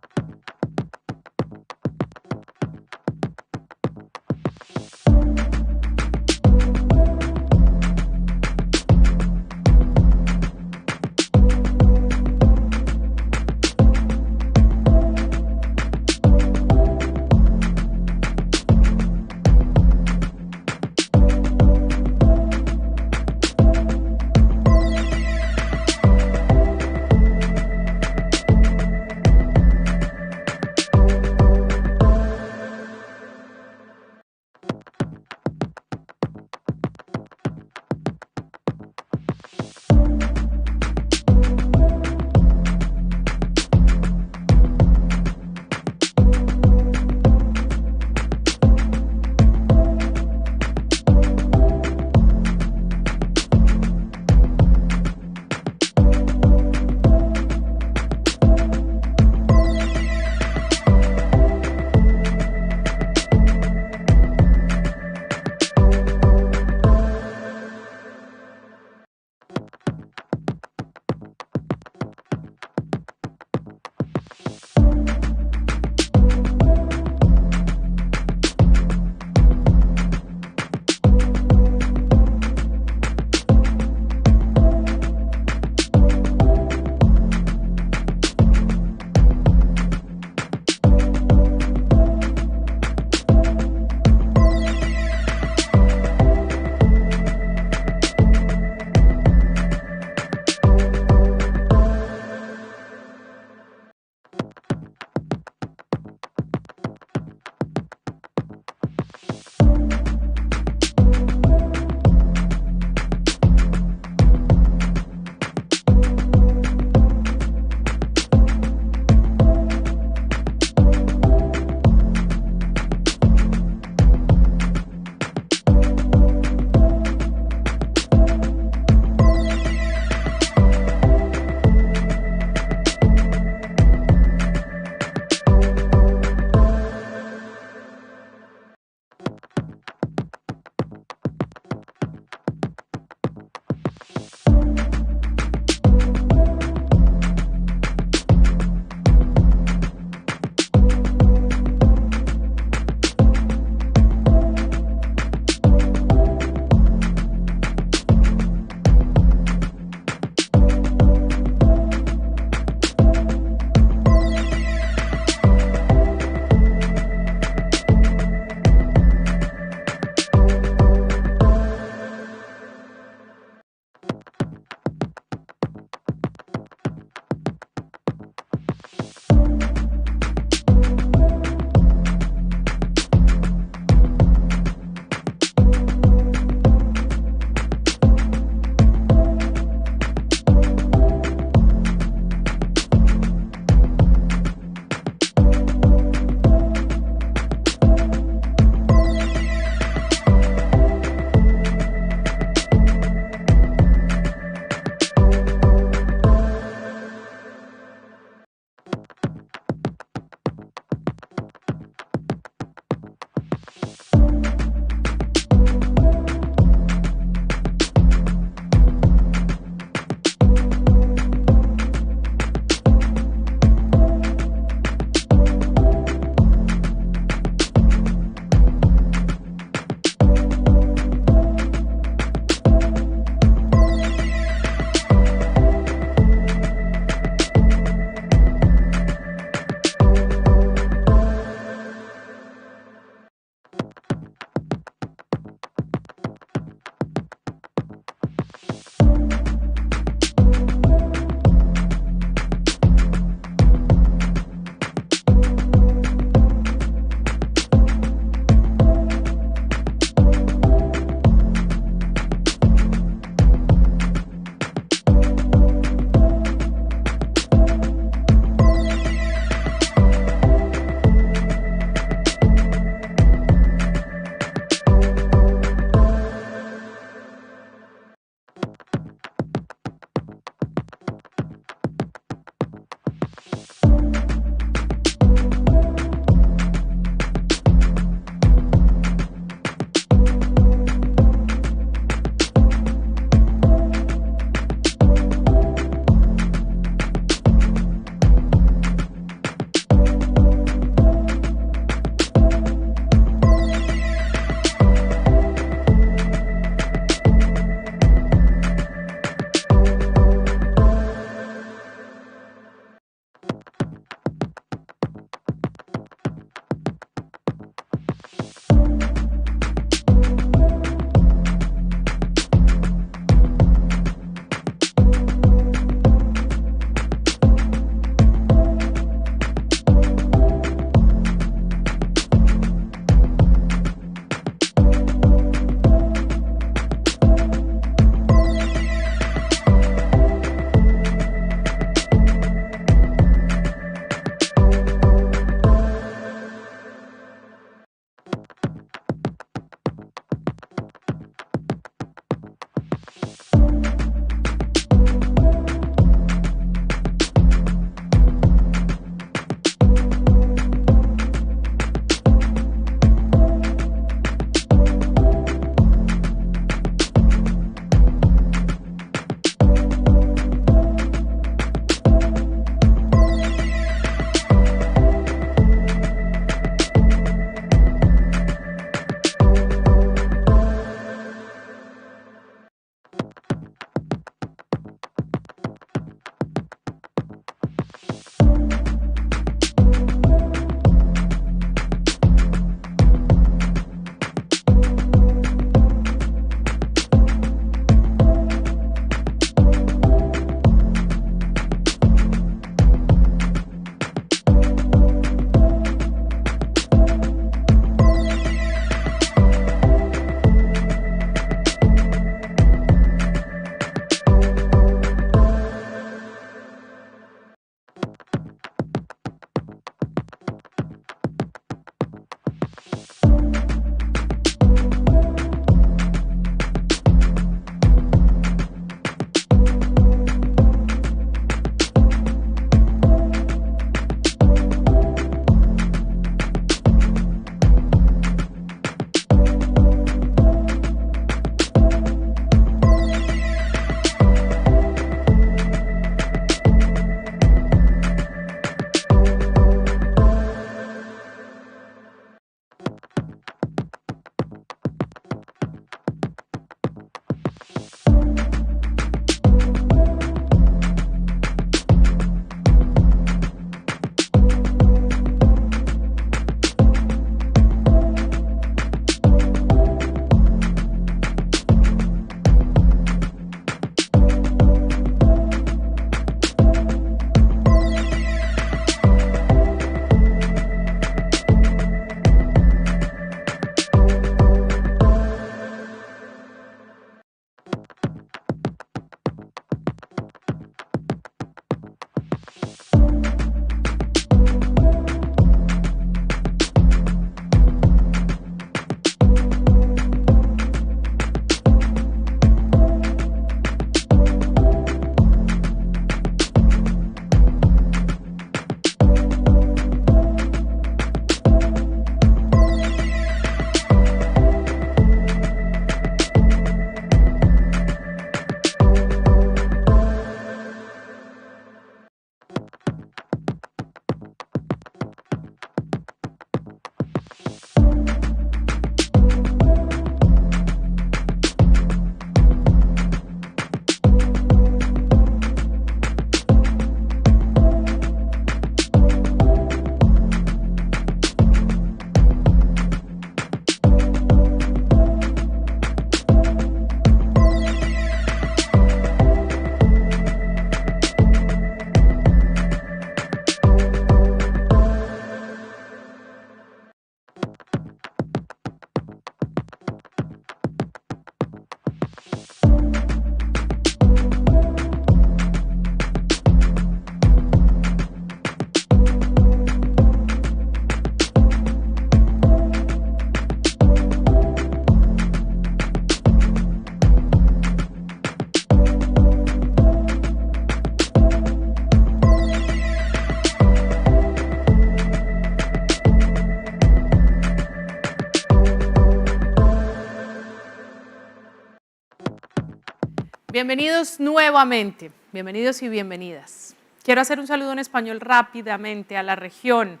Bienvenidos nuevamente, bienvenidos y bienvenidas. Quiero hacer un saludo en español rápidamente a la región.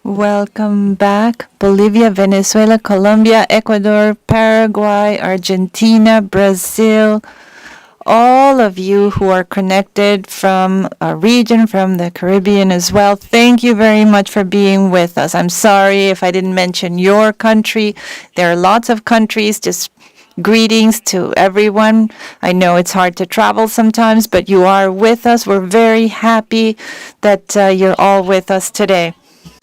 Welcome back, Bolivia, Venezuela, Colombia, Ecuador, Paraguay, Argentina, Brazil, all of you who are connected from our region, from the Caribbean as well. Thank you very much for being with us. I'm sorry if I didn't mention your country. There are lots of countries. Just greetings to everyone. I know it's hard to travel sometimes, but you are with us. We're very happy that you're all with us today.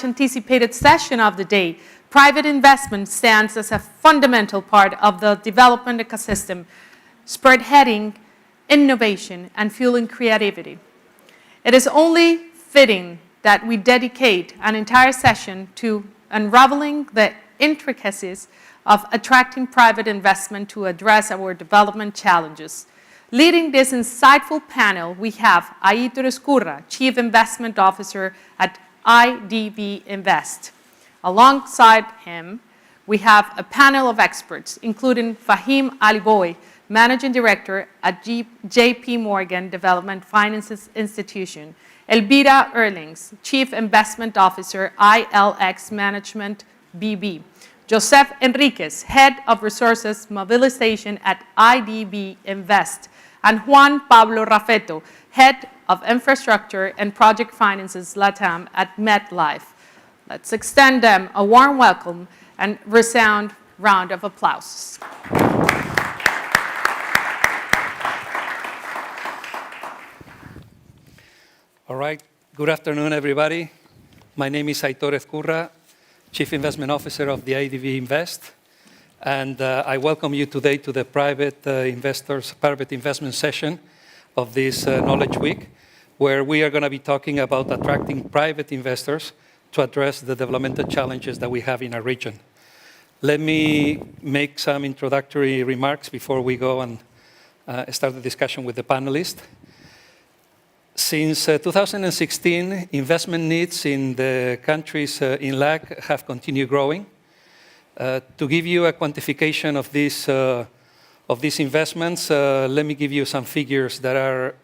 Anticipated session of the day, private investment stands as a fundamental part of the development ecosystem, spearheading innovation and fueling creativity. It is only fitting that we dedicate an entire session to unraveling the intricacies of attracting private investment to address our development challenges. Leading this insightful panel, we have Aitor Escurra, Chief Investment Officer at IDB Invest. Alongside him, we have a panel of experts, including Fahim Aliboy, Managing Director at JP Morgan Development Finance Institution, Elvira Erlings, Chief Investment Officer, ILX Management BB, Joseph Enriquez, Head of Resources Mobilization at IDB Invest, and Juan Pablo Raffetto, Head of Infrastructure and Project Finances LATAM at MetLife. Let's extend them a warm welcome and resound round of applause. All right, good afternoon, everybody. My name is Aitor Ezcurra, Chief Investment Officer of the IDB Invest, and I welcome you today to the private investment session of this Knowledge Week, where we are going to be talking about attracting private investors to address the developmental challenges that we have in our region. Let me make some introductory remarks before we go and start the discussion with the panelists. Since 2016, investment needs in the countries in LAC have continued growing. To give you a quantification of these investments, let me give you some figures that are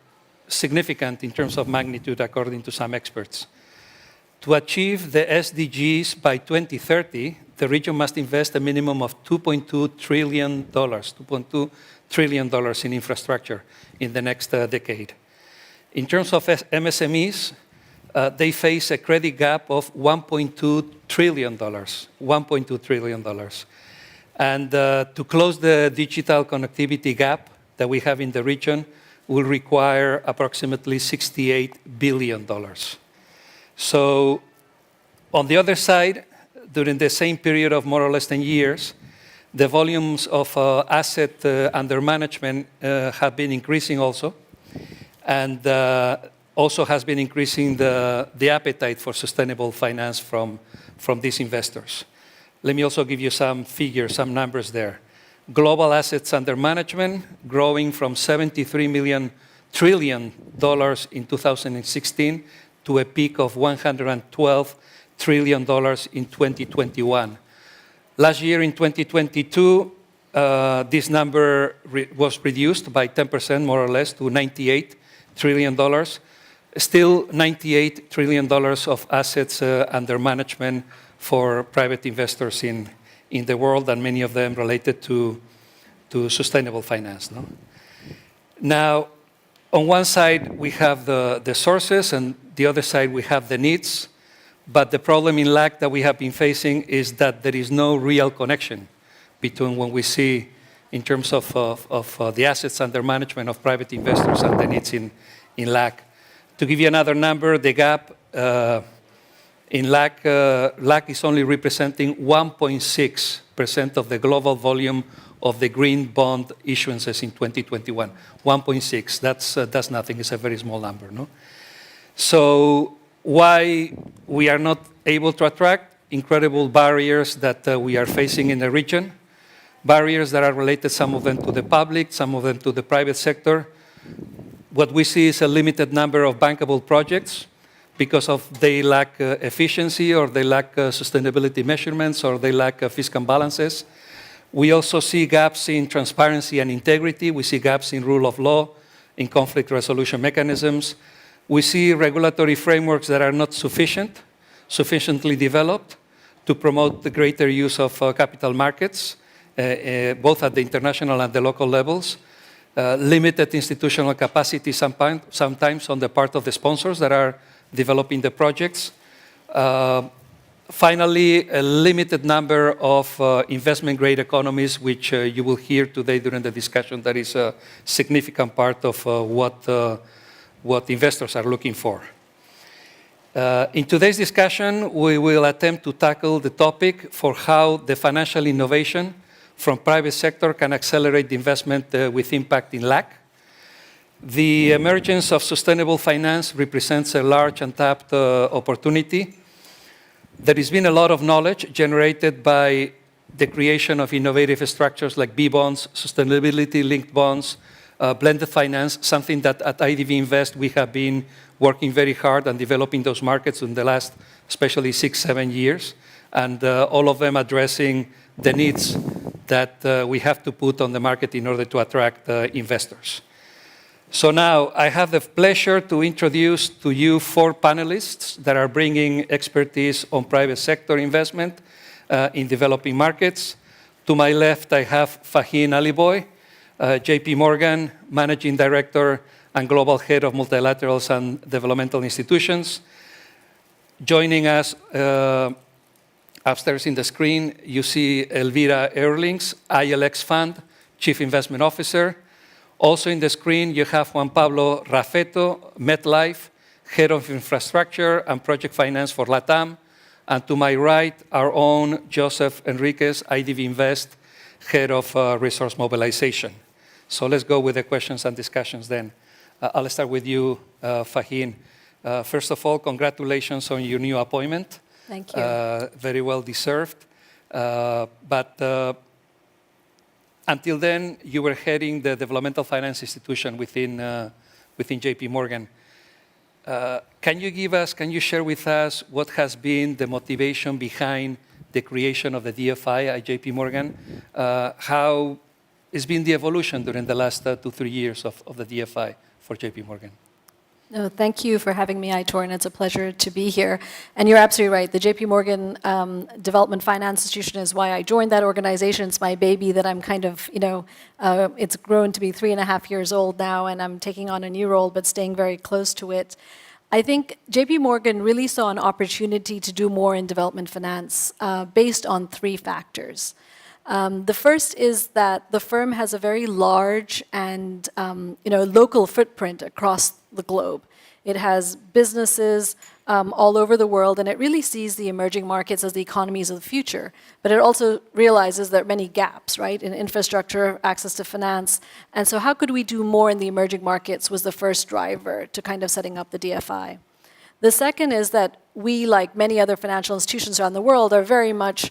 significant in terms of magnitude according to some experts. To achieve the SDGs by 2030, the region must invest a minimum of $2.2 trillion in infrastructure in the next decade. In terms of MSMEs, they face a credit gap of $1.2 trillion, $1.2 trillion. And to close the digital connectivity gap that we have in the region will require approximately $68 billion. So on the other side, during the same period of more or less 10 years, the volumes of asset under management have been increasing also, and also has been increasing the appetite for sustainable finance from these investors. Let me also give you some figures, some numbers there. Global assets under management growing from $73 trillion in 2016 to a peak of $112 trillion in 2021. Last year in 2022, this number was reduced by 10% more or less to $98 trillion. Still $98 trillion of assets under management for private investors in the world, and many of them related to sustainable finance. No? Now, on one side, we have the sources, and the other side, we have the needs. But the problem in LAC that we have been facing is that there is no real connection between what we see in terms of the assets under management of private investors and the needs in LAC. To give you another number, the gap in LAC is only representing 1.6% of the global volume of the green bond issuances in 2021. 1.6, that's nothing, it's a very small number. No? So why we are not able to attract? Incredible barriers that we are facing in the region. Barriers that are related, some of them to the public, some of them to the private sector. What we see is a limited number of bankable projects because they lack efficiency, or they lack sustainability measurements, or they lack fiscal balances. We also see gaps in transparency and integrity. We see gaps in rule of law, in conflict resolution mechanisms. We see regulatory frameworks that are not sufficiently developed to promote the greater use of capital markets, both at the international and the local levels. Limited institutional capacity sometimes on the part of the sponsors that are developing the projects. Finally, a limited number of investment-grade economies, which you will hear today during the discussion, that is a significant part of what investors are looking for. In today's discussion, we will attempt to tackle the topic for how the financial innovation from private sector can accelerate the investment with impact in LAC. The emergence of sustainable finance represents a large untapped opportunity. There has been a lot of knowledge generated by the creation of innovative structures like B-bonds, sustainability-linked bonds, blended finance, something that at IDB Invest we have been working very hard on developing those markets in the last, especially 6-7 years, and all of them addressing the needs that we have to put on the market in order to attract investors. So now I have the pleasure to introduce to you 4 panelists that are bringing expertise on private sector investment in developing markets. To my left, I have Fahim Aliboy, JP Morgan, Managing Director and Global Head of Multilaterals and Developmental Institutions. Joining us upstairs in the screen, you see Elvira Erlings, ILX Fund, Chief Investment Officer. Also in the screen, you have Juan Pablo Raffetto, MetLife, Head of Infrastructure and Project Finance for LATAM. And to my right, our own Joseph Enriquez, IDB Invest, Head of Resource Mobilization. So let's go with the questions and discussions then. I'll start with you, Fahim. First of all, congratulations on your new appointment. Thank you. Very well deserved. But until then, you were heading the developmental finance institution within JP Morgan. Can you share with us what has been the motivation behind the creation of the DFI at JP Morgan? How has been the evolution during the last 2-3 years of the DFI for JP Morgan? No, thank you for having me, Aitor, and it's a pleasure to be here. And you're absolutely right. The JP Morgan Development Finance Institution is why I joined that organization. It's my baby that I'm kind of, it's grown to be 3.5 years old now, and I'm taking on a new role, but staying very close to it. I think JP Morgan really saw an opportunity to do more in development finance based on 3 factors. The first is that the firm has a very large and local footprint across the globe. It has businesses all over the world, and it really sees the emerging markets as the economies of the future. But it also realizes there are many gaps, right, in infrastructure, access to finance. And so how could we do more in the emerging markets was the first driver to kind of setting up the DFI. The second is that we, like many other financial institutions around the world, are very much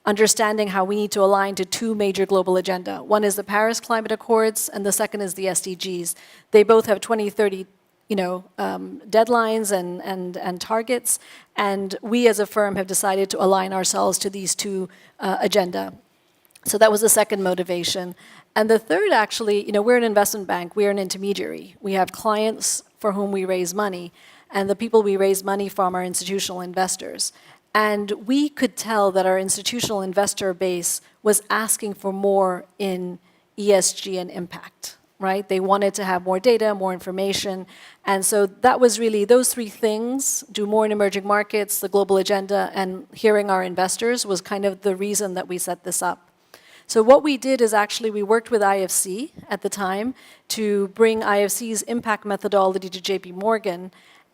understanding how we need to align to 2 major global agenda. One is the Paris Climate Accords, and the second is the SDGs. They both have 2030 deadlines and targets, and we as a firm have decided to align ourselves to these 2 agenda. So that was the second motivation. And the third, actually, we're an investment bank, we're an intermediary. We have clients for whom we raise money, and the people we raise money from are institutional investors. And we could tell that our institutional investor base was asking for more in ESG and impact, right? They wanted to have more data, more information. And so that was really those 3 things, do more in emerging markets, the global agenda, and hearing our investors was kind of the reason that we set this up. So what we did is actually we worked with IFC at the time to bring IFC's impact methodology to JP Morgan.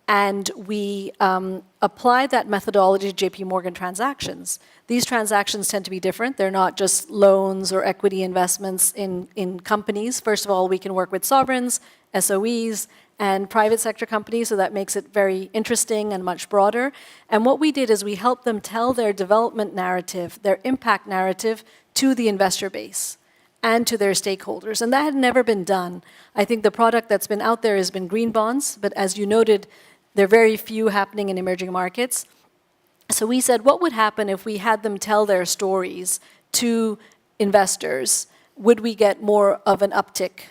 And we applied that methodology to JP Morgan transactions. These transactions tend to be different. They're not just loans or equity investments in companies. First of all, we can work with sovereigns, SOEs, and private sector companies, so that makes it very interesting and much broader. And what we did is we helped them tell their development narrative, their impact narrative, to the investor base and to their stakeholders. And that had never been done. I think the product that's been out there has been green bonds, but as you noted, there are very few happening in emerging markets. So we said, what would happen if we had them tell their stories to investors, would we get more of an uptick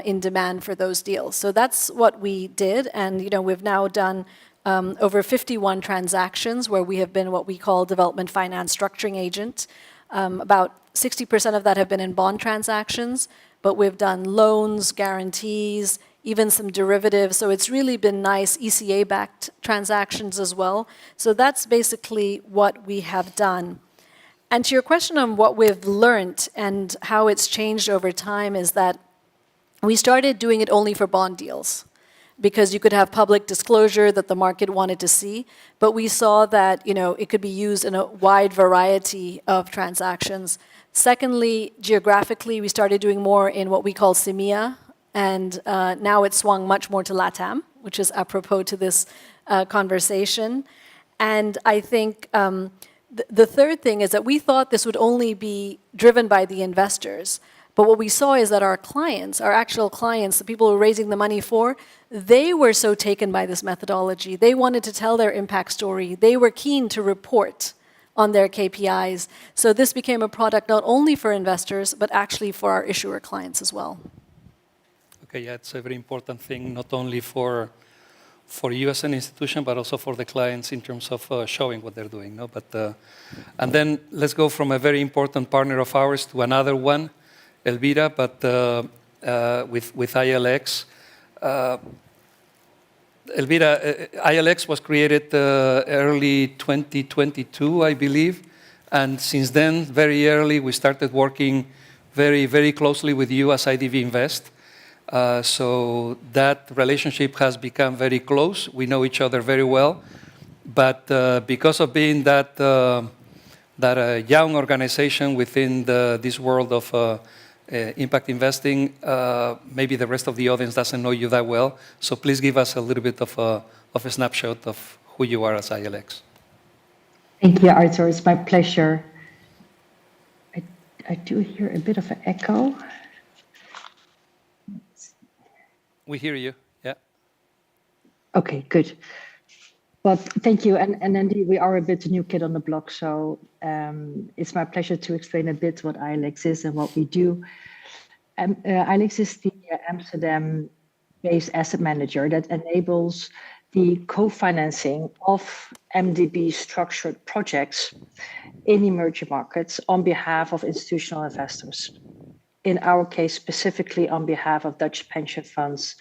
in demand for those deals? So that's what we did, and we've now done over 51 transactions where we have been what we call development finance structuring agent. About 60% of that have been in bond transactions, but we've done loans, guarantees, even some derivatives. So it's really been nice ECA-backed transactions as well. So that's basically what we have done. And to your question on what we've learned and how it's changed over time is that we started doing it only for bond deals because you could have public disclosure that the market wanted to see, but we saw that it could be used in a wide variety of transactions. Secondly, geographically, we started doing more in what we call CEMEA, and now it's swung much more to LATAM, which is apropos to this conversation. And I think the third thing is that we thought this would only be driven by the investors. But what we saw is that our clients, our actual clients, the people who we're raising the money for, they were so taken by this methodology. They wanted to tell their impact story. They were keen to report on their KPIs. So this became a product not only for investors, but actually for our issuer clients as well. Okay, yeah, it's a very important thing, not only for you as an institution, but also for the clients in terms of showing what they're doing. No? And then let's go from a very important partner of ours to another one, Elvira, but with ILX. Elvira, ILX was created early 2022, I believe. And since then, very early, we started working very, very closely with you as IDB Invest. So that relationship has become very close. We know each other very well. But because of being that young organization within this world of impact investing, maybe the rest of the audience doesn't know you that well. So please give us a little bit of a snapshot of who you are as ILX. Thank you, Arthur. It's my pleasure. I do hear a bit of an echo. We hear you, yeah. Okay, good. Well, thank you. And indeed, we are a bit new kid on the block, so it's my pleasure to explain a bit what ILX is and what we do. ILX is the Amsterdam-based asset manager that enables the co-financing of MDB structured projects in emerging markets on behalf of institutional investors. In our case, specifically on behalf of Dutch pension funds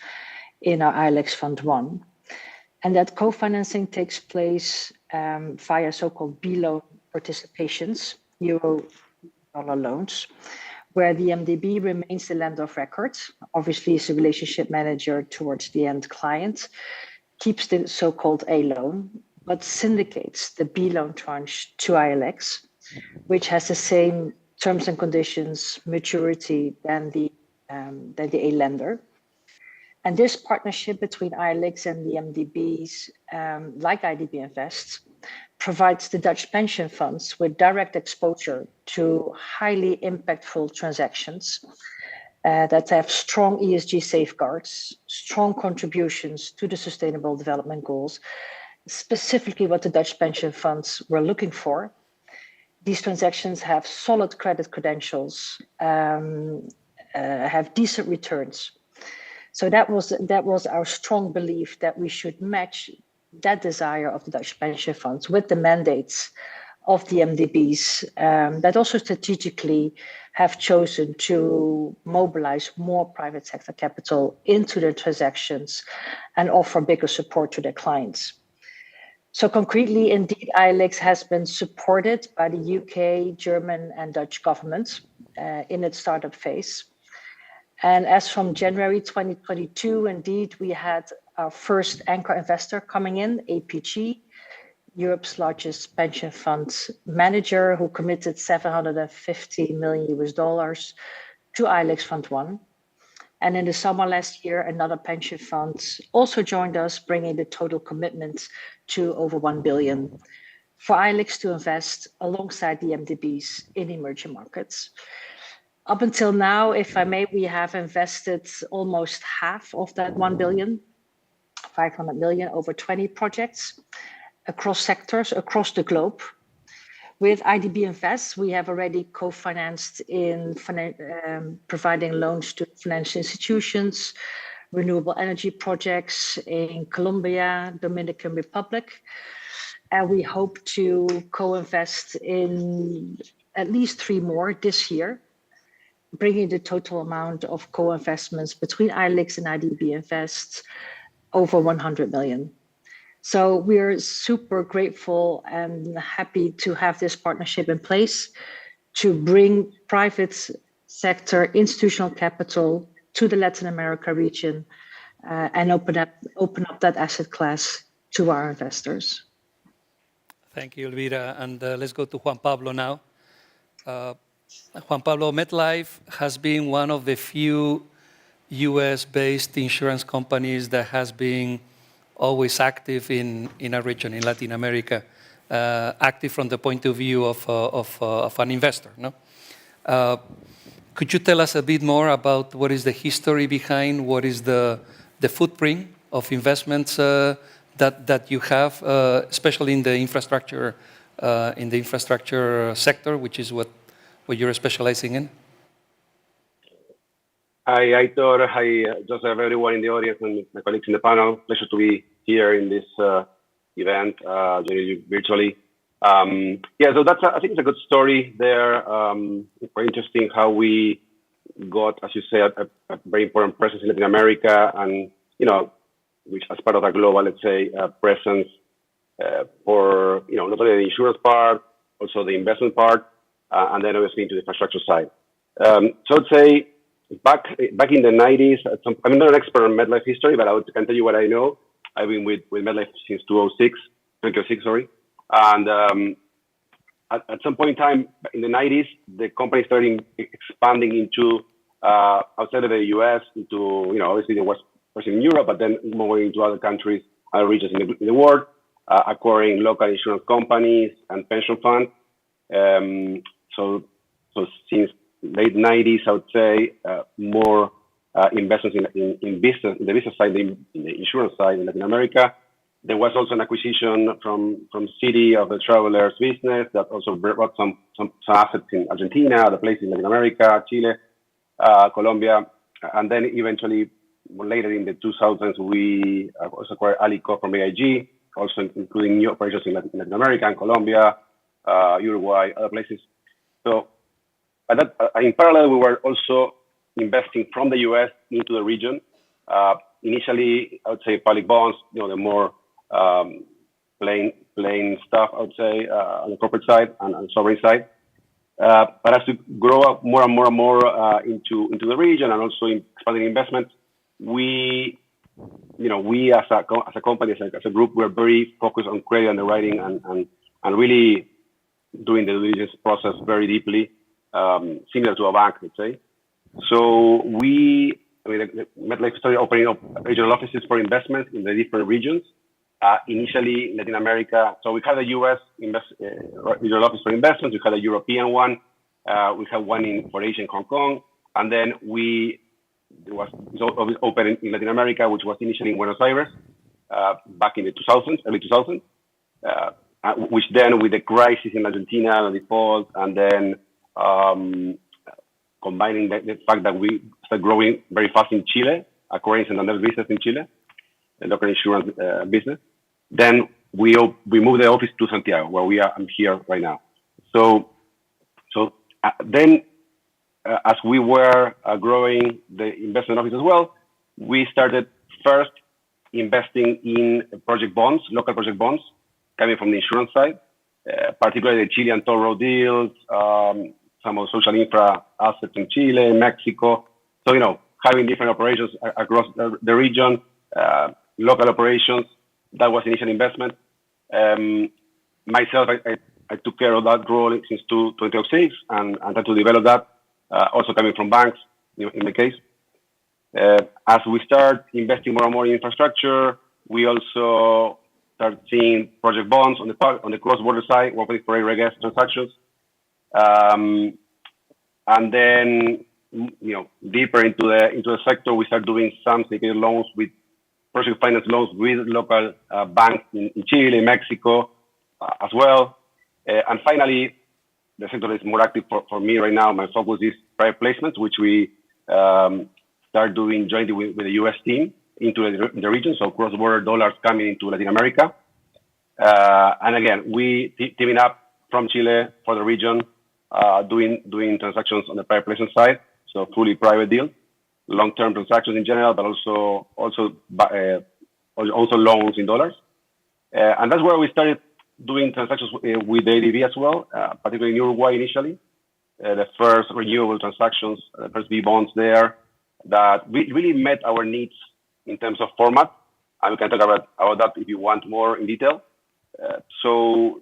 in our ILX Fund 1. And that co-financing takes place via so-called B-loan participations, euro-dollar loans, where the MDB remains the lender of record, obviously is a relationship manager towards the end client, keeps the so-called A loan, but syndicates the B loan tranche to ILX, which has the same terms and conditions, maturity than the A lender. And this partnership between ILX and the MDBs, like IDB Invest, provides the Dutch pension funds with direct exposure to highly impactful transactions that have strong ESG safeguards, strong contributions to the Sustainable Development Goals, specifically what the Dutch pension funds were looking for. These transactions have solid credit credentials, have decent returns. So that was our strong belief that we should match that desire of the Dutch pension funds with the mandates of the MDBs that also strategically have chosen to mobilize more private sector capital into their transactions and offer bigger support to their clients. So concretely, indeed, ILX has been supported by the UK, German, and Dutch governments in its startup phase. And as from January 2022, indeed, we had our first anchor investor coming in, APG, Europe's largest pension fund manager, who committed $750 million to ILX Fund 1. And in the summer last year, another pension fund also joined us, bringing the total commitment to over 1 billion for ILX to invest alongside the MDBs in emerging markets. Up until now, if I may, we have invested almost half of that 1 billion, 500 million over 20 projects across sectors, across the globe, With IDB Invest, we have already co-financed in providing loans to financial institutions, renewable energy projects in Colombia, Dominican Republic. And we hope to co-invest in at least 3 more this year, bringing the total amount of co-investments between ILIX and IDB Invest over 100 million. So we're super grateful and happy to have this partnership in place to bring private sector institutional capital to the Latin America region and open up that asset class to our investors. Thank you, Elvira. And let's go to Juan Pablo now. Juan Pablo, MetLife has been one of the few US-based insurance companies that has been always active in a region in Latin America, active from the point of view of an investor. No? Could you tell us a bit more about what is the history behind, what is the footprint of investments that you have, especially in the infrastructure sector, which is what you're specializing in? Hi, Aitor. Hi, Joseph, everyone in the audience and my colleagues in the panel. Pleasure to be here in this event, virtually. Yeah, so that's I think it's a good story there. Very interesting how we got, as you say, a very important presence in Latin America, and which as part of a global, let's say, presence for not only the insurance part, also the investment part, and then obviously into the infrastructure side. So I'd say back in the 90s, I'm not an expert on MetLife history, but can tell you what I know. I've been with MetLife since 2006, sorry. And at some point in time in the 90s, the company started expanding into outside of the US, into obviously there was in Europe, but then moving into other countries, other regions in the world, acquiring local insurance companies and pension funds. So since late 90s, I would say more investments in business, in the business side, in the insurance side in Latin America. There was also an acquisition from Citi of the travelers business that also brought some assets in Argentina, other places in Latin America, Chile, Colombia, and then eventually later in the 2000s we also acquired Alico from AIG, also including new operations in Latin America and Colombia, Uruguay, other places. So in parallel, we were also investing from the US into the region. Initially, I would say public bonds, the more plain stuff, I would say, on the corporate side and sovereign side. But as we grow up more and more into the region and also in expanding investments, we as a company, as a group, we're very focused on credit underwriting and really doing the due diligence process very deeply, similar to a bank, let's say. So MetLife started opening up regional offices for investments in the different regions. Initially, Latin America. So we had a U.S. regional office for investments. We had a European one. We had one for Asia in Hong Kong, and then it was open in Latin America, which was initially in Buenos Aires back in the 2000s, early 2000s. Which then, with the crisis in Argentina, the default, and then combining the fact that we started growing very fast in Chile, acquiring Santander business in Chile, the local insurance business. Then we moved the office to Santiago, where I'm here right now. So then, as we were growing the investment office as well, we started first investing in project bonds, local project bonds, coming from the insurance side, particularly the Chilean toll road deals, some of the social infra assets in Chile, Mexico. So, having different operations across the region, local operations, that was initial investment. Myself, I took care of that role since 2006 and tried to develop that, also coming from banks, in the case. As we start investing more and more in infrastructure, we also start seeing project bonds on the cross-border side, working for Reg S transactions. And then, deeper into the sector, we start doing some syndicated loans with project finance loans with local banks in Chile, Mexico, as well. And finally, the sector that is more active for me right now, my focus is private placements, which we start doing jointly with the US team into the region, so cross-border dollars coming into Latin America. And again, we teaming up from Chile for the region, doing transactions on the private placement side, so fully private deals, long-term transactions in general, but also loans in dollars. And that's where we started doing transactions with the IDB as well, particularly in Uruguay initially. The first renewable transactions, the first B bonds there, that really met our needs in terms of format. And we can talk about that if you want more in detail. So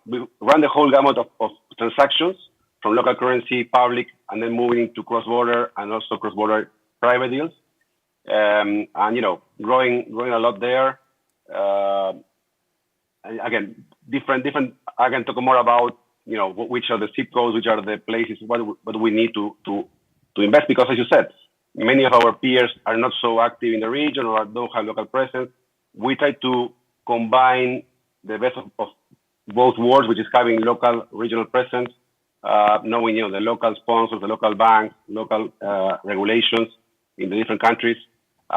we run the whole gamut of transactions from local currency, public, and then moving to cross-border and also cross-border private deals. And growing a lot there. Again, different. I can talk more about which are the zip codes, which are the places, what we need to invest, because as you said, many of our peers are not so active in the region or don't have local presence. We try to combine the best of both worlds, which is having local regional presence, knowing the local sponsors, the local banks, local regulations in the different countries,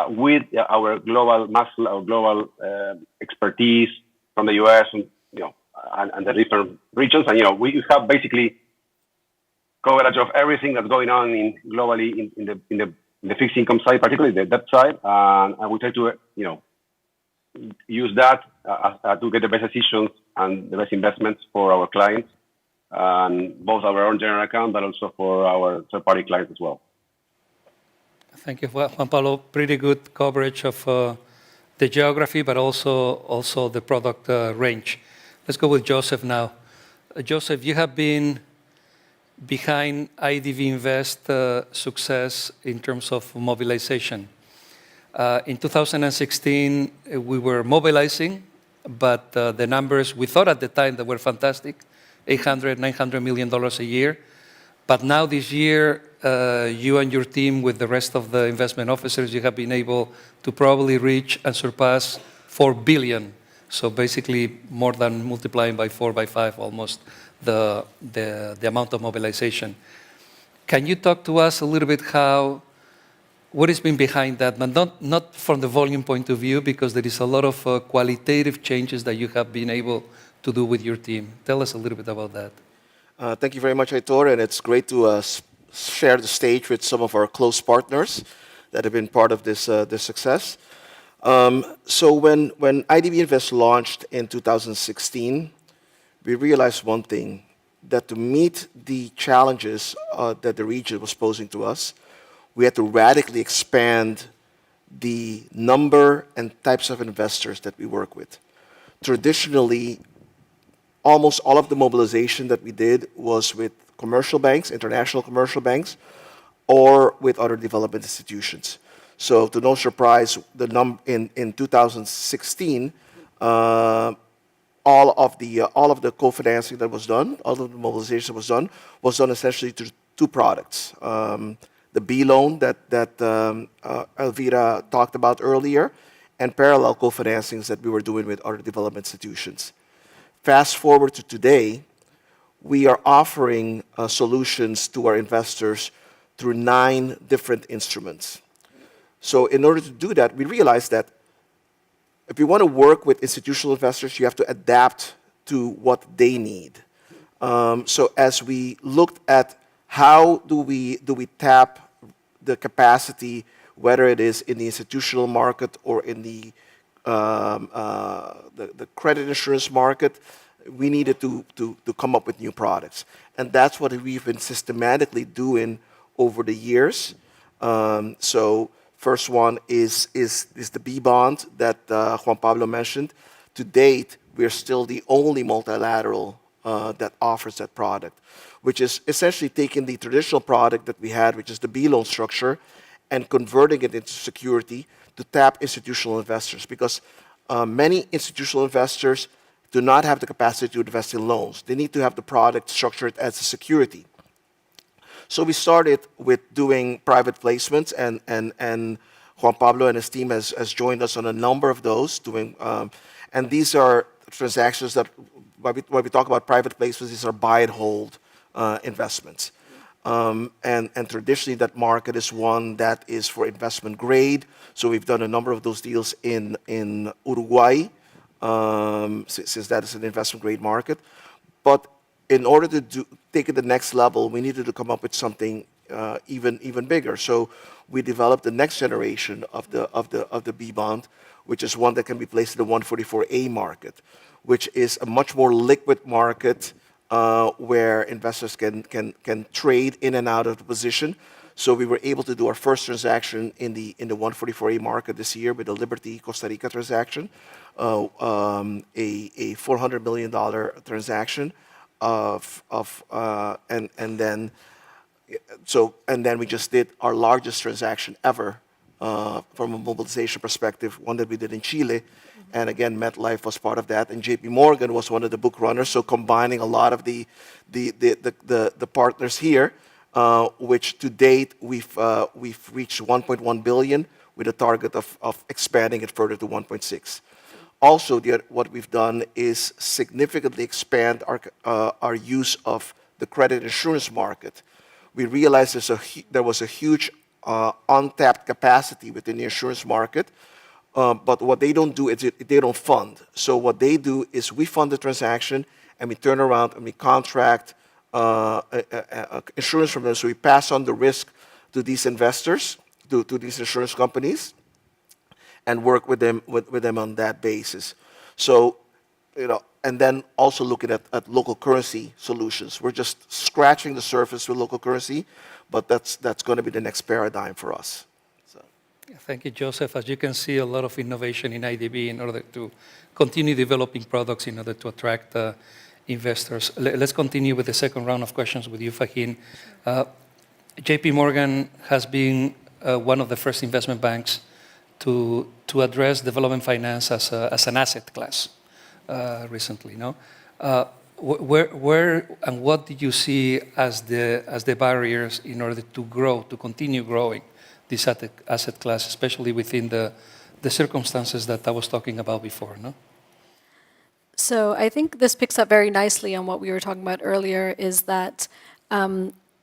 with our global muscle, our global expertise from the US and the different regions. And we have basically coverage of everything that's going on globally in the fixed income side, particularly the debt side, and we try to use that to get the best decisions and the best investments for our clients, both our own general account, but also for our third-party clients as well. Thank you, Juan Pablo. Pretty good coverage of the geography, but also the product range. Let's go with Joseph now. Joseph, you have been behind IDB Invest success in terms of mobilization. In 2016, we were mobilizing, but the numbers we thought at the time that were fantastic, $800, $900 million a year. But now this year, you and your team with the rest of the investment officers, you have been able to probably reach and surpass 4 billion. So basically more than multiplying by 4, by 5 almost the amount of mobilization. Can you talk to us a little bit what has been behind that, but not from the volume point of view, because there is a lot of qualitative changes that you have been able to do with your team. Tell us a little bit about that. Thank you very much, Aitor, and it's great to share the stage with some of our close partners that have been part of this success. So when IDB Invest launched in 2016, we realized one thing, that to meet the challenges that the region was posing to us, we had to radically expand the number and types of investors that we work with. Traditionally, almost all of the mobilization that we did was with commercial banks, international commercial banks, or with other development institutions. So to no surprise, in 2016, all of the co-financing that was done, all of the mobilization was done essentially through two products. The B loan that Elvira talked about earlier, and parallel co-financings that we were doing with other development institutions. Fast forward to today, we are offering solutions to our investors through 9 different instruments. So in order to do that, we realized that if you want to work with institutional investors, you have to adapt to what they need. So as we looked at how do we tap the capacity, whether it is in the institutional market or in the credit insurance market, we needed to come up with new products. And that's what we've been systematically doing over the years. So first one is the B bond that Juan Pablo mentioned. To date, we're still the only multilateral that offers that product, which is essentially taking the traditional product that we had, which is the B loan structure, and converting it into security to tap institutional investors, because many institutional investors do not have the capacity to invest in loans. They need to have the product structured as a security. So we started with doing private placements, and Juan Pablo and his team has joined us on a number of those, and these are transactions that when we talk about private placements, these are buy and hold investments. And traditionally, that market is one that is for investment grade. So we've done a number of those deals in Uruguay, since that is an investment grade market. But in order to take it to the next level, we needed to come up with something even bigger. So we developed the next generation of the B bond, which is one that can be placed in the 144A market, which is a much more liquid market where investors can trade in and out of the position. So we were able to do our first transaction in the 144A market this year with the Liberty Costa Rica transaction, a $400 million transaction and then we just did our largest transaction ever from a mobilization perspective, one that we did in Chile. And again, MetLife was part of that, and JP Morgan was one of the book runners. So combining a lot of the partners here, which to date we've reached 1.1 billion with a target of expanding it further to 1.6. Also, what we've done is significantly expand our use of the credit insurance market. We realized there was a huge untapped capacity within the insurance market. But what they don't do is they don't fund. So what they do is we fund the transaction and we turn around and we contract insurance from them. So we pass on the risk to these investors, to these insurance companies, and work with them on that basis. So, and then also looking at local currency solutions. We're just scratching the surface with local currency, but that's going to be the next paradigm for us. Thank you, Joseph. As you can see, a lot of innovation in IDB in order to continue developing products in order to attract investors. Let's continue with the second round of questions with you, Fahim. JP Morgan has been one of the first investment banks to address development finance as an asset class recently. No? Where and what did you see as the barriers in order to continue growing this asset class, especially within the circumstances that I was talking about before, no? So I think this picks up very nicely on what we were talking about earlier, is that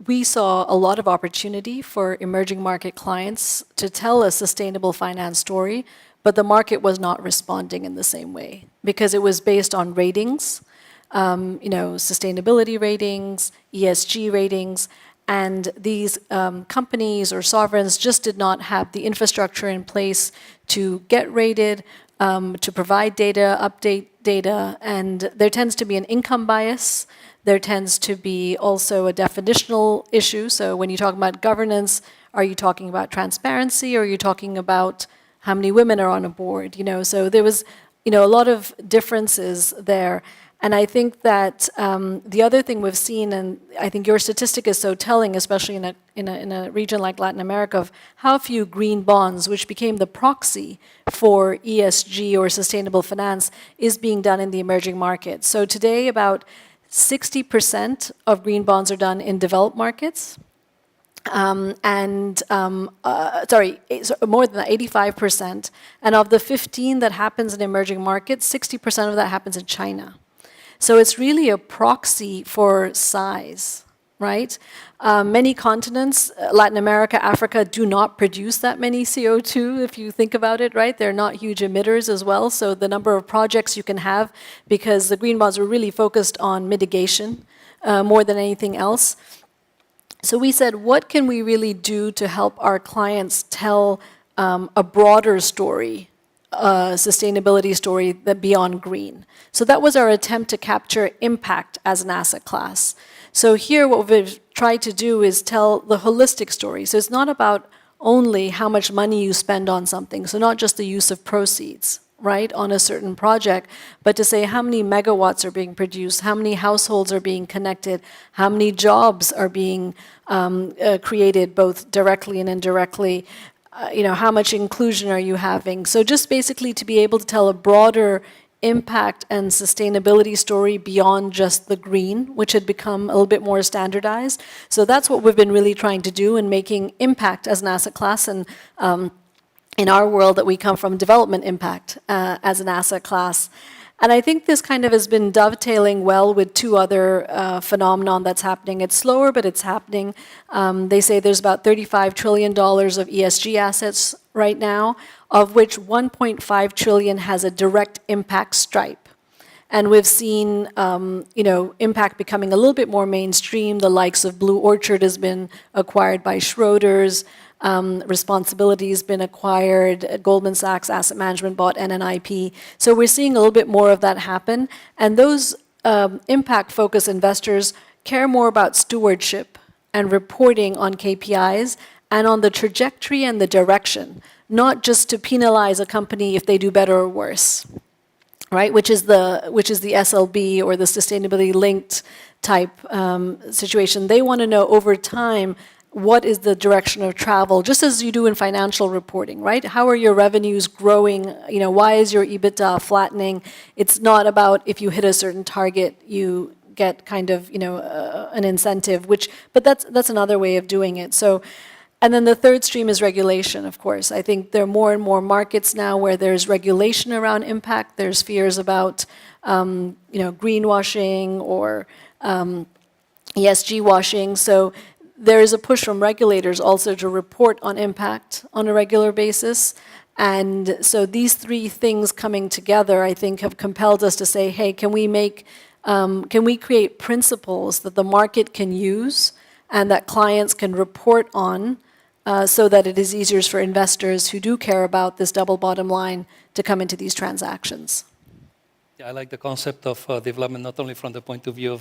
we saw a lot of opportunity for emerging market clients to tell a sustainable finance story, but the market was not responding in the same way because it was based on ratings, sustainability ratings, ESG ratings, and these companies or sovereigns just did not have the infrastructure in place to get rated, to provide data, update data, and there tends to be an income bias. There tends to be also a definitional issue. So when you talk about governance, are you talking about transparency, or are you talking about how many women are on a board? So there was, a lot of differences there. And I think that the other thing we've seen, and I think your statistic is so telling, especially in a region like Latin America, of how few green bonds, which became the proxy for ESG or sustainable finance, is being done in the emerging markets. So today, about 60% of green bonds are done in developed markets. More than that, 85%. And of the 15 that happens in emerging markets, 60% of that happens in China. So it's really a proxy for size, right? Many continents, Latin America, Africa, do not produce that many CO2, if you think about it, right? They're not huge emitters as well. So the number of projects you can have, because the green bonds are really focused on mitigation more than anything else. So we said, what can we really do to help our clients tell a broader story, sustainability story that beyond green? So that was our attempt to capture impact as an asset class. So here what we've tried to do is tell the holistic story. So it's not about only how much money you spend on something, so not just the use of proceeds, right, on a certain project, but to say how many megawatts are being produced, how many households are being connected, how many jobs are being created both directly and indirectly, how much inclusion are you having? So just basically to be able to tell a broader impact and sustainability story beyond just the green, which had become a little bit more standardized. So that's what we've been really trying to do in making impact as an asset class, and in our world that we come from, development impact as an asset class. And I think this kind of has been dovetailing well with two other phenomenon that's happening. It's slower, but it's happening. They say there's about $35 trillion of ESG assets right now, of which 1.5 trillion has a direct impact stripe. And we've seen, impact becoming a little bit more mainstream. The likes of Blue Orchard has been acquired by Schroders. Responsibility has been acquired. Goldman Sachs Asset Management bought NNIP. So we're seeing a little bit more of that happen. And those impact-focused investors care more about stewardship and reporting on KPIs and on the trajectory and the direction, not just to penalize a company if they do better or worse. Right, which is the SLB or the sustainability-linked type situation. They want to know over time what is the direction of travel, just as you do in financial reporting, right? How are your revenues growing? Why is your EBITDA flattening? It's not about if you hit a certain target, you get kind of an incentive. But that's another way of doing it. So. And then the third stream is regulation, of course. I think there are more and more markets now where there's regulation around impact. There's fears about, greenwashing or ESG washing. So there is a push from regulators also to report on impact on a regular basis. And so these three things coming together, I think, have compelled us to say, hey, can we create principles that the market can use and that clients can report on, so that it is easier for investors who do care about this double bottom line to come into these transactions. Yeah, I like the concept of development, not only from the point of view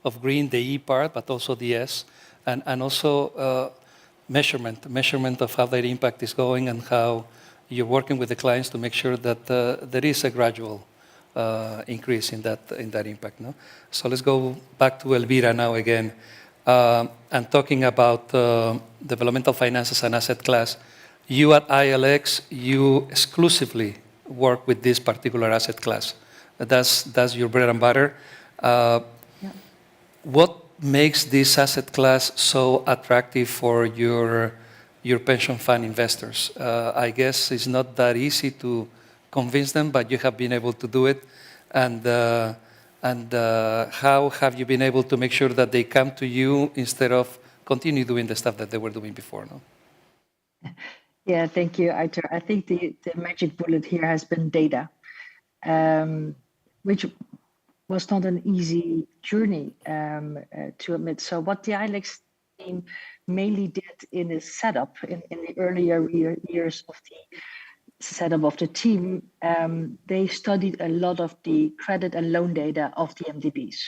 of green, the E part, but also the S, and also measurement of how that impact is going and how you're working with the clients to make sure that there is a gradual increase in that impact. No? So let's go back to Elvira now again. And talking about developmental finance as an asset class, you at ILX, you exclusively work with this particular asset class. That's your bread and butter. What makes this asset class so attractive for your pension fund investors? I guess it's not that easy to convince them, but you have been able to do it. And how have you been able to make sure that they come to you instead of continue doing the stuff that they were doing before? No? Yeah, thank you, Aitor. I think the magic bullet here has been data, which was not an easy journey to admit. So what the ILX team mainly did in the setup, in the earlier years of the setup of the team, they studied a lot of the credit and loan data of the MDBs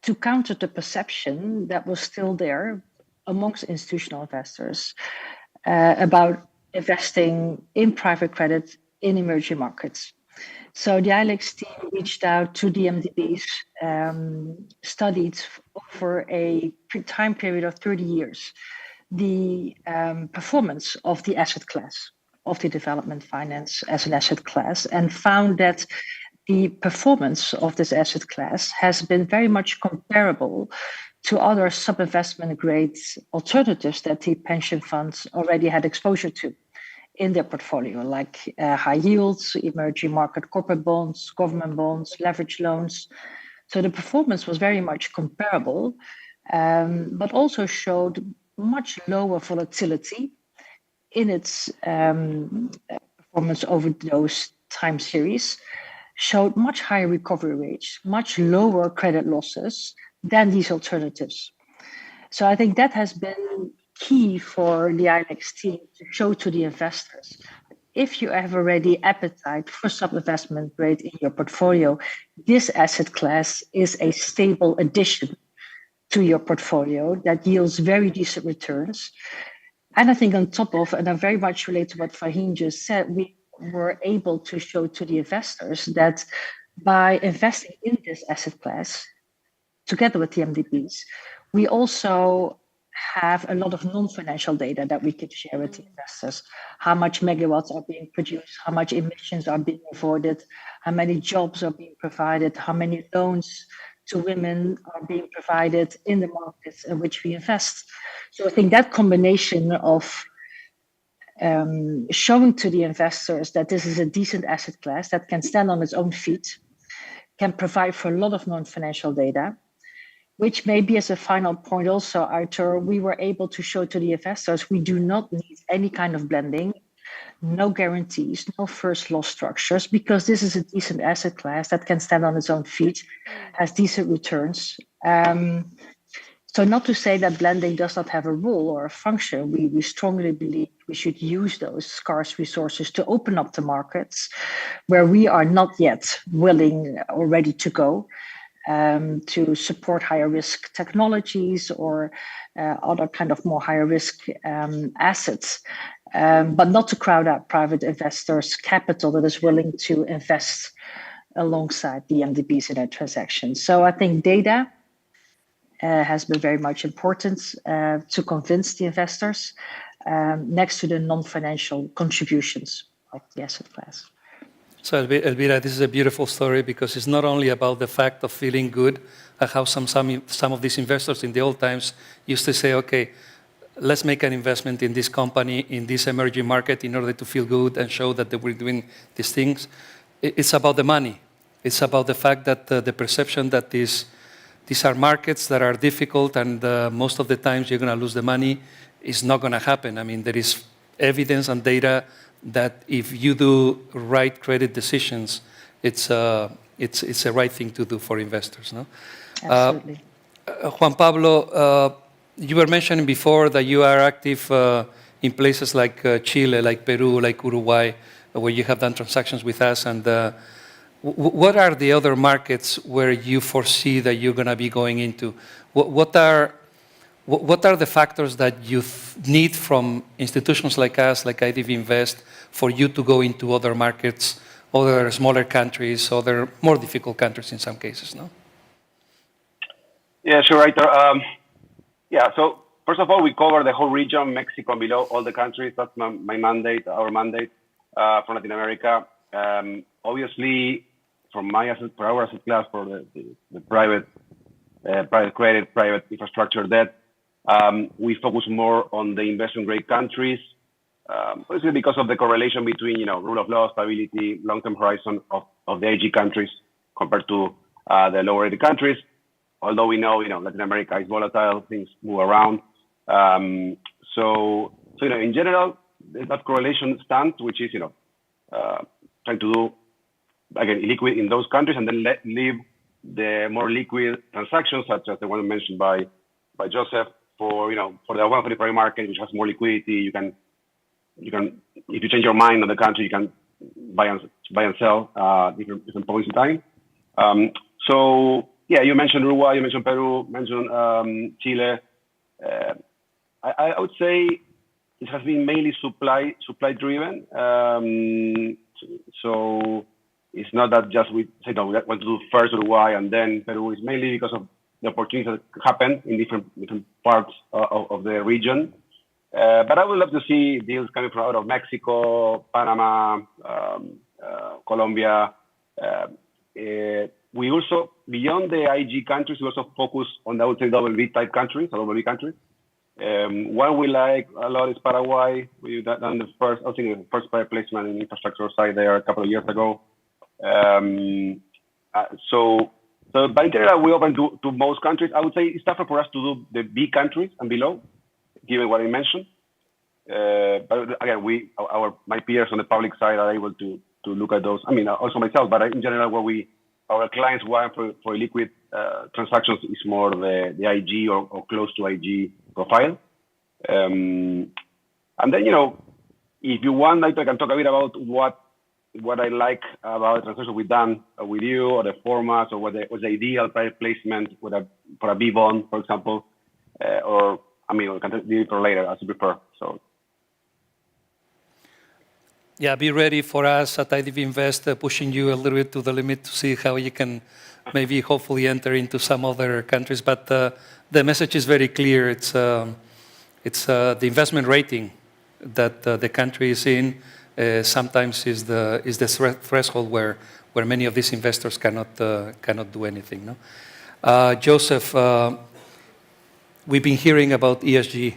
to counter the perception that was still there amongst institutional investors about investing in private credit in emerging markets. So the ILX team reached out to the MDBs, studied over a time period of 30 years the performance of the asset class, of the development finance as an asset class, and found that the performance of this asset class has been very much comparable to other sub-investment grade alternatives that the pension funds already had exposure to in their portfolio, like high yields, emerging market corporate bonds, government bonds, leverage loans. So the performance was very much comparable, but also showed much lower volatility in its performance over those time series, showed much higher recovery rates, much lower credit losses than these alternatives. So I think that has been key for the ILX team to show to the investors. If you have already appetite for sub-investment grade in your portfolio, this asset class is a stable addition to your portfolio that yields very decent returns. And I think on top of, and I very much relate to what Fahim just said, we were able to show to the investors that by investing in this asset class, together with the MDBs, we also have a lot of non-financial data that we can share with the investors. How much megawatts are being produced, how much emissions are being avoided, how many jobs are being provided, how many loans to women are being provided in the markets in which we invest. So I think that combination of showing to the investors that this is a decent asset class that can stand on its own feet, can provide for a lot of non-financial data, which maybe as a final point also, Arthur, we were able to show to the investors we do not need any kind of blending, no guarantees, no first loss structures, because this is a decent asset class that can stand on its own feet, has decent returns. So not to say that blending does not have a role or a function. We strongly believe we should use those scarce resources to open up the markets where we are not yet willing or ready to go, to support higher risk technologies or other kind of more higher risk assets, but not to crowd out private investors' capital that is willing to invest alongside the MDBs in their transactions. So I think data has been very much important to convince the investors next to the non-financial contributions of the asset class. So Elvira, this is a beautiful story because it's not only about the fact of feeling good, how some of these investors in the old times used to say, okay, let's make an investment in this company, in this emerging market in order to feel good and show that they were doing these things. It's about the money. It's about the fact that the perception that these are markets that are difficult and most of the times you're going to lose the money is not going to happen. I mean, there is evidence and data that if you do right credit decisions, it's a right thing to do for investors. No? Absolutely. Juan Pablo, you were mentioning before that you are active in places like Chile, like Peru, like Uruguay, where you have done transactions with us. And what are the other markets where you foresee that you're going to be going into? What are the factors that you need from institutions like us, like IDB Invest, for you to go into other markets, other smaller countries, other more difficult countries in some cases, no? Yeah, sure, Arthur. Yeah, so first of all, we cover the whole region, Mexico and below, all the countries. That's my mandate, our mandate for Latin America. Obviously, for our asset class, for the private credit, private infrastructure debt, we focus more on the investment-grade countries, obviously because of the correlation between, rule of law, stability, long-term horizon of the IG countries compared to the lower-rated countries. Although we know, Latin America is volatile, things move around. So in general, that correlation stands, which is, trying to do, again, liquid in those countries and then leave the more liquid transactions, such as the one mentioned by Joseph, for the one for the private market, which has more liquidity. You can, if you change your mind on the country, you can buy and sell different points in time. So yeah, you mentioned Uruguay, you mentioned Peru, mentioned Chile. I would say it has been mainly supply driven. So it's not that just we say no, we want to do first Uruguay and then Peru. It's mainly because of the opportunities that happen in different parts of the region. But I would love to see deals coming from out of Mexico, Panama, Colombia. We also, beyond the IG countries, we also focus on, I would say, double B type countries, double B countries. One we like a lot is Paraguay. We've done the first private placement in infrastructure side there a couple of years ago. So by general, we open to most countries. I would say it's tougher for us to do the B countries and below, given what I mentioned. But again, my peers on the public side are able to look at those. I mean, also myself, but in general, where our clients want for liquid transactions is more the IG or close to IG profile. And then, if you want, I can talk a bit about what I like about the transactions we've done with you, or the formats, or what the ideal private placement for a B bond, for example, or we can do it for later as you prefer. So. Yeah, be ready for us at IDB Invest, pushing you a little bit to the limit to see how you can maybe hopefully enter into some other countries. But the message is very clear. It's the investment rating that the country is in sometimes is the threshold where many of these investors cannot do anything. No? Joseph, we've been hearing about ESG.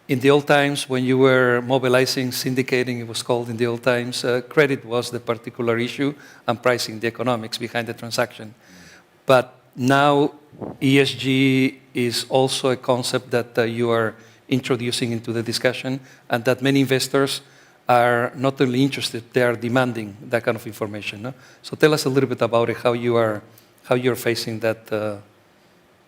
in the old times, when you were mobilizing, syndicating, it was called in the old times, credit was the particular issue and pricing, the economics behind the transaction. But now ESG is also a concept that you are introducing into the discussion, and that many investors are not only interested, they are demanding that kind of information. No? So tell us a little bit about it, how you're facing that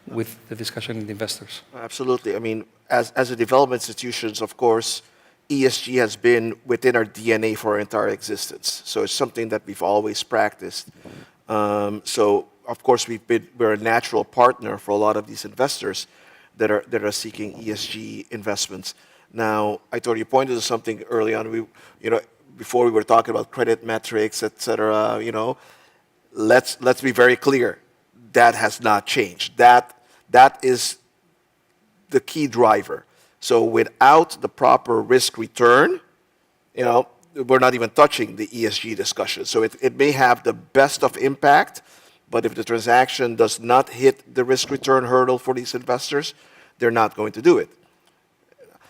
with the discussion with investors. Absolutely. I mean, as a development institutions, of course, ESG has been within our DNA for our entire existence. So it's something that we've always practiced. So of course, we're a natural partner for a lot of these investors that are seeking ESG investments. Now, I thought you pointed to something early on. Before we were talking about credit metrics, et cetera. Let's be very clear. That has not changed. That is the key driver. So without the proper risk return, we're not even touching the ESG discussion. So it may have the best of impact, but if the transaction does not hit the risk return hurdle for these investors, they're not going to do it.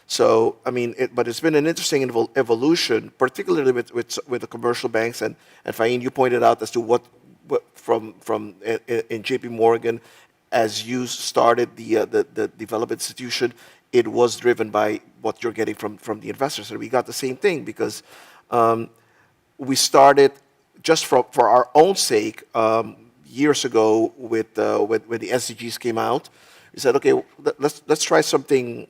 So, I mean, but it's been an interesting evolution, particularly with the commercial banks. And Fahim, you pointed out as to what from in JP Morgan, as you started the development institution, it was driven by what you're getting from the investors. And we got the same thing because we started just for our own sake years ago when the SDGs came out. We said, okay, let's try something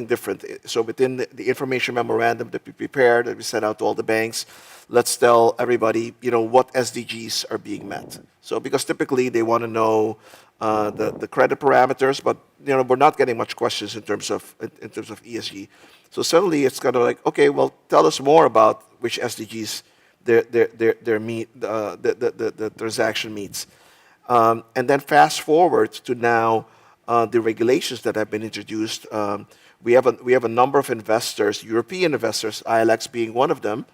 different. So within the information memorandum that we prepared, that we sent out to all the banks, let's tell everybody, what SDGs are being met. So because typically they want to know the credit parameters, but we're not getting much questions in terms of ESG. So suddenly it's kind of like, okay, well, tell us more about which SDGs the transaction meets. And then fast forward to now the regulations that have been introduced. We have a number of investors, European investors, ILX being one of them,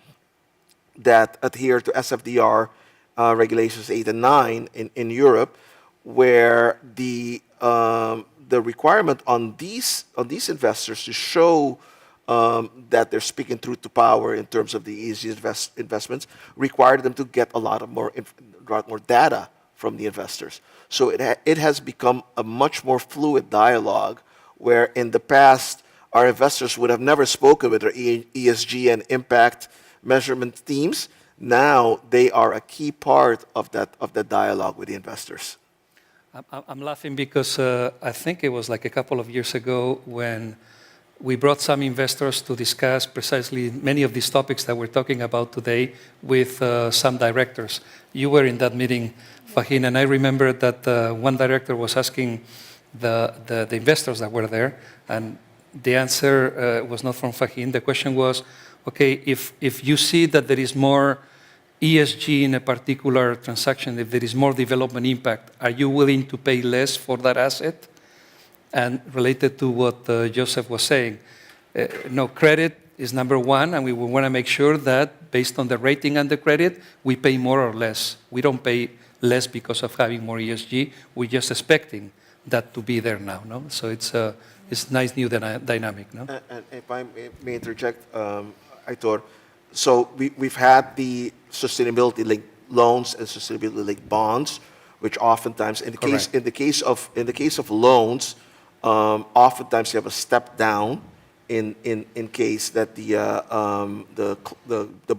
that adhere to SFDR regulations 8 and 9 in Europe, where the requirement on these investors to show that they're speaking truth to power in terms of the ESG investments required them to get a lot more data from the investors. So it has become a much more fluid dialogue, where in the past our investors would have never spoken with their ESG and impact measurement teams. Now they are a key part of that dialogue with the investors. I'm laughing because I think it was like a couple of years ago when we brought some investors to discuss precisely many of these topics that we're talking about today with some directors. You were in that meeting, Fahim, and I remember that one director was asking the investors that were there, and the answer was not from Fahim. The question was, okay, if you see that there is more ESG in a particular transaction, if there is more development impact, are you willing to pay less for that asset? And related to what Joseph was saying, no, credit is number one, and we want to make sure that based on the rating and the credit, we pay more or less. We don't pay less because of having more ESG. We're just expecting that to be there now. No, so it's nice new dynamic. No. And if I may interject, Aitor, so we've had the sustainability-linked loans and sustainability-linked bonds, which oftentimes, in the case of loans, oftentimes you have a step down in case that the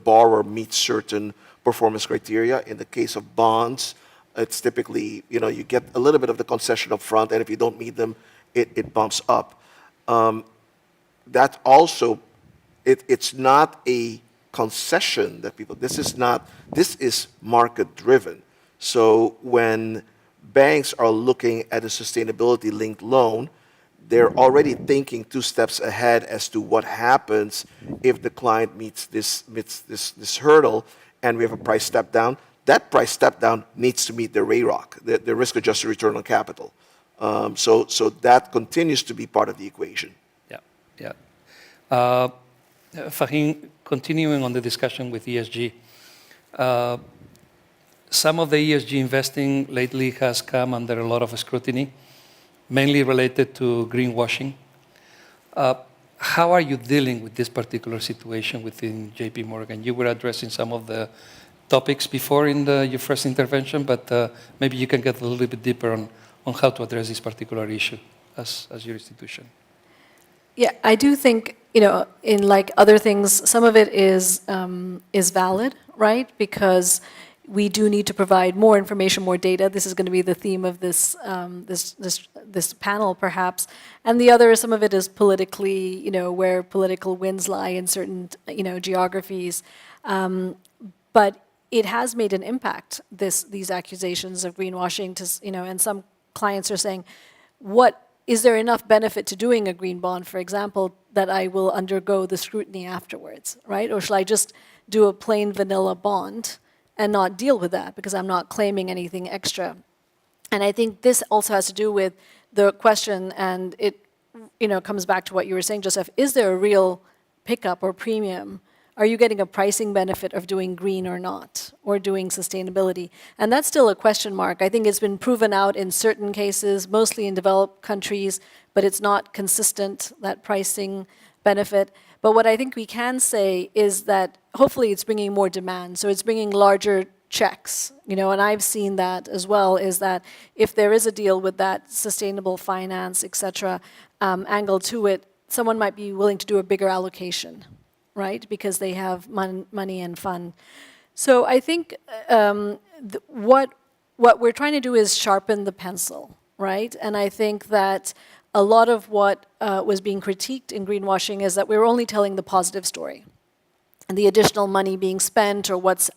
borrower meets certain performance criteria. In the case of bonds, it's typically you get a little bit of the concession up front, and if you don't meet them, it bumps up. That also, it's not a concession that people. This is market driven. So when banks are looking at a sustainability-linked loan, they're already thinking 2 steps ahead as to what happens if the client meets this hurdle, and we have a price step down. That price step down needs to meet the RAROC, the risk-adjusted return on capital. So that continues to be part of the equation. Yeah. Fahim, continuing on the discussion with ESG, some of the ESG investing lately has come under a lot of scrutiny, mainly related to greenwashing. how are you dealing with this particular situation within JP Morgan? You were addressing some of the topics before in your first intervention, but maybe you can get a little bit deeper on how to address this particular issue as your institution. Yeah, I do think, in like other things, some of it is valid, right? Because we do need to provide more information, more data. This is going to be the theme of this this panel, perhaps. And the other, some of it is politically, where political winds lie in certain, geographies. But it has made an impact. These accusations of greenwashing, and some clients are saying, is there enough benefit to doing a green bond, for example, that I will undergo the scrutiny afterwards, right? Or shall I just do a plain vanilla bond and not deal with that because I'm not claiming anything extra? And I think this also has to do with the question, and it comes back to what you were saying, Joseph, is there a real pickup or premium? Are you getting a pricing benefit of doing green or not, or doing sustainability? And that's still a question mark. I think it's been proven out in certain cases, mostly in developed countries, but it's not consistent, that pricing benefit. But what I think we can say is that hopefully it's bringing more demand. So it's bringing larger checks, and I've seen that as well, is that if there is a deal with that sustainable finance, et cetera, angle to it, someone might be willing to do a bigger allocation, right? Because they have money and fund. So I think what we're trying to do is sharpen the pencil, right? And I think that a lot of what was being critiqued in greenwashing is that we were only telling the positive story, and the additional money being spent, or what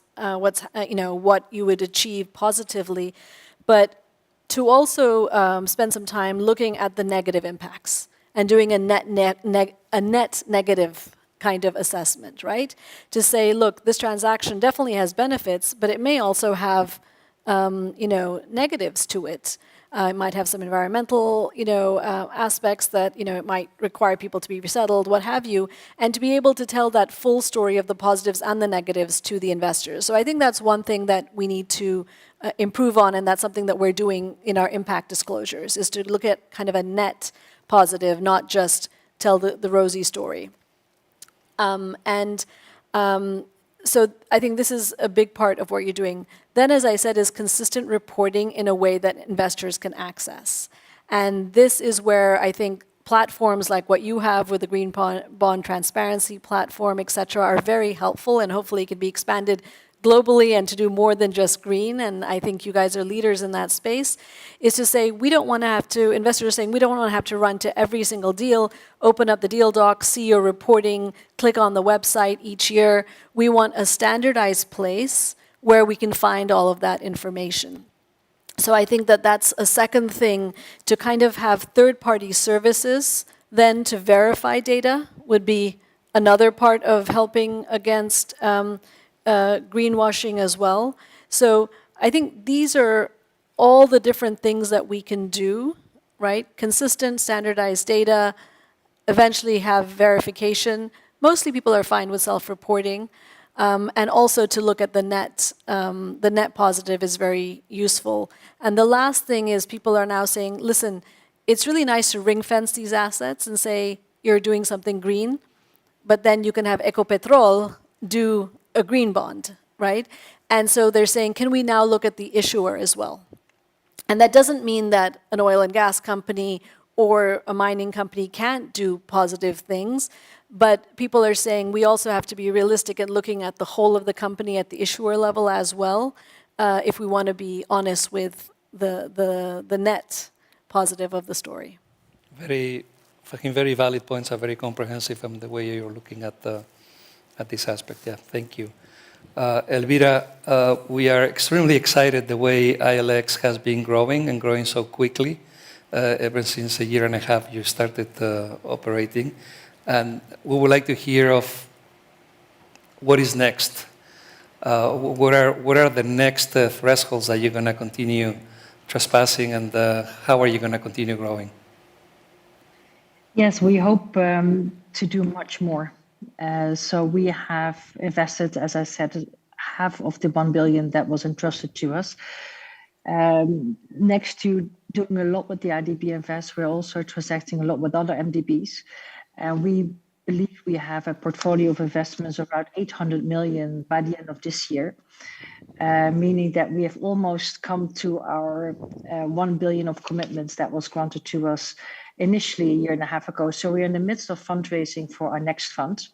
you would achieve positively, but to also spend some time looking at the negative impacts and doing a net negative kind of assessment, right? To say, look, this transaction definitely has benefits, but it may also have, negatives to it. It might have some environmental, aspects that, it might require people to be resettled, what have you, and to be able to tell that full story of the positives and the negatives to the investors. So I think that's one thing that we need to improve on, and that's something that we're doing in our impact disclosures, is to look at kind of a net positive, not just tell the rosy story. So I think this is a big part of what you're doing. Then, as I said, is consistent reporting in a way that investors can access. And this is where I think platforms like what you have with the Green Bond Transparency Platform, et cetera, are very helpful, and hopefully can be expanded globally and to do more than just green, and I think you guys are leaders in that space, is to say we don't want to have to, investors are saying we don't want to have to run to every single deal, open up the deal doc, see your reporting, click on the website each year. We want a standardized place where we can find all of that information. So I think that that's a second thing, to kind of have third-party services then to verify data would be another part of helping against greenwashing as well. So I think these are all the different things that we can do, right? Consistent, standardized data, eventually have verification. Mostly people are fine with self-reporting. And also to look at the net positive is very useful. And the last thing is people are now saying, listen, it's really nice to ring fence these assets and say you're doing something green, but then you can have Ecopetrol do a green bond, right? And so they're saying, can we now look at the issuer as well? And that doesn't mean that an oil and gas company or a mining company can't do positive things, but people are saying we also have to be realistic in looking at the whole of the company at the issuer level as well, if we want to be honest with the net positive of the story. Very valid points, are very comprehensive in the way you're looking at this aspect. Yeah, thank you. Elvira, we are extremely excited the way ILX has been growing and growing so quickly ever since a year and a half you started operating. And we would like to hear of what is next. What are the next thresholds that you're going to continue trespassing, and how are you going to continue growing? Yes, we hope to do much more. So we have invested, as I said, half of the 1 billion that was entrusted to us. Next to doing a lot with the IDB Invest, we're also transacting a lot with other MDBs. And we believe we have a portfolio of investments of around 800 million by the end of this year, meaning that we have almost come to our 1 billion of commitments that was granted to us initially a year and a half ago. So we're in the midst of fundraising for our next fund,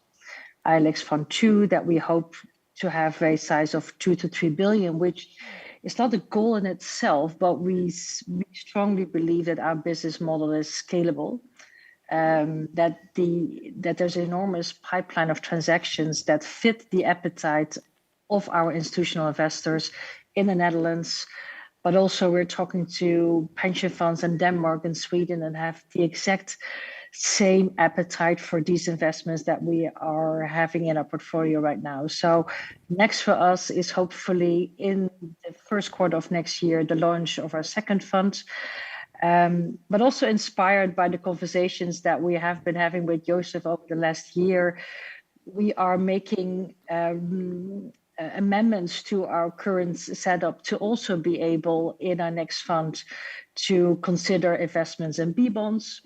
ILX Fund 2, that we hope to have a size of 2 to 3 billion, which is not a goal in itself, but we strongly believe that our business model is scalable, that there's an enormous pipeline of transactions that fit the appetite of our institutional investors in the Netherlands. But also we're talking to pension funds in Denmark and Sweden and have the exact same appetite for these investments that we are having in our portfolio right now. So next for us is hopefully in the first quarter of next year, the launch of our second fund, but also inspired by the conversations that we have been having with Joseph over the last year. We are making amendments to our current setup to also be able in our next fund to consider investments in B bonds,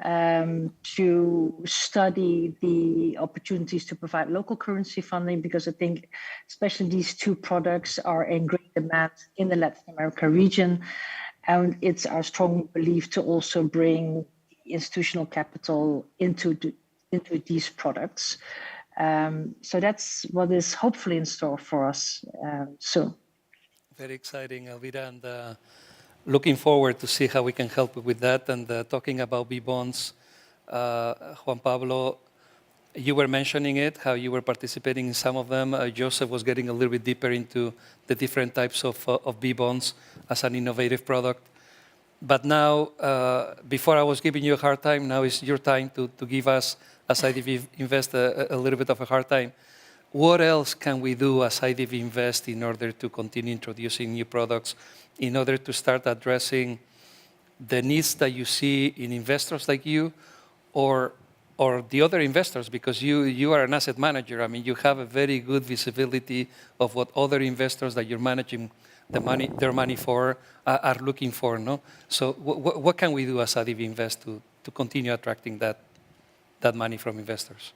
to study the opportunities to provide local currency funding, because I think especially these two products are in great demand in the Latin America region. And it's our strong belief to also bring institutional capital into these products. So that's what is hopefully in store for us soon. Very exciting, Elvira, and looking forward to see how we can help with that. And talking about B bonds, Juan Pablo, you were mentioning it, how you were participating in some of them. Joseph was getting a little bit deeper into the different types of B bonds as an innovative product. But now, before I was giving you a hard time, now is your time to give us, as IDB Invest, a little bit of a hard time. What else can we do as IDB Invest in order to continue introducing new products, in order to start addressing the needs that you see in investors like you, or the other investors, because you are an asset manager. I mean, you have a very good visibility of what other investors that you're managing their money for are looking for, no? So what can we do as IDB Invest to continue attracting that money from investors?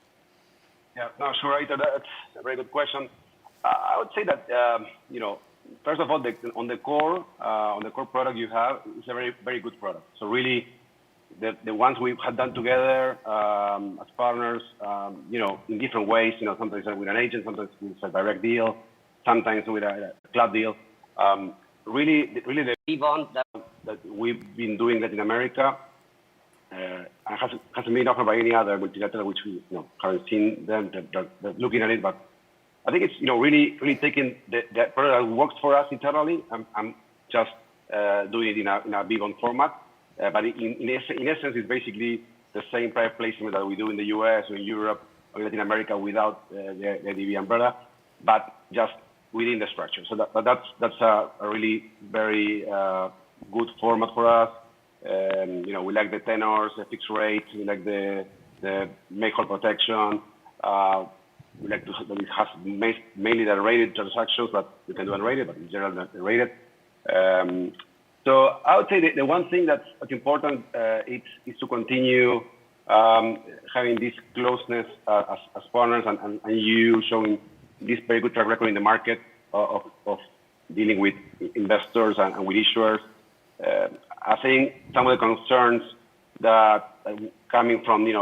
Yeah, no, sure, that's a very good question. I would say that, first of all, on the core product you have, it's a very, very good product. So really, the ones we have done together as partners, in different ways, sometimes with an agent, sometimes with a direct deal, sometimes with a club deal. Really the bond that we've been doing Latin America hasn't been offered by any other multilateral, which we haven't seen them that looking at it. But I think it's really taking that product that works for us internally. I'm just doing it in a B bond format. But in essence, it's basically the same private placement that we do in the US or in Europe or in Latin America without the IDB umbrella, but just within the structure. So that's a really very good format for us. We like the tenors, the fixed rates, we like the make-whole protection. We like that it has mainly the rated transactions, but you can do unrated, but in general, the rated. So I would say the one thing that's important is to continue having this closeness as partners, and you showing this very good track record in the market of dealing with investors and with issuers. I think some of the concerns that coming from the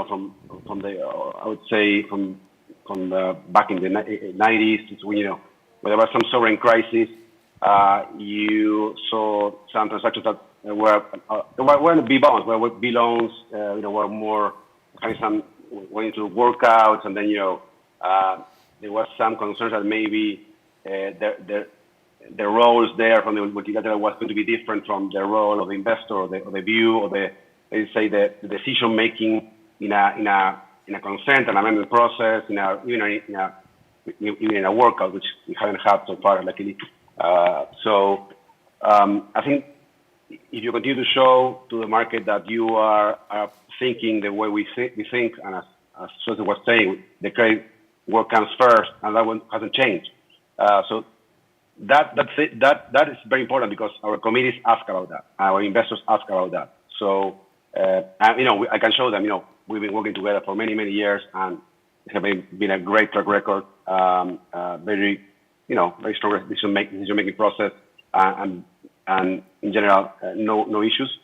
I would say from the back in the 90s, when there was some sovereign crisis, you saw some transactions that weren't B bonds, were B loans, were more having some going through workouts, and then there was some concerns that maybe the roles there from the multilateral was going to be different from the role of the investor or the view or the decision making in a consent and amendment process, even in a workout, which we haven't had so far, luckily. So I think if you continue to show to the market that you are thinking the way we think, and as Joseph was saying, the credit work comes first, and that one hasn't changed. So that is very important, because our committees ask about that, our investors ask about that. So I can show them, we've been working together for many, many years, and it has been a great track record. Very, very strong decision-making process, and in general, no issues.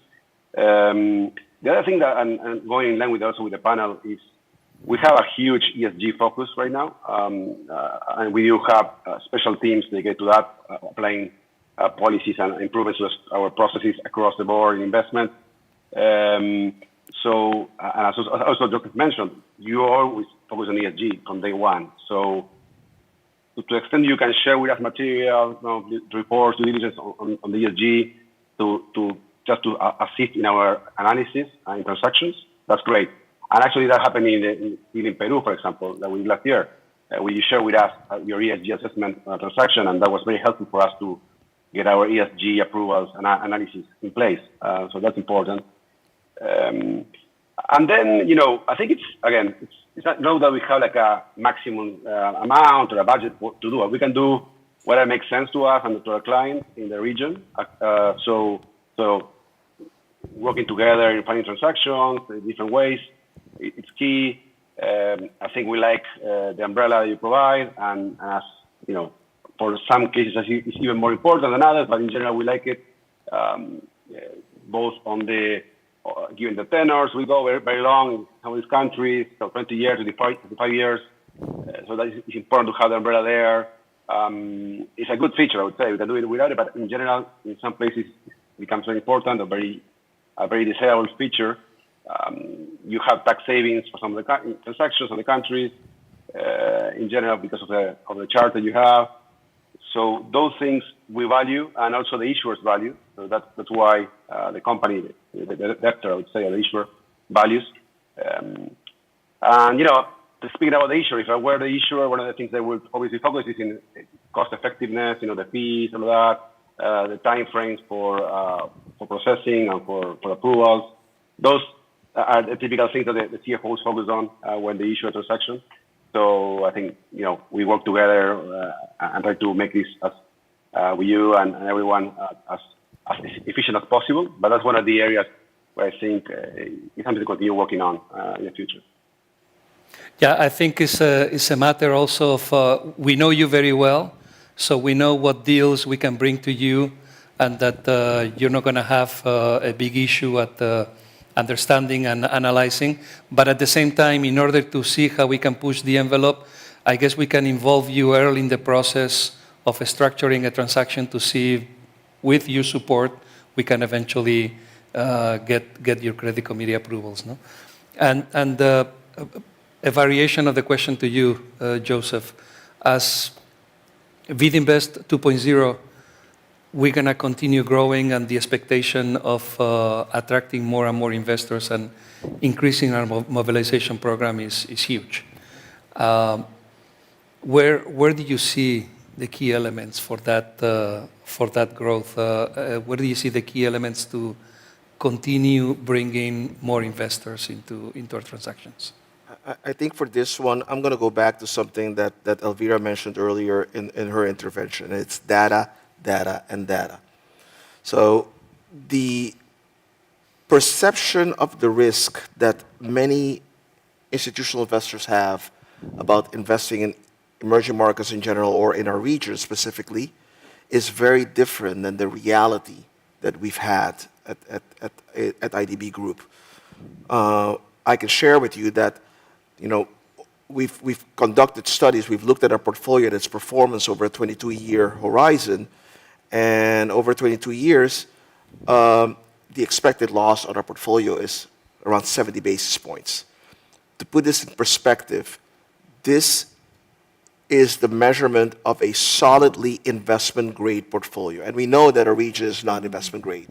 The other thing that, and going in line with also with the panel, is we have a huge ESG focus right now, and we do have special teams dedicated to that, applying policies and improvements to our processes across the board in investment. So, as also Joseph mentioned, you always focus on ESG from day one. So, to the extent you can share with us material, reports, due diligence on the ESG, to assist in our analysis and in transactions, that's great. And actually, that happened in Peru, for example, that we did last year. Where you share with us your ESG assessment transaction, and that was very helpful for us to get our ESG approvals and analysis in place. So that's important. And then, I think it's not that we have like a maximum amount or a budget to do it. We can do whatever makes sense to us and to our clients in the region. So working together in finding transactions in different ways, it's key. I think we like the umbrella you provide, and as for some cases, it's even more important than others. But in general, we like it. Both on the given the tenors, we go very, very long in some of these countries, so 20 years, 25 years. So that is important to have the umbrella there. It's a good feature, I would say. We can do it without it, but in general, in some places, it becomes very important, a very desirable feature. You have tax savings for some of the transactions of the countries, in general, because of the chart that you have. So those things we value, and also the issuers value. So that's why the company, the debtor, I would say, or the issuer values. And speaking about the issuer, if I were the issuer, one of the things that would obviously focus is in cost effectiveness, the fees, all of that, the time frames for processing and for approvals. Those are the typical things that the CFOs focus on when they issue a transaction. So I think, we work together and try to make this as with you and everyone as efficient as possible. But that's one of the areas where I think it's something to continue working on in the future. Yeah, I think it's a matter also of, we know you very well, so we know what deals we can bring to you, and that you're not going to have a big issue at understanding and analyzing. But at the same time, in order to see how we can push the envelope, I guess we can involve you early in the process of structuring a transaction to see if, with your support, we can eventually get your credit committee approvals. No? And a variation of the question to you, Joseph, as VidInvest 2.0, we're going to continue growing, and the expectation of attracting more and more investors and increasing our mobilization program is huge. Where do you see the key elements for that growth? Where do you see the key elements to continue bringing more investors into our transactions? I think for this one, I'm going to go back to something that Elvira mentioned earlier in her intervention. It's data, data, and data. So the perception of the risk that many institutional investors have about investing in emerging markets in general or in our region specifically is very different than the reality that we've had at IDB Group. I can share with you that we've conducted studies, we've looked at our portfolio and its performance over a 22-year horizon, and over 22 years, the expected loss on our portfolio is around 70 basis points. To put this in perspective, this is the measurement of a solidly investment-grade portfolio. And we know that our region is not investment-grade.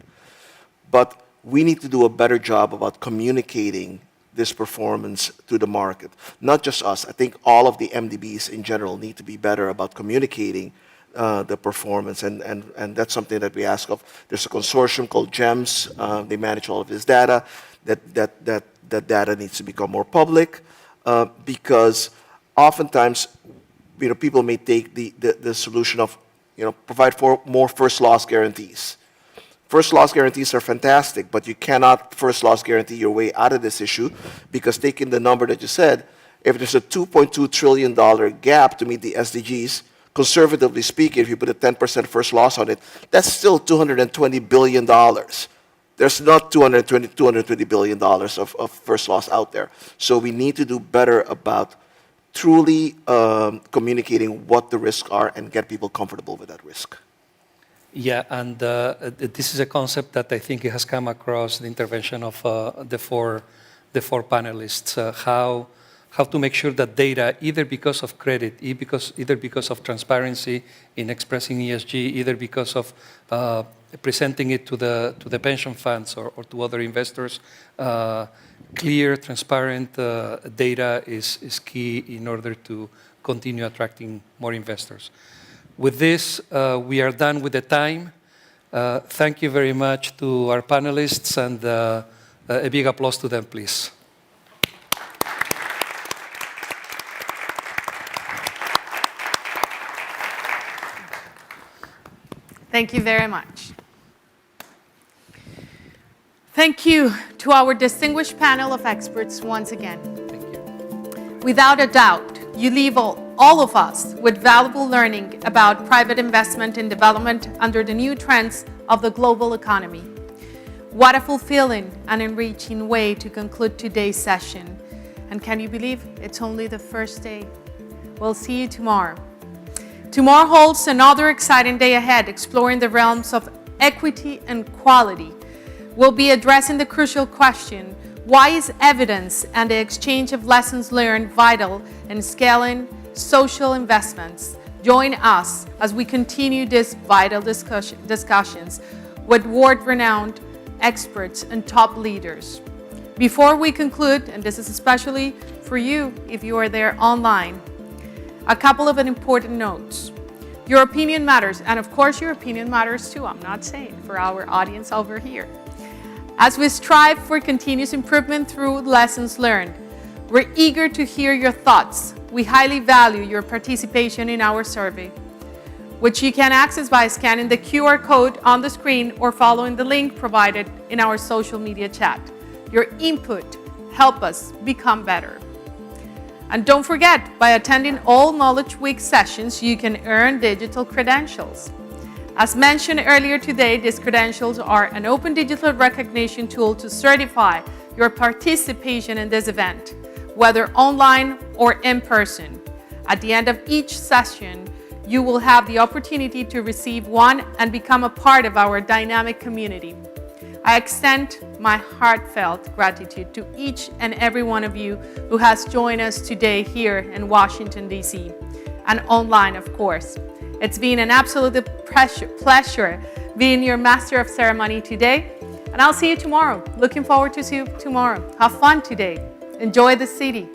But we need to do a better job about communicating this performance to the market. Not just us. I think all of the MDBs in general need to be better about communicating the performance, and that's something that we ask of. There's a consortium called GEMS. They manage all of this data. That data needs to become more public because oftentimes, people may take the solution of, provide for more first loss guarantees First loss guarantees are fantastic, but you cannot first loss guarantee your way out of this issue, because taking the number that you said, if there's a $2.2 trillion gap to meet the SDGs, conservatively speaking, if you put a 10% first loss on it, that's still $220 billion. There's not $220 billion of first loss out there. So we need to do better about truly communicating what the risks are and get people comfortable with that risk. Yeah, and this is a concept that I think has come across the intervention of the four panelists. How to make sure that data, either because of credit, either because of transparency in expressing ESG, either because of presenting it to the pension funds or to other investors, clear, transparent data is key in order to continue attracting more investors. With this, we are done with the time. Thank you very much to our panelists, and a big applause to them, please. Thank you very much. Thank you to our distinguished panel of experts once again. Thank you. Without a doubt, you leave all of us with valuable learning about private investment and development under the new trends of the global economy. What a fulfilling and enriching way to conclude today's session. And can you believe it's only the first day? We'll see you tomorrow. Tomorrow holds another exciting day ahead, exploring the realms of equity and quality. We'll be addressing the crucial question, why is evidence and the exchange of lessons learned vital in scaling social investments? Join us as we continue these vital discussions with world-renowned experts and top leaders. Before we conclude, and this is especially for you if you are there online, a couple of important notes. Your opinion matters, and of course your opinion matters too, I'm not saying, for our audience over here. As we strive for continuous improvement through lessons learned, we're eager to hear your thoughts. We highly value your participation in our survey, which you can access by scanning the QR code on the screen or following the link provided in our social media chat. Your input helps us become better. And don't forget, by attending all Knowledge Week sessions, you can earn digital credentials. As mentioned earlier today, these credentials are an open digital recognition tool to certify your participation in this event, whether online or in person. At the end of each session, you will have the opportunity to receive one and become a part of our dynamic community. I extend my heartfelt gratitude to each and every one of you who has joined us today here in Washington, D.C., and online, of course. It's been an absolute pleasure being your master of ceremony today, and I'll see you tomorrow. Looking forward to see you tomorrow. Have fun today. Enjoy the city.